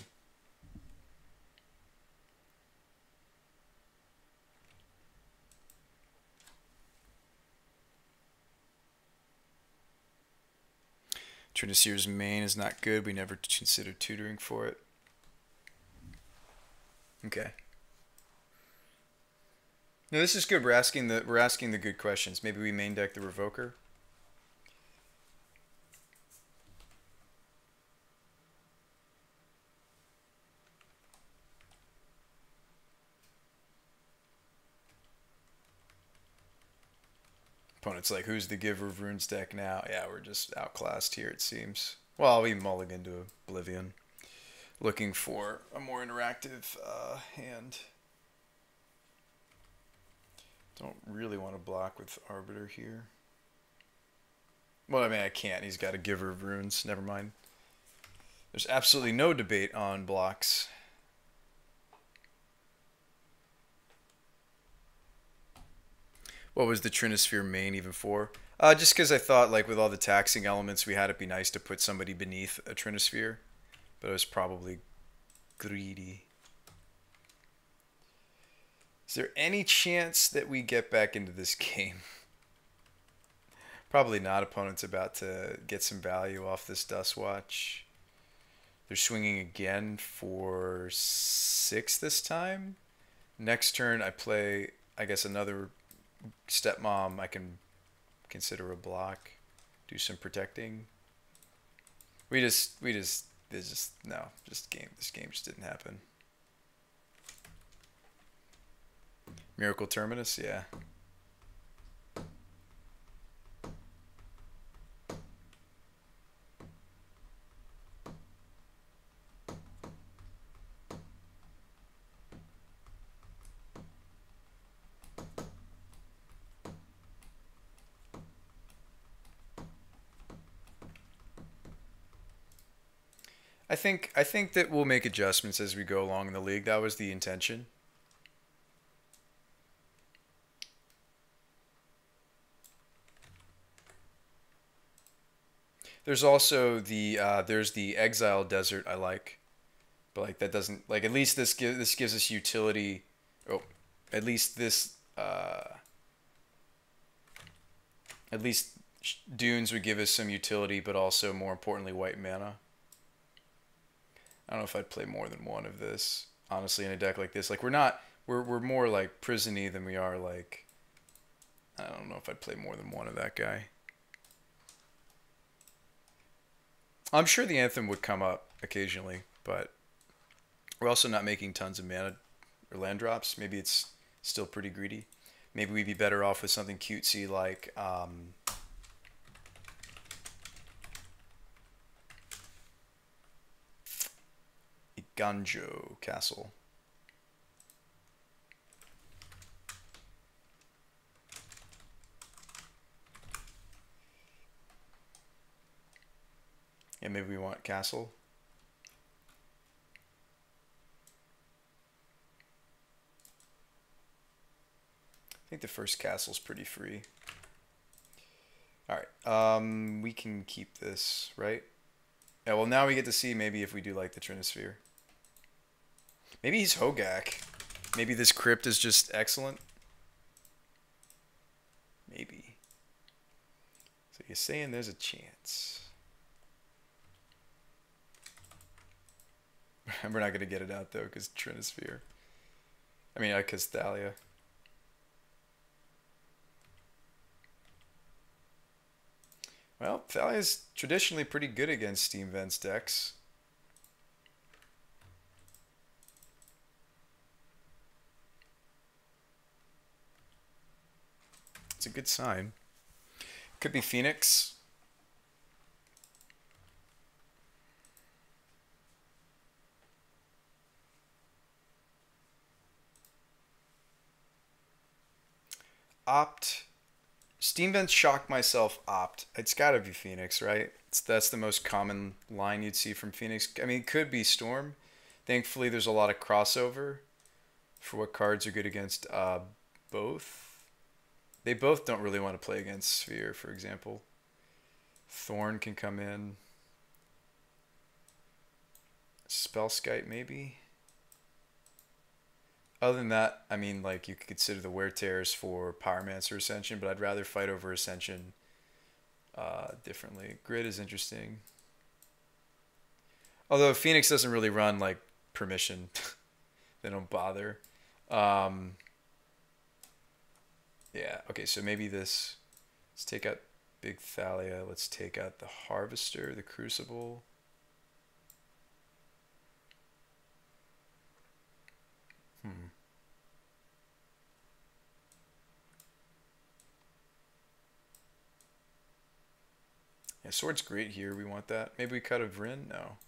Trinasir's main is not good. We never considered tutoring for it. Okay. No, this is good. We're asking the good questions. Maybe we main deck the Revoker. Opponent's like, who's the giver of runes deck now? Yeah, we're just outclassed here, it seems. Well, we mulligan to Oblivion. Looking for a more interactive hand. Don't really want to block with Arbiter here. Well, I mean, I can't. He's got a giver of runes. Never mind. There's absolutely no debate on blocks. What was the Trinisphere main even for? Just because I thought, like, with all the taxing elements we had, it'd be nice to put somebody beneath a Trinisphere. But it was probably greedy. Is there any chance that we get back into this game? Probably not. Opponent's about to get some value off this Dust Watch. They're swinging again for 6 this time. Next turn I play, I guess, another Stepmom. I can consider a block. Do some protecting. This game just didn't happen. Miracle Terminus, yeah. I think that we'll make adjustments as we go along in the league. That was the intention. There's also the there's the Exile Desert I like, but like that doesn't like at least this gives us utility. Oh, at least this at least Dunes would give us some utility, but also more importantly white mana. I don't know if I'd play more than one of this honestly in a deck like this. Like we're not We're more like prison-y than we are like. I don't know if I'd play more than one of that guy. I'm sure the Anthem would come up occasionally, but we're also not making tons of mana or land drops. Maybe it's still pretty greedy. Maybe we'd be better off with something cutesy like Ganjo Castle. Yeah, maybe we want Castle. I think the first castle's pretty free. Alright, we can keep this, right? Yeah, well now we get to see maybe if we do like the Trinisphere. Maybe he's Hogak. Maybe this crypt is just excellent. Maybe. So you're saying there's a chance. We're not going to get it out though because Trinisphere. I mean, because Thalia. Well, Thalia's traditionally pretty good against Steam Vents decks. It's a good sign. Could be Phoenix. Opt. Steam Vents Shock Myself Opt. It's got to be Phoenix, right? That's the most common line you'd see from Phoenix. I mean, it could be Storm. Thankfully, there's a lot of crossover for what cards are good against both. They both don't really want to play against Sphere, for example. Thorn can come in. Spellskite, maybe? Other than that, I mean, like, you could consider the Wear Tears for Pyromancer Ascension, but I'd rather fight over Ascension differently. Grid is interesting. Although Phoenix doesn't really run, like, Permission. They don't bother. Yeah, okay, so maybe this... Let's take out Big Thalia. Let's take out the Harvester, the Crucible. Yeah, Sword's great here. We want that. Maybe we cut a Vryn? No.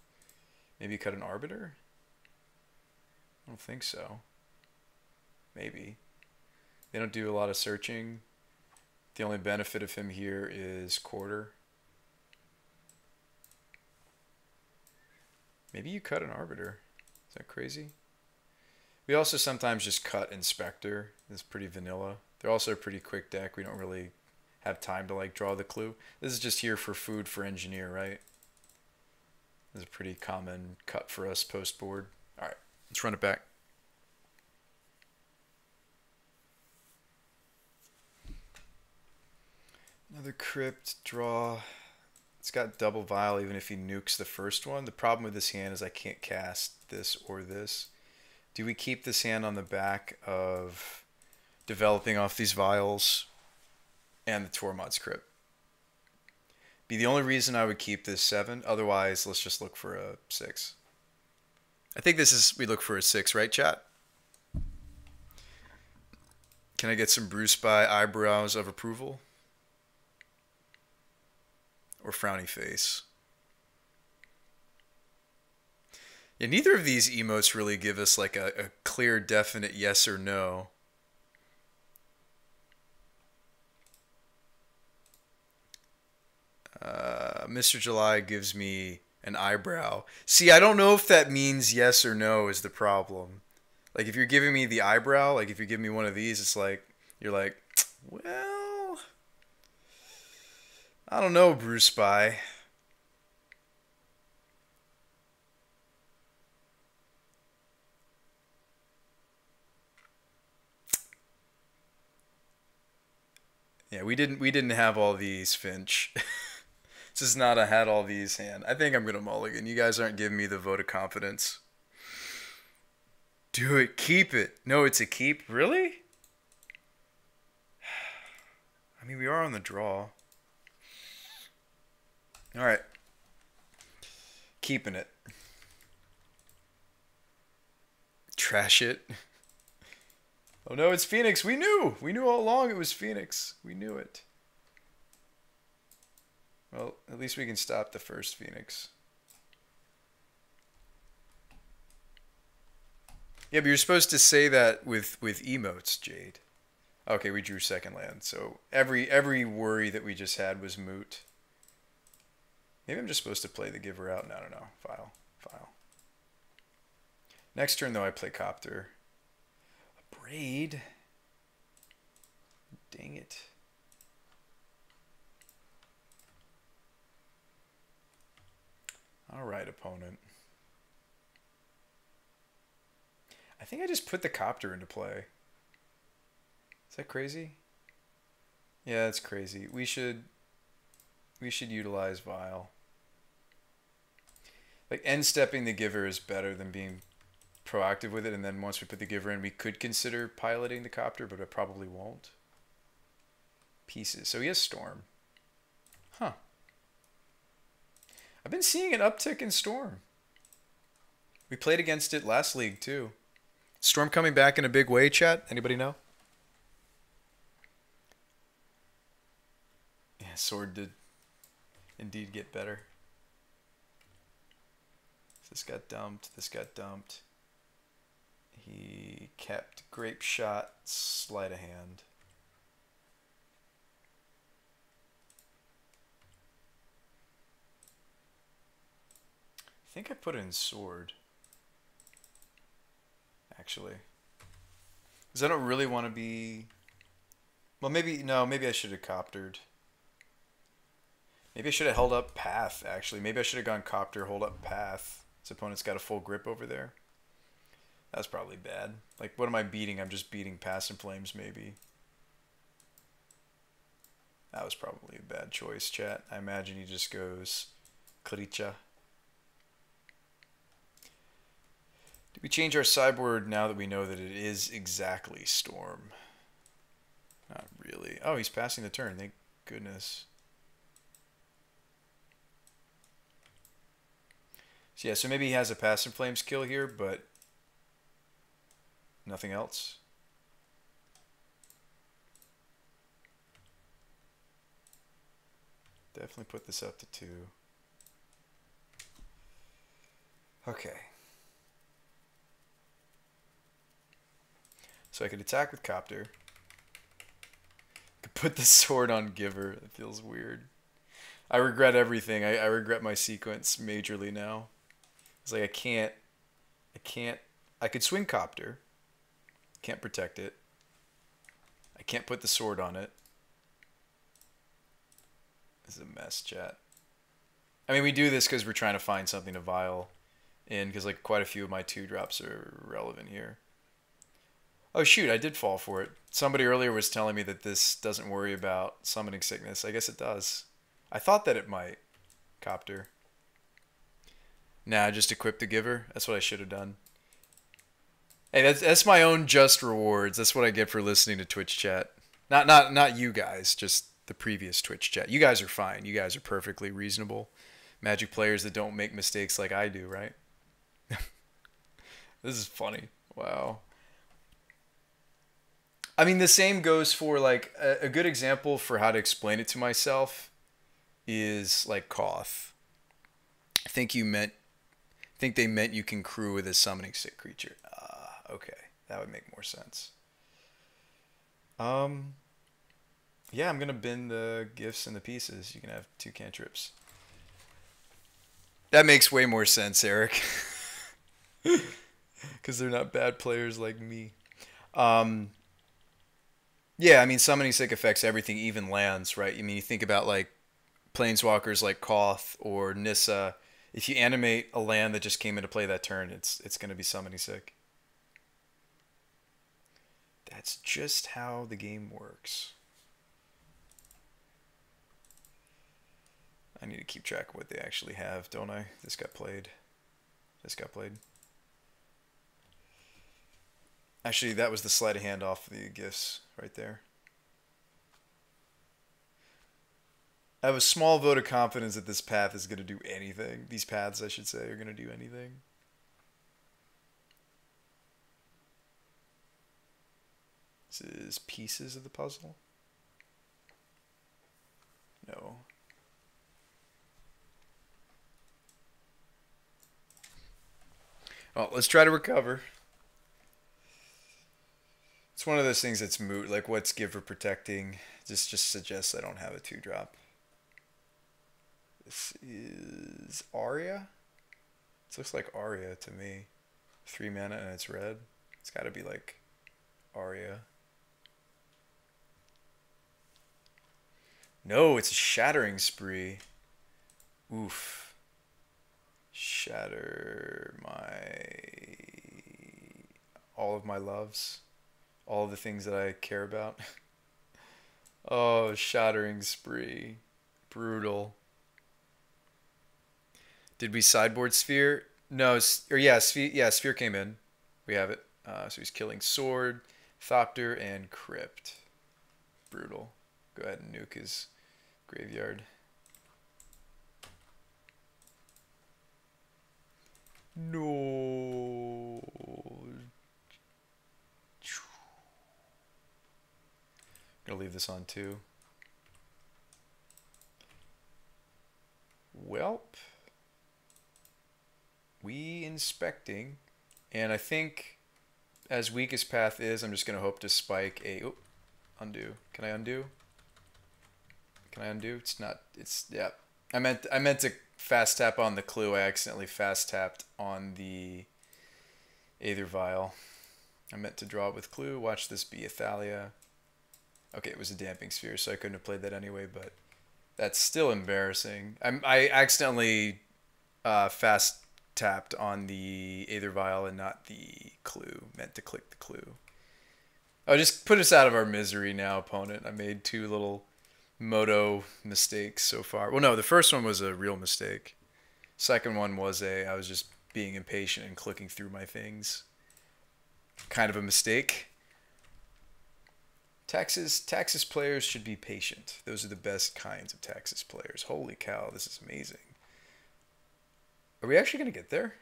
Maybe cut an Arbiter? I don't think so. Maybe. They don't do a lot of searching. The only benefit of him here is Quarter. Maybe you cut an Arbiter. Is that crazy? We also sometimes just cut Inspector. It's pretty vanilla. They're also a pretty quick deck. We don't really have time to like draw the clue. This is just here for food for Engineer, right? This is a pretty common cut for us post board. All right, let's run it back. Another Crypt draw. It's got double Vial even if he nukes the first one. The problem with this hand is I can't cast this or this. Do we keep this hand on the back of developing off these Vials and the Tormod's Crypt? Be the only reason I would keep this 7. Otherwise, let's just look for a 6. I think this is, we look for a 6, right, chat? Can I get some BrewSpy eyebrows of approval? Or frowny face? Yeah, neither of these emotes really give us like a clear, definite yes or no. Mr. July gives me an eyebrow. See, I don't know if that means yes or no is the problem. Like, if you're giving me the eyebrow, like if you give me one of these, it's like, you're like, well, I don't know, BrewSpy. Yeah, we didn't have all these, Finch. This is not a had all these hand. I think I'm gonna mulligan. You guys aren't giving me the vote of confidence. Do it. Keep it. No, it's a keep. Really? I mean, we are on the draw. All right. Keeping it. Trash it. Oh no, it's Phoenix. We knew. We knew all along it was Phoenix. We knew it. Well, at least we can stop the first Phoenix. Yeah, but you're supposed to say that with emotes, Jade. Okay, we drew second land, so every worry that we just had was moot. Maybe I'm just supposed to play the giver out. No, no, no. File. Next turn, though, I play Copter. A Braid. Dang it. All right, opponent. I think I just put the Copter into play. Is that crazy? Yeah, that's crazy. We should utilize Vial. Like, end stepping the giver is better than being proactive with it, and then once we put the giver in, we could consider piloting the Copter, but it probably won't. Pieces. So he has Storm. Huh. I've been seeing an uptick in Storm. We played against it last league, too. Storm coming back in a big way, chat? Anybody know? Yeah, Sword did indeed get better. This got dumped. This got dumped. He kept Grape Shot, Sleight of Hand. I think I put in Sword. Actually. Because I don't really want to be... Well, maybe... No, maybe I should have Coptered. Maybe I should have held up Path, actually. Maybe I should have gone Copter, hold up Path. His opponent's got a full grip over there. That's probably bad. Like, what am I beating? I'm just beating Past in Flames, maybe. That was probably a bad choice, chat. I imagine he just goes Klaricha. Do we change our sideboard now that we know that it is exactly Storm? Not really. Oh, he's passing the turn. Thank goodness. So yeah, so maybe he has a Past in Flames kill here, but nothing else. Definitely put this up to 2. Okay. So I could attack with Copter. I could put the sword on Giver. It feels weird. I regret everything. I regret my sequence majorly now. It's like I could swing Copter. Can't protect it. I can't put the sword on it. This is a mess, chat. I mean, we do this because we're trying to find something to vial in, because like quite a few of my 2-drops are relevant here. Oh shoot, I did fall for it. Somebody earlier was telling me that this doesn't worry about summoning sickness. I guess it does. I thought that it might. Copter. Nah, just equip the giver. That's what I should have done. Hey, that's my own just rewards. That's what I get for listening to Twitch chat. Not you guys, just the previous Twitch chat. You guys are fine. You guys are perfectly reasonable Magic players that don't make mistakes like I do, right? This is funny. Wow. I mean, the same goes for like a good example for how to explain it to myself is like Koth. I think they meant you can crew with a summoning sick creature. Okay, that would make more sense. Yeah, I'm gonna bin the gifts and the pieces. You can have 2 cantrips. That makes way more sense, Eric. Because they're not bad players like me. Yeah, I mean, summoning sick affects everything, even lands, right? I mean, you think about like planeswalkers like Koth or Nissa. If you animate a land that just came into play that turn, it's going to be summoning sick. That's just how the game works. I need to keep track of what they actually have, don't I? This got played. This got played. Actually, that was the sleight of hand off the gifts right there. I have a small vote of confidence that this path is going to do anything. These paths, I should say, are going to do anything. This is pieces of the puzzle. No. Well, let's try to recover. It's one of those things that's moot. Like, what's give or protecting? Just suggests I don't have a 2-drop. This is Aria. This looks like Aria to me. 3 mana and it's red. It's got to be like Aria. No, it's a Shattering Spree. Oof. Shatter all of my loves. All of the things that I care about. Oh, Shattering Spree. Brutal. Did we sideboard Sphere? No, Sphere came in. We have it. So he's killing Sword, Thopter, and Crypt. Brutal. Go ahead and nuke his graveyard. No. Gonna leave this on too. Welp. We inspecting. And I think as weak as path is, I'm just gonna hope to spike a undo. Can I undo? Can I undo? It's not yeah. I meant to fast tap on the clue. I accidentally fast tapped on the Aether Vial. I meant to draw it with clue. Watch this be Athalia. Okay, it was a Damping Sphere, so I couldn't have played that anyway, but that's still embarrassing. I accidentally fast tapped on the Aether Vial and not the clue. Meant to click the clue. Oh, just put us out of our misery now, opponent. I made 2 little moto mistakes so far. Well, no, the first one was a real mistake. Second one was I was just being impatient and clicking through my things. Kind of a mistake. Texas players should be patient. Those are the best kinds of Texas players. Holy cow, this is amazing. Are we actually going to get there?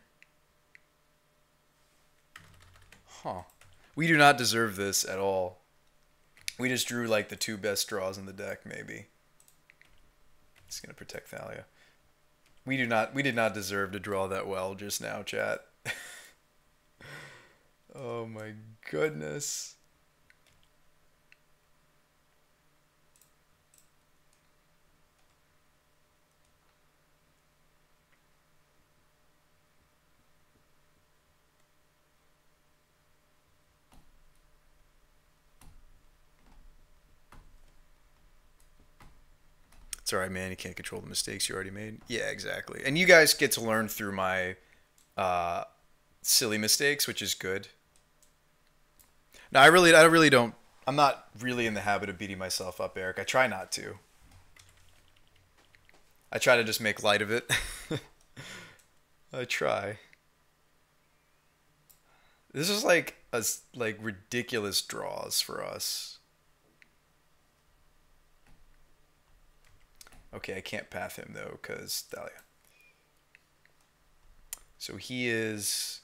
Huh. We do not deserve this at all. We just drew like the 2 best draws in the deck, maybe. It's going to protect Thalia. We did not deserve to draw that well just now, chat. Oh my goodness. It's alright, man. You can't control the mistakes you already made. Yeah, exactly. And you guys get to learn through my silly mistakes, which is good. No, I really don't. I'm not really in the habit of beating myself up, Eric. I try not to. I try to just make light of it. I try. This is like ridiculous draws for us. Okay, I can't path him though, because Thalia. So he is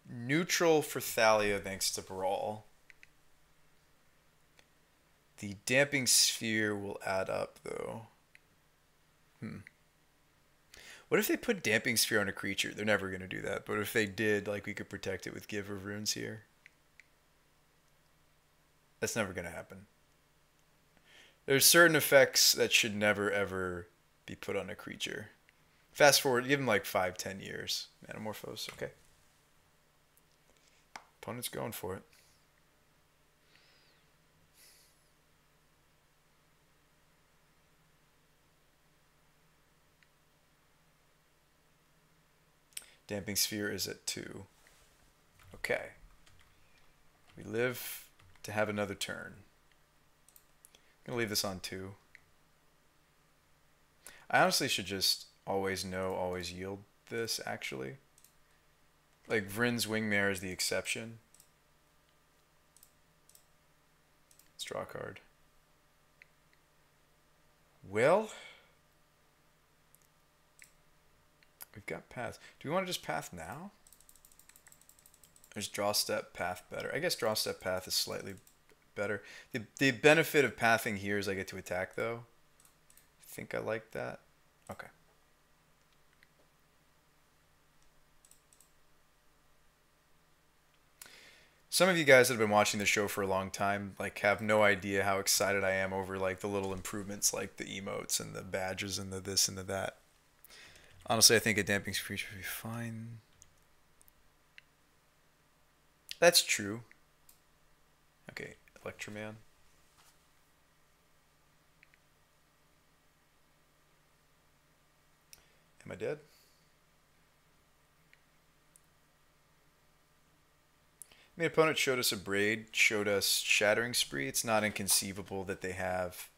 neutral for Thalia thanks to Brawl. The Damping Sphere will add up though. What if they put Damping Sphere on a creature? They're never going to do that, but if they did, like, we could protect it with Give of Runes here. That's never going to happen. There's certain effects that should never, ever be put on a creature. Fast forward, give them like 5-10 years. Metamorphose, okay. Opponent's going for it. Damping Sphere is at 2. Okay. We live to have another turn. I'm going to leave this on 2. I honestly should just always know, always yield. this actually. Like Vryn's Wingmare is the exception. Let's draw a card. Well, we've got path. Do we want to just path now? Or is draw step path better? I guess draw step path is slightly better. The benefit of pathing here is I get to attack though. I think I like that. Okay. Some of you guys that have been watching the show for a long time like have no idea how excited I am over like the little improvements like the emotes and the badges and the this and the that. Honestly, I think a damping creature would be fine. That's true. Okay, Electroman. Am I dead? I mean, opponent showed us a Braid, showed us Shattering Spree. It's not inconceivable that they have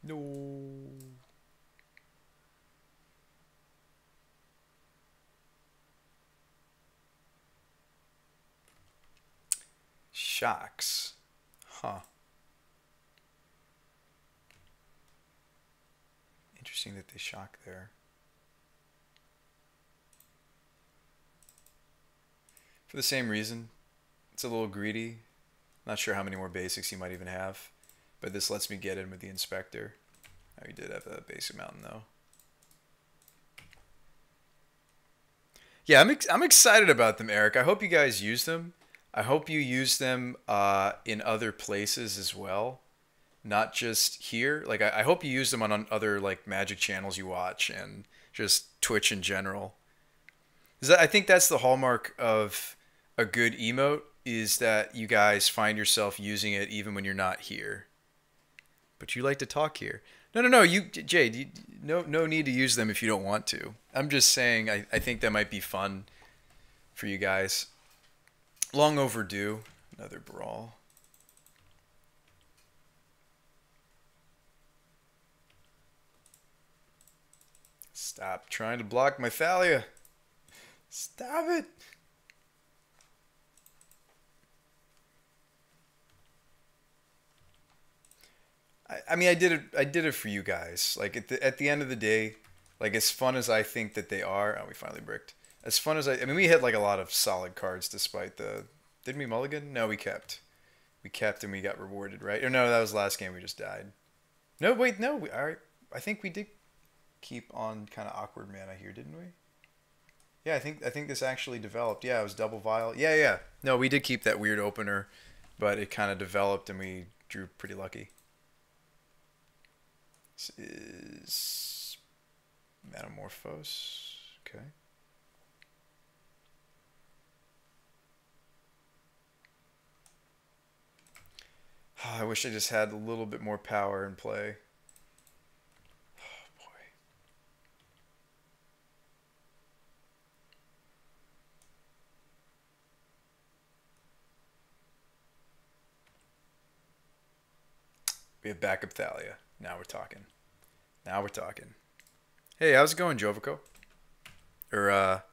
no. Shocks. Huh. Interesting that they shock there. For the same reason. It's a little greedy. Not sure how many more basics you might even have. But this lets me get in with the Inspector. Oh, you did have a basic mountain though. Yeah, I'm excited about them, Eric. I hope you guys use them. I hope you use them in other places as well, not just here. Like I hope you use them on other like Magic channels you watch and just Twitch in general. I think that's the hallmark of a good emote is that you guys find yourself using it even when you're not here. But you like to talk here. No. Jay, no need to use them if you don't want to. I'm just saying I think that might be fun for you guys. Long overdue. Another brawl. Stop trying to block my Thalia. Stop it. I mean, I did it for you guys. Like at the end of the day, like as fun as I think that they are, oh, we finally bricked. As fun as I mean, we hit like a lot of solid cards despite the. Didn't we mulligan? No, we kept. We kept and we got rewarded, right? Or no, that was last game. We just died. No, wait, no. All right, I think we did keep on kind of awkward mana here, didn't we? Yeah, I think this actually developed. Yeah, it was double vial. Yeah. No, we did keep that weird opener, but it kind of developed and we drew pretty lucky. This is Metamorphose. Okay. Oh, I wish I just had a little bit more power in play. Oh, boy. We have backup Thalia. Now we're talking. Hey, how's it going, Jovico? Or,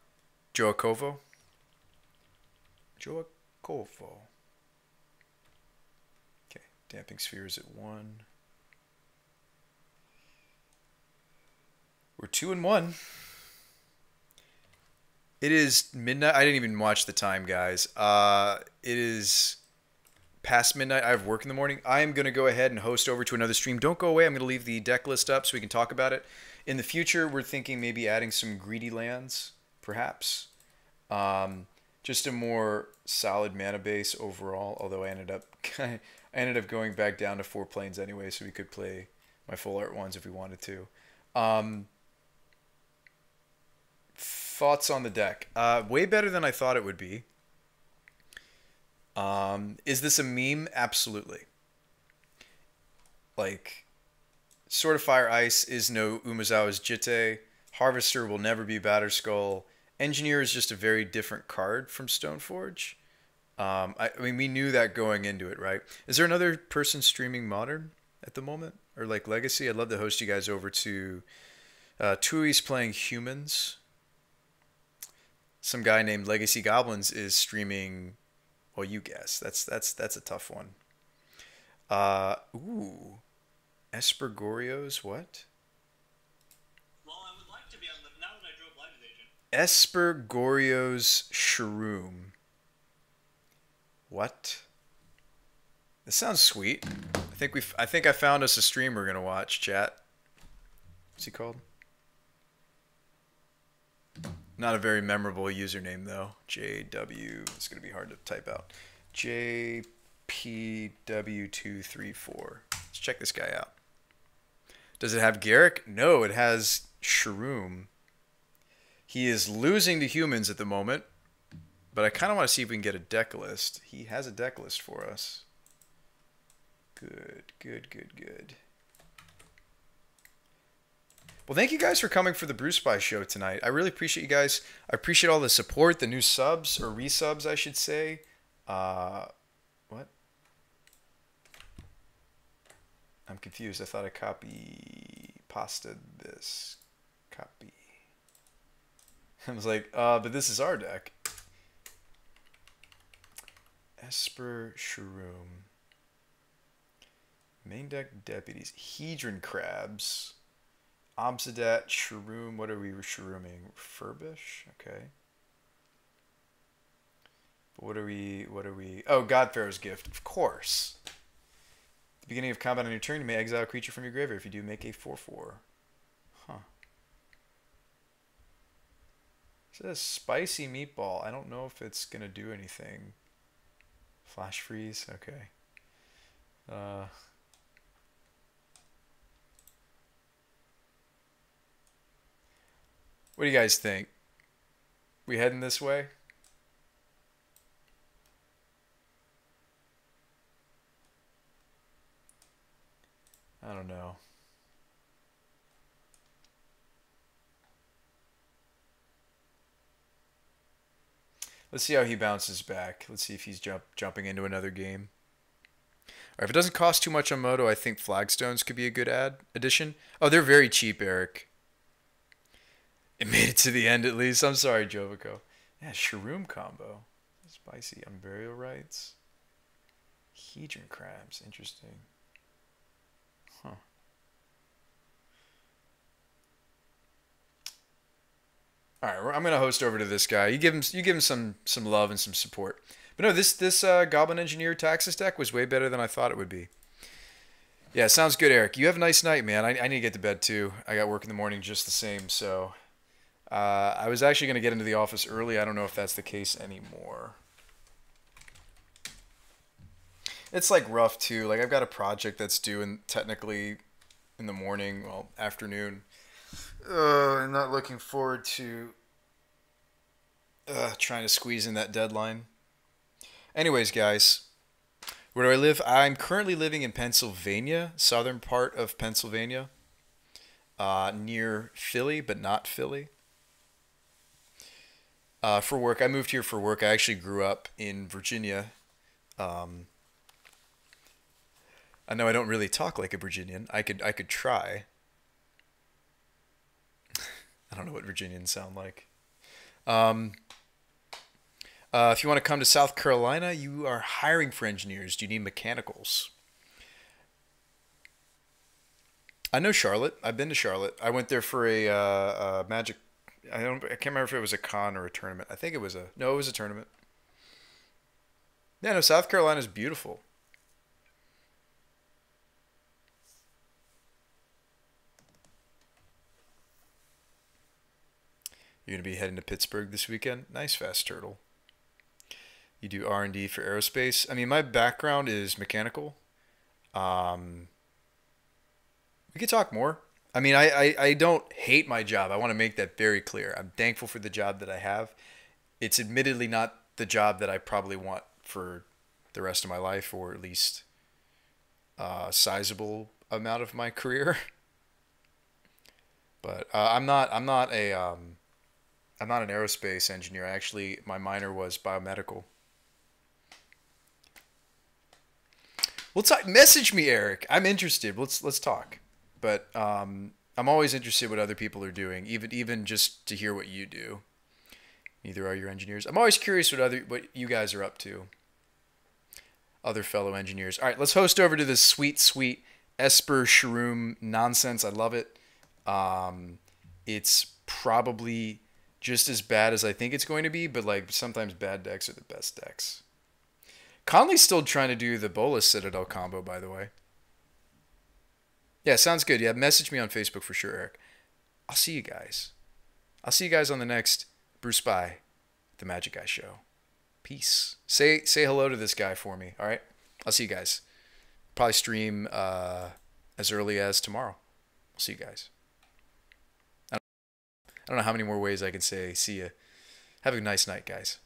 Joacovo? Joacovo. Okay, Damping Spheres at 1. We're 2-1. It is midnight. I didn't even watch the time, guys. It is past midnight. I have work in the morning. I am going to go ahead and host over to another stream. Don't go away. I'm going to leave the deck list up so we can talk about it. In the future, we're thinking maybe adding some greedy lands, perhaps. Just a more solid mana base overall, although I ended up going back down to 4 planes anyway, so we could play my full art ones if we wanted to. Thoughts on the deck? Way better than I thought it would be. Is this a meme? Absolutely. Like, Sword of Fire Ice is no Umezawa's Jitte. Harvester will never be Batterskull. Engineer is just a very different card from Stoneforge. I mean, we knew that going into it, right? Is there another person streaming Modern at the moment? Or like Legacy? I'd love to host you guys over to Tui's playing Humans. Some guy named Legacy Goblins is streaming. Well, you guess. That's a tough one. Ooh, Espergorio's what? Well, I would like to be on the now that I drove Light Agent. Espergorio's Shroom. What? This sounds sweet. I think I found us a stream we're gonna watch. Chat. What's he called? Not a very memorable username though. JW. It's gonna be hard to type out. JPW234. Let's check this guy out. Does it have Garrick? No, it has Shroom. He is losing to Humans at the moment, but I kind of want to see if we can get a deck list. He has a deck list for us. Good, good, good, good. Well, thank you guys for coming for the BrewSpy show tonight. I really appreciate you guys. I appreciate all the support, the new subs, or resubs, I should say. What? I'm confused. I thought I pasted this. Copy. I was like, but this is our deck. Esper Shroom. Main deck deputies. Hedron Crabs. Obsidat, Shroom. What are we shrooming? Furbish? Okay. What are we? Oh, Godpharaoh's Gift. Of course. At the beginning of combat on your turn, you may exile a creature from your graveyard. If you do, make a 4/4. Huh. It says Spicy Meatball. I don't know if it's going to do anything. Flash Freeze? Okay. What do you guys think? We heading this way? I don't know. Let's see how he bounces back. Let's see if he's jumping into another game. All right, if it doesn't cost too much on Moto, I think Flagstones could be a good addition. Oh, they're very cheap, Eric. It made it to the end at least. I'm sorry, Jovico. Yeah, Shroom combo. Spicy Unburial Rites. Hedron Crabs. Interesting. Huh. All right, I'm gonna host over to this guy. You give him some love and some support. But no, this Goblin Engineer Taxis deck was way better than I thought it would be. Yeah, sounds good, Eric. You have a nice night, man. I need to get to bed too. I got work in the morning just the same. So I was actually gonna get into the office early. I don't know if that's the case anymore. It's like rough too. Like I've got a project that's due technically in the morning, well, afternoon. I'm not looking forward to trying to squeeze in that deadline. Anyways, guys, where do I live? I'm currently living in Pennsylvania, southern part of Pennsylvania, near Philly, but not Philly. For work, I moved here for work. I actually grew up in Virginia. I know I don't really talk like a Virginian. I could try. I don't know what Virginians sound like. If you want to come to South Carolina, you are hiring for engineers. Do you need mechanicals? I know Charlotte. I've been to Charlotte. I went there for a magic. I can't remember if it was a con or a tournament. I think it was no, it was a tournament. Yeah, no, South Carolina's beautiful. You're going to be heading to Pittsburgh this weekend? Nice, Fast Turtle. You do R&D for aerospace? I mean, my background is mechanical. We could talk more. I mean, I don't hate my job. I want to make that very clear. I'm thankful for the job that I have. It's admittedly not the job that I probably want for the rest of my life, or at least a sizable amount of my career. But I'm not an aerospace engineer. Actually, my minor was biomedical. Well, message me, Eric. I'm interested. Let's talk. But I'm always interested what other people are doing, even just to hear what you do. Neither are your engineers. I'm always curious what you guys are up to. Other fellow engineers. All right, let's host over to this sweet Esper Shroom nonsense. I love it. It's probably just as bad as I think it's going to be, but like sometimes bad decks are the best decks. Conley's still trying to do the Bolas Citadel combo, by the way. Yeah, sounds good. Yeah, message me on Facebook for sure, Eric. I'll see you guys. I'll see you guys on the next BrewSpy, the Magic Guy show. Peace. Say hello to this guy for me, all right? I'll see you guys. Probably stream as early as tomorrow. I'll see you guys. I don't know how many more ways I can say see you. Have a nice night, guys.